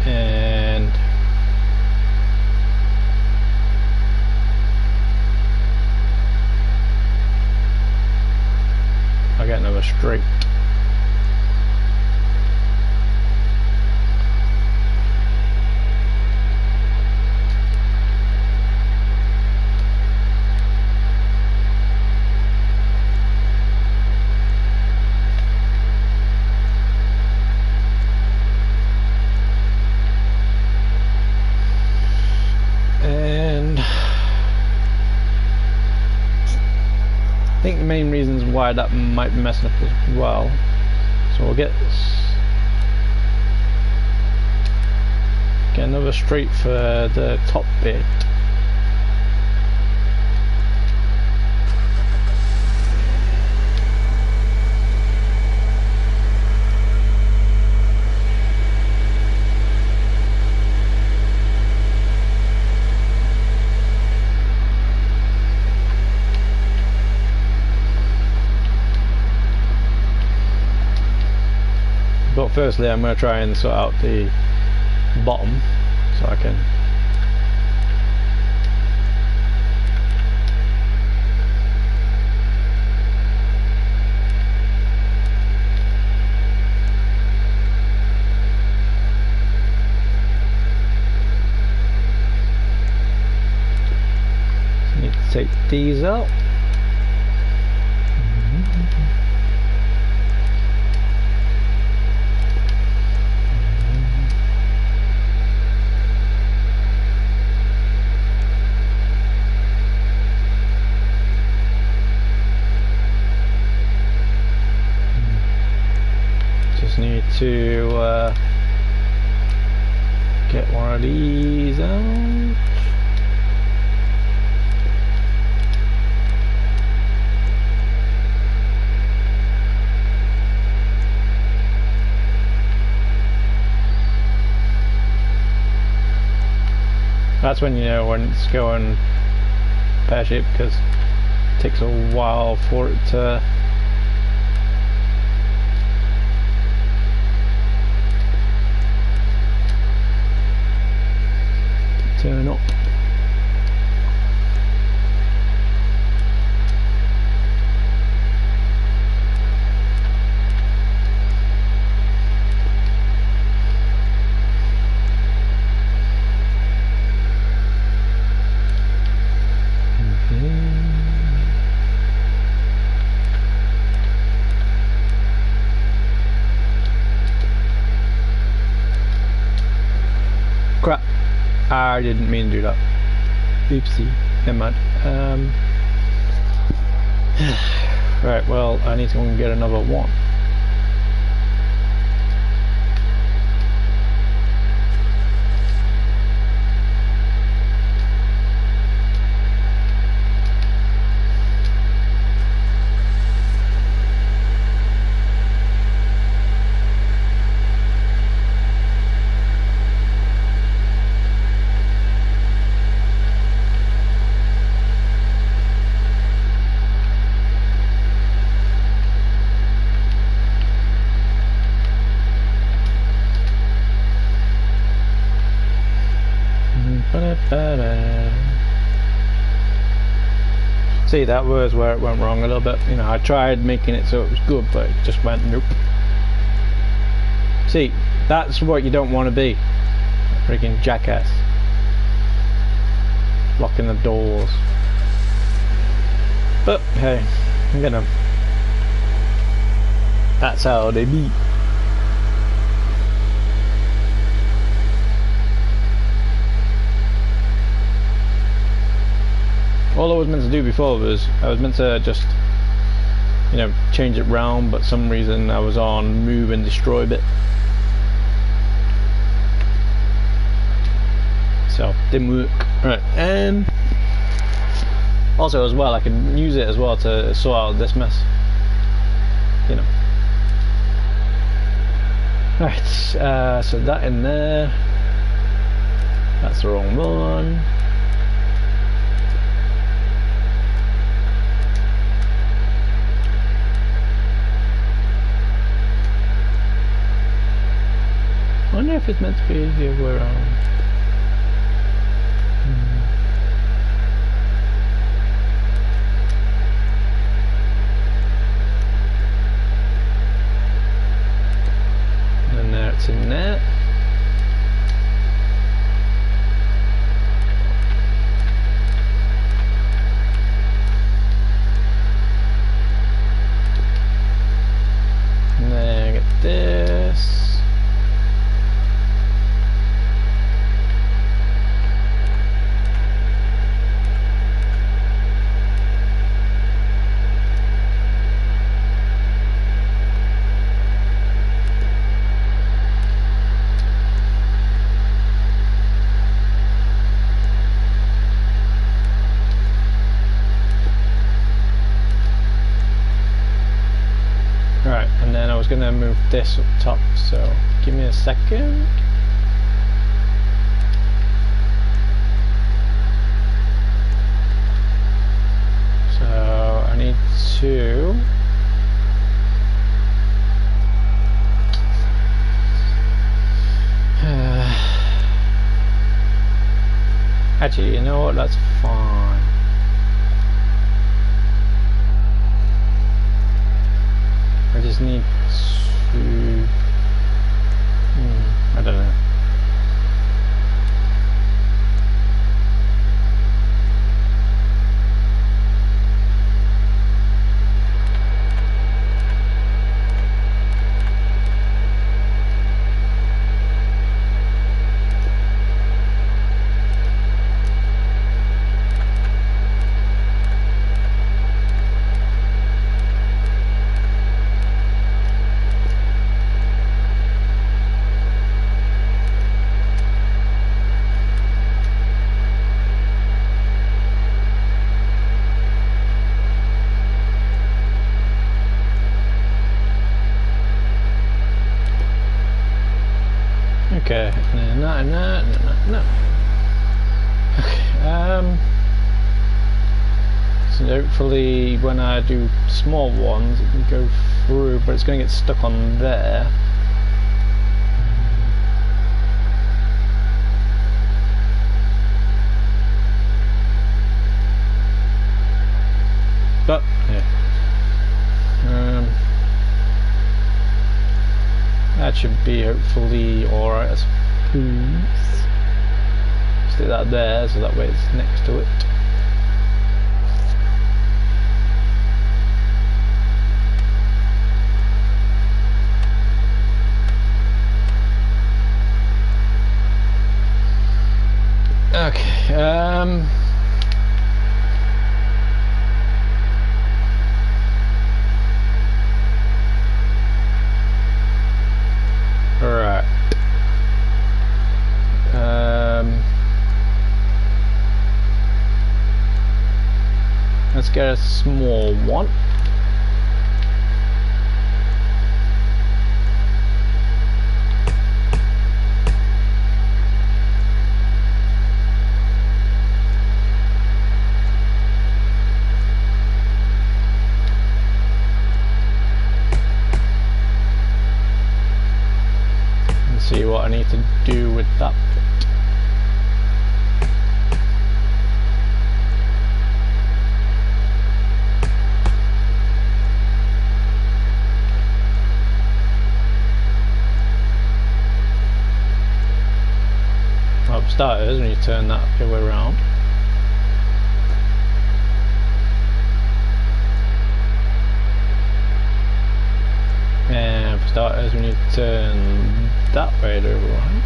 And I got another straight. And I think the main reasons why that might be messing up as well. So we'll get another straight for the top bit. But firstly I'm going to try and sort out the bottom so I can need to take these out. Need to get one of these out. That's when you know when it's going pear-shaped, because it takes a while for it to turn up. Crap. I didn't mean to do that. Oopsie. Never mind. Right, well, I need to go and get another one. See, that was where it went wrong a little bit. You know, I tried making it so it was good, but it just went nope. See, that's what you don't want to be. Freaking jackass. Locking the doors. But hey, I'm gonna That's how they be. All I was meant to do before was I was meant to just, you know, change it round, but some reason I was on move and destroy bit, so didn't work. Right, and also as well I can use it as well to sort out this mess, you know. Right, so that in there, that's the wrong one. I wonder if it's meant to be the other way around. And there it's in there. And then I get this. Right, and then I was going to move this up top, so give me a second. So I need to actually, you know what, that's fine. I just need to... I don't know. Okay, no. Okay, so hopefully when I do small ones it can go through, but it's going to get stuck on there. But, yeah. That should be hopefully alright, I suppose. Stick that there so that way it's next to it. Okay, Alright. Let's get a small one. See what I need to do with that bit. Well, for starters, when you turn that the other way around. starters, we need to turn that way to right.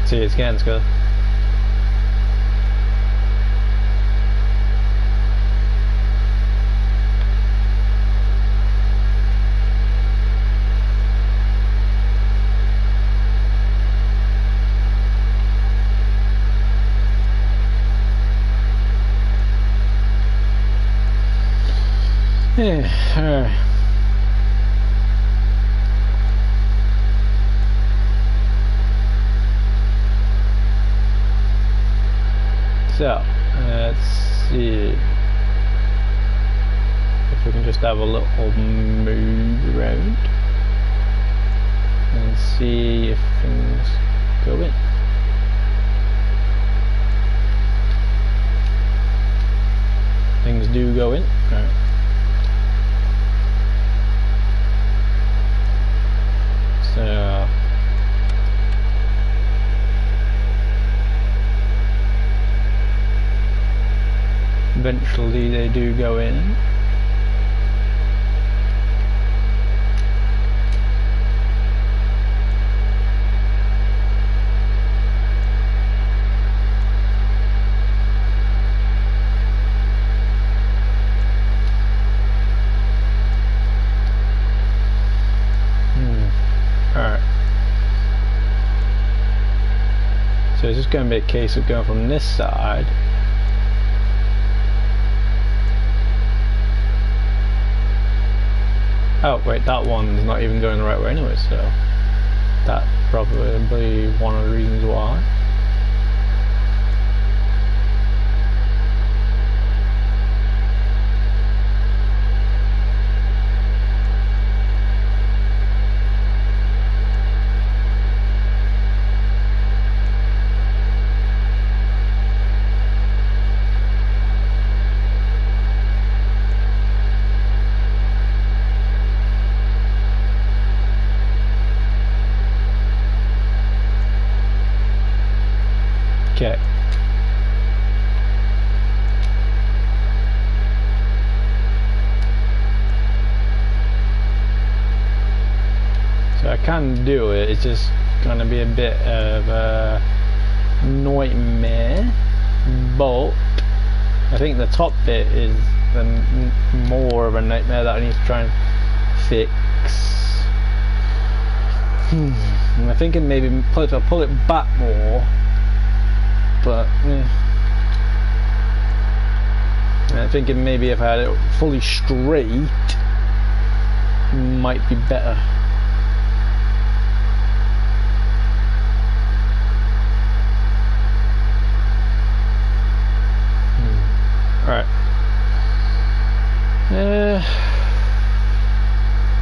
See, it's getting good. Yeah, alright. So, let's see if we can just have a little move around and see if things go in. Things do go in. All right. So eventually they do go in. Alright. So it's just going to be a case of going from this side. Oh wait, that one's not even going the right way anyway, so that's probably one of the reasons why. Okay. So I can do it, it's just gonna be a bit of a nightmare, but I think the top bit is the more of a nightmare that I need to try and fix. I'm thinking maybe if I pull it back more, but yeah. I'm thinking maybe if I had it fully straight, might be better. Alright.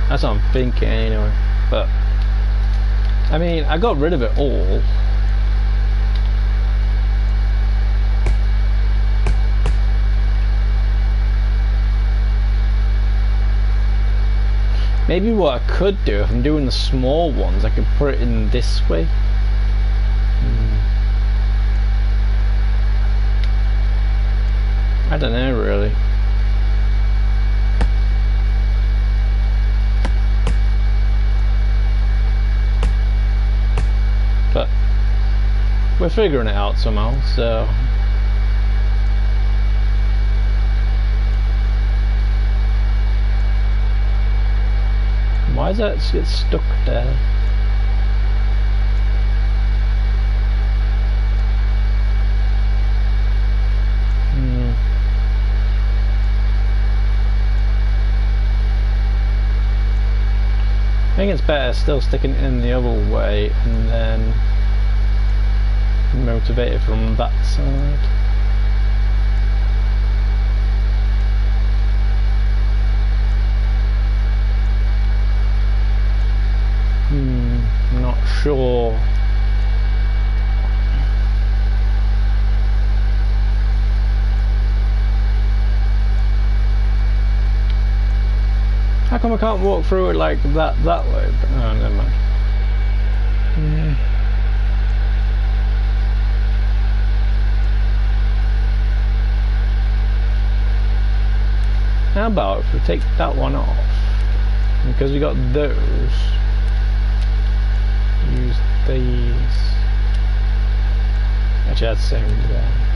That's what I'm thinking anyway. But I mean, I got rid of it all. Maybe what I could do, if I'm doing the small ones, I could put it in this way. I don't know really. But we're figuring it out somehow, so why does that get stuck there? I think it's better still sticking it in the other way and then motivate it from that side. Not sure. How come I can't walk through it like that way? Oh, never mind. How about if we take that one off? Because we got those. Use these. Actually, that's the same one.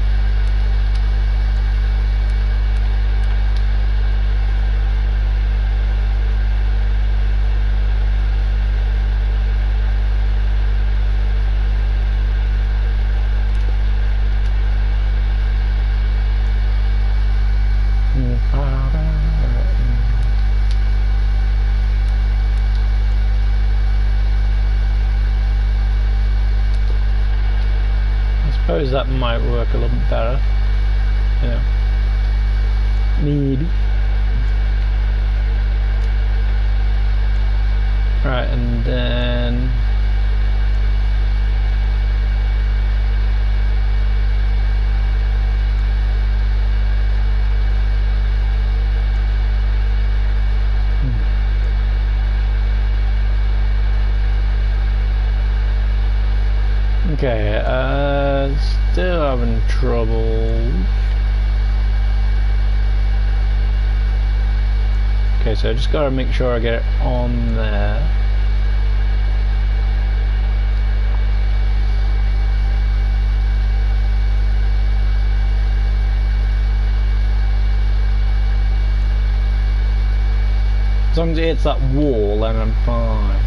I suppose that might work a little bit better. Yeah. Maybe. Right, and then okay, still having trouble. Okay, so I just gotta make sure I get it on there. As long as it hits that wall, then I'm fine.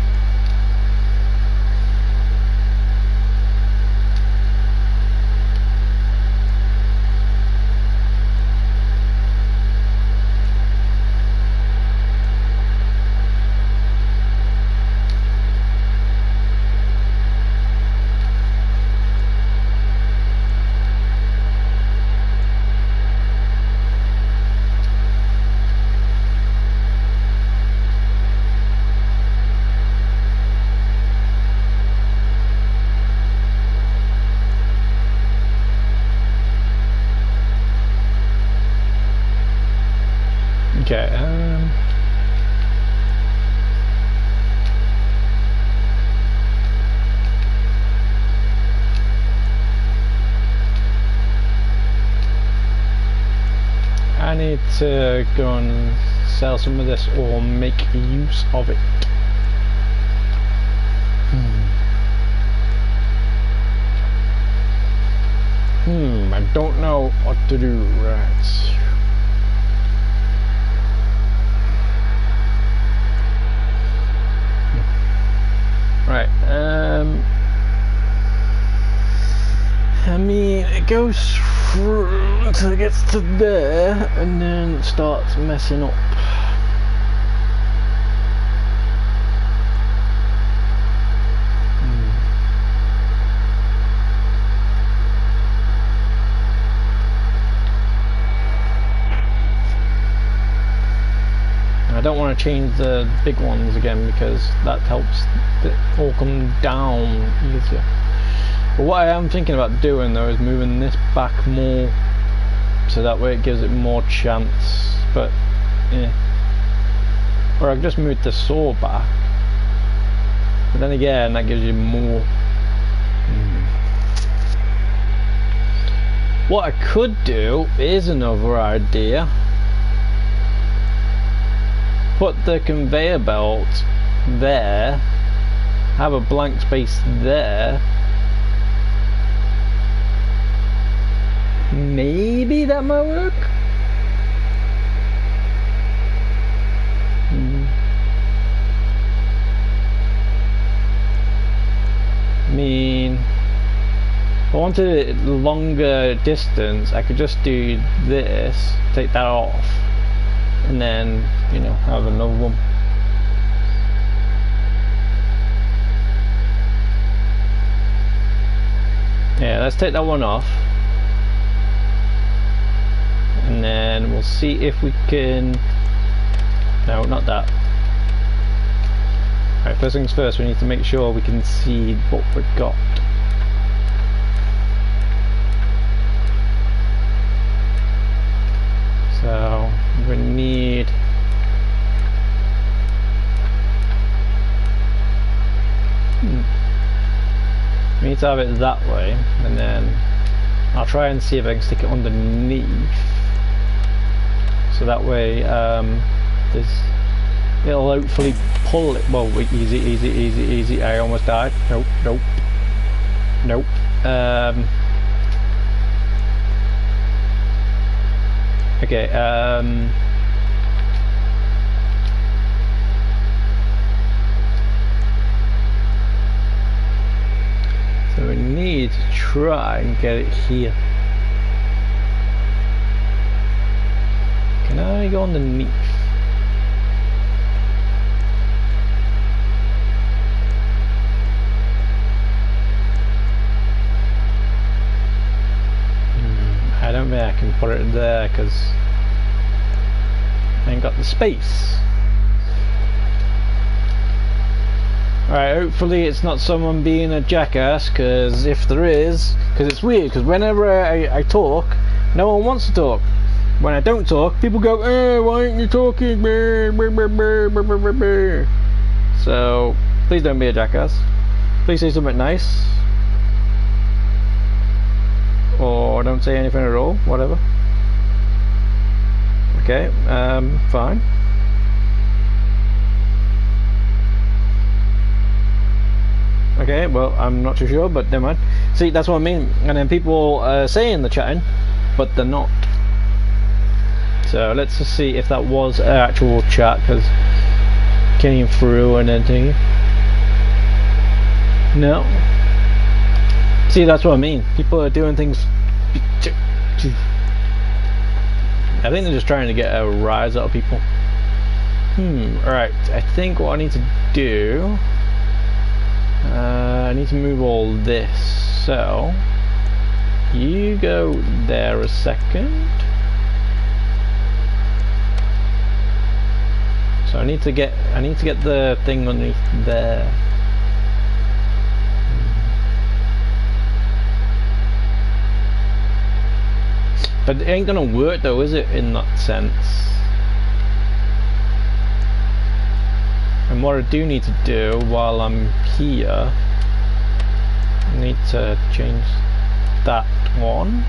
Okay, I need to go and sell some of this or make use of it. I don't know what to do. Right. Right, I mean, it goes through until it gets to there, and then it starts messing up. I don't want to change the big ones again because that helps it all come down easier. But what I am thinking about doing though is moving this back more, so that way it gives it more chance. But yeah, or I've just moved the saw back. But then again, that gives you more. What I could do is another idea. Put the conveyor belt there, have a blank space there. Maybe that might work. I mean, if I wanted it longer distance, I could just do this, take that off, and then, you know, have another one. Yeah, let's take that one off, and then we'll see if we can. No, not that. Right, first things first, we need to make sure we can see what we've got. So we need need to have it that way, and then I'll try and see if I can stick it underneath, so that way it'll hopefully pull it. Well, wait, easy. I almost died. Nope. Okay. So we need to try and get it here. Can I go underneath? I don't think I can put it there because I ain't got the space. Alright, hopefully it's not someone being a jackass, because if there is, because it's weird, because whenever I talk, no one wants to talk. When I don't talk, people go, why aren't you talking? So, please don't be a jackass. Please say something nice. Or don't say anything at all, whatever. Okay, fine. Okay, well, I'm not too sure, but never mind. See, that's what I mean. And then people saying they're chatting, but they're not. So let's just see if that was an actual chat, because came through and anything. No. See, that's what I mean. People are doing things. I think they're just trying to get a rise out of people. Alright, I think what I need to do, I need to move all this. So you go there a second. So I need to get the thing underneath there. But it ain't gonna work though, is it, in that sense? And what I do need to do while I'm here, I need to change that one.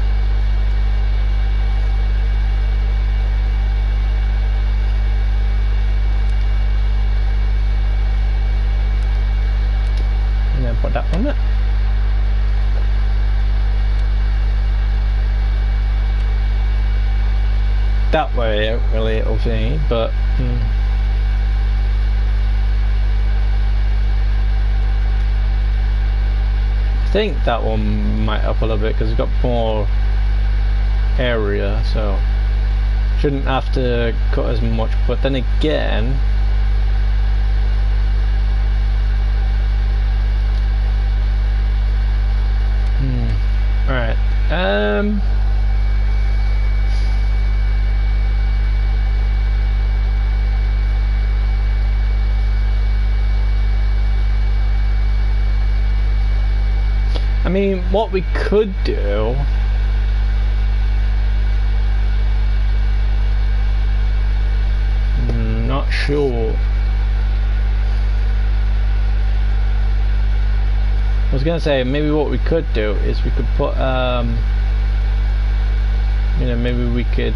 And then put that on it. That way, really, it'll be, but I think that one might up a little bit because it's got more area, so shouldn't have to cut as much. But then again, alright, I mean, what we could do, not sure. I was gonna say maybe what we could do is we could put, you know, maybe we could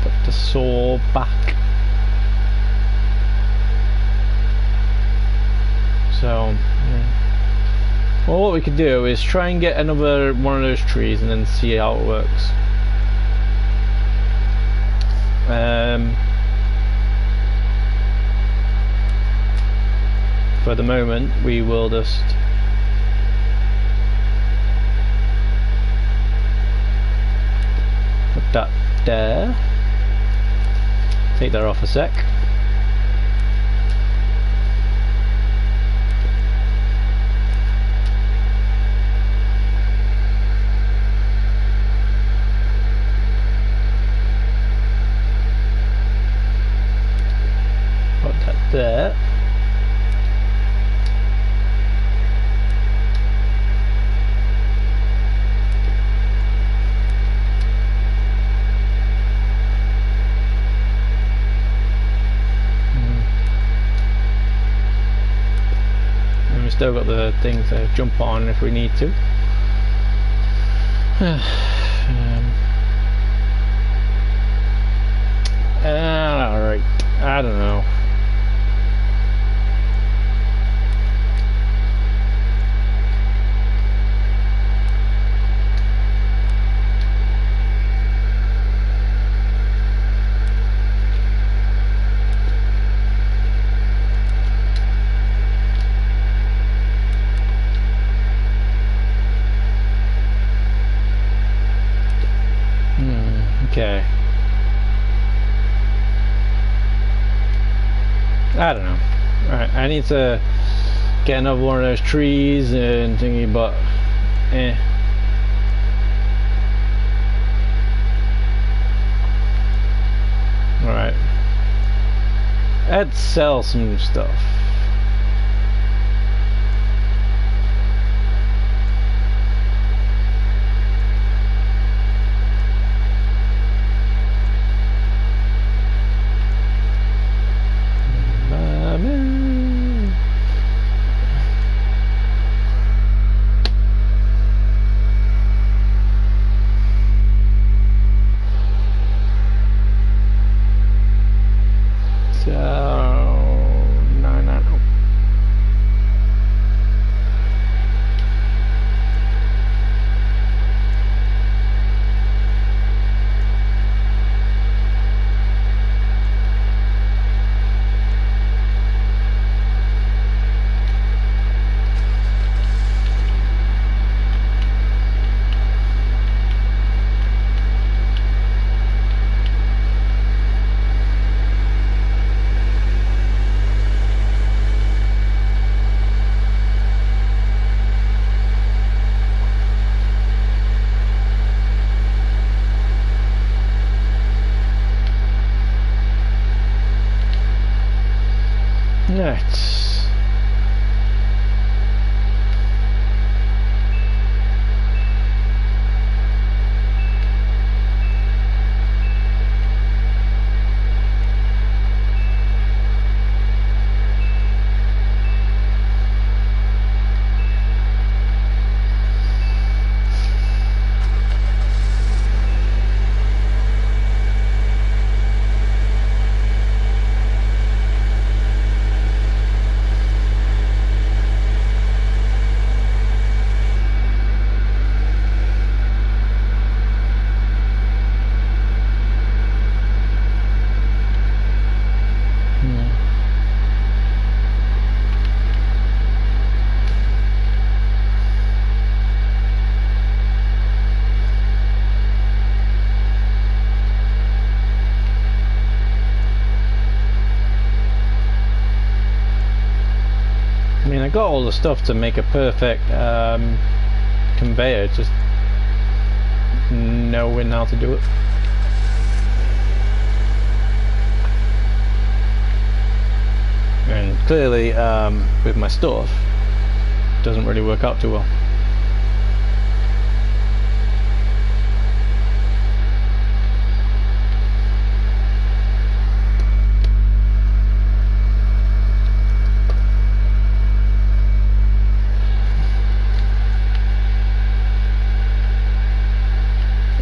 put the saw back. So. Well, what we could do is try and get another one of those trees and then see how it works. For the moment, we will just put that there. Take that off a sec. There. still got the thing to jump on if we need to. Alright, I don't know. Okay. I don't know. Alright, I need to get another one of those trees and thingy, but Alright. Let's sell some stuff. Right. I mean, I got all the stuff to make a perfect conveyor, just knowing how to do it. And clearly, with my stuff, it doesn't really work out too well.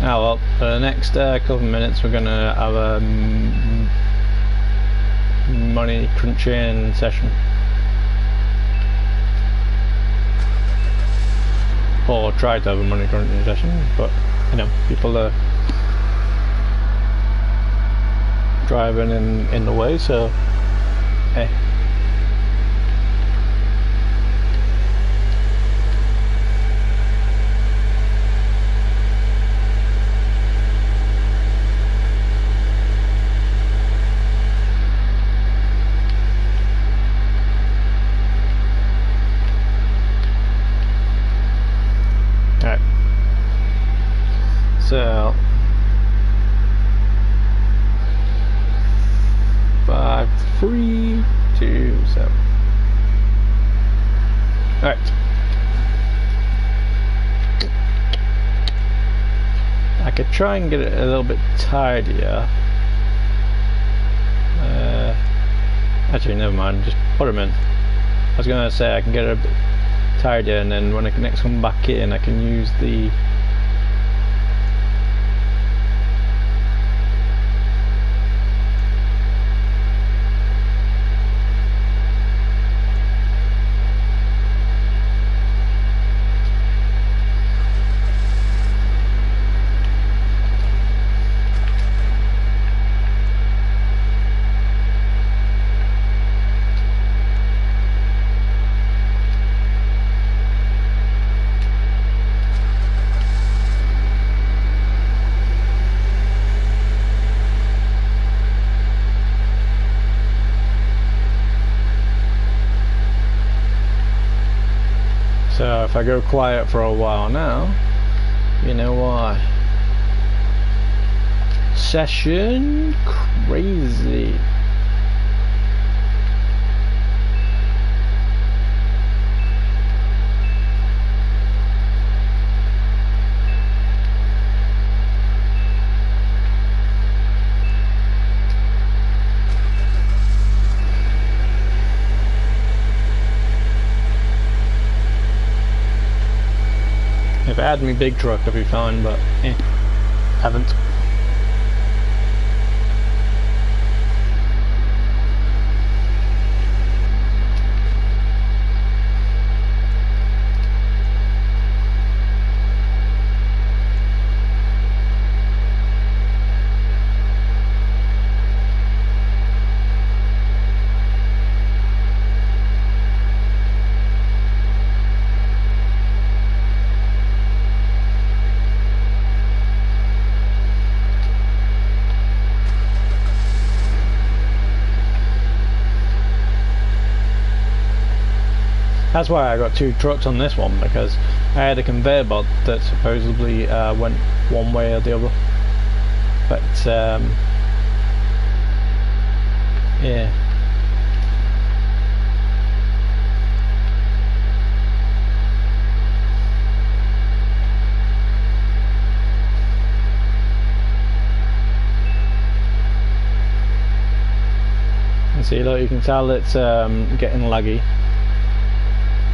Ah well, for the next couple of minutes we're gonna have a money crunching session. Or try to have a money crunching session, but you know, people are driving in the way, so hey. So 5, 3, 2, 7. All right. I could try and get it a little bit tidier. Actually, never mind. Just put them in. I was gonna say I can get a bit tidier, and then when I next come back in, I can use the So if I go quiet for a while now, you know why. Session crazy. If I had my big truck, I'd be fine, but haven't. That's why I got two trucks on this one, because I had a conveyor belt that supposedly went one way or the other. But yeah. And see, look, you can tell it's getting laggy,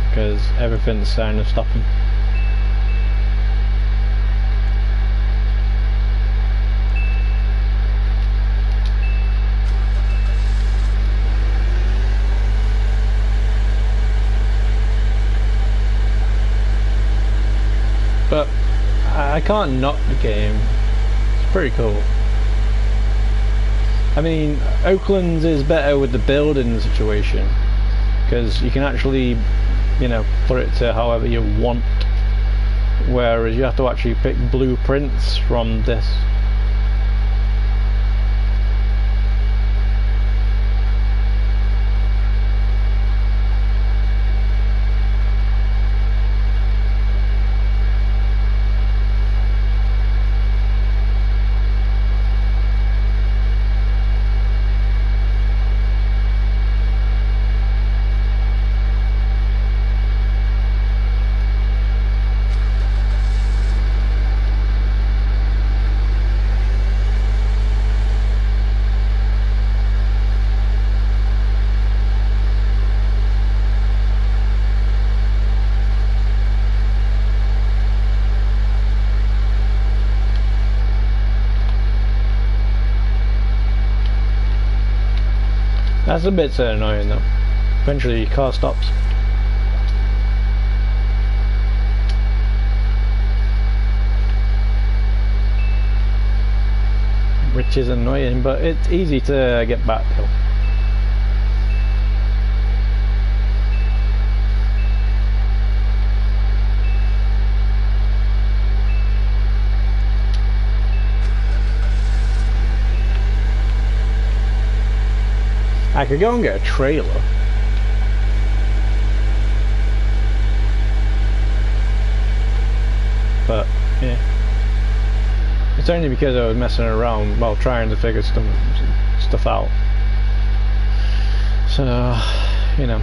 because everything's starting to stop him. But I can't knock the game. It's pretty cool. I mean, Oakland's is better with the building situation, because you can actually, you know, put it to however you want, whereas you have to actually pick blueprints from this. That's a bit annoying though. Eventually your car stops. Which is annoying, but it's easy to get back to. I could go and get a trailer. But, yeah. It's only because I was messing around while trying to figure stuff out. So, you know.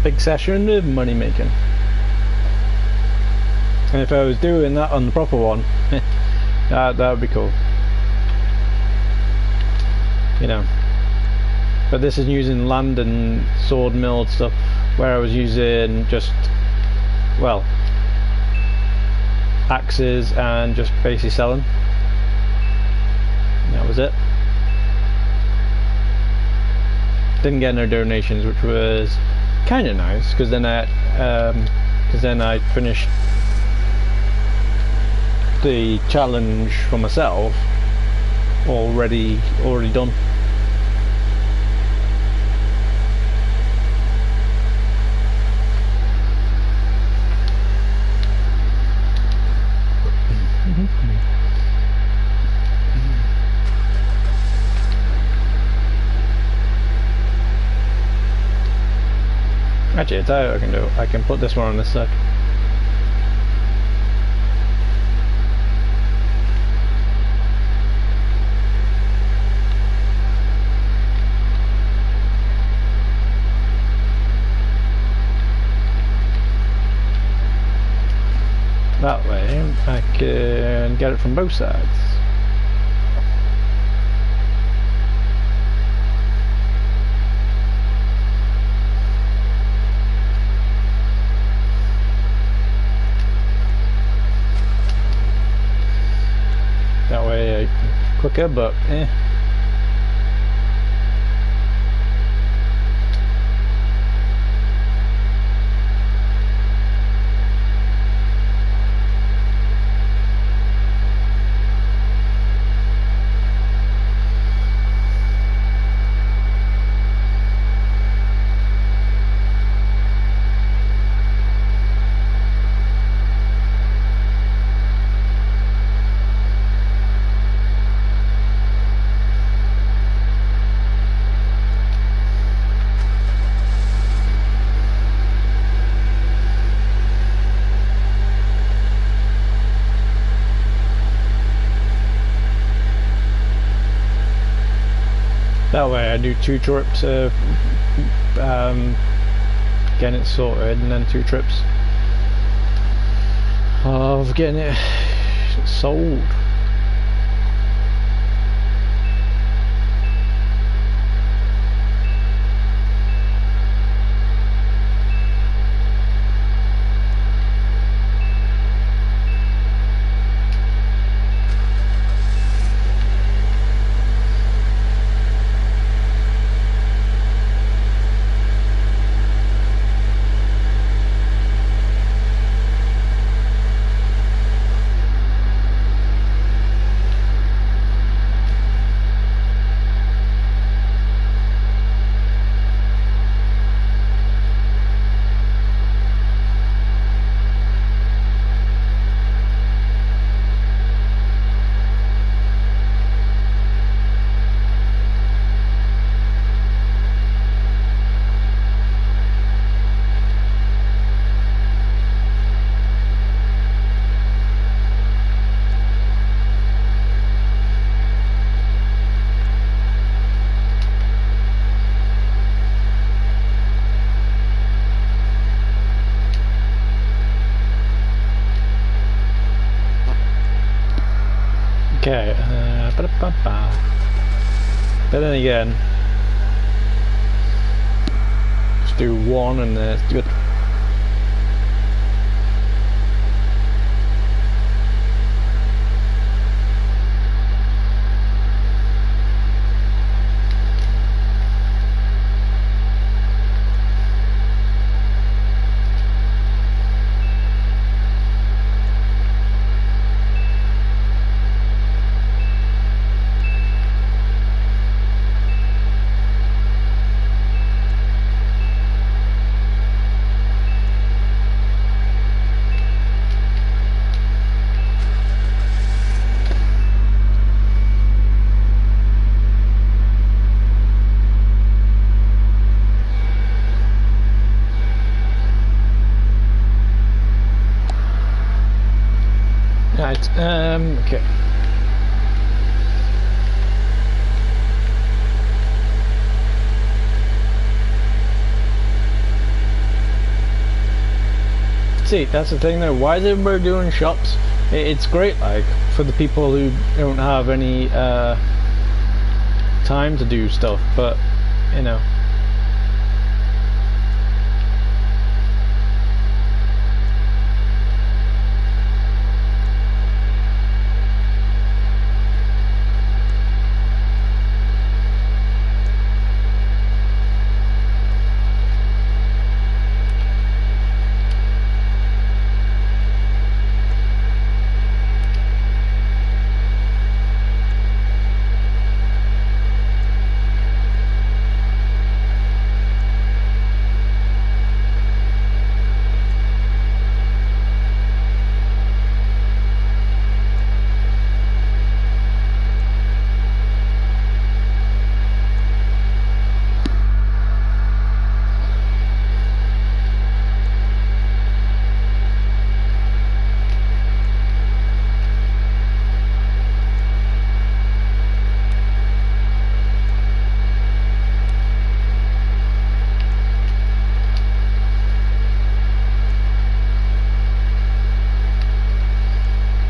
big session of money making. And if I was doing that on the proper one, that would be cool. You know. But this is using land and sword milled stuff, where I was using just, well, axes and just basically selling. That was it. Didn't get no donations, which was kind of nice, because then I finished the challenge for myself already done. Actually, I tell you what I can do. I can put this one on this side. That way, I can get it from both sides. That way, quicker, but eh. That way I do 2 trips of getting it sorted, and then 2 trips of getting it sold. Okay, but then again, just do 1 and then it's good. Right, okay. See, that's the thing though. Why is everybody doing shops? It's great, like, for the people who don't have any time to do stuff, but, you know.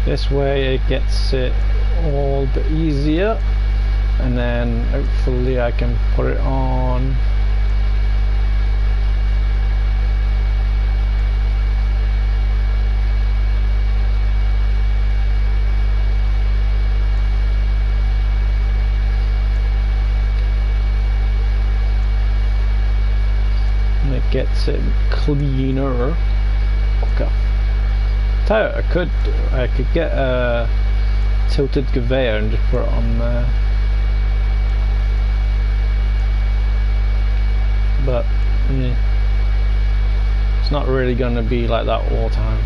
This way it gets it all a bit easier, and then hopefully I can put it on. And it gets it cleaner, quicker. I could get a tilted conveyor and just put it on there, but yeah, it's not really going to be like that all the time.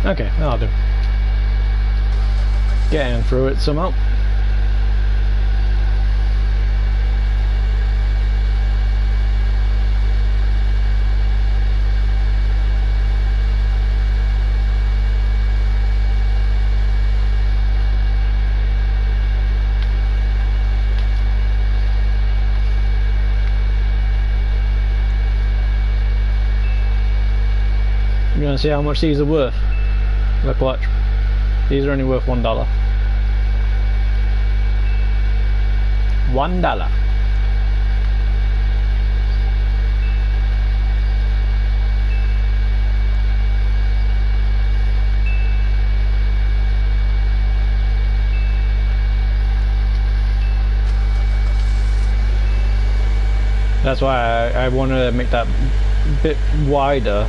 Okay, that'll do. Getting through it somehow. You gonna see how much these are worth? Look, watch. These are only worth $1. $1. That's why I want to make that bit wider,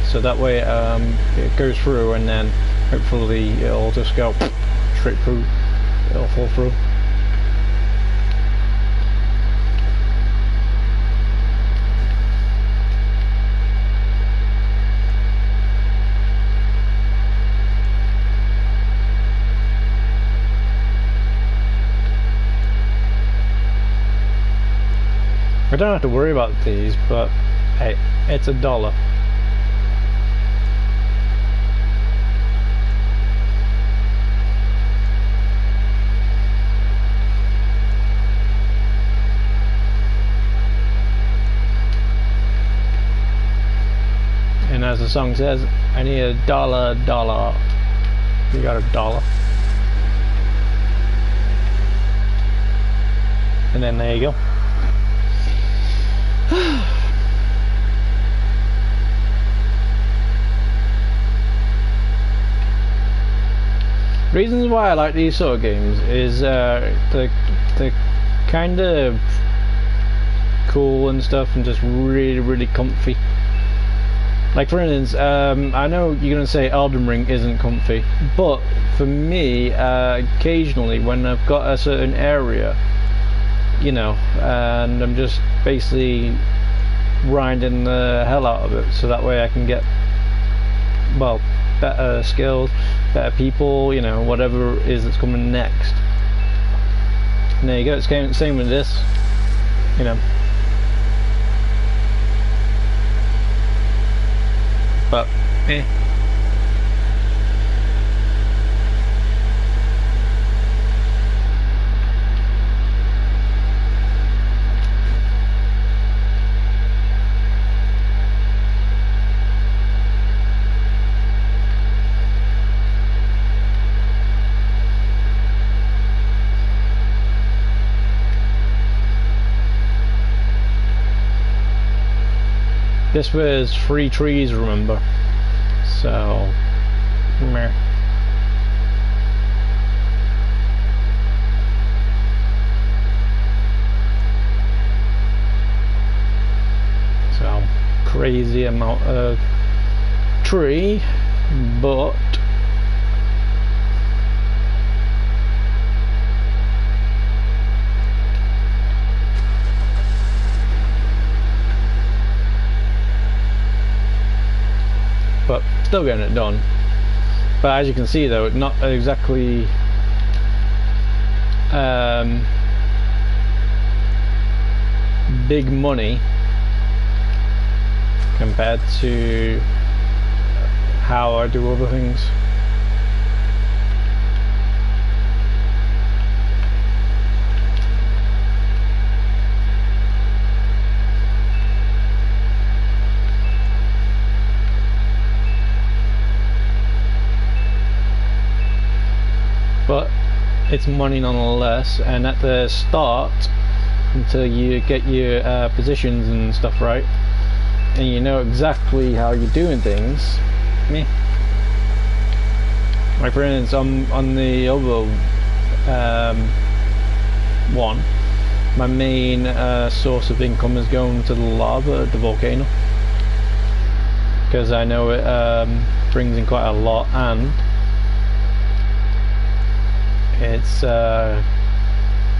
so that way it goes through, and then hopefully it'll just go straight through, it'll fall through. I don't have to worry about these, but hey, it's $1. And as the song says, I need $1. You got $1. And then there you go. Reasons why I like these sort of games is they're kind of cool and stuff, and just really comfy. Like for instance, I know you're gonna say Elden Ring isn't comfy, but for me, occasionally when I've got a certain area, you know, and I'm just basically grinding the hell out of it, so that way I can get, well, better skills, better people, you know, whatever it is that's coming next. And there you go, it's same with this, you know. But, eh. This was 3 trees, remember? So, meh. So, crazy amount of tree, but still getting it done. But as you can see though, not exactly big money compared to how I do other things. But it's money nonetheless, and at the start, until you get your positions and stuff right, and you know exactly how you're doing things, meh. Like for instance, on the other one, my main source of income is going to the lava at the volcano, because I know it brings in quite a lot, and it's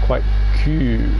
quite cool.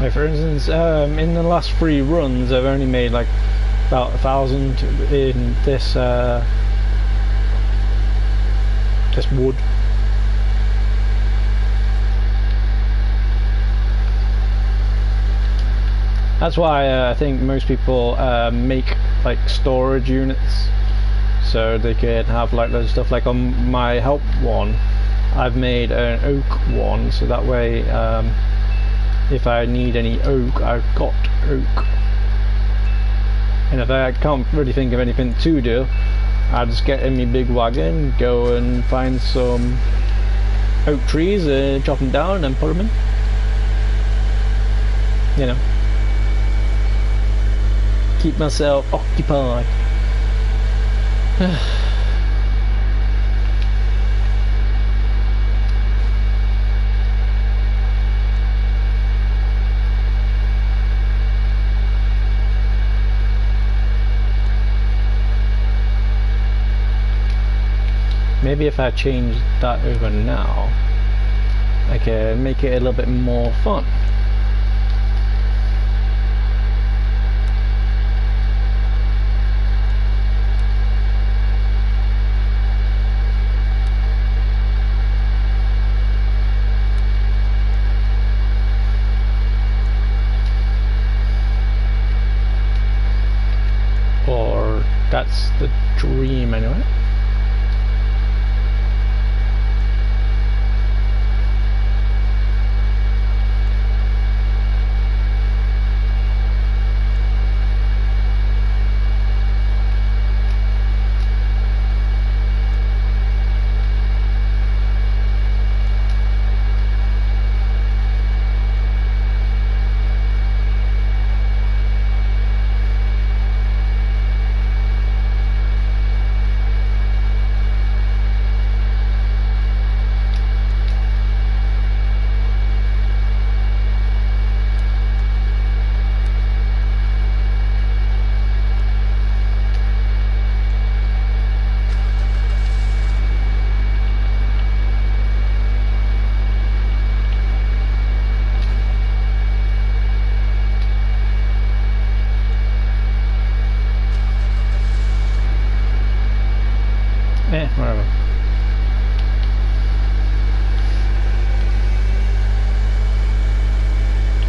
Like for instance, in the last 3 runs, I've only made like about 1,000 in this this wood. That's why I think most people make like storage units, so they can have like loads of stuff. Like on my help one, I've made an oak one, so that way if I need any oak, I've got oak. And if I can't really think of anything to do, I'll just get in my big wagon, go and find some oak trees, chop them down and put them in. You know, keep myself occupied. Maybe if I change that over now, I can make it a little bit more fun. Or that's the dream anyway.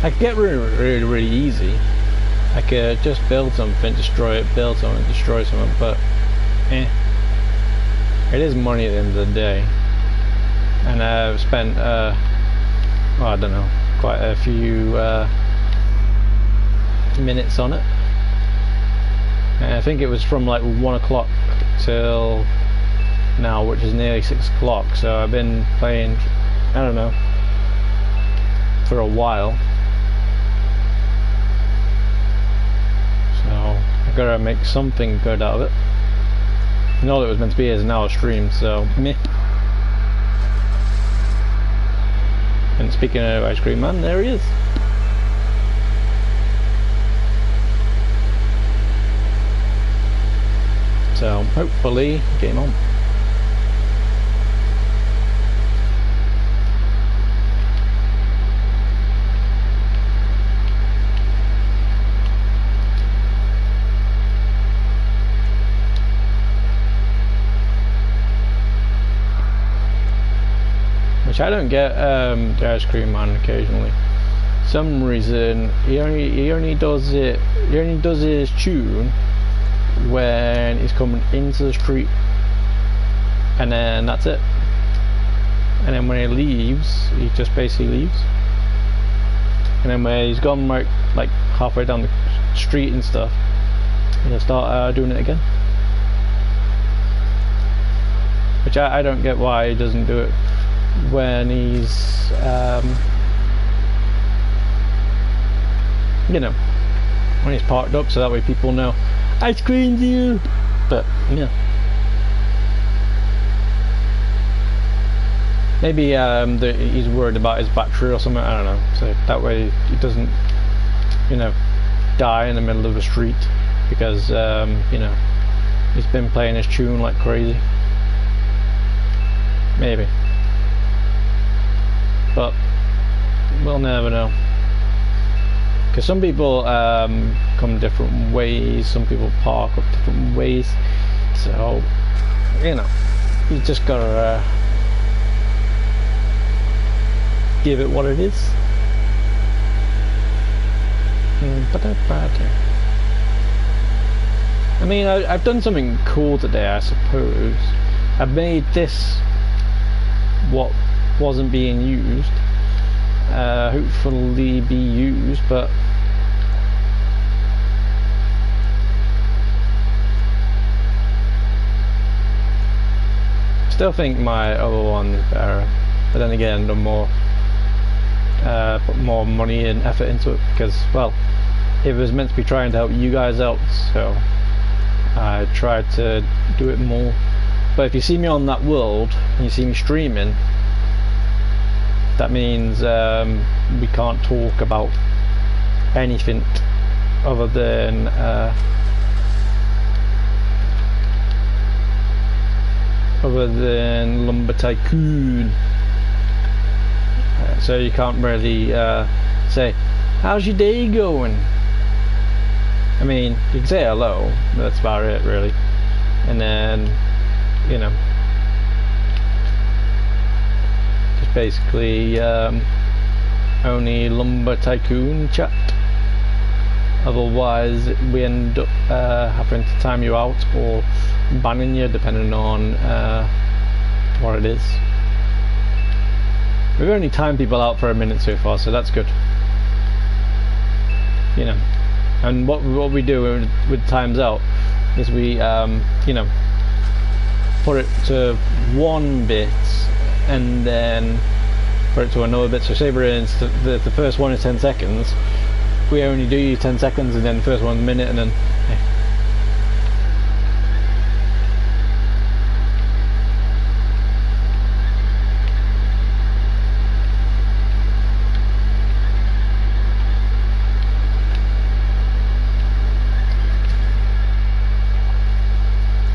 I could get really easy. I could just build something, destroy it, build something, destroy something, but it is money at the end of the day. And I've spent, well, I don't know, quite a few minutes on it. And I think it was from like 1 o'clock till now, which is nearly 6 o'clock, so I've been playing, I don't know, for a while. So I've got to make something good out of it. And all it was meant to be is an hour stream, so meh. And speaking of Ice Cream Man, there he is. So hopefully game on. Which I don't get the Ice Cream Man occasionally. Some reason he only does his tune when he's coming into the street, and then that's it. And then when he leaves, he just basically leaves. And then when he's gone like halfway down the street and stuff, he'll start doing it again. Which I don't get why he doesn't do it when he's you know, when he's parked up, so that way people know I screened you. But yeah, maybe he's worried about his battery or something, I don't know, so that way he doesn't, you know, die in the middle of the street because you know, he's been playing his tune like crazy. Maybe. But we'll never know, because some people come different ways, some people park up different ways, so you know, you just gotta give it what it is. I mean, I've done something cool today, I suppose. I've made this what wasn't being used hopefully be used, but still think my other one is better. But then again, the more put more money and effort into it, because, well, it was meant to be trying to help you guys out, so I tried to do it more. But if you see me on that world and you see me streaming, that means we can't talk about anything other than Lumber Tycoon. So you can't really say, how's your day going? I mean, you can say hello, but that's about it really. And then, you know, just basically only Lumber Tycoon chat. Otherwise we end up having to time you out or banning you, depending on what it is. We've only timed people out for a minute so far, so that's good. You know, and what we do with times out is we you know, put it to one bit and then put it to another bit. So say we're in the first one is 10 seconds, we only do 10 seconds, and then the first one's a minute, and then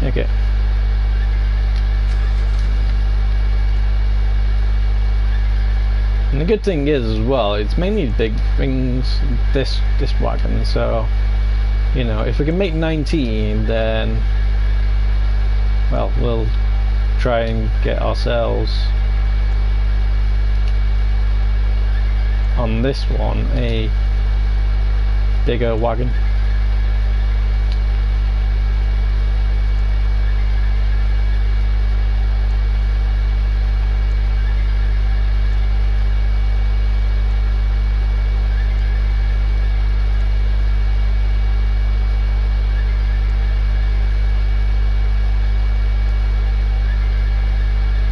okay. And the good thing is as well, it's mainly big things, this wagon, so you know, if we can make 19, then well, we'll try and get ourselves on this one a bigger wagon.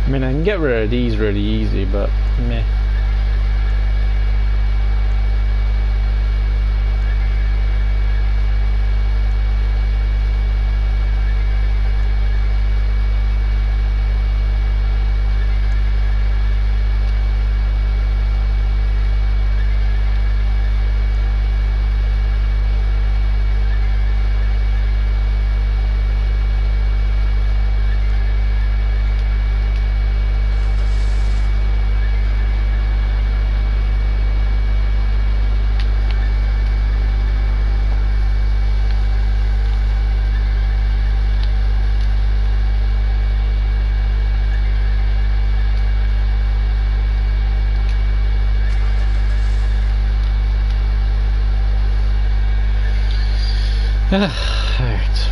I mean, I can get rid of these really easy, but meh. Alright.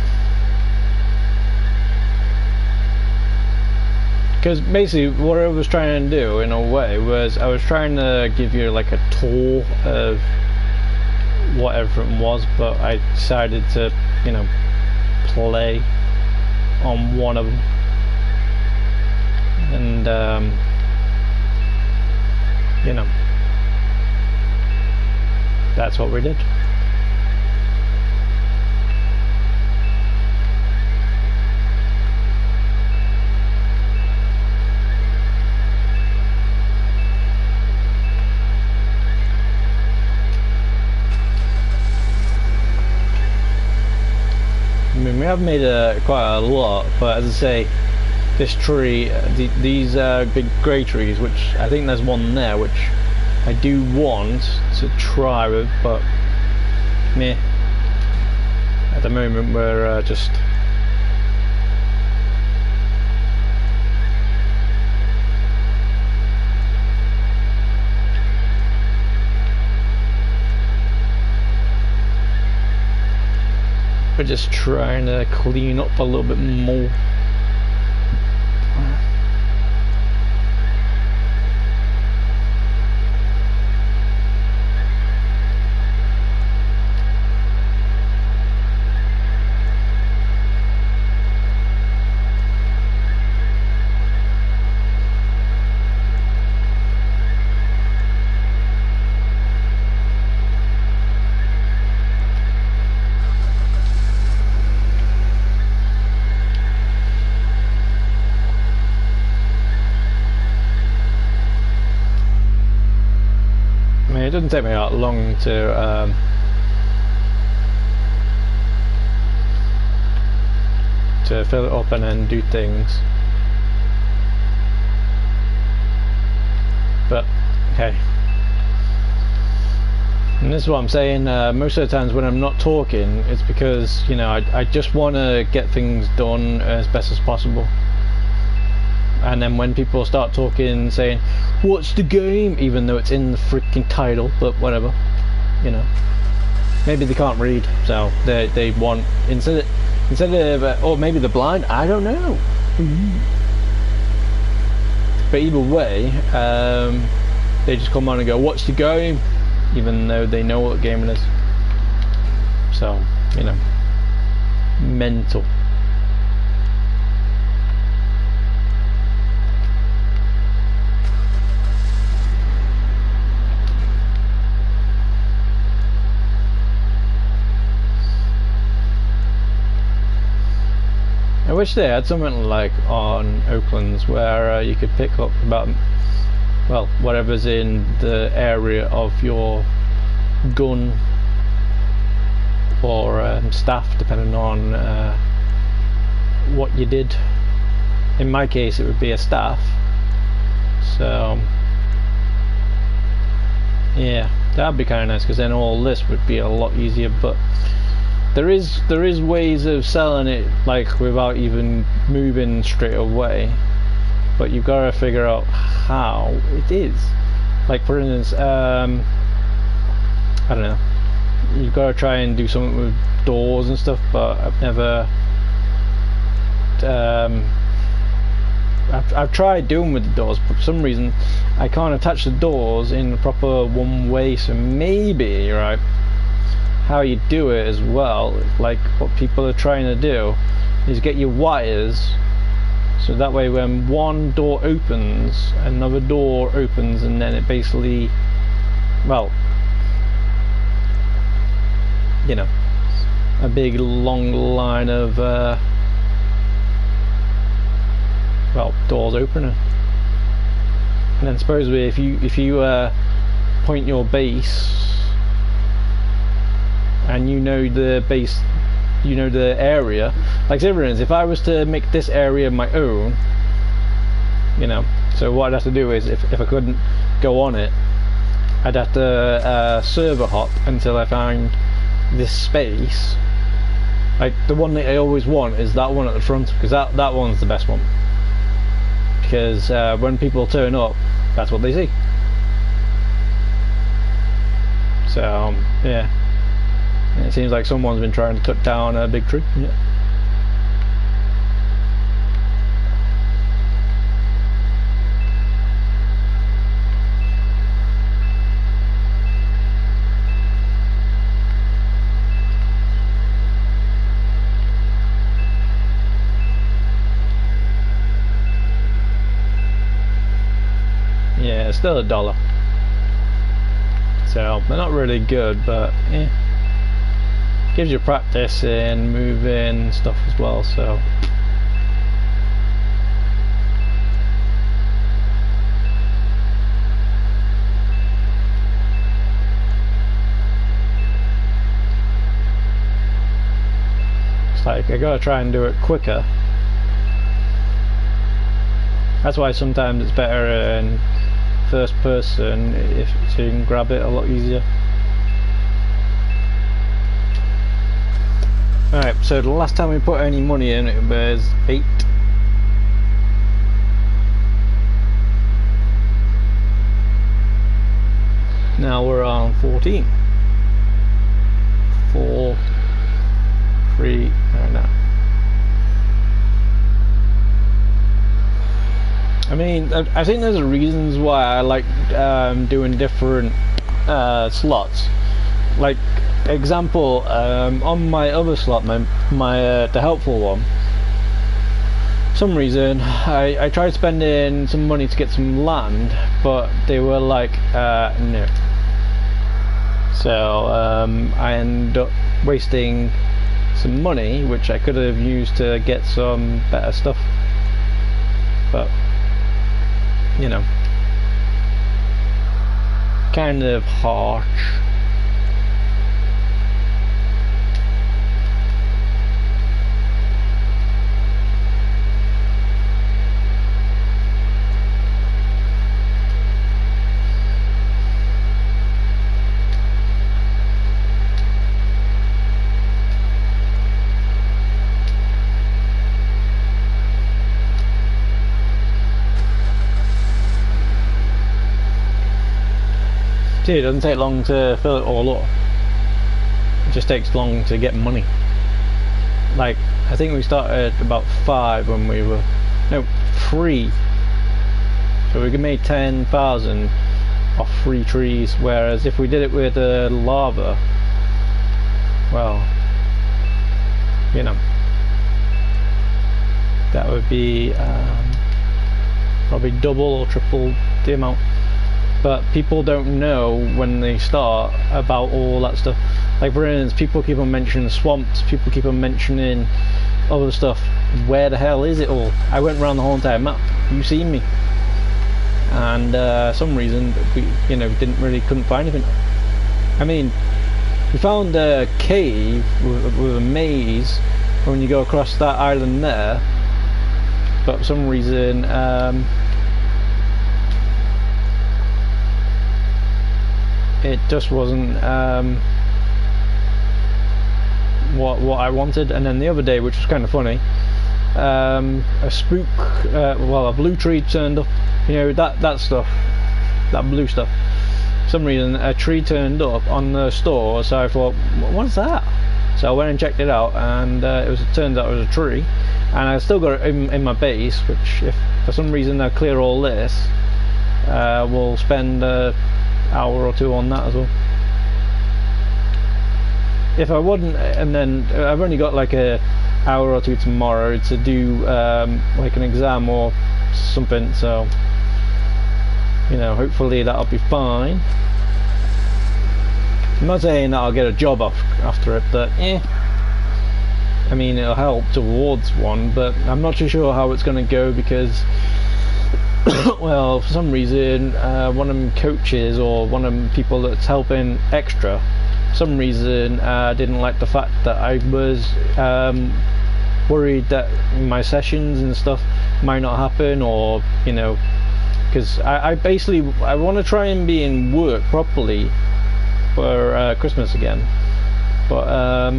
Because basically what I was trying to do in a way was I was trying to give you like a tour of whatever it was, but I decided to, you know, play on one of them. And you know, that's what we did. I mean, we have made quite a lot, but as I say, this tree, these big grey trees, which I think there's one there, which I do want to try with, but meh. At the moment, we're just trying to clean up a little bit more. It doesn't take me that long to fill it up and then do things, but okay. And this is what I'm saying, most of the times when I'm not talking, it's because, you know, I just want to get things done as best as possible. And then when people start talking, saying, "What's the game?" even though it's in the freaking title, but whatever, you know. Maybe they can't read, so they want instead of or maybe they're blind. I don't know. But either way, they just come on and go, "What's the game?" even though they know what game it is. So, you know, mental. I wish they had something like on Oaklands where you could pick up about, well, whatever's in the area of your gun or staff, depending on what you did. In my case, it would be a staff. So yeah, that'd be kind of nice, because then all this would be a lot easier. But there is ways of selling it like without even moving straight away, but you've got to figure out how it is. Like for instance, I don't know, you've got to try and do something with doors and stuff, but I've never I've tried doing with the doors, but for some reason I can't attach the doors in the proper one way. So maybe, right, how you do it as well, like what people are trying to do, is get your wires so that way when one door opens, another door opens, and then it basically, well, you know, a big long line of well, doors opening. And then supposedly if you point your base, and you know the base, you know the area, like say for instance, if I was to make this area my own, you know, so what I'd have to do is, if I couldn't go on it, I'd have to server hop until I found this space. Like the one that I always want is that one at the front, because that one's the best one, because when people turn up, that's what they see. So yeah, and it seems like someone's been trying to cut down a big tree. Yeah. Yeah, it's still $1. So they're not really good, but yeah, gives you practice in moving stuff as well. So it's like I gotta try and do it quicker. That's why sometimes it's better in first person, if so you can grab it a lot easier. Alright, so the last time we put any money in, it was 8. Now we're on 14. 4, 3, right now. I mean, I think there's reasons why I like doing different slots. Like, example, on my other slot, the helpful one, for some reason I tried spending some money to get some land, but they were like, no. So I ended up wasting some money, which I could have used to get some better stuff. But you know, kind of harsh. It doesn't take long to fill it all up. It just takes long to get money. Like, I think we started about 5 when we were, no, 3. So we made 10,000 off 3 trees. Whereas if we did it with lava, well, you know, that would be probably double or triple the amount. But people don't know when they start about all that stuff. Like for instance, people keep on mentioning swamps, people keep on mentioning other stuff. Where the hell is it all? I went around the whole entire map. You seen me? And some reason we, you know, couldn't find anything. I mean, we found a cave with a maze when you go across that island there, but for some reason it just wasn't what I wanted. And then the other day, which was kind of funny, a spook, well, a blue tree turned up. You know, that stuff that blue stuff. For some reason, a tree turned up on the store, so I thought, what is that? So I went and checked it out, and it turns out it was a tree, and I still got it in my base. Which, if for some reason I clear all this, we'll spend an hour or two on that as well. If I wouldn't, and then I've only got like a hour or two tomorrow to do like an exam or something, so you know, hopefully that'll be fine. I'm not saying that I'll get a job after it, but I mean, it'll help towards one, but I'm not too sure how it's going to go because well, for some reason one of them coaches or one of them people that's helping extra, for some reason didn't like the fact that I was worried that my sessions and stuff might not happen, or you know, because I basically want to try and be in work properly for Christmas again, but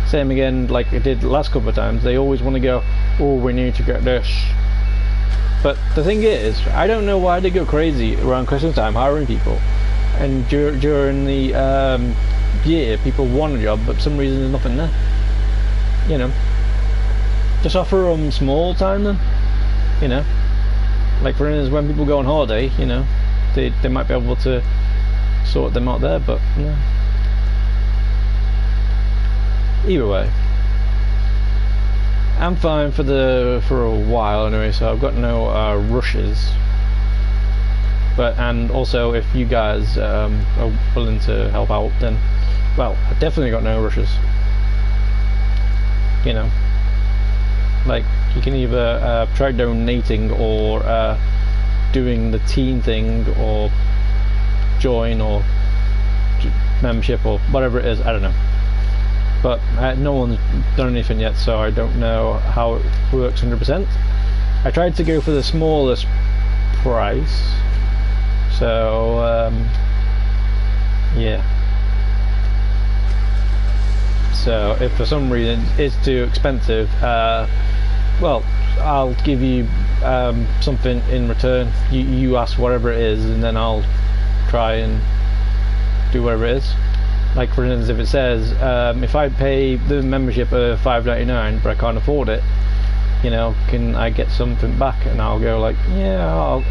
same again like I did the last couple of times, they always want to go, oh, we need to get this. But the thing is, I don't know why they go crazy around Christmas time hiring people, and during the year people want a job, but for some reason there's nothing there. You know, just offer them small time then, you know, like for instance when people go on holiday, you know, they might be able to sort them out there, but no. Either way, I'm fine for a while anyway, so I've got no rushes. But and also if you guys are willing to help out, then well, I've definitely got no rushes. You know, like you can either try donating or doing the team thing, or join, or membership, or whatever it is. I don't know, but no one's done anything yet, so I don't know how it works 100%. I tried to go for the smallest price, so yeah. So if for some reason it's too expensive, well, I'll give you something in return. You ask whatever it is, and then I'll try and do whatever it is. Like for instance, if it says if I pay the membership of $5.99 but I can't afford it, you know, can I get something back? And I'll go like, yeah,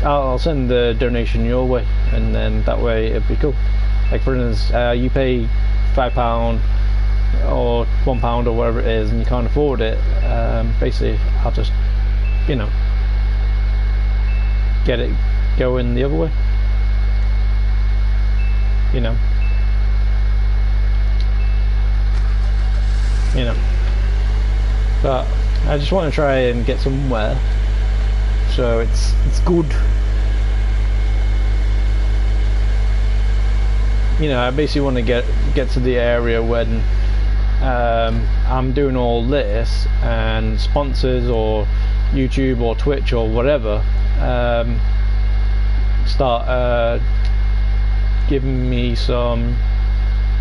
I'll send the donation your way, and then that way it'd be cool. Like for instance, you pay £5 or £1 or whatever it is, and you can't afford it, basically I'll just, you know, get it going the other way, you know. But I just want to try and get somewhere, so it's good. You know, I basically want to get to the area when I'm doing all this, and sponsors or YouTube or Twitch or whatever start giving me some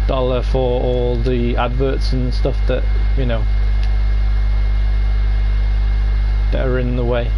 dollar for all the adverts and stuff that, you know, that are in the way.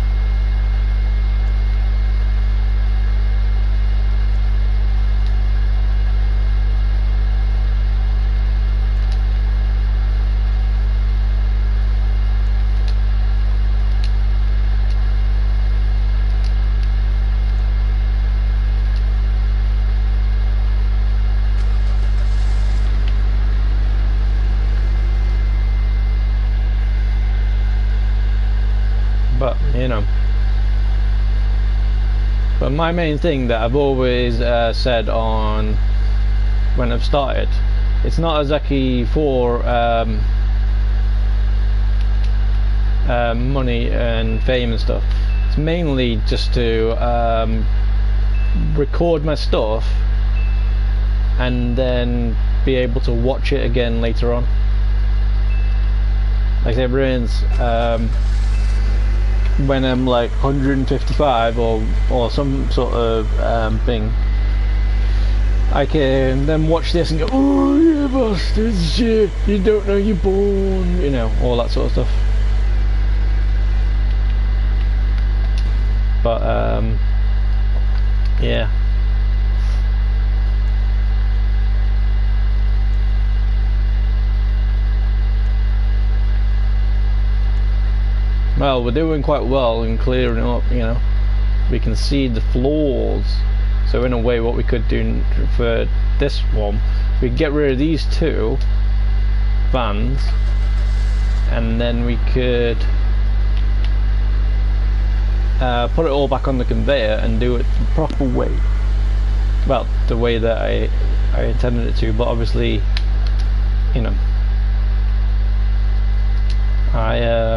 But you know, but my main thing that I've always said on when I've started, it's not exactly for money and fame and stuff. It's mainly just to record my stuff and then be able to watch it again later on. Like say for instance, when I'm like 155 or some sort of thing, I can then watch this and go, oh yeah, bastards, shit, you don't know you're born, you know, all that sort of stuff. But Yeah. Well, we're doing quite well in clearing up, you know. We can see the floors. So in a way, what we could do for this one, we could get rid of these two vans, and then we could put it all back on the conveyor and do it the proper way. Well, the way that I intended it to, but obviously, you know, I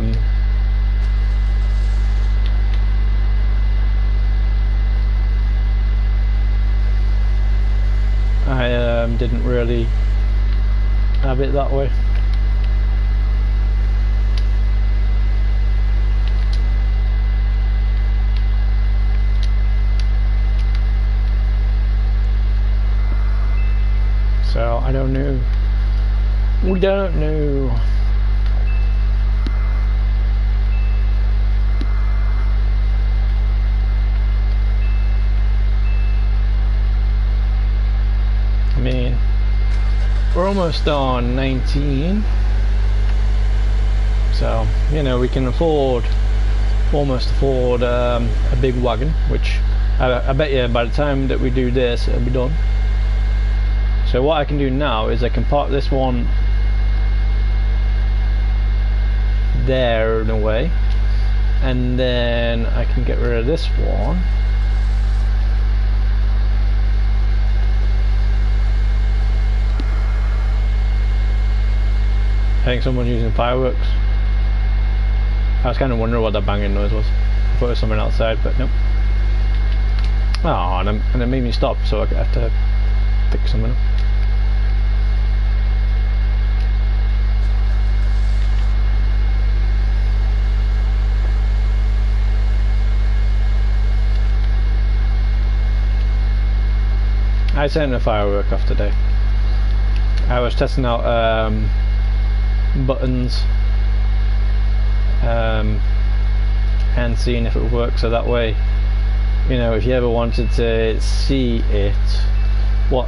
didn't really have it that way. So I don't know. We don't know. I mean, we're almost on 19, so you know we can almost afford a big wagon, which I bet you by the time that we do this it'll be done. So what I can do now is I can park this one there in a way, and then I can get rid of this one. I think someone's using fireworks. I was kind of wondering what that banging noise was. I thought it was someone outside, but nope. Oh, and it made me stop, so I have to pick something up. I sent a firework off today. I was testing out buttons and seeing if it would work, so that way, you know, if you ever wanted to see it, what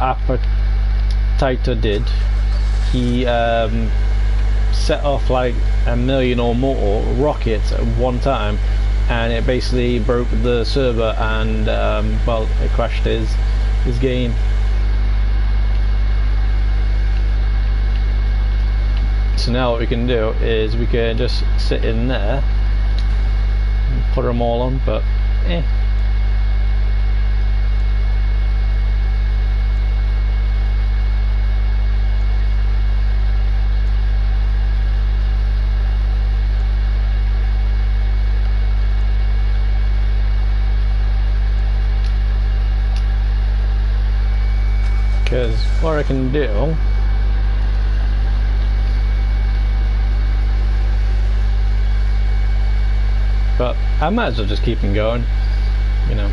Appetitor did, he set off like 1 million or more rockets at one time, and it basically broke the server, and well, it crashed his game. So now what we can do is we can just sit in there and put them all on, but because what I can do but I might as well just keep them going, you know.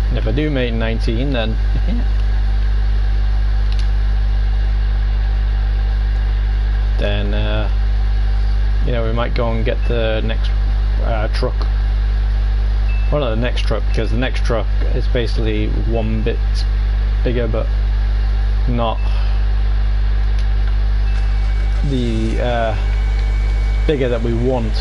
And if I do make 19, then then you know, we might go and get the next truck. Well, not the next truck, because the next truck is basically one bit bigger, but not the bigger that we want.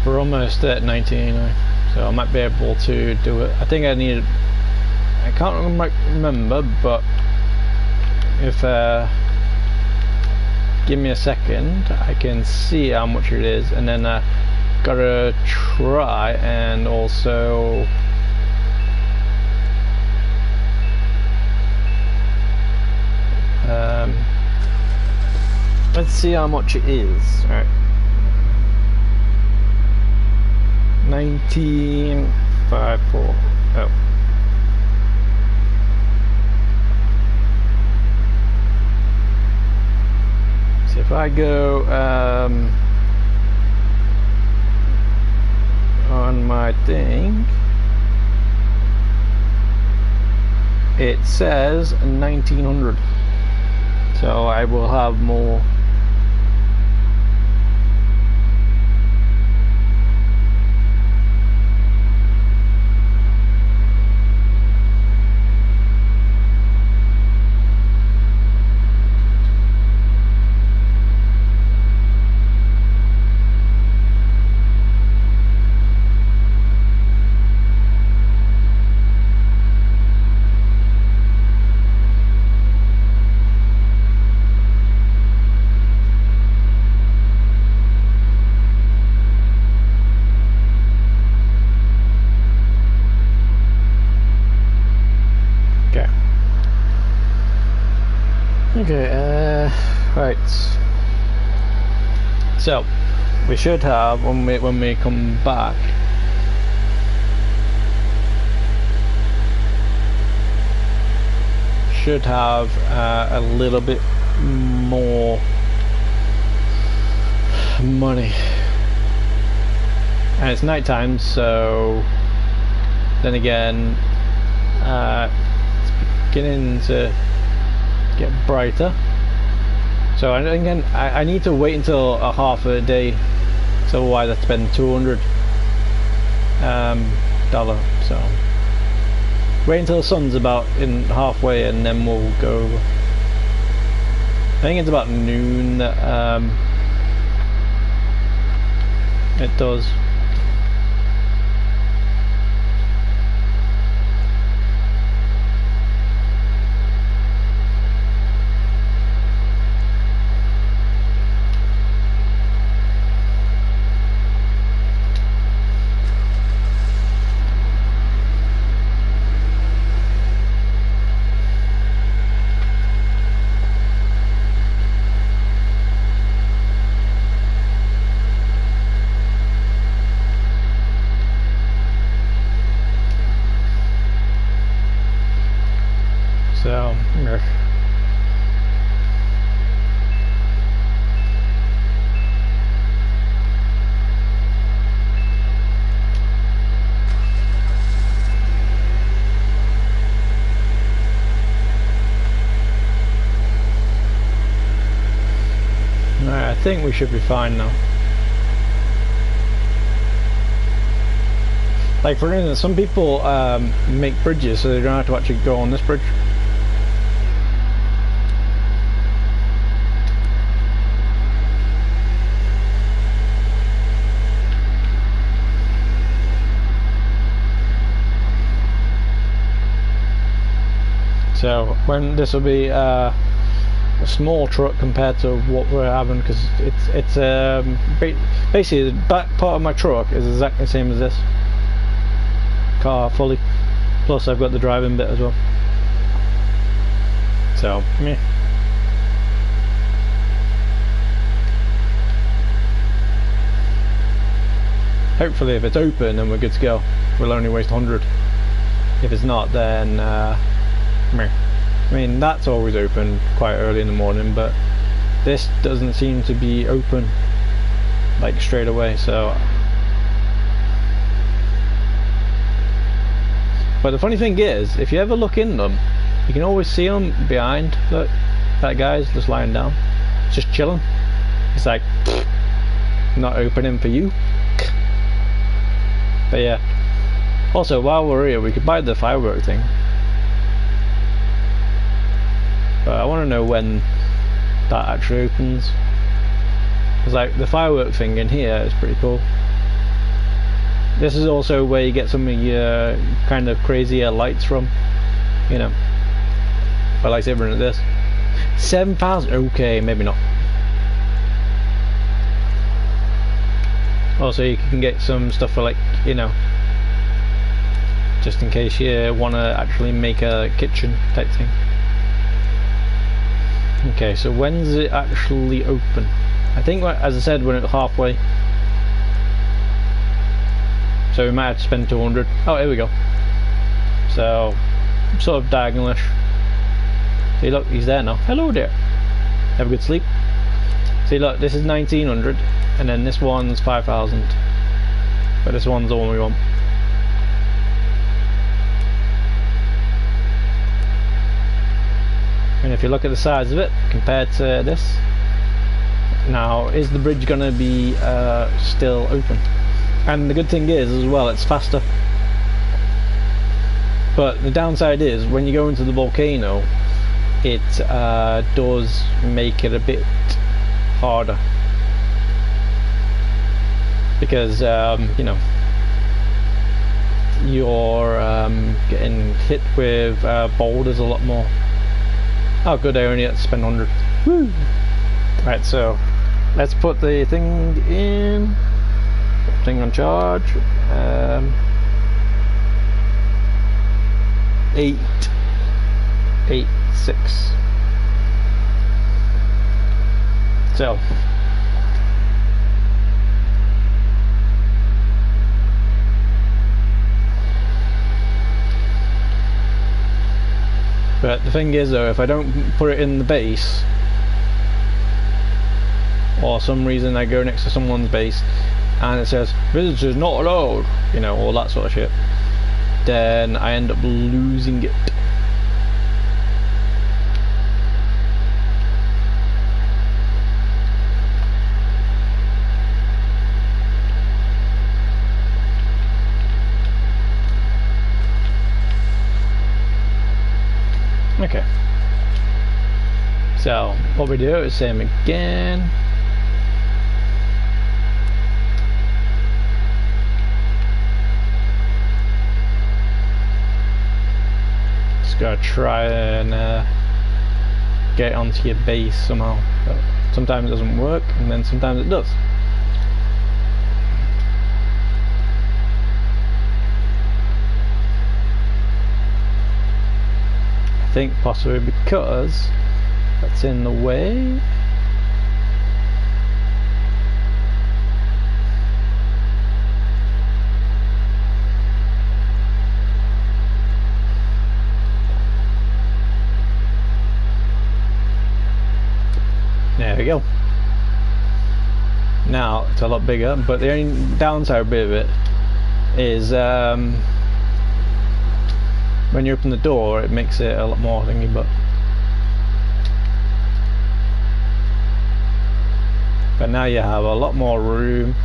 We're almost at 19, so I might be able to do it. I think I can't remember, but if give me a second, I can see how much it is, and then gotta try and also Let's see how much it is. Alright. 1954. Oh. So if I go on my thing, it says 1900. So I will have more. Okay, right. So we should have when we come back. Should have a little bit more money, and it's night time, so then again, it's beginning to get brighter. So again, I need to wait until a half a day, so otherwise I spend $200. So wait until the sun's about in halfway, and then we'll go. I think it's about noon that it does. So, I think we should be fine now. Like for instance, some people make bridges so they don't have to actually go on this bridge. So when this will be a small truck compared to what we're having, because it's basically the back part of my truck is exactly the same as this car fully, plus I've got the driving bit as well. So yeah. Hopefully if it's open then we're good to go. We'll only waste 100. If it's not, then I mean that's always open quite early in the morning, but this doesn't seem to be open like straight away. So but the funny thing is, if you ever look in them, you can always see them behind. Look, that guy's just lying down, just chilling. It's like not opening for you. But yeah, also while we're here we could buy the firework thing, but I want to know when that actually opens, because like the firework thing in here is pretty cool. This is also where you get some of your kind of crazier lights from, you know. But like everyone at this 7,000, okay, maybe not. Also you can get some stuff for, like, you know, just in case you want to actually make a kitchen type thing. Okay, so when's it actually open? I think, as I said, when it's halfway. So we might have to spend 200. Oh, here we go. So, sort of diagonalish. See, look, he's there now. Hello there. Have a good sleep. See, look, this is 1900, and then this one's 5000. But this one's the one we want. And if you look at the size of it compared to this, now is the bridge gonna be still open? And the good thing is as well, it's faster. But the downside is when you go into the volcano, it does make it a bit harder because you know, you're getting hit with boulders a lot more. Oh good, I only had to spend 100. Woo! Right, so let's put the thing in. Thing on charge. 886. So but the thing is though, if I don't put it in the base, or some reason I go next to someone's base and it says visitors not allowed, you know, all that sort of shit, then I end up losing it. Okay, so what we do is same again. Just gotta try and get it onto your base somehow, but sometimes it doesn't work and then sometimes it does. I think possibly because that's in the way. There we go. Now it's a lot bigger, but the only downside bit of it is when you open the door it makes it a lot more thingy, but now you have a lot more room.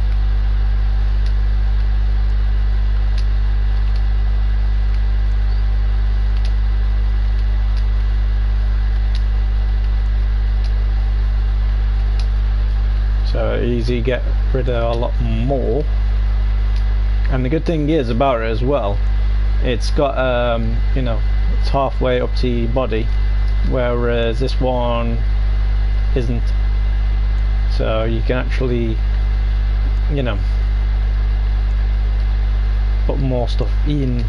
So easy get rid of a lot more. And the good thing is about it as well, it's got you know, it's halfway up to your body, whereas this one isn't. So you can actually, you know, put more stuff in.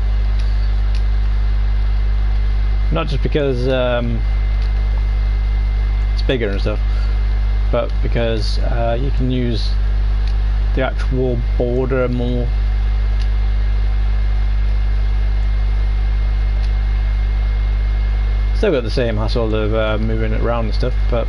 Not just because it's bigger and stuff, but because you can use the actual border more. Still got the same hassle of moving it around and stuff, but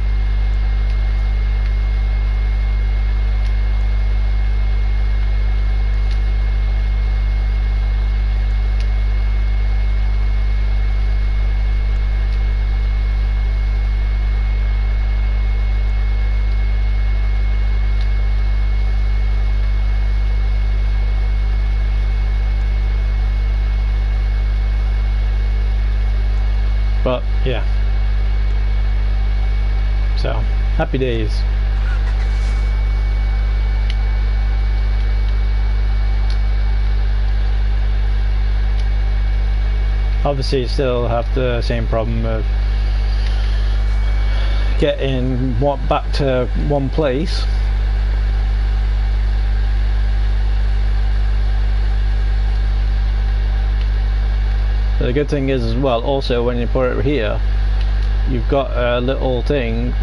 yeah, so happy days. Obviously you still have the same problem of getting back to one place. But the good thing is as well, also when you put it here, you've got a little thing,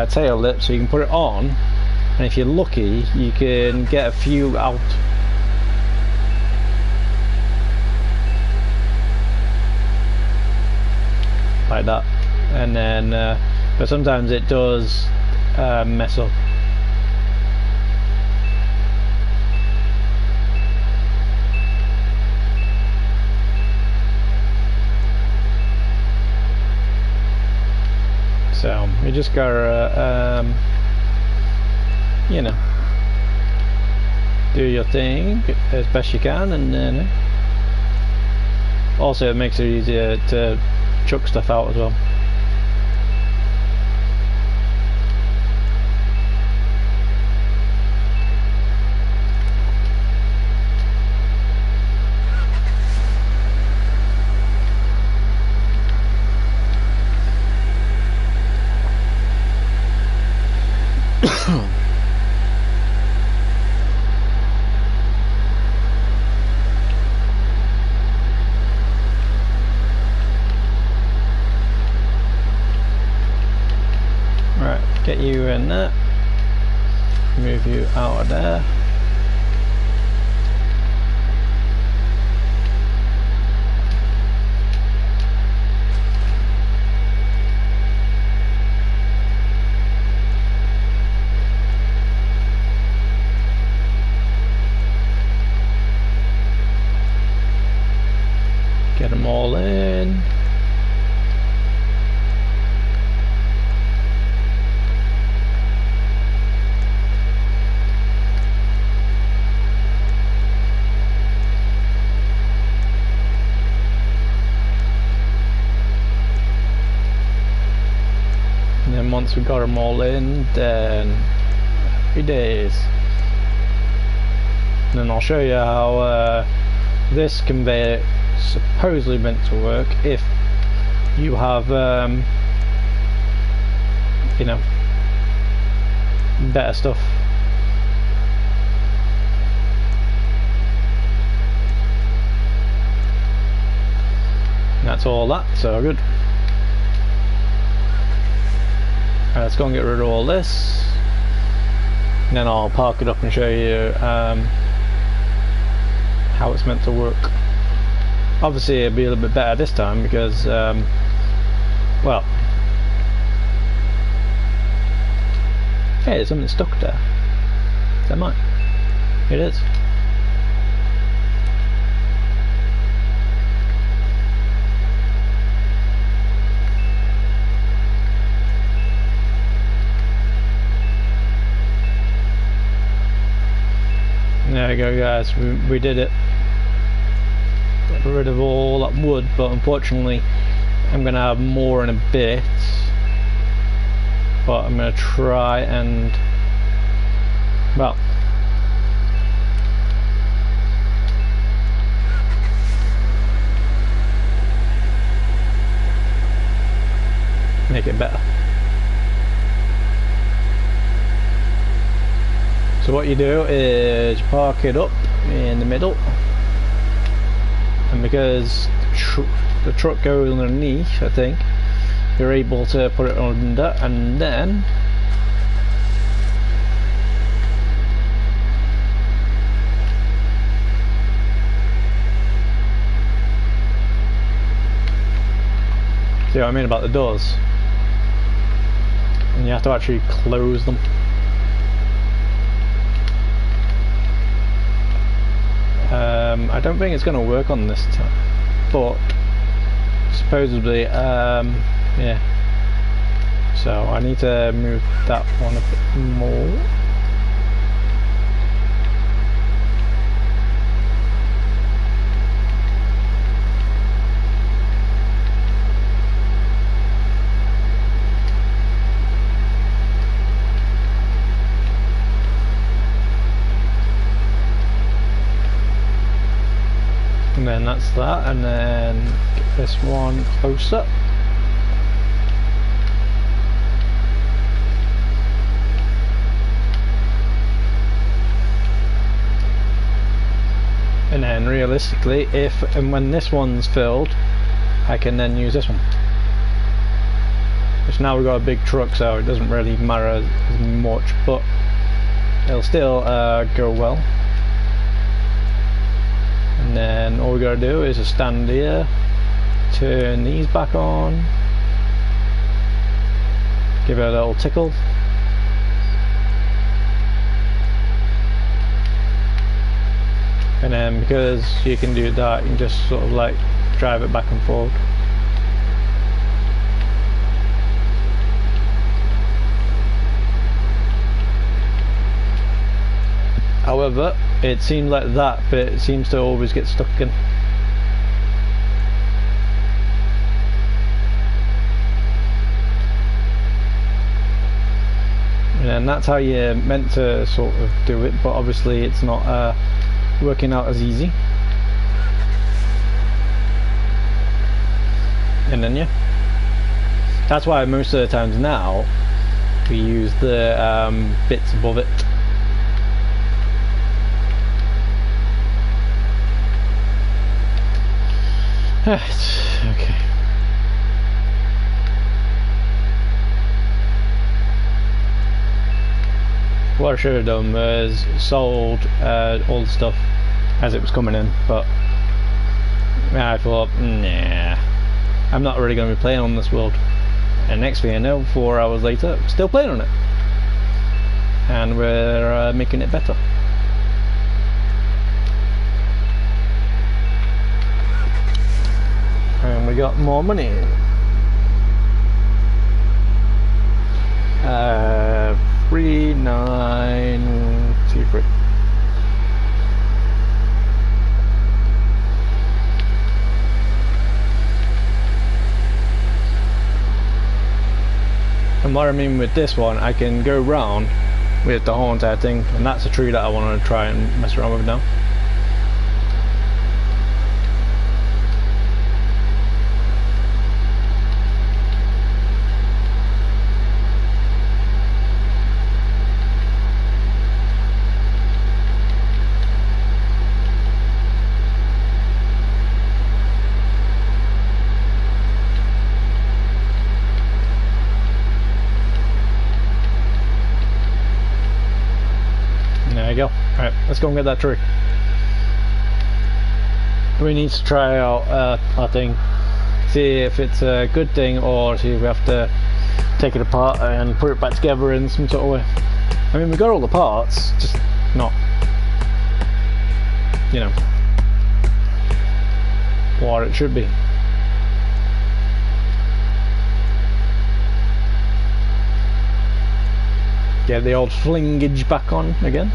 tail lip, so you can put it on, and if you're lucky you can get a few out. Like that, and then but sometimes it does mess up. So you just gotta you know, do your thing as best you can, and then also it makes it easier to chuck stuff out as well. Get you in there, move you out of there. Get them all in. Once we got them all in, then happy days. And then I'll show you how this conveyor is supposedly meant to work if you have you know, better stuff. And that's all that, so good. Let's go and get rid of all this, and then I'll park it up and show you how it's meant to work. Obviously it'll be a little bit better this time because well, hey, there's something stuck there. Is that mine? It is. There we go, guys, we did it. Got rid of all that wood, but unfortunately I'm going to have more in a bit, but I'm going to try and, well, make it better. So what you do is park it up in the middle, and because the truck goes underneath, I think you're able to put it under, and then see what I mean about the doors, and you have to actually close them. I don't think it's going to work on this time, but supposedly, yeah. So I need to move that one a bit more. And then that's that, and then get this one closer. And then realistically, if and when this one's filled, I can then use this one. Which now we've got a big truck, so it doesn't really matter as much, but it'll still go well. And then all we gotta do is just stand here, turn these back on, give it a little tickle. And then because you can do that, you can just sort of like drive it back and forth. However, it seems like that bit seems to always get stuck in. And that's how you're meant to sort of do it, but obviously it's not working out as easy. And then yeah, that's why most of the times now we use the bits above it. Okay. What I should have done was sold all the stuff as it was coming in, but I thought, nah, I'm not really going to be playing on this world. And next thing I know, 4 hours later, I'm still playing on it, and we're making it better. And we got more money. 3923. And what I mean with this one, I can go round with the whole entire thing, and that's a tree that I want to try and mess around with now. There you go. Alright, let's go and get that tree. We need to try out our thing, see if it's a good thing, or see if we have to take it apart and put it back together in some sort of way. I mean, we got all the parts, just not, you know, what it should be. Get the old flingage back on again.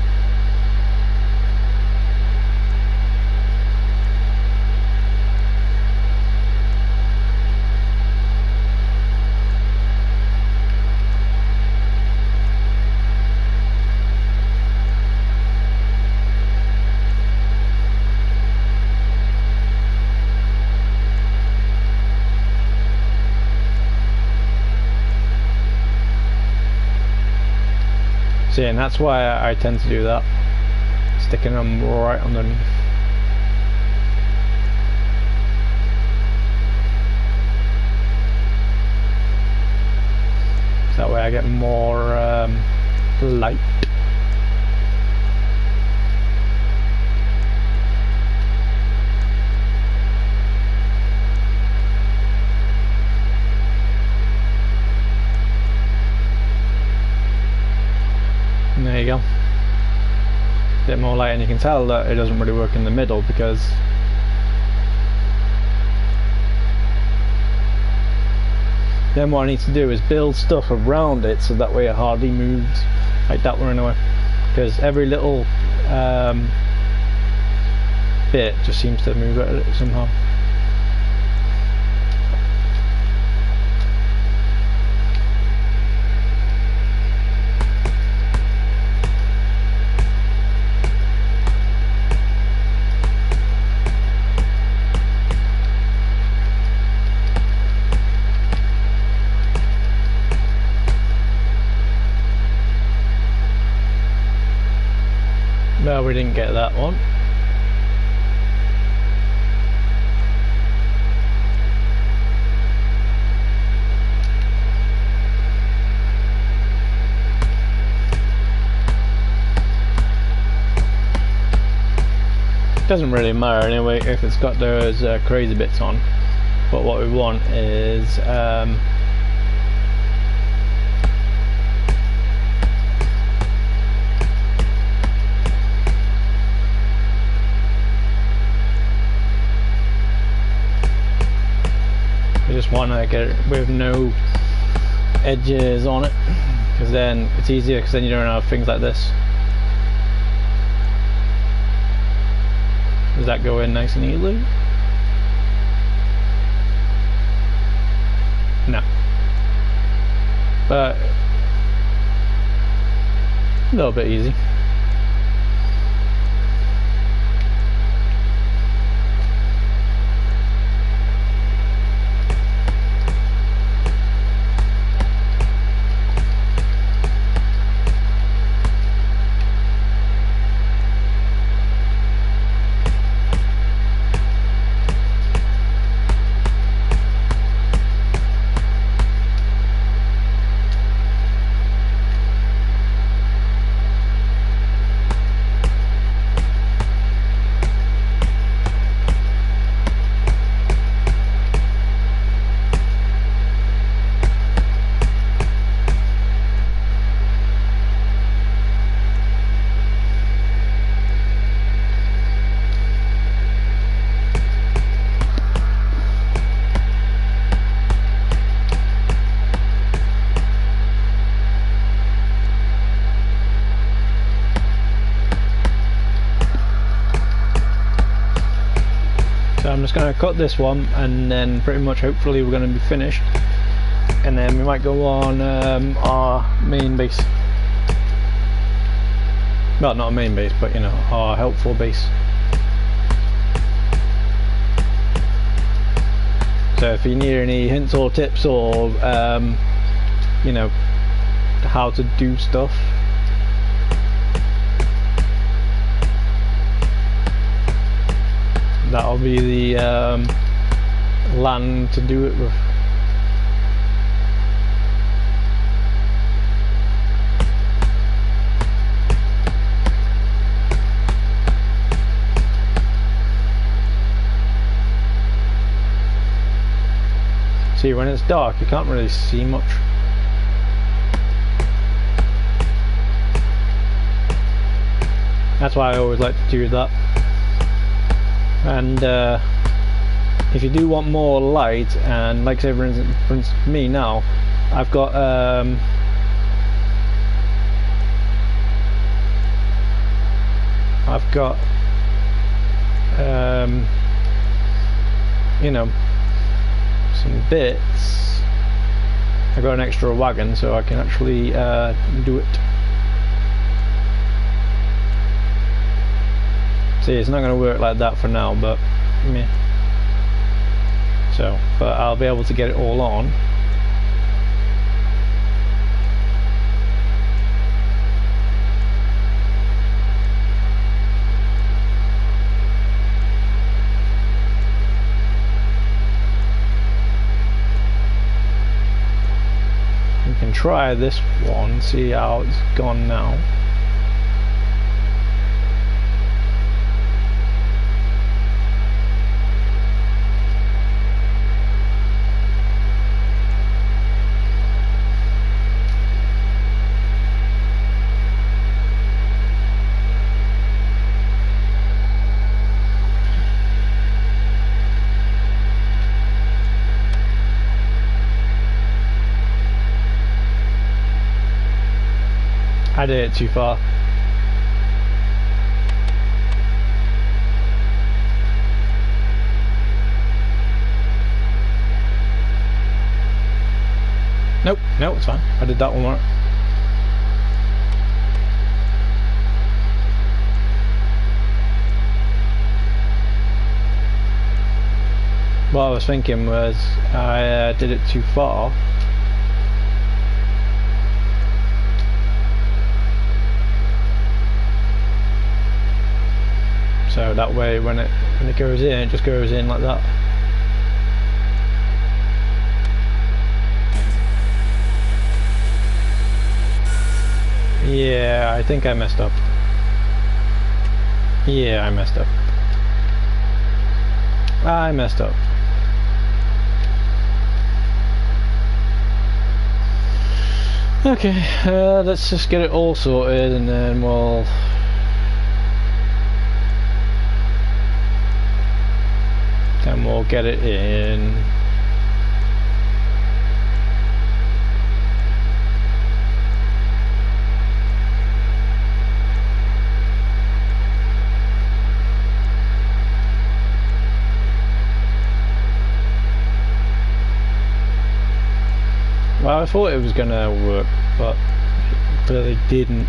See, and that's why I tend to do that, sticking them right underneath. So that way I get more light. There you go. A bit more light, and you can tell that it doesn't really work in the middle because then what I need to do is build stuff around it so that way it hardly moves, like that one anyway, because every little bit just seems to move it somehow. No, we didn't get that one. Doesn't really matter anyway if it's got those crazy bits on, but what we want is we just want to get it with no edges on it, because then it's easier, because then you don't have things like this. Does that go in nice and easily? No. But a little bit easy. So I'm just going to cut this one, and then pretty much hopefully we're going to be finished, and then we might go on our main base. Well, not a main base, but you know, our helpful base. So if you need any hints or tips, or you know, how to do stuff, that'll be the land to do it with. See, when it's dark you can't really see much. That's why I always like to do that. And if you do want more light, and like say for instance me now, I've got you know, some bits. I got an extra wagon, so I can actually do it. See, it's not going to work like that for now, but meh. So, but I'll be able to get it all on. We can try this one, see how it's gone now. I did it too far. Nope, no, it's fine. I did that one more. What I was thinking was I did it too far. So that way when it goes in, it just goes in like that. Yeah, I think I messed up. Yeah, I messed up. I messed up. Okay, let's just get it all sorted and then we'll get it in. Well, I thought it was gonna work, but it clearly didn't.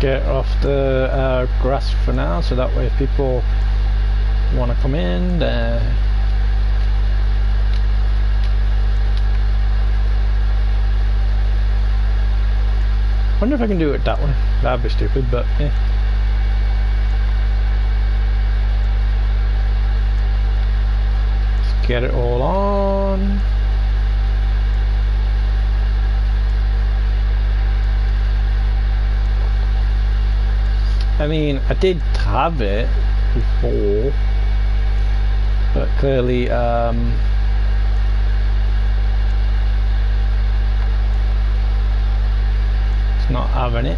Get off the grass for now, so that way if people want to come in, wonder if I can do it that way. That'd be stupid, but yeah. Let's get it all on. I mean, I did have it before, but clearly it's not having it.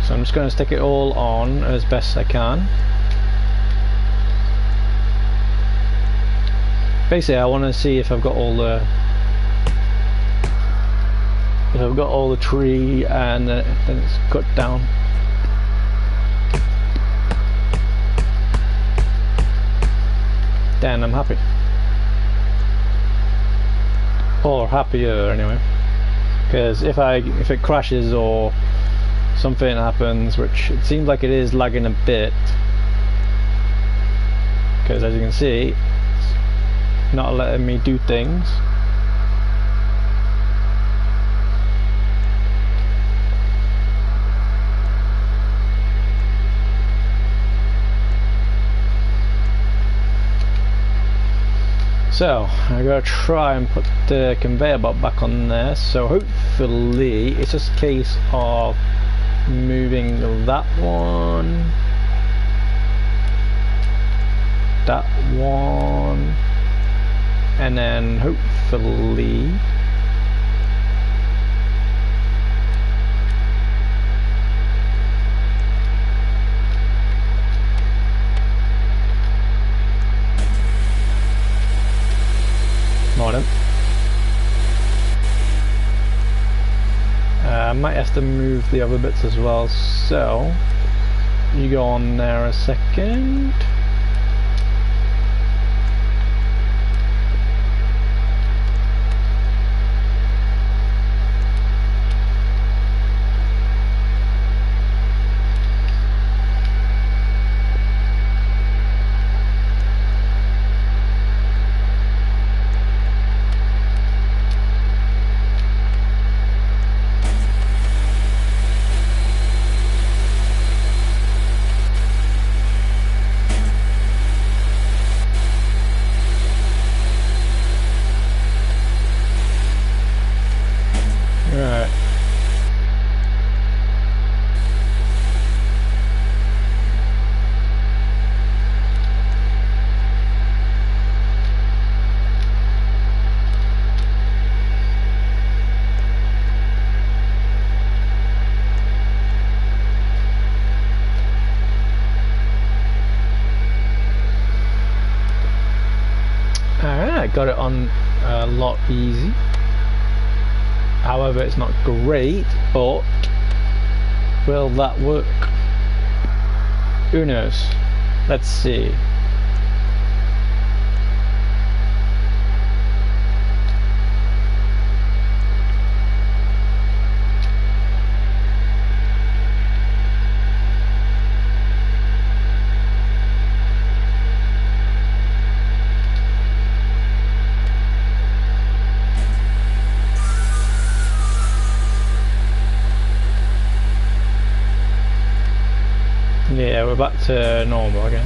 So I'm just going to stick it all on as best I can. Basically, I want to see if I've got all the tree and then it's cut down. Then I'm happy. Or happier anyway. Because if it crashes or something happens, which it seems like it is lagging a bit, because as you can see, it's not letting me do things. So I gotta try and put the conveyor belt back on there, so hopefully it's just a case of moving that one, and then hopefully I might have to move the other bits as well, so you go on there a second. Right. Alright, got it on a lot easy. However, it's not great, but will that work? Who knows? Let's see. we're back to normal again.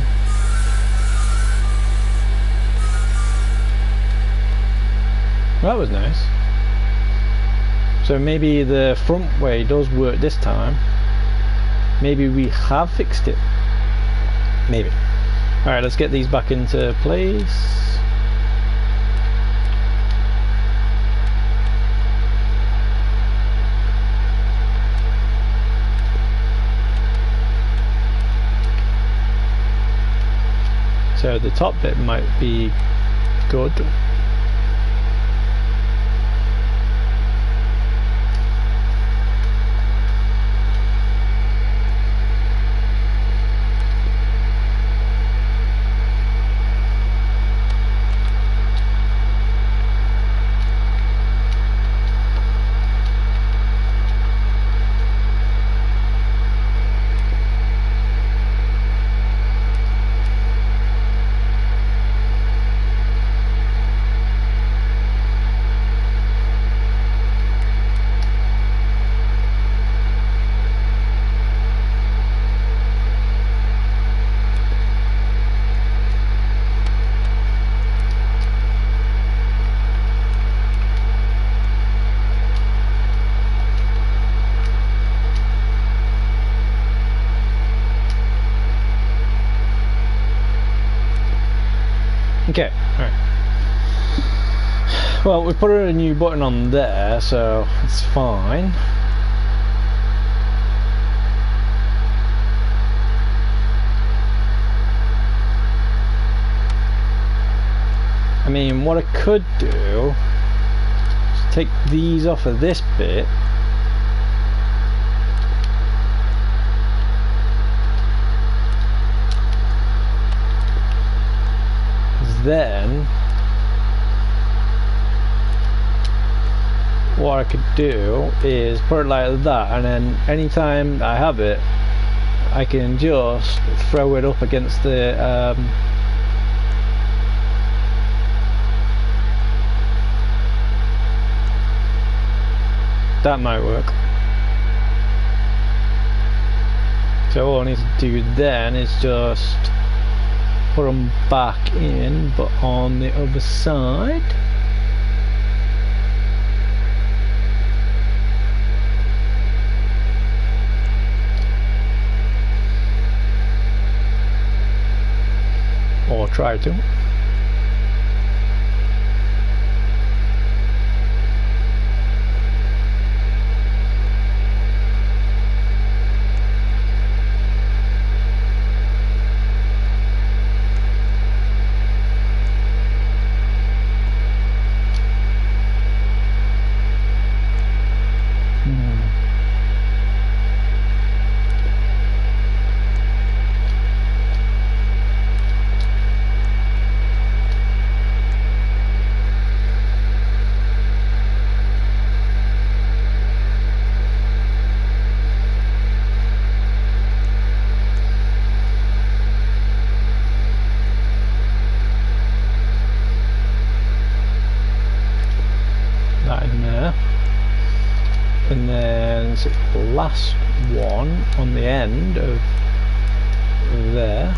Well, that was nice. So maybe the front way does work this time. Maybe we have fixed it. Maybe. Alright, let's get these back into place. So the top bit might be good. Okay, alright. Well, we put a new button on there, so it's fine. I mean, what I could do is take these off of this bit. Then what I could do is put it like that, and then anytime I have it I can just throw it up against the that might work. So all I need to do then is just put them back in, but on the other side. Or try to. And then the last one on the end of there.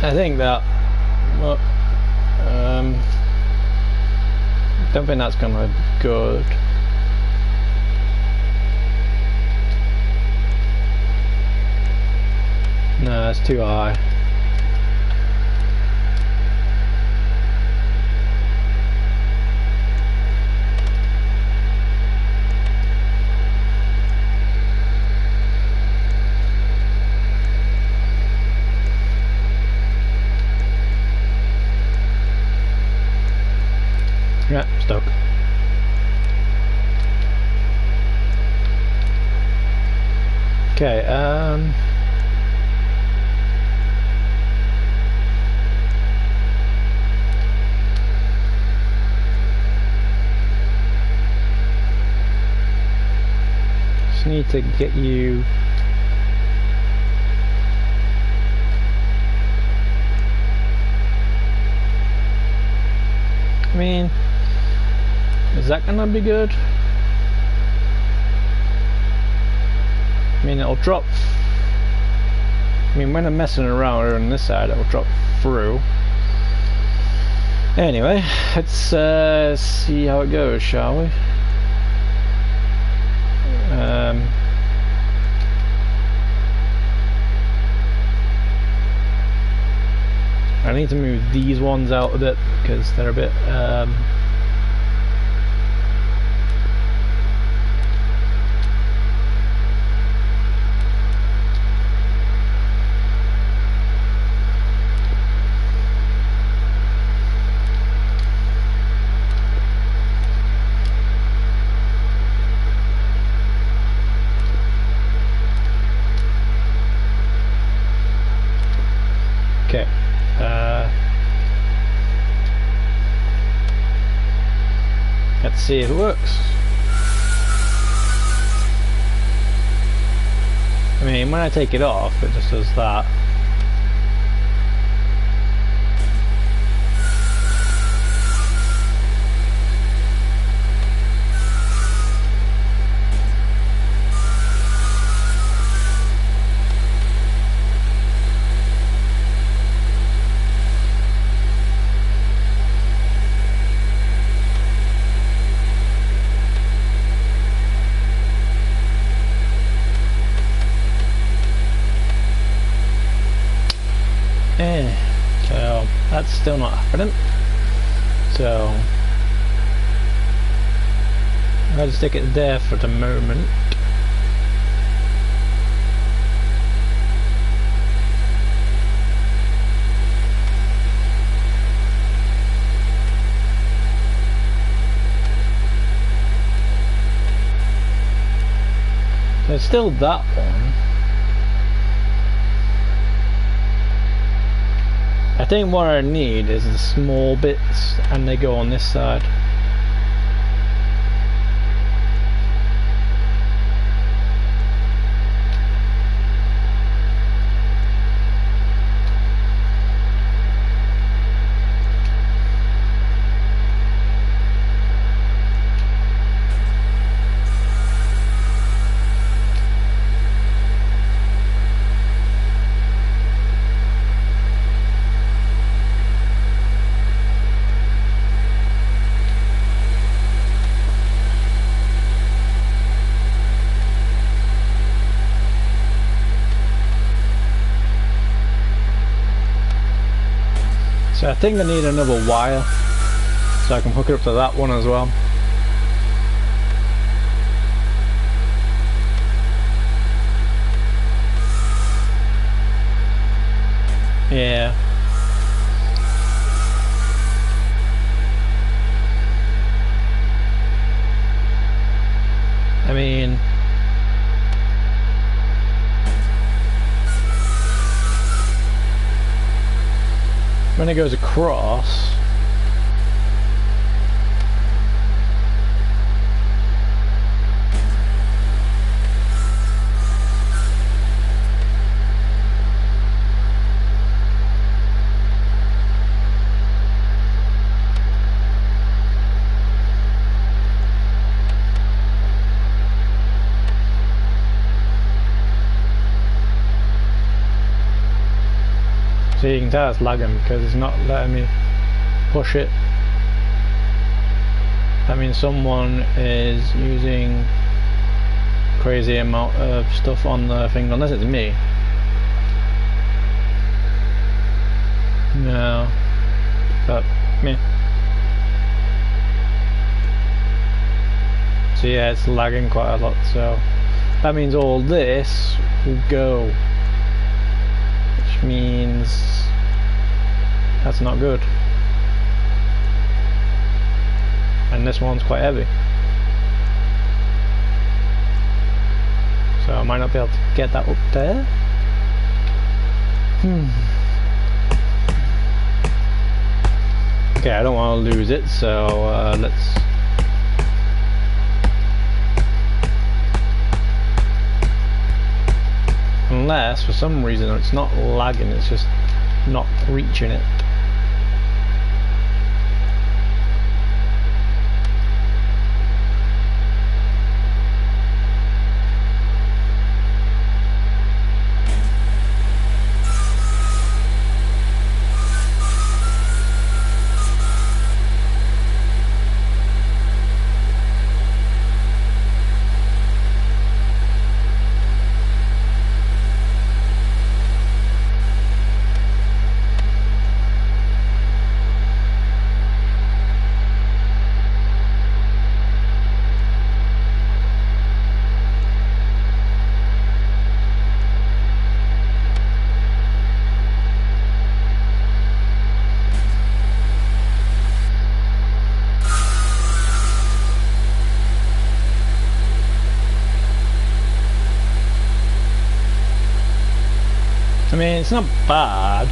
I think that, well, don't think that's gonna be good. No, it's too high. Yeah, stuck. Just need to get you. I mean, is that gonna be good? I mean, it'll drop. I mean, when I'm messing around on this side, it'll drop through. Anyway, let's see how it goes, shall we? I need to move these ones out a bit because they're a bit okay. Let's see if it works. I mean, when I take it off, it just does that. So that's still not happening. So I'll just stick it there for the moment. There's still that one. I think what I need is the small bits, and they go on this side. So I think I need another wire so I can hook it up to that one as well. Yeah. I mean, when it goes across, so you can tell it's lagging because it's not letting me push it. That means someone is using crazy amount of stuff on the thing, unless it's me. No, but me. So yeah, it's lagging quite a lot, so that means all this will go, which means that's not good. And this one's quite heavy, so I might not be able to get that up there. Okay, I don't want to lose it, so let's. Unless for some reason it's not lagging, it's just not reaching it. I mean, it's not bad.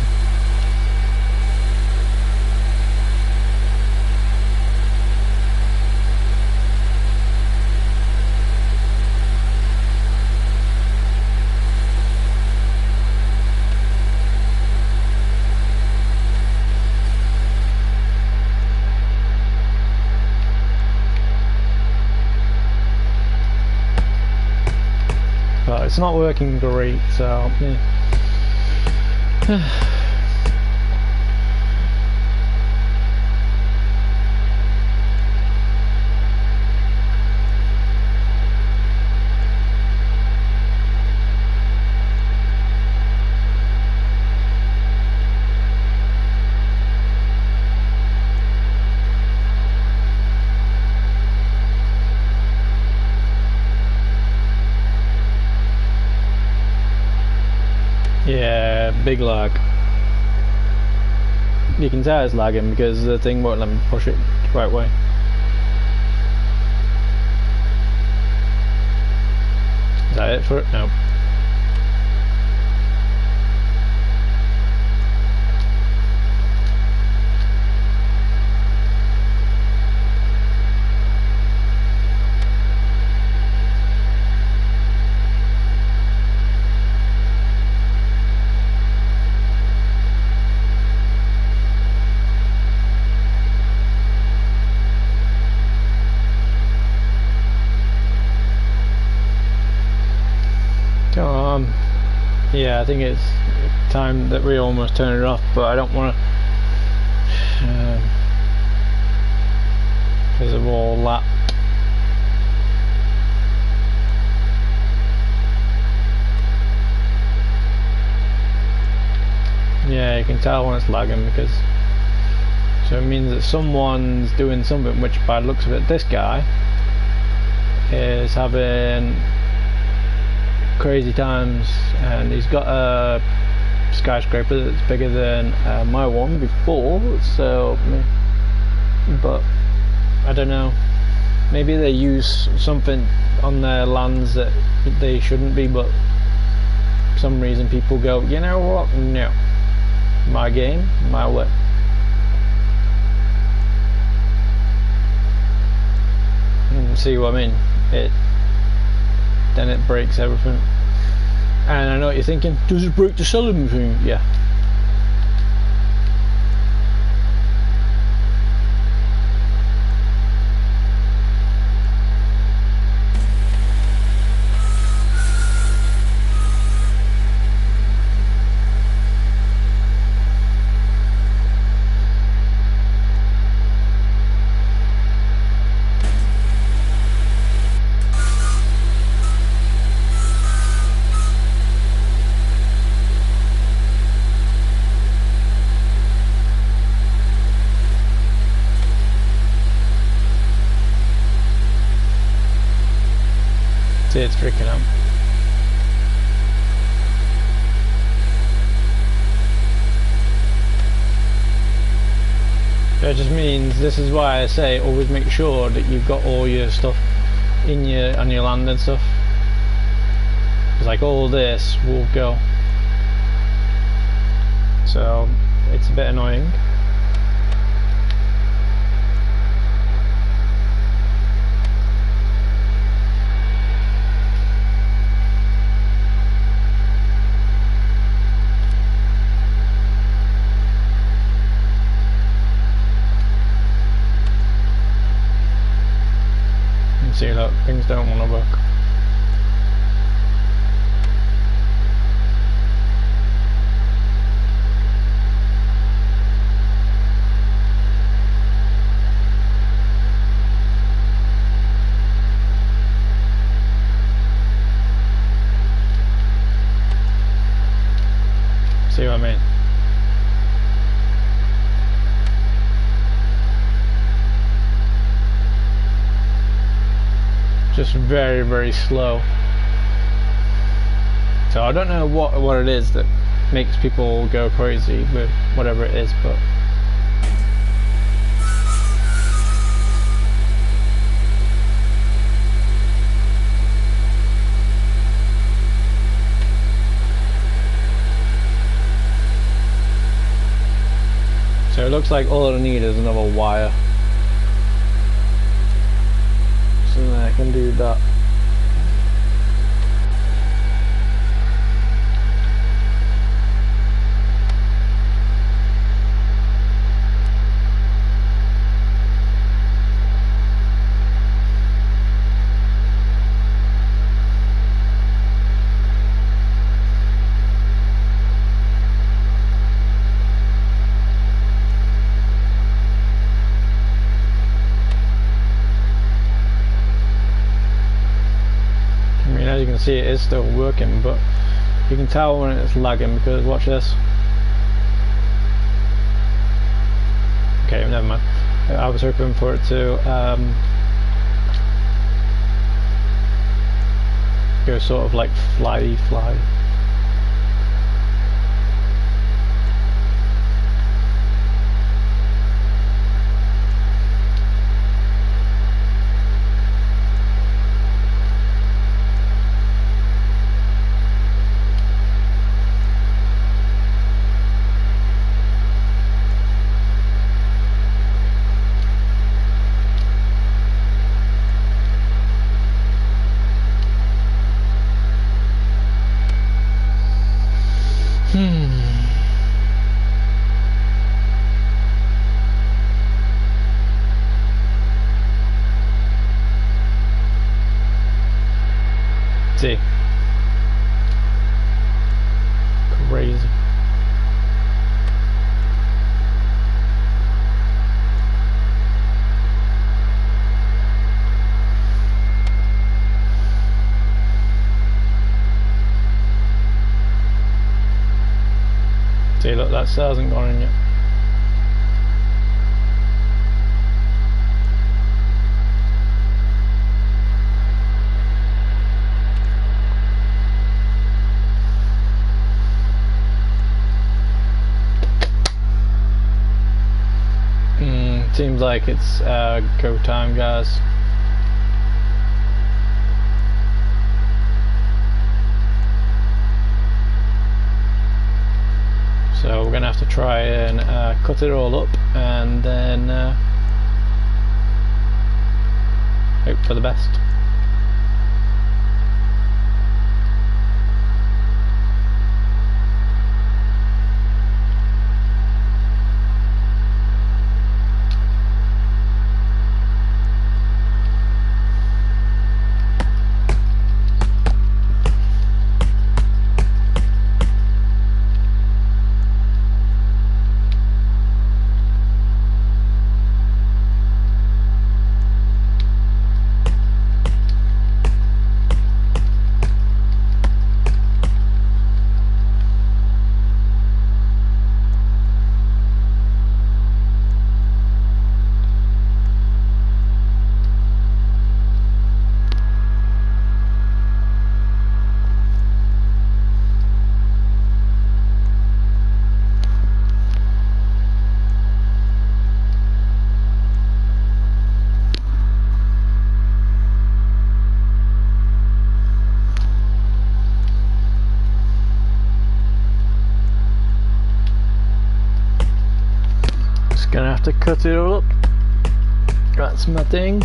But it's not working great, so yeah. Yeah, big lag. You can tell it's lagging because the thing won't let me push it the right way. Is that it for it? No. Yeah, I think it's time that we almost turn it off, but I don't want to because of all that. Yeah, you can tell when it's lagging because so it means that someone's doing something, which by the looks of it, this guy is having crazy times, and he's got a skyscraper that's bigger than my one before, so but I don't know, maybe they use something on their lands that they shouldn't be, but for some reason people go, you know what, no, my game, my way. See what I mean? Then it breaks everything. And I know what you're thinking, does it break the selling thing? Yeah. See, it's freaking out. That just means, this is why I say always make sure that you've got all your stuff in on your land and stuff. Because like all this will go. So it's a bit annoying. See, look, things don't want to work. See what I mean? Just very, very slow. So I don't know what it is that makes people go crazy with whatever it is, but so it looks like all I need is another wire. So then I can do that. As you can see, it is still working, but you can tell when it's lagging because watch this. Okay, never mind. I was hoping for it to go sort of like fly. See, crazy. See, look, that still hasn't gone in yet. Seems like it's go time, guys. So we're gonna have to try and cut it all up and then hope for the best. have to cut it all up. That's my thing.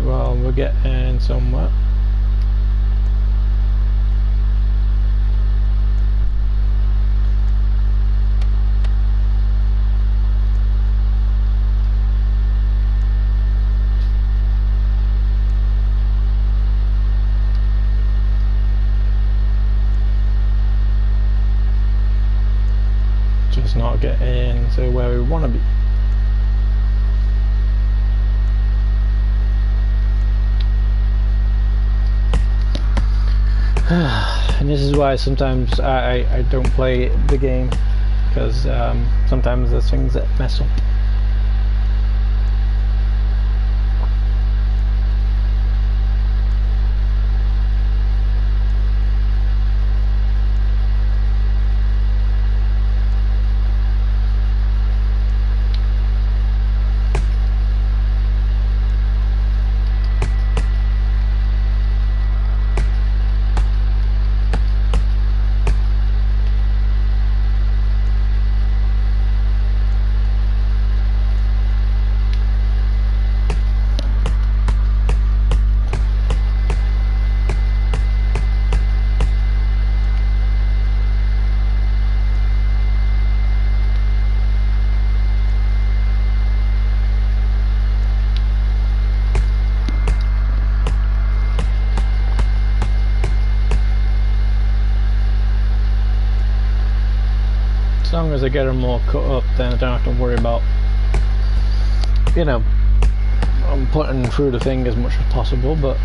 Well, we're getting somewhere. Just not getting to where we want to be. And this is why sometimes I don't play the game, because sometimes there's things that mess up. As long as I get them all cut up, then I don't have to worry about, you know, I'm putting through the thing as much as possible, but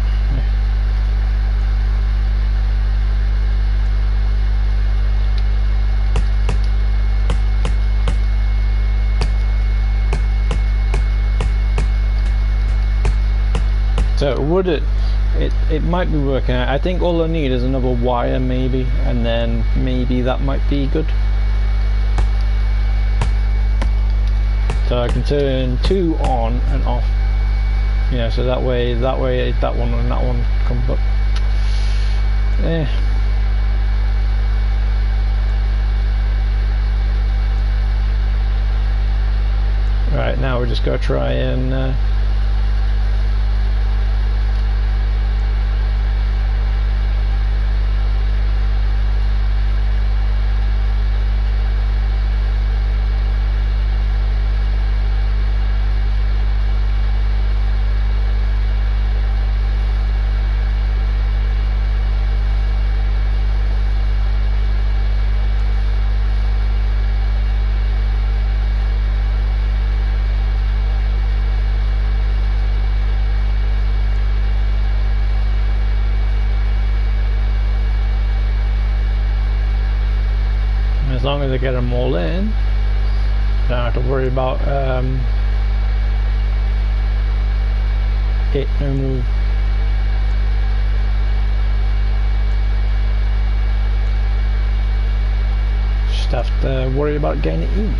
so would it might be working out. I think all I need is another wire maybe, and then maybe that might be good. So I can turn 2 on and off, you know, so that way that one and that one comes up. Right, now we're just gonna try and as long as I get them all in, I don't have to worry about it no move. Just have to worry about getting it in.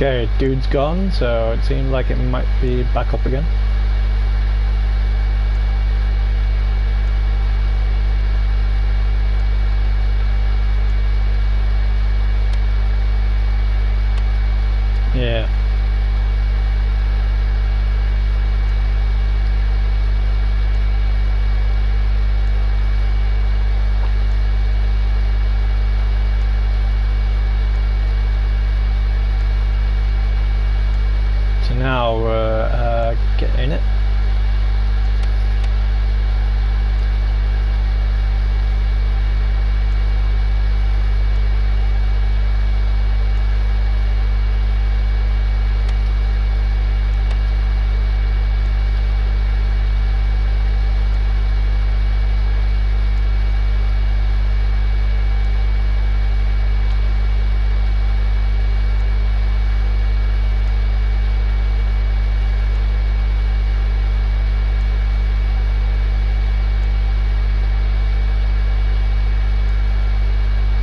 Okay, dude's gone, so it seems like it might be back up again. Yeah. So now we're getting it.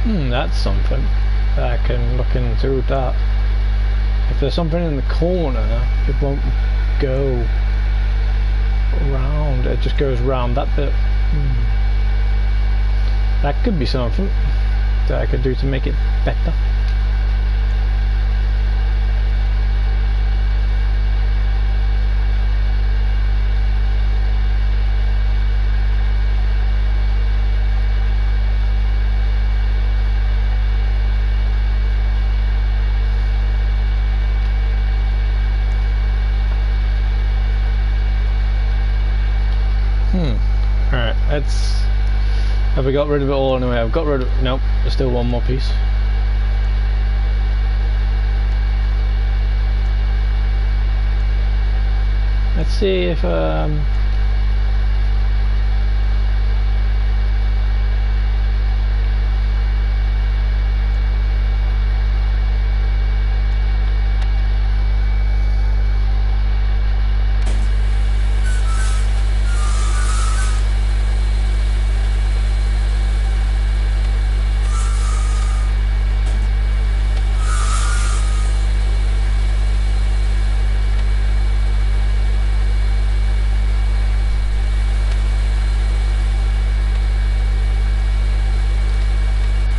That's something. I can look into that. If there's something in the corner, it won't go around. It just goes round that bit. That could be something that I could do to make it better. Alright, let's... Have we got rid of it all anyway? I've got rid of... Nope, there's still one more piece. Let's see if...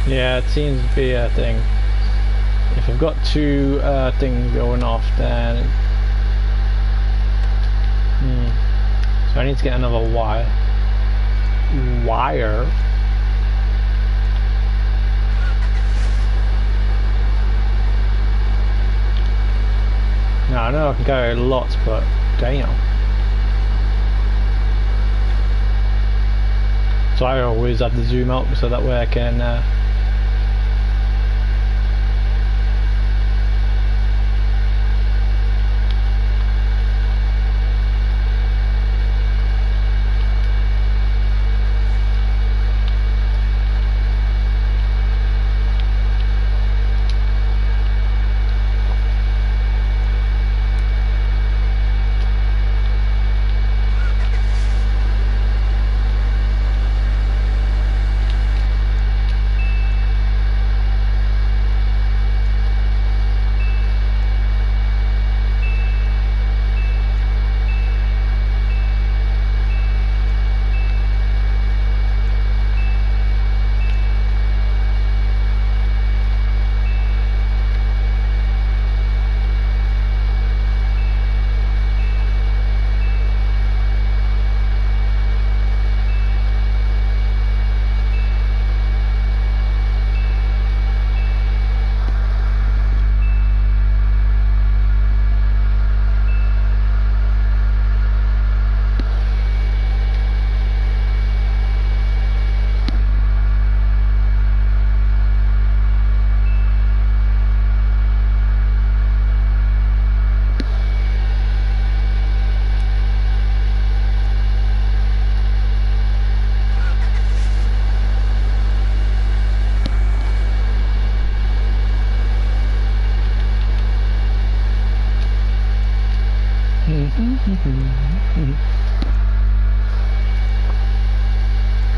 yeah, it seems to be a thing. If I've got two things going off, then... So I need to get another wire. Now I know I can carry lots, but damn. So I always have to zoom out so that way I can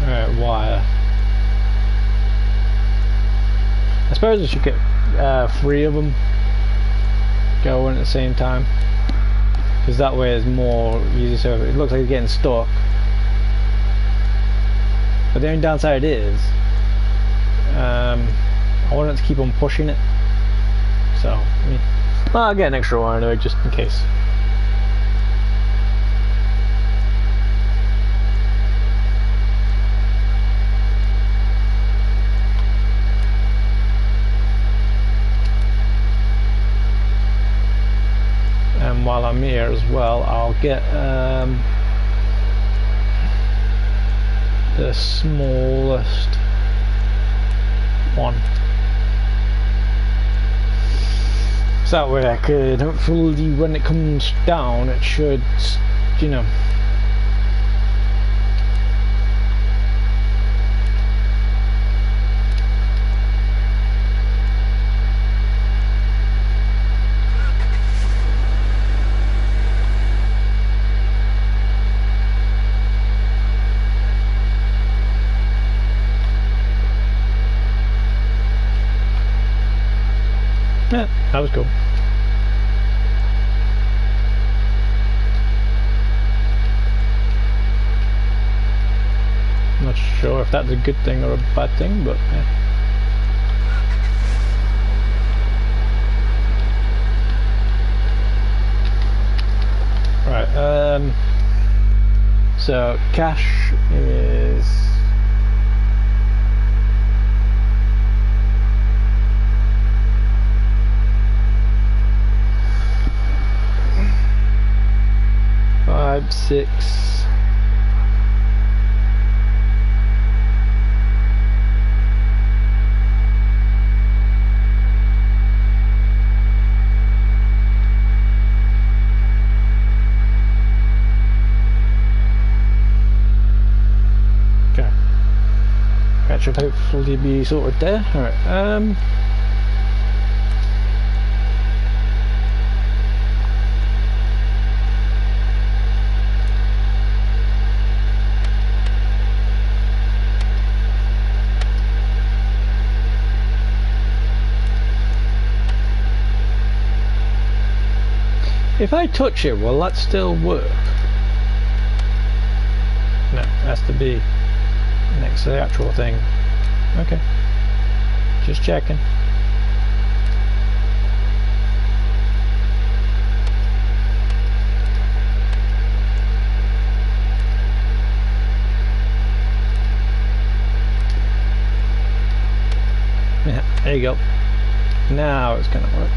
Alright, wire. I suppose I should get 3 of them going at the same time, because that way it's more easy. So it looks like it's getting stuck, but the only downside is I want it to keep on pushing it. So Well, I'll get an extra one anyway, just in case. And while I'm here as well, I'll get the smallest one. So that way I could hopefully, when it comes down, it should, you know. Yeah, that was cool. Not sure if that's a good thing or a bad thing, but yeah. Right, so cash is five, 6. Okay. That should hopefully be sorted there. Alright, if I touch it, will that still work? No, it has to be next to the actual thing. Okay. Just checking. Yeah, there you go. Now it's gonna work.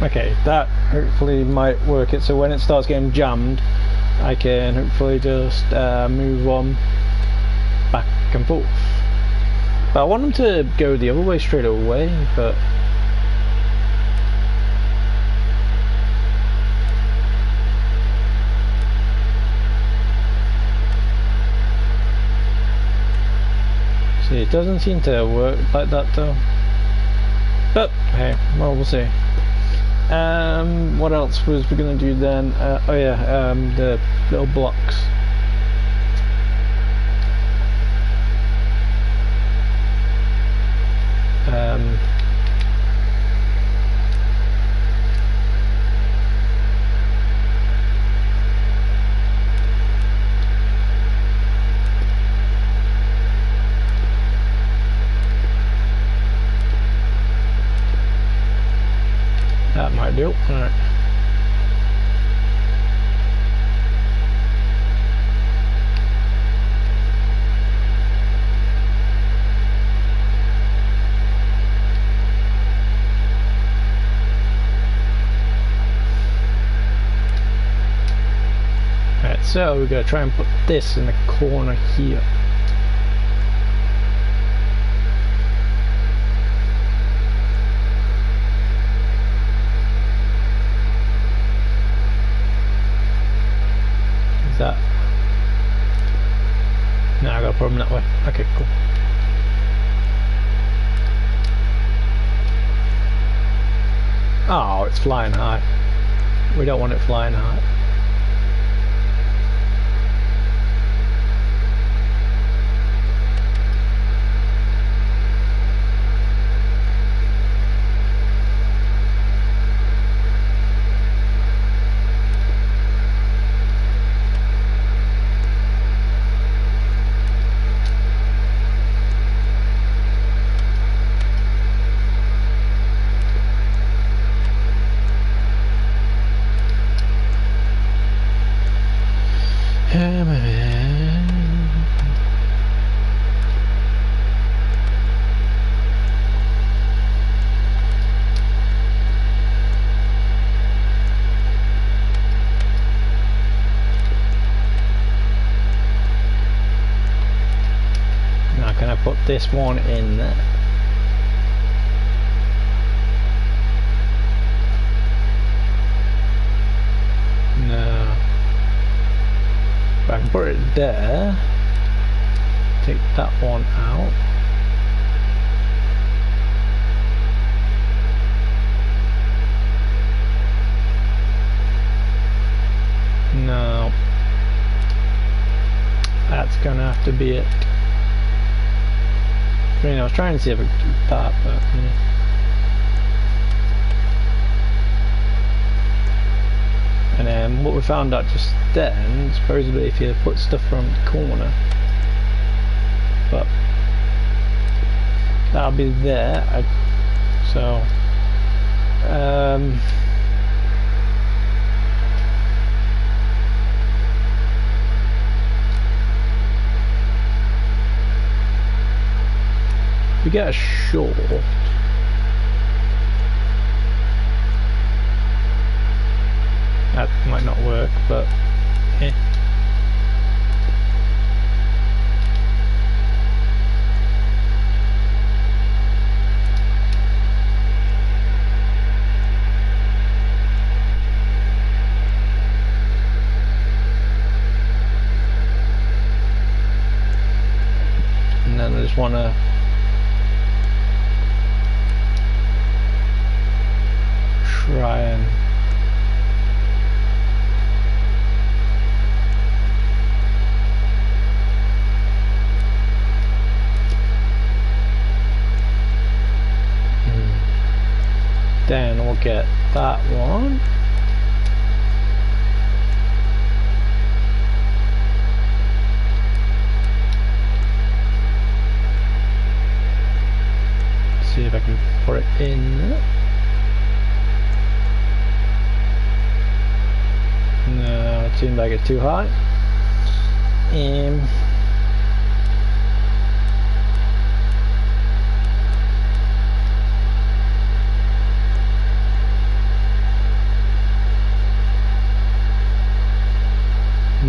Okay, that hopefully might work it so when it starts getting jammed I can hopefully just move on back and forth. But I want them to go the other way straight away, but see, it doesn't seem to work like that though. But hey, well, we'll see. What else was we gonna do then? Oh yeah, the little blocks. That might do. Alright. Alright, so we're going to try and put this in the corner here. That. No, I got a problem that way. Okay, cool. Oh, it's flying high. We don't want it flying high. this one in there. No. If I can put it there, take that one out. No. That's gonna have to be it. I mean, I was trying to see if I could do that, but yeah. And then what we found out just then, supposedly if you put stuff from the corner, but that'll be there. So we get a short. That might not work, but eh. And then I just want to try and then we'll get that one. See if I can put it in there. No, it seems like it's too high. And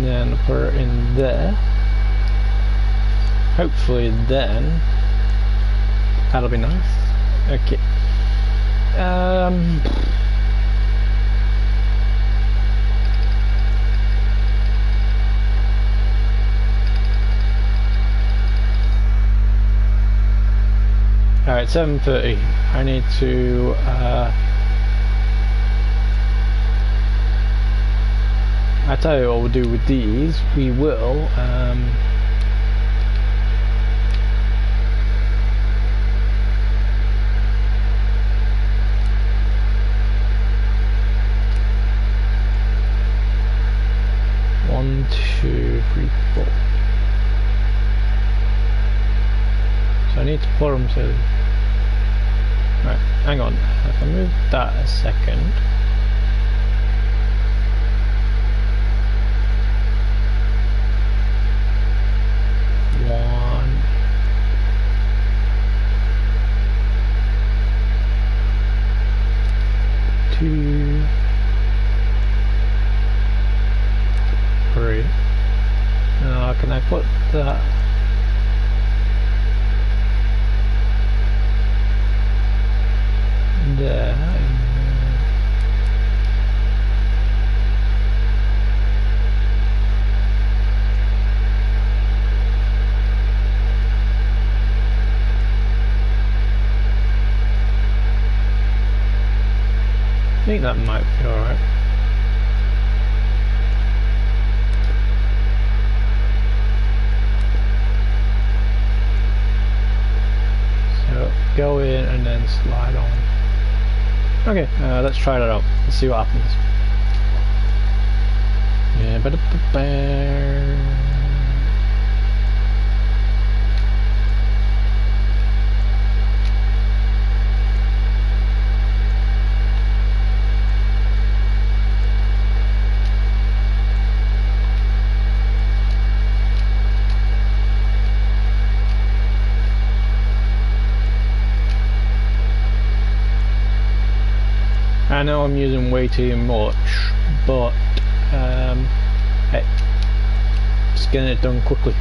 then put it in there. Hopefully then that'll be nice. Okay. Alright, 7:30. I need to I tell you what we'll do with these. We will one, two, three, four. So I need to put them so. Right, hang on. If I move that a second. One. Two. Three. Now can I put that? There. I think that might be alright. So go in and then slide on. Okay, let's try that out. Let's see what happens. Yeah, but I know I'm using way too much, but hey, just getting it done quickly.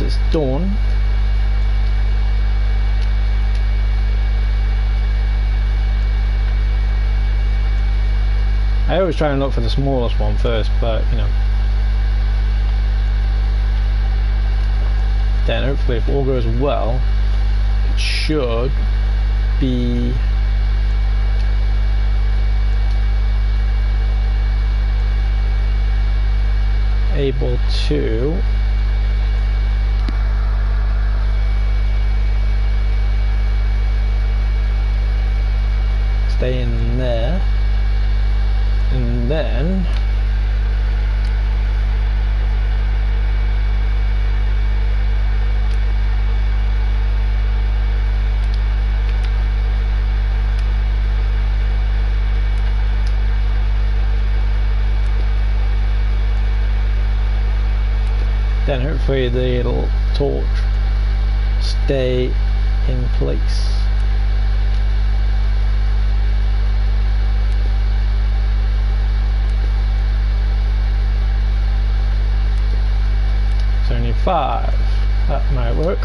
once it's done. I always try and look for the smallest one first, but you know. Then hopefully if all goes well, it should be able to stay in there, and then hopefully the little torch stay in place. It's only 5. That might work.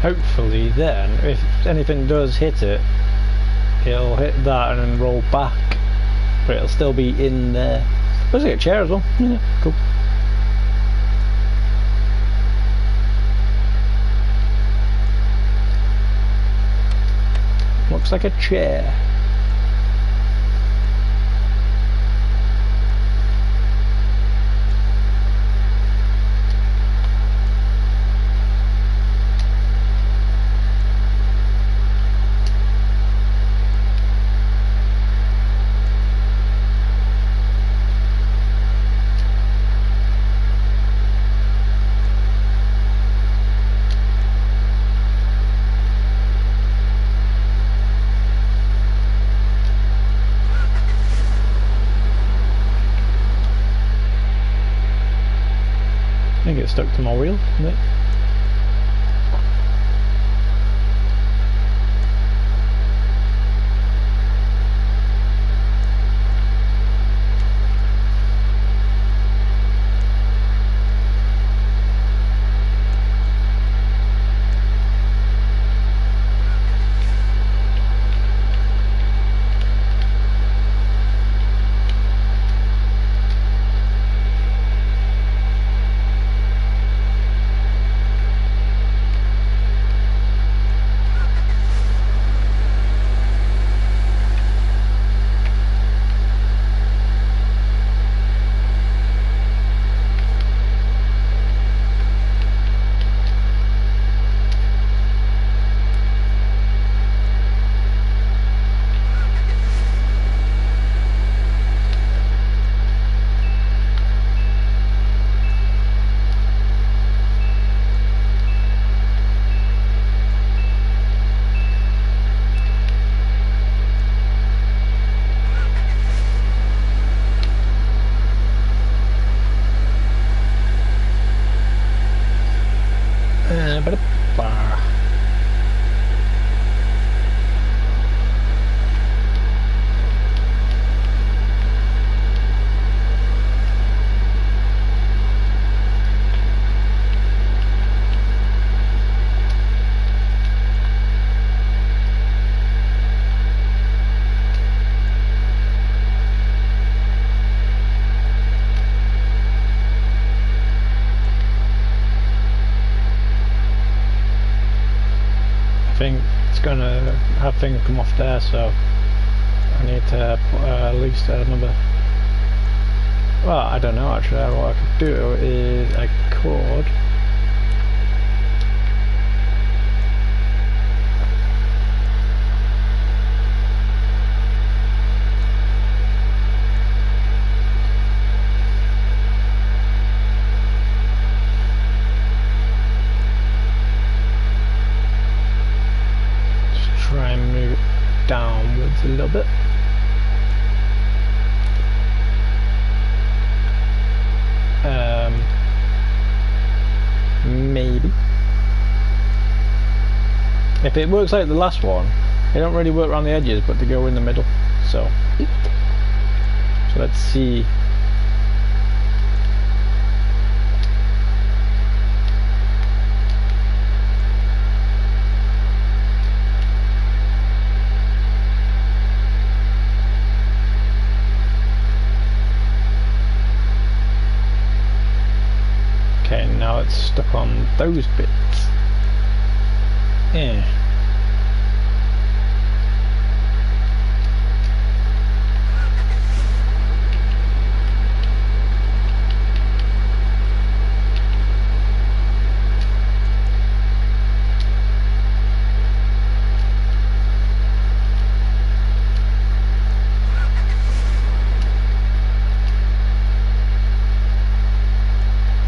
Hopefully then, if anything does hit it, it'll hit that and then roll back, but it'll still be in there. Let's get a chair as well. Yeah, cool. Looks like a chair. I think it's stuck to my wheel, isn't it? off there, so I need to put at least another. Well, I don't know actually. What I could do is I could. Try and move it downwards a little bit. Maybe. If it works like the last one, they don't really work around the edges, but they go in the middle. So let's see. Okay, now it's stuck on those bits. Yeah.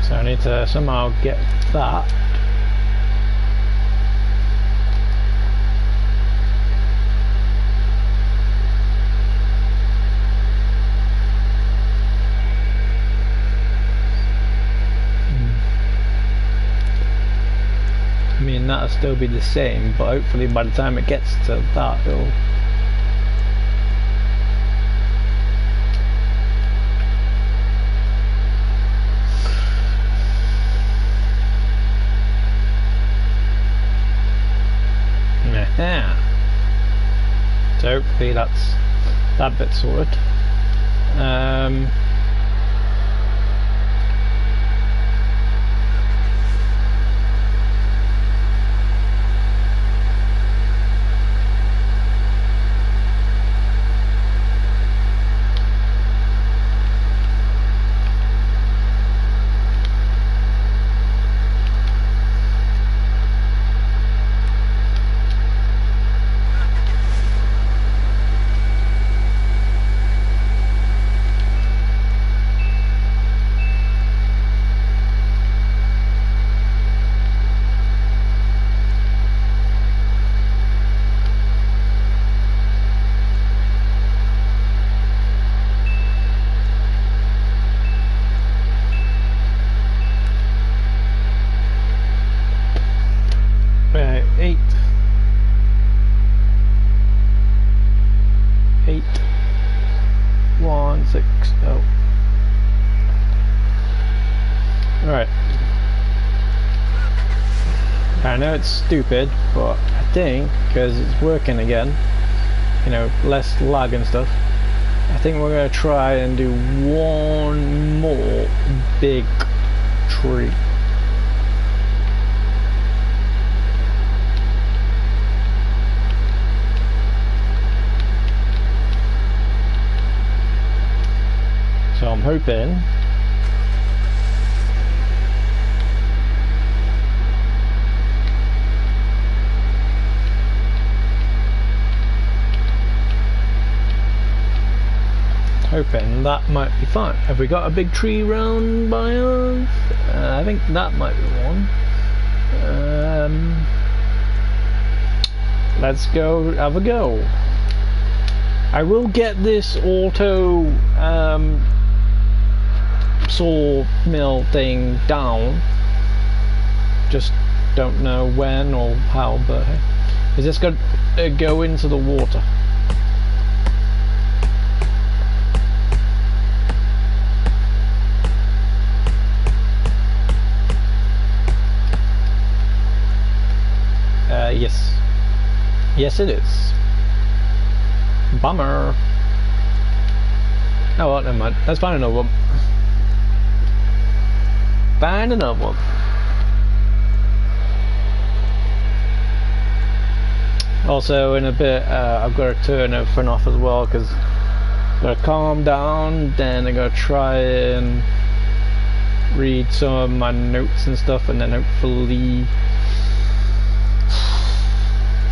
So I need to somehow get that. I mean, that'll still be the same, but hopefully by the time it gets to that, it'll. Yeah. So hopefully that's that bit sorted. Right, 8. 1 6 0. Right. I know it's stupid, but I think because it's working again, you know, less lag and stuff, I think we're gonna try and do one more big tree. So I'm hoping that might be fine. Have we got a big tree round by us? I think that might be one. Let's go have a go. I will get this auto sawmill thing down. Just don't know when or how, but hey. Is this going to go into the water? Yes. Yes, it is. Bummer. Oh well, never mind. Let's find another one. Find another one. Also, in a bit, I've got to turn everything off as well because I've got to calm down. Then I got to try and read some of my notes and stuff, and then hopefully,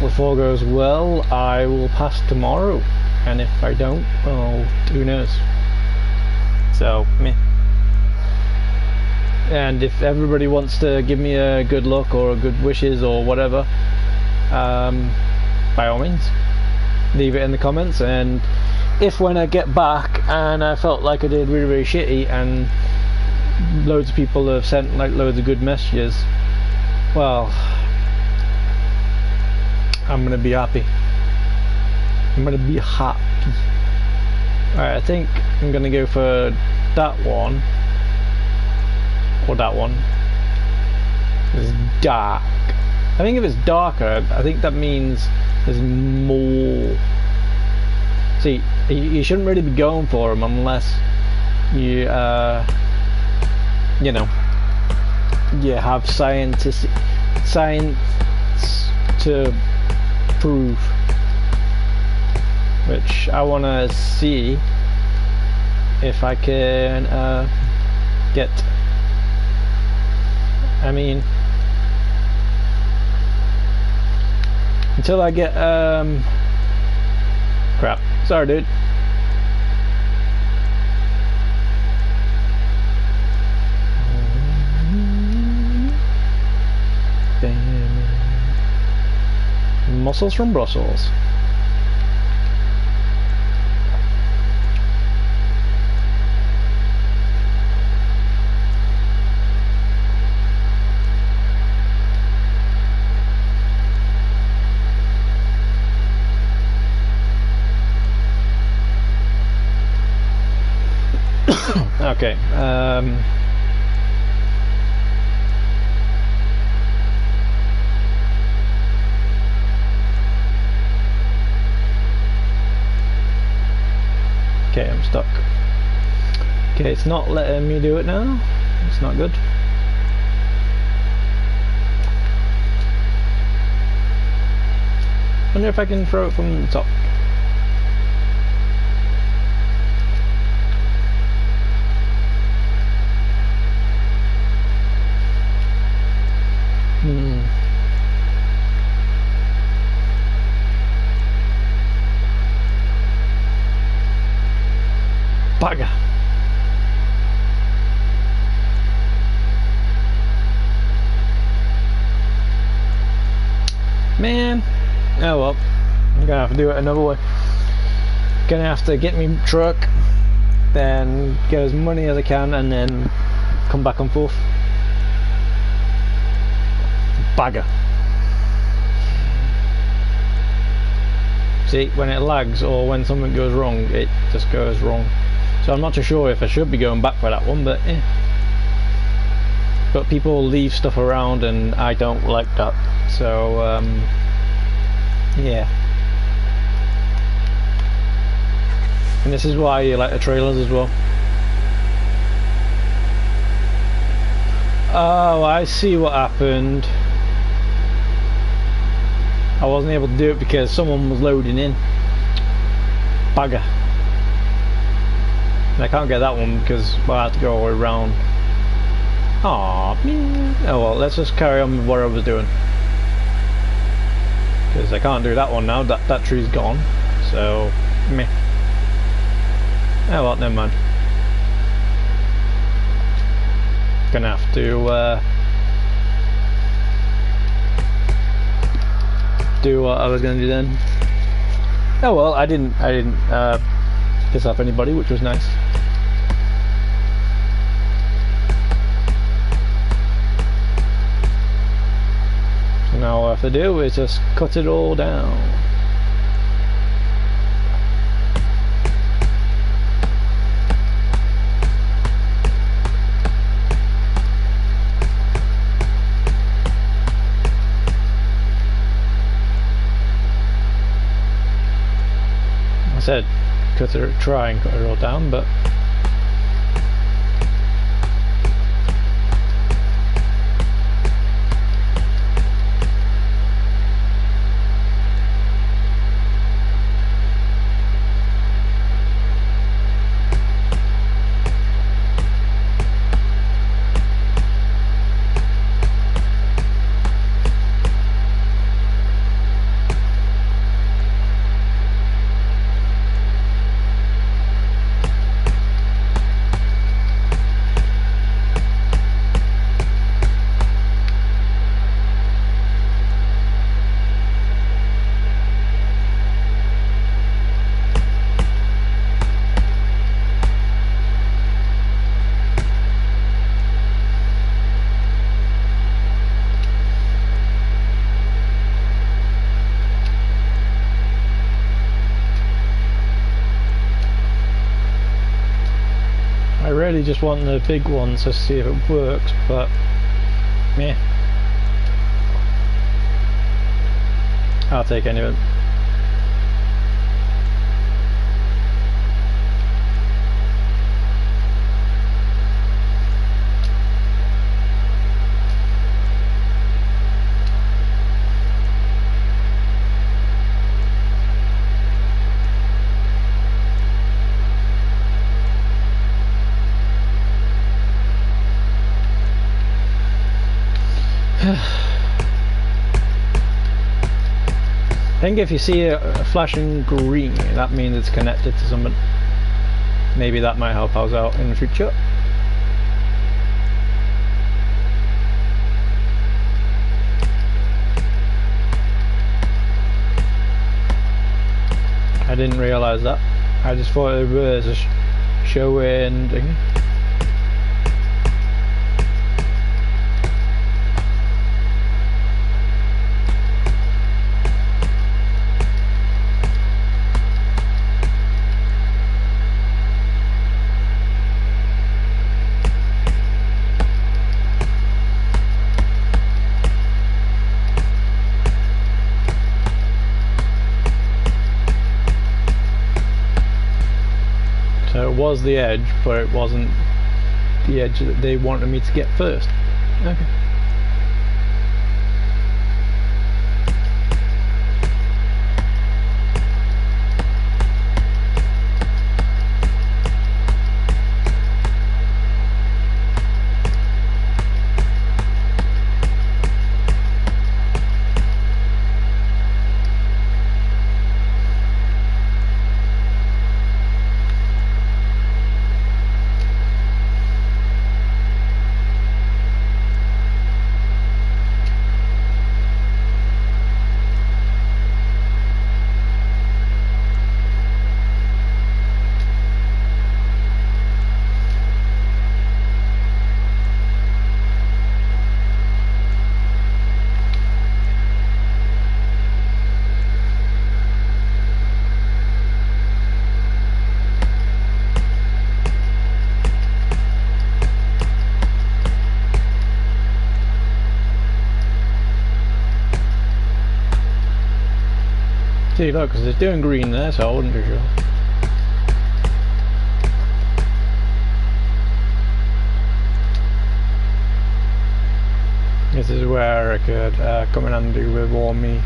if all goes well, I will pass tomorrow. And if I don't, well, who knows? So, meh. And if everybody wants to give me a good luck or a good wishes or whatever, by all means, leave it in the comments. And if when I get back and I felt like I did really, really shitty and loads of people have sent like loads of good messages, well, I'm gonna be happy. I'm gonna be happy. Alright, I think I'm gonna go for that one. Or that one. It's dark. I think if it's darker, I think that means there's more. See, you shouldn't really be going for them unless you, you know, you have science to prove, which I want to see if I can get. I mean, until I get crap. Sorry, dude. Mussels from Brussels. Okay. Okay, I'm stuck. Okay, it's not letting me do it now. It's not good. Wonder if I can throw it from the top. Bugger. Man. Oh well. I'm gonna have to do it another way. Gonna have to get me truck, then get as money as I can, and then come back and forth. Bugger. See, when it lags or when something goes wrong, it just goes wrong. So I'm not too sure if I should be going back for that one, but But people leave stuff around and I don't like that. So, yeah. And this is why you like the trailers as well. Oh, I see what happened. I wasn't able to do it because someone was loading in. Bugger. And I can't get that one because well, I have to go all the way around. Aww, man. Oh well, let's just carry on with what I was doing. Because I can't do that one now, that tree's gone. So, meh. Oh well, never mind. Gonna have to do what I was gonna do then. Oh well, I didn't piss off anybody, which was nice. So now all I have to do is just cut it all down. I said try and cut it all down, but really just want the big one to see if it works, but yeah, I'll take any of it. I think if you see a flashing green, that means it's connected to something. Maybe that might help us out in the future. I didn't realise that. I just thought it was a show ending. So it was the edge, but it wasn't the edge that they wanted me to get first. Okay. See, look, because it's doing green there, so I wasn't too sure. This is where I could come in handy with Warmy.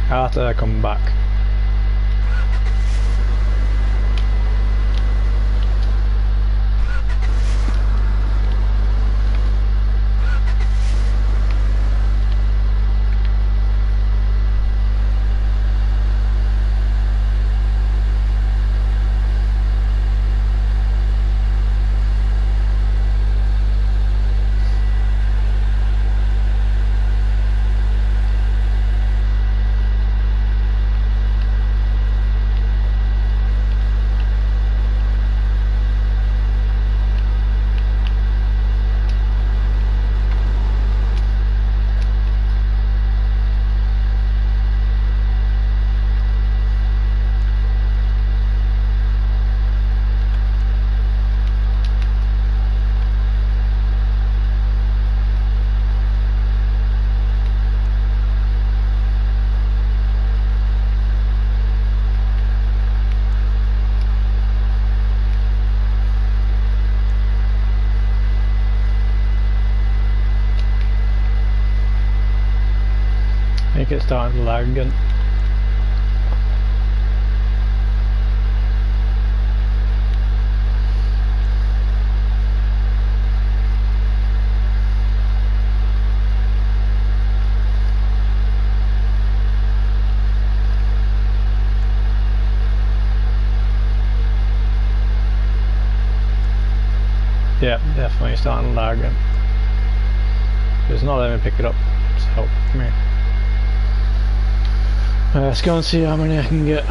After I come back. I think it's starting to lag again. Yeah, definitely starting to lag again. It's not letting me pick it up, so come here. Let's go and see how many I can get.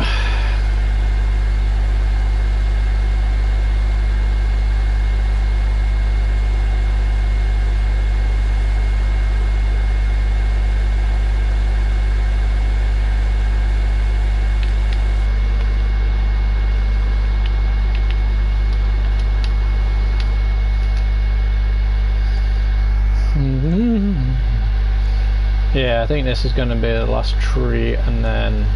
think this is going to be the last tree, and then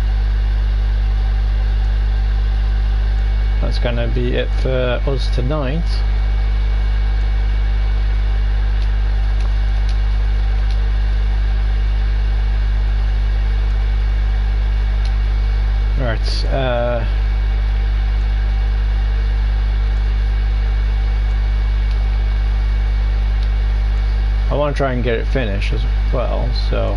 that's going to be it for us tonight. Right, I want to try and get it finished as well, so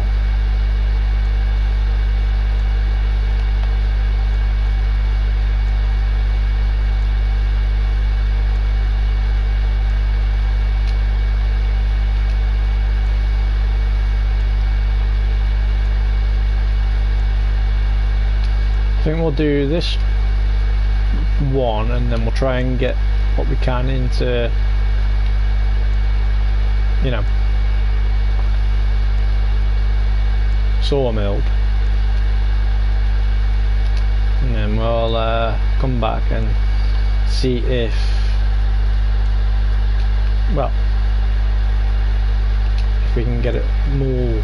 I think we'll do this one, and then we'll try and get what we can into, you know, sawmilled, and then we'll come back and see if, well, if we can get it more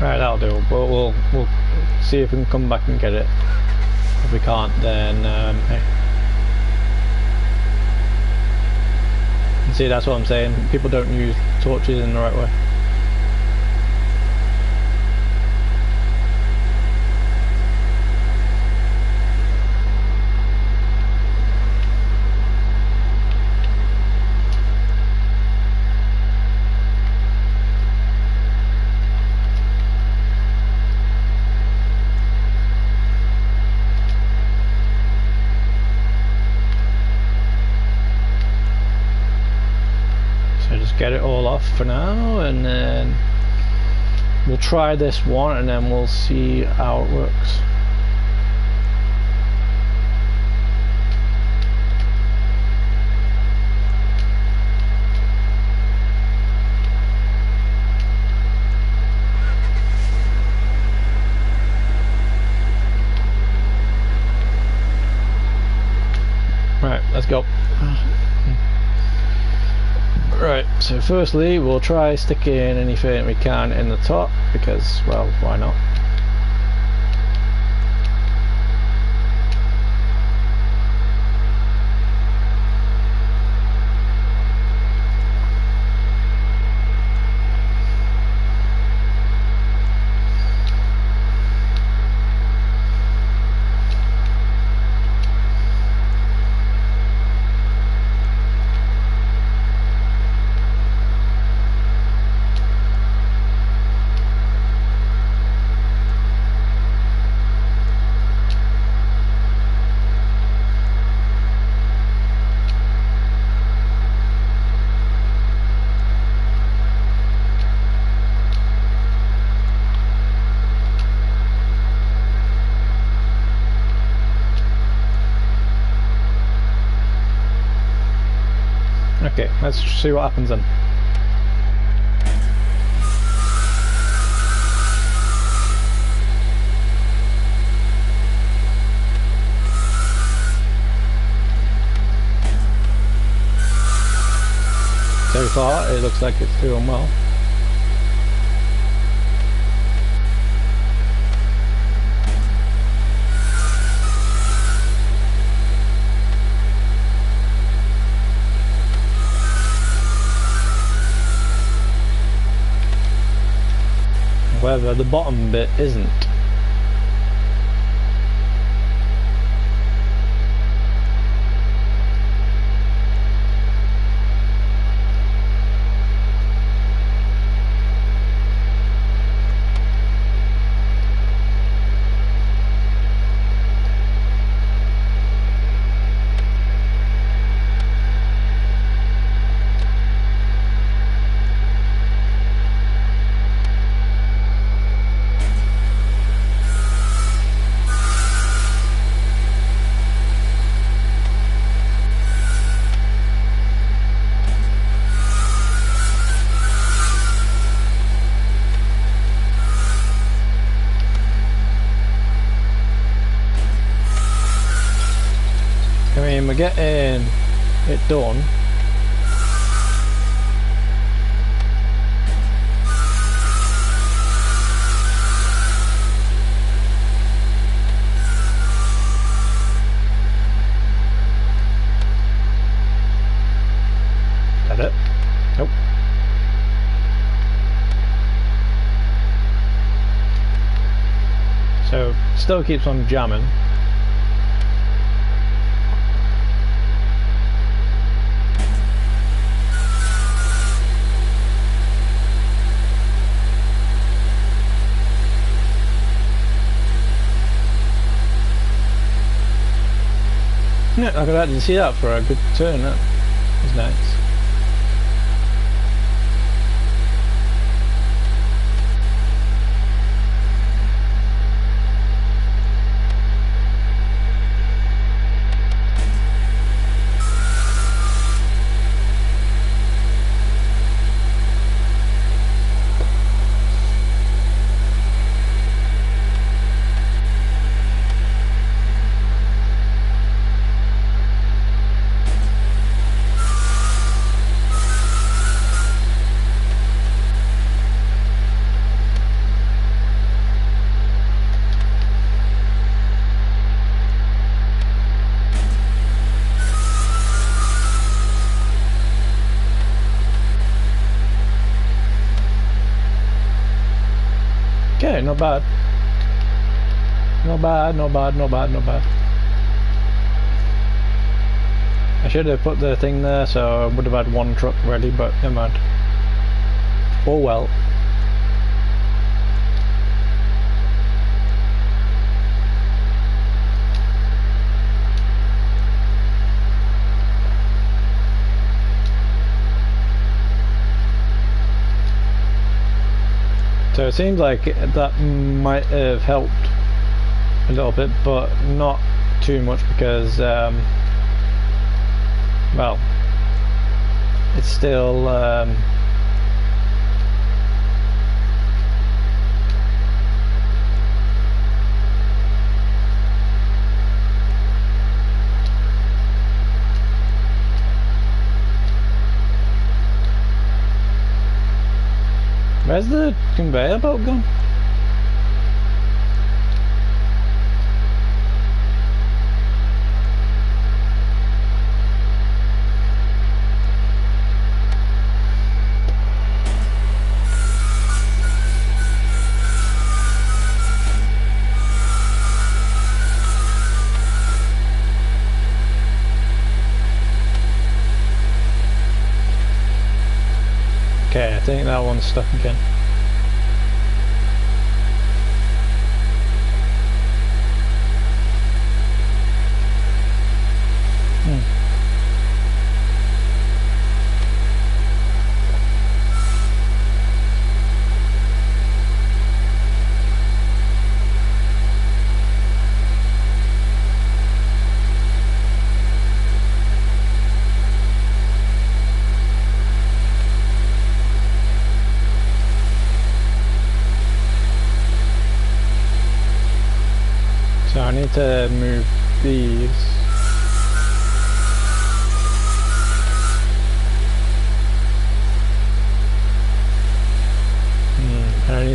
right, that'll do, but we'll see if we can come back and get it. If we can't, then hey. See, that's what I'm saying, people don't use torches in the right way. Get it all off for now, and then we'll try this one, and then we'll see how it works. Right, let's go. Right, so firstly we'll try sticking anything we can in the top, because, well, why not? Okay, let's see what happens then. So far, it looks like it's doing well. However, the bottom bit isn't. I mean, we're getting it done. Is that it? Nope. So, still keeps on jamming. Yeah, I could actually see that for a good turn. That was nice. Okay, not bad. Not bad, not bad, not bad, not bad. I should have put the thing there so I would have had one truck ready, but never mind. Oh well. So it seems like that might have helped a little bit, but not too much because, well, it's still where's the conveyor belt gone? Okay, I think that one's stuck again. So I need to move these.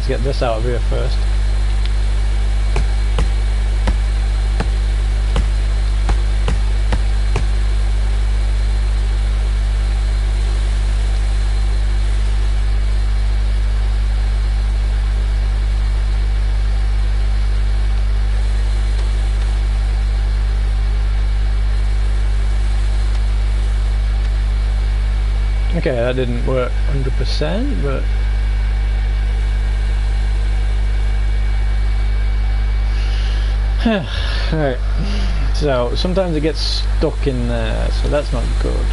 need to get this out of here first. Okay, that didn't work 100%, but alright, so sometimes it gets stuck in there, so that's not good.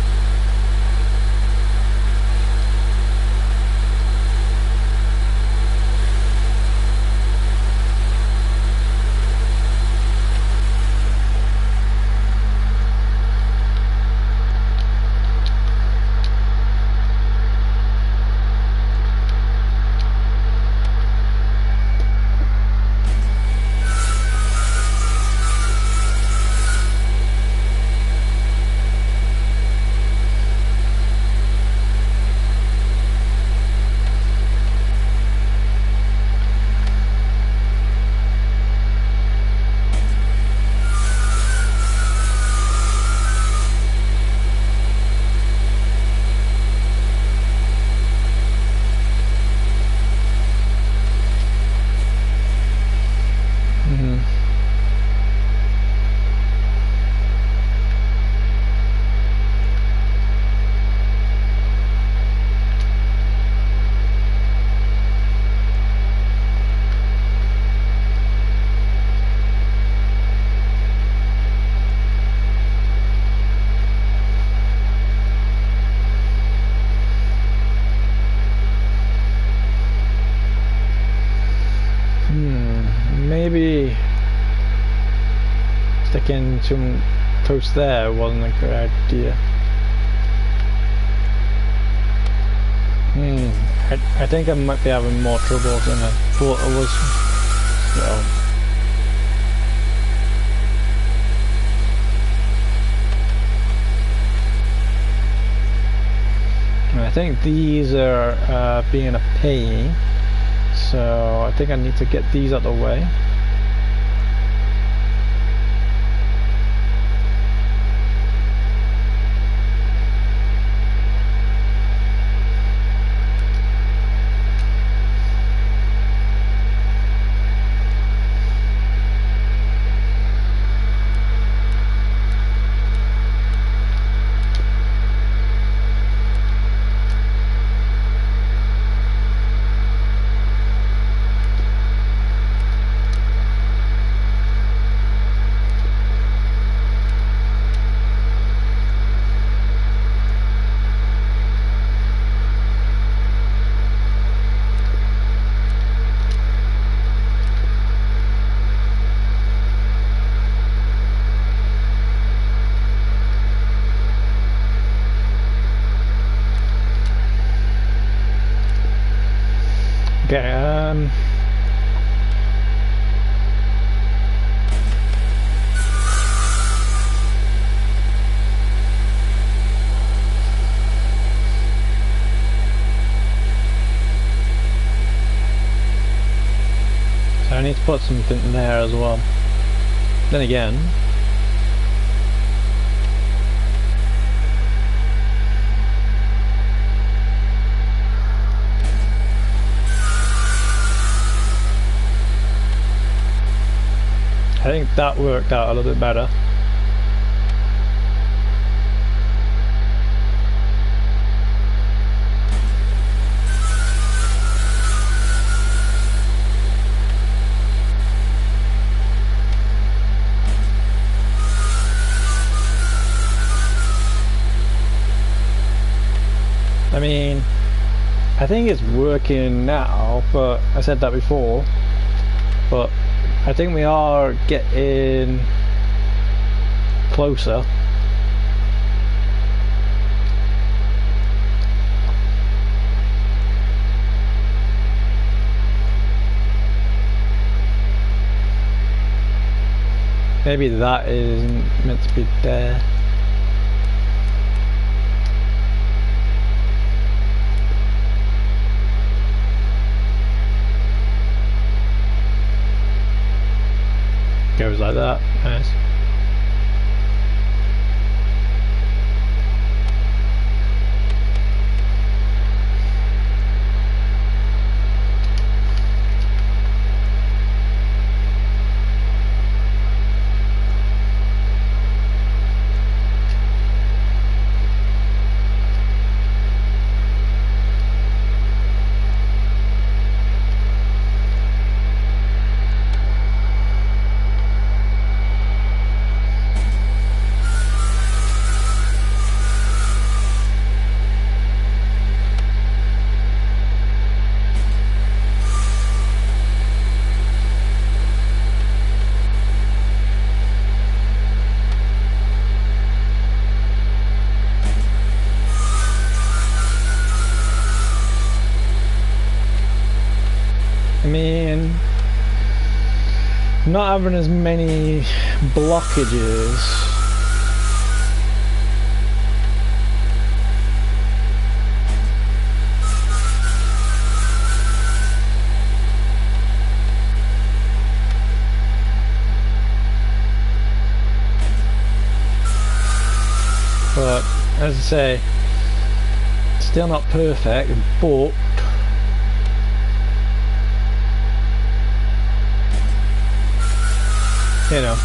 Maybe sticking some toast there wasn't a good idea. I think I might be having more trouble than I thought I was. So. I think these are being a pain, so I think I need to get these out of the way. Okay, so I need to put something there as well. Then again, I think that worked out a little bit better. I mean, I think it's working now, but I said that before, but I think we are getting closer. Maybe that isn't meant to be there. like that. Nice. I mean, not having as many blockages. But as I say, still not perfect, but you know.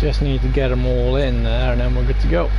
Just need to get them all in there and then we're good to go.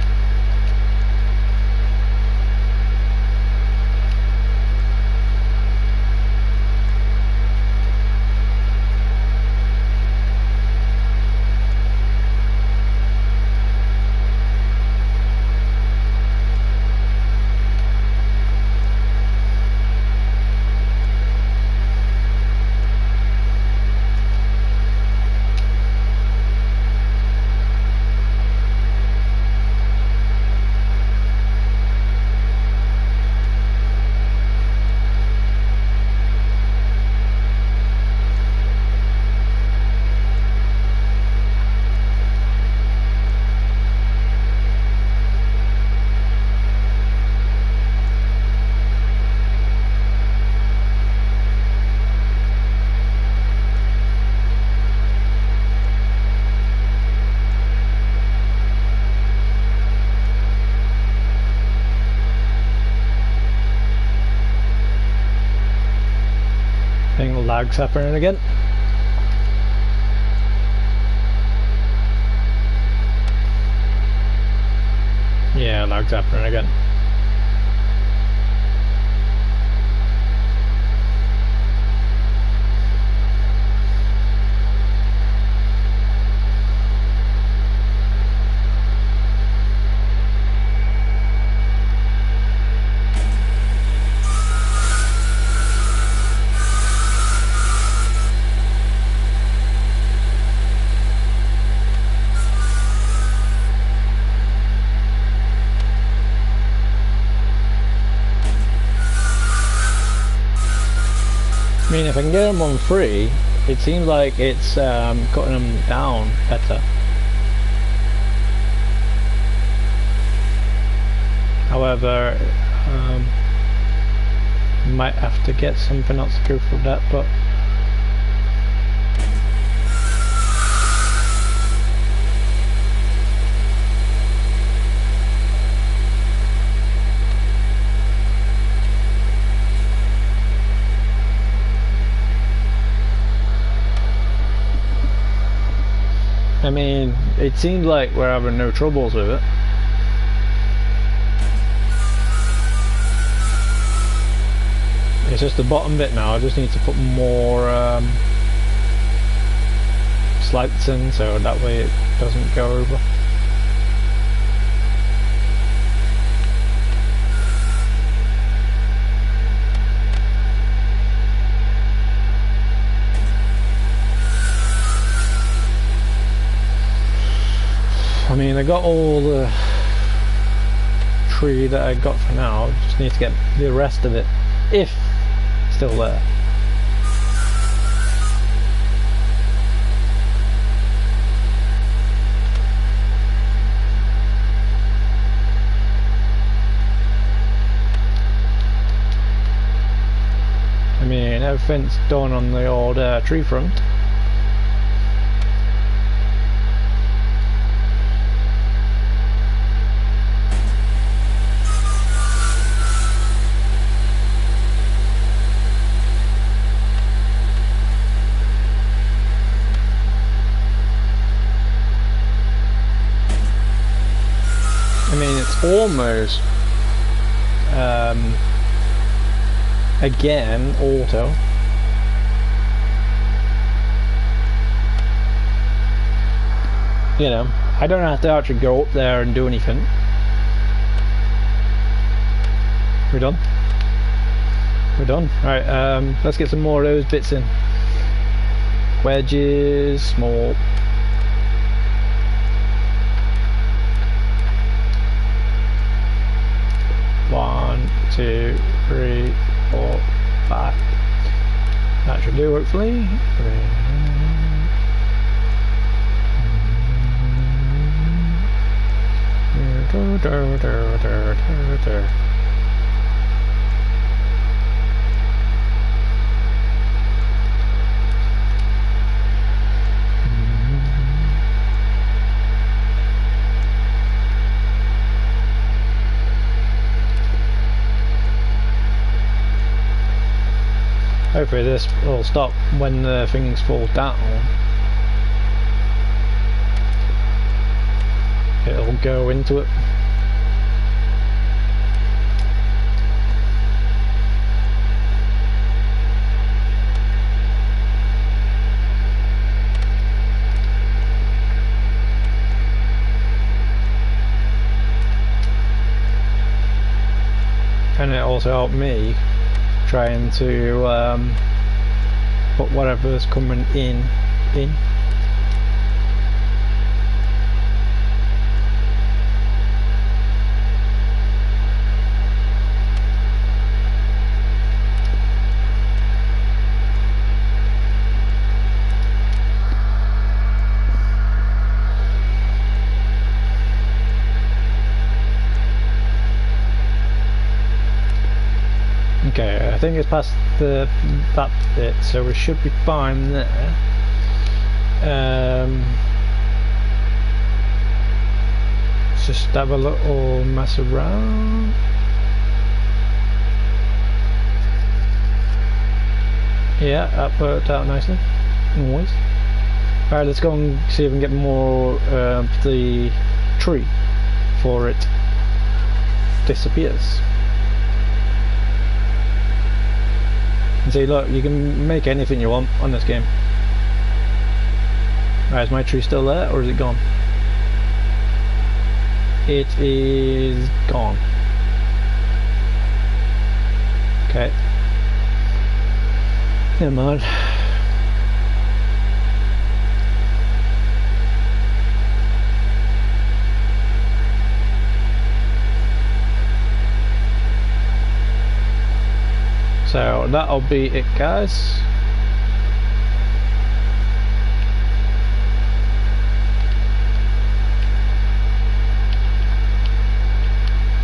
I think lag's happening again. Yeah, lag's happening again. I mean, if I can get them on free, it seems like it's cutting them down better. However, might have to get something else to go for that, but I mean, it seems like we're having no troubles with it. It's just the bottom bit now. I just need to put more slats in so that way it doesn't go over. I mean, I got all the tree that I got for now. Just need to get the rest of it, if still there. I mean, everything's done on the old tree front. I mean, it's almost again auto. You know, I don't have to actually go up there and do anything. We're done. We're done. Alright, let's get some more of those bits in. Wedges, small. One, two, three, 4, 5. That should do, hopefully. Hopefully this will stop when the things fall down. It'll go into it. And it also helped me trying to put whatever's coming in. Okay, I think it's past that bit, so we should be fine there. Let's just have a little mess around. Yeah, that worked out nicely. Always. Alright, let's go and see if we can get more of the tree before it disappears. And see, look, you can make anything you want on this game. Alright, is my tree still there, or is it gone? It is gone. Okay. Never mind. So that'll be it, guys.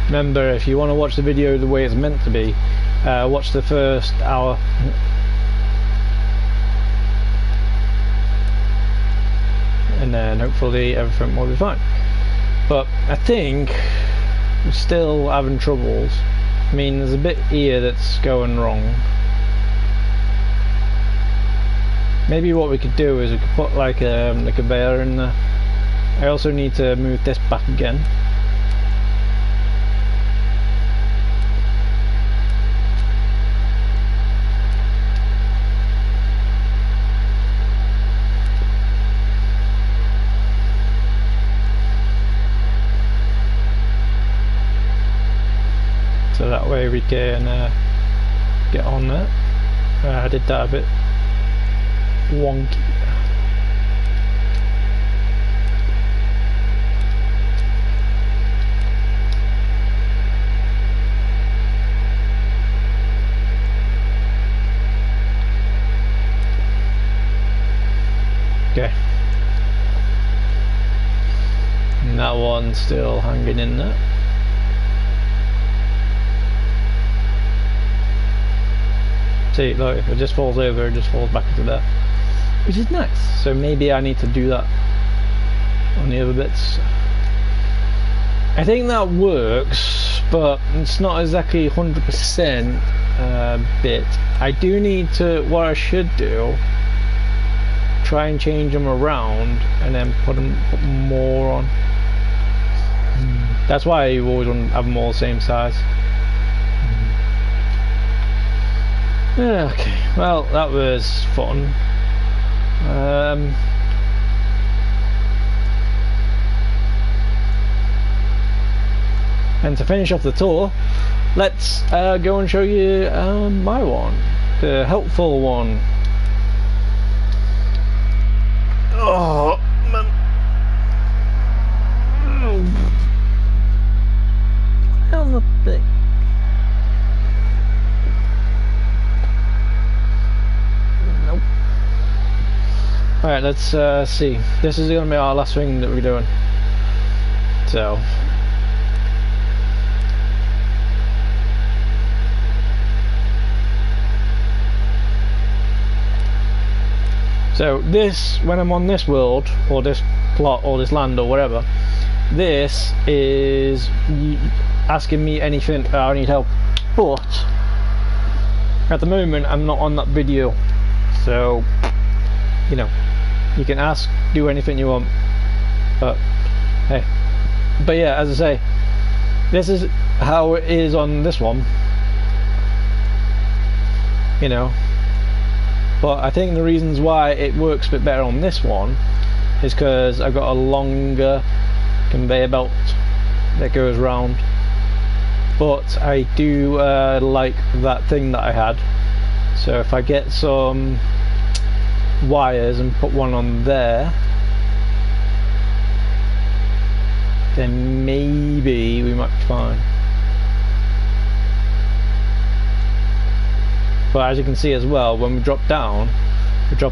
Remember, if you want to watch the video the way it's meant to be, watch the first hour. And then hopefully everything will be fine. But I think we're still having troubles. I mean, there's a bit here that's going wrong. Maybe what we could do is we could put like the conveyor in there. I also need to move this back again. So that way we can get on there. I did that a bit wonky. Okay. And that one's still hanging in there. See, look, if it just falls over, it just falls back into there, which is nice. So maybe I need to do that on the other bits. I think that works, but it's not exactly 100% bit. I do need to, what I should do, try and change them around and then put more on. That's why you always want to have them all the same size. Okay, well, that was fun. And to finish off the tour, let's go and show you my one, the helpful one. Oh man! On the thing. Nope. Alright, let's see. This is going to be our last thing that we're doing. So. So this, when I'm on this world, or this plot, or this land, or whatever, this is asking me anything, I need help. But, at the moment, I'm not on that video. So, you know, you can ask, do anything you want. But, hey. But yeah, as I say, this is how it is on this one. You know. But I think the reasons why it works a bit better on this one is because I've got a longer conveyor belt that goes round. But I do like that thing that I had. So if I get some wires and put one on there, then maybe we might be fine. But as you can see as well, when we drop down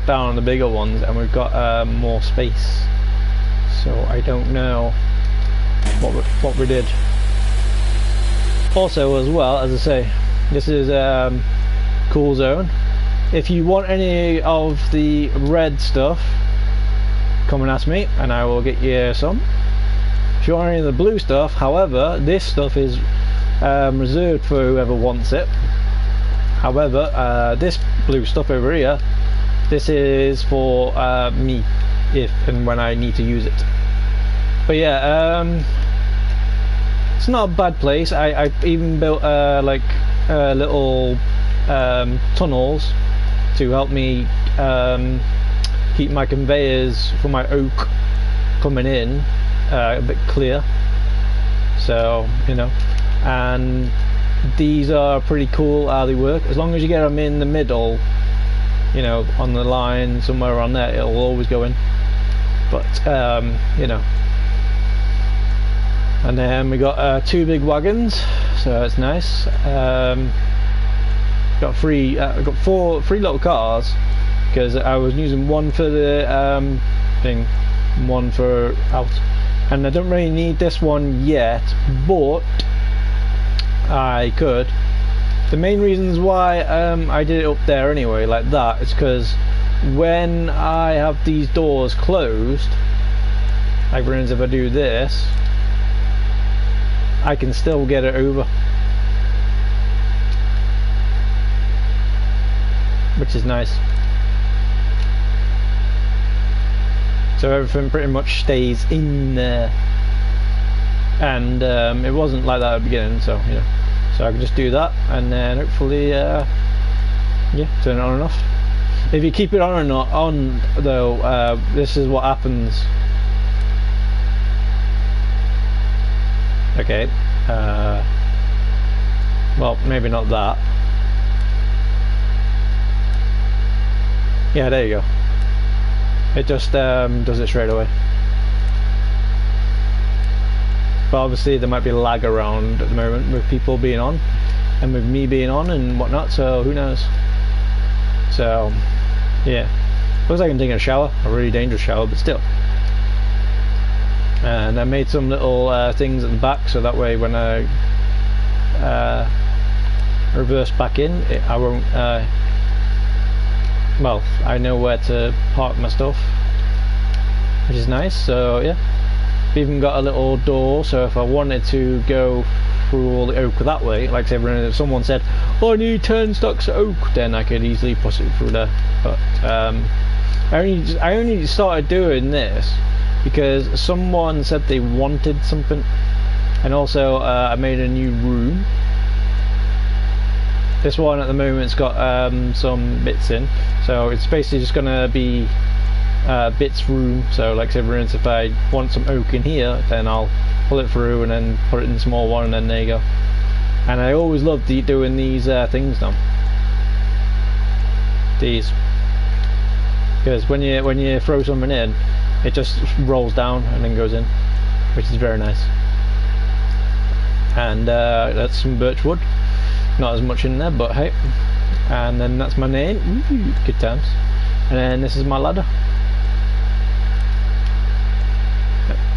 on the bigger ones and we've got more space. So I don't know what we did. Also as well, as I say, this is cool zone. If you want any of the red stuff, come and ask me and I will get you some. If you want any of the blue stuff, however, this stuff is reserved for whoever wants it. However, this blue stuff over here, this is for me, if and when I need to use it. But yeah, it's not a bad place. I even built like little tunnels to help me keep my conveyors for my oak coming in a bit clear. So, you know, and these are pretty cool how they work. As long as you get them in the middle, you know, on the line somewhere around there, it'll always go in. But you know, and then we got 2 big wagons, so it's nice. Got three little cars, because I was using one for the thing, one for out, and I don't really need this one yet, but I could. The main reasons why I did it up there anyway, like that, is because when I have these doors closed, like for instance if I do this, I can still get it over, which is nice. So everything pretty much stays in there, and it wasn't like that at the beginning, so you know, so I can just do that and then hopefully yeah, turn it on and off. If you keep it on or not on though, this is what happens. Okay, well maybe not that. Yeah, there you go. It just does it straight away. But obviously there might be lag around at the moment with people being on and with me being on and whatnot, so who knows. So yeah, looks like I'm taking a shower, a really dangerous shower, but still. And I made some little things at the back, so that way when I reverse back in, I won't well, I know where to park my stuff, which is nice. So yeah, I've even got a little door, so if I wanted to go through all the oak that way, like say if someone said, oh, I need 10 stacks of oak, then I could easily push it through there. But I only started doing this because someone said they wanted something, and also I made a new room. This one at the moment's got some bits in, so it's basically just gonna be bits room. So like say for instance if I want some oak in here, then I'll pull it through and then put it in a small one, and then there you go. And I always loved doing these things now, these, because when you throw something in, it just rolls down and then goes in, which is very nice. And that's some birch wood. Not as much in there, but hey. And then that's my name. Ooh, good times. And then this is my ladder.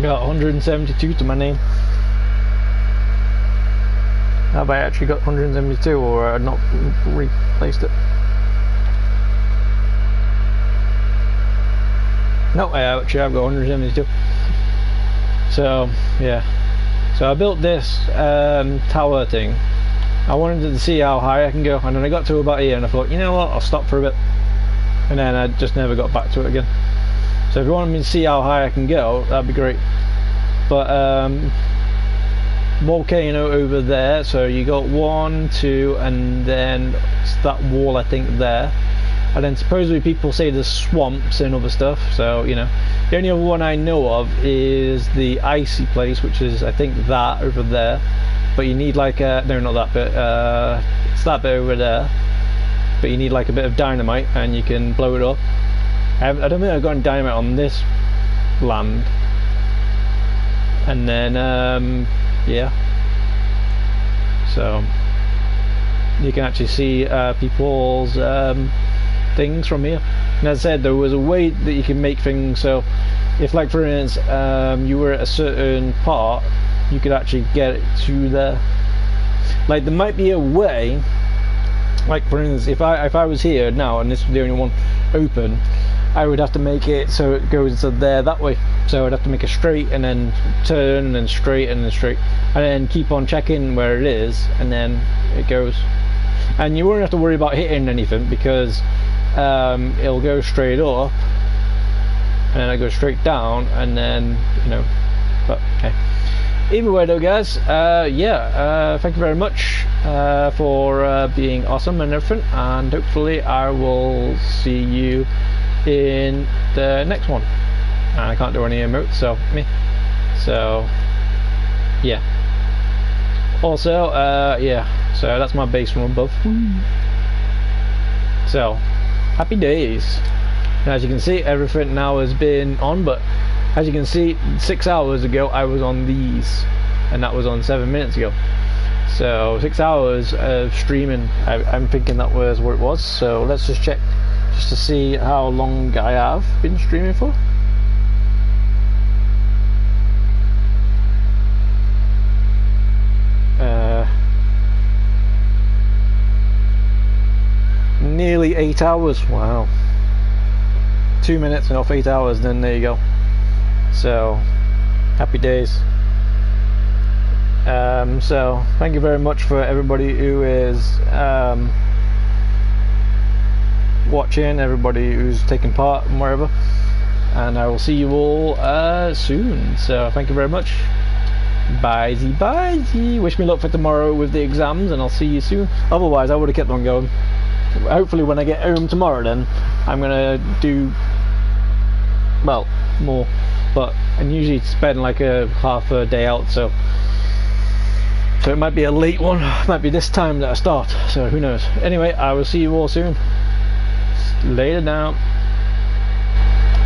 Got 172 to my name. Have I actually got 172, or not replaced it? No, I've got 172. So yeah. So I built this tower thing. I wanted to see how high I can go, and then I got to about here and I thought, you know what, I'll stop for a bit, and then I just never got back to it again. So if you want me to see how high I can go, that'd be great. But volcano over there, so you got 1, 2, and then it's that wall I think there, and then supposedly people say there's swamps and other stuff, so you know. The only other one I know of is the icy place, which is I think that over there. But you need like a, no, not that bit, it's that bit over there, but you need like a bit of dynamite and you can blow it up. I don't think I've got any dynamite on this land. And then yeah, so you can actually see people's things from here. And as I said, there was a way that you can make things, so if like for instance you were at a certain part, you could actually get it to there. Like there might be a way, like for instance if I was here now and this was the only one open, I would have to make it so it goes to there that way. So I'd have to make a straight and then turn and then straight and then straight, and then keep on checking where it is, and then it goes. And you won't have to worry about hitting anything because it'll go straight up and then I go straight down, and then you know. But okay. Either way though guys, yeah, thank you very much for being awesome and everything, and hopefully I will see you in the next one. And I can't do any emotes, so me. So yeah. Also, yeah, so that's my base from above. So happy days. And as you can see, everything now has been on, but as you can see, 6 hours ago I was on these, and that was on 7 minutes ago. So 6 hours of streaming, I'm thinking that was what it was. So let's just check, just to see how long I have been streaming for. nearly 8 hours. Wow. 2 minutes and off 8 hours, then there you go. So, happy days. So, thank you very much for everybody who is watching, everybody who's taking part and wherever. And I will see you all soon. So, thank you very much. Bye, bye. Wish me luck for tomorrow with the exams, and I'll see you soon. Otherwise, I would have kept on going. Hopefully, when I get home tomorrow, then I'm gonna do well more. But I usually spend like a half a day out, so it might be a late one. It might be this time that I start. So who knows? Anyway, I will see you all soon. Later now.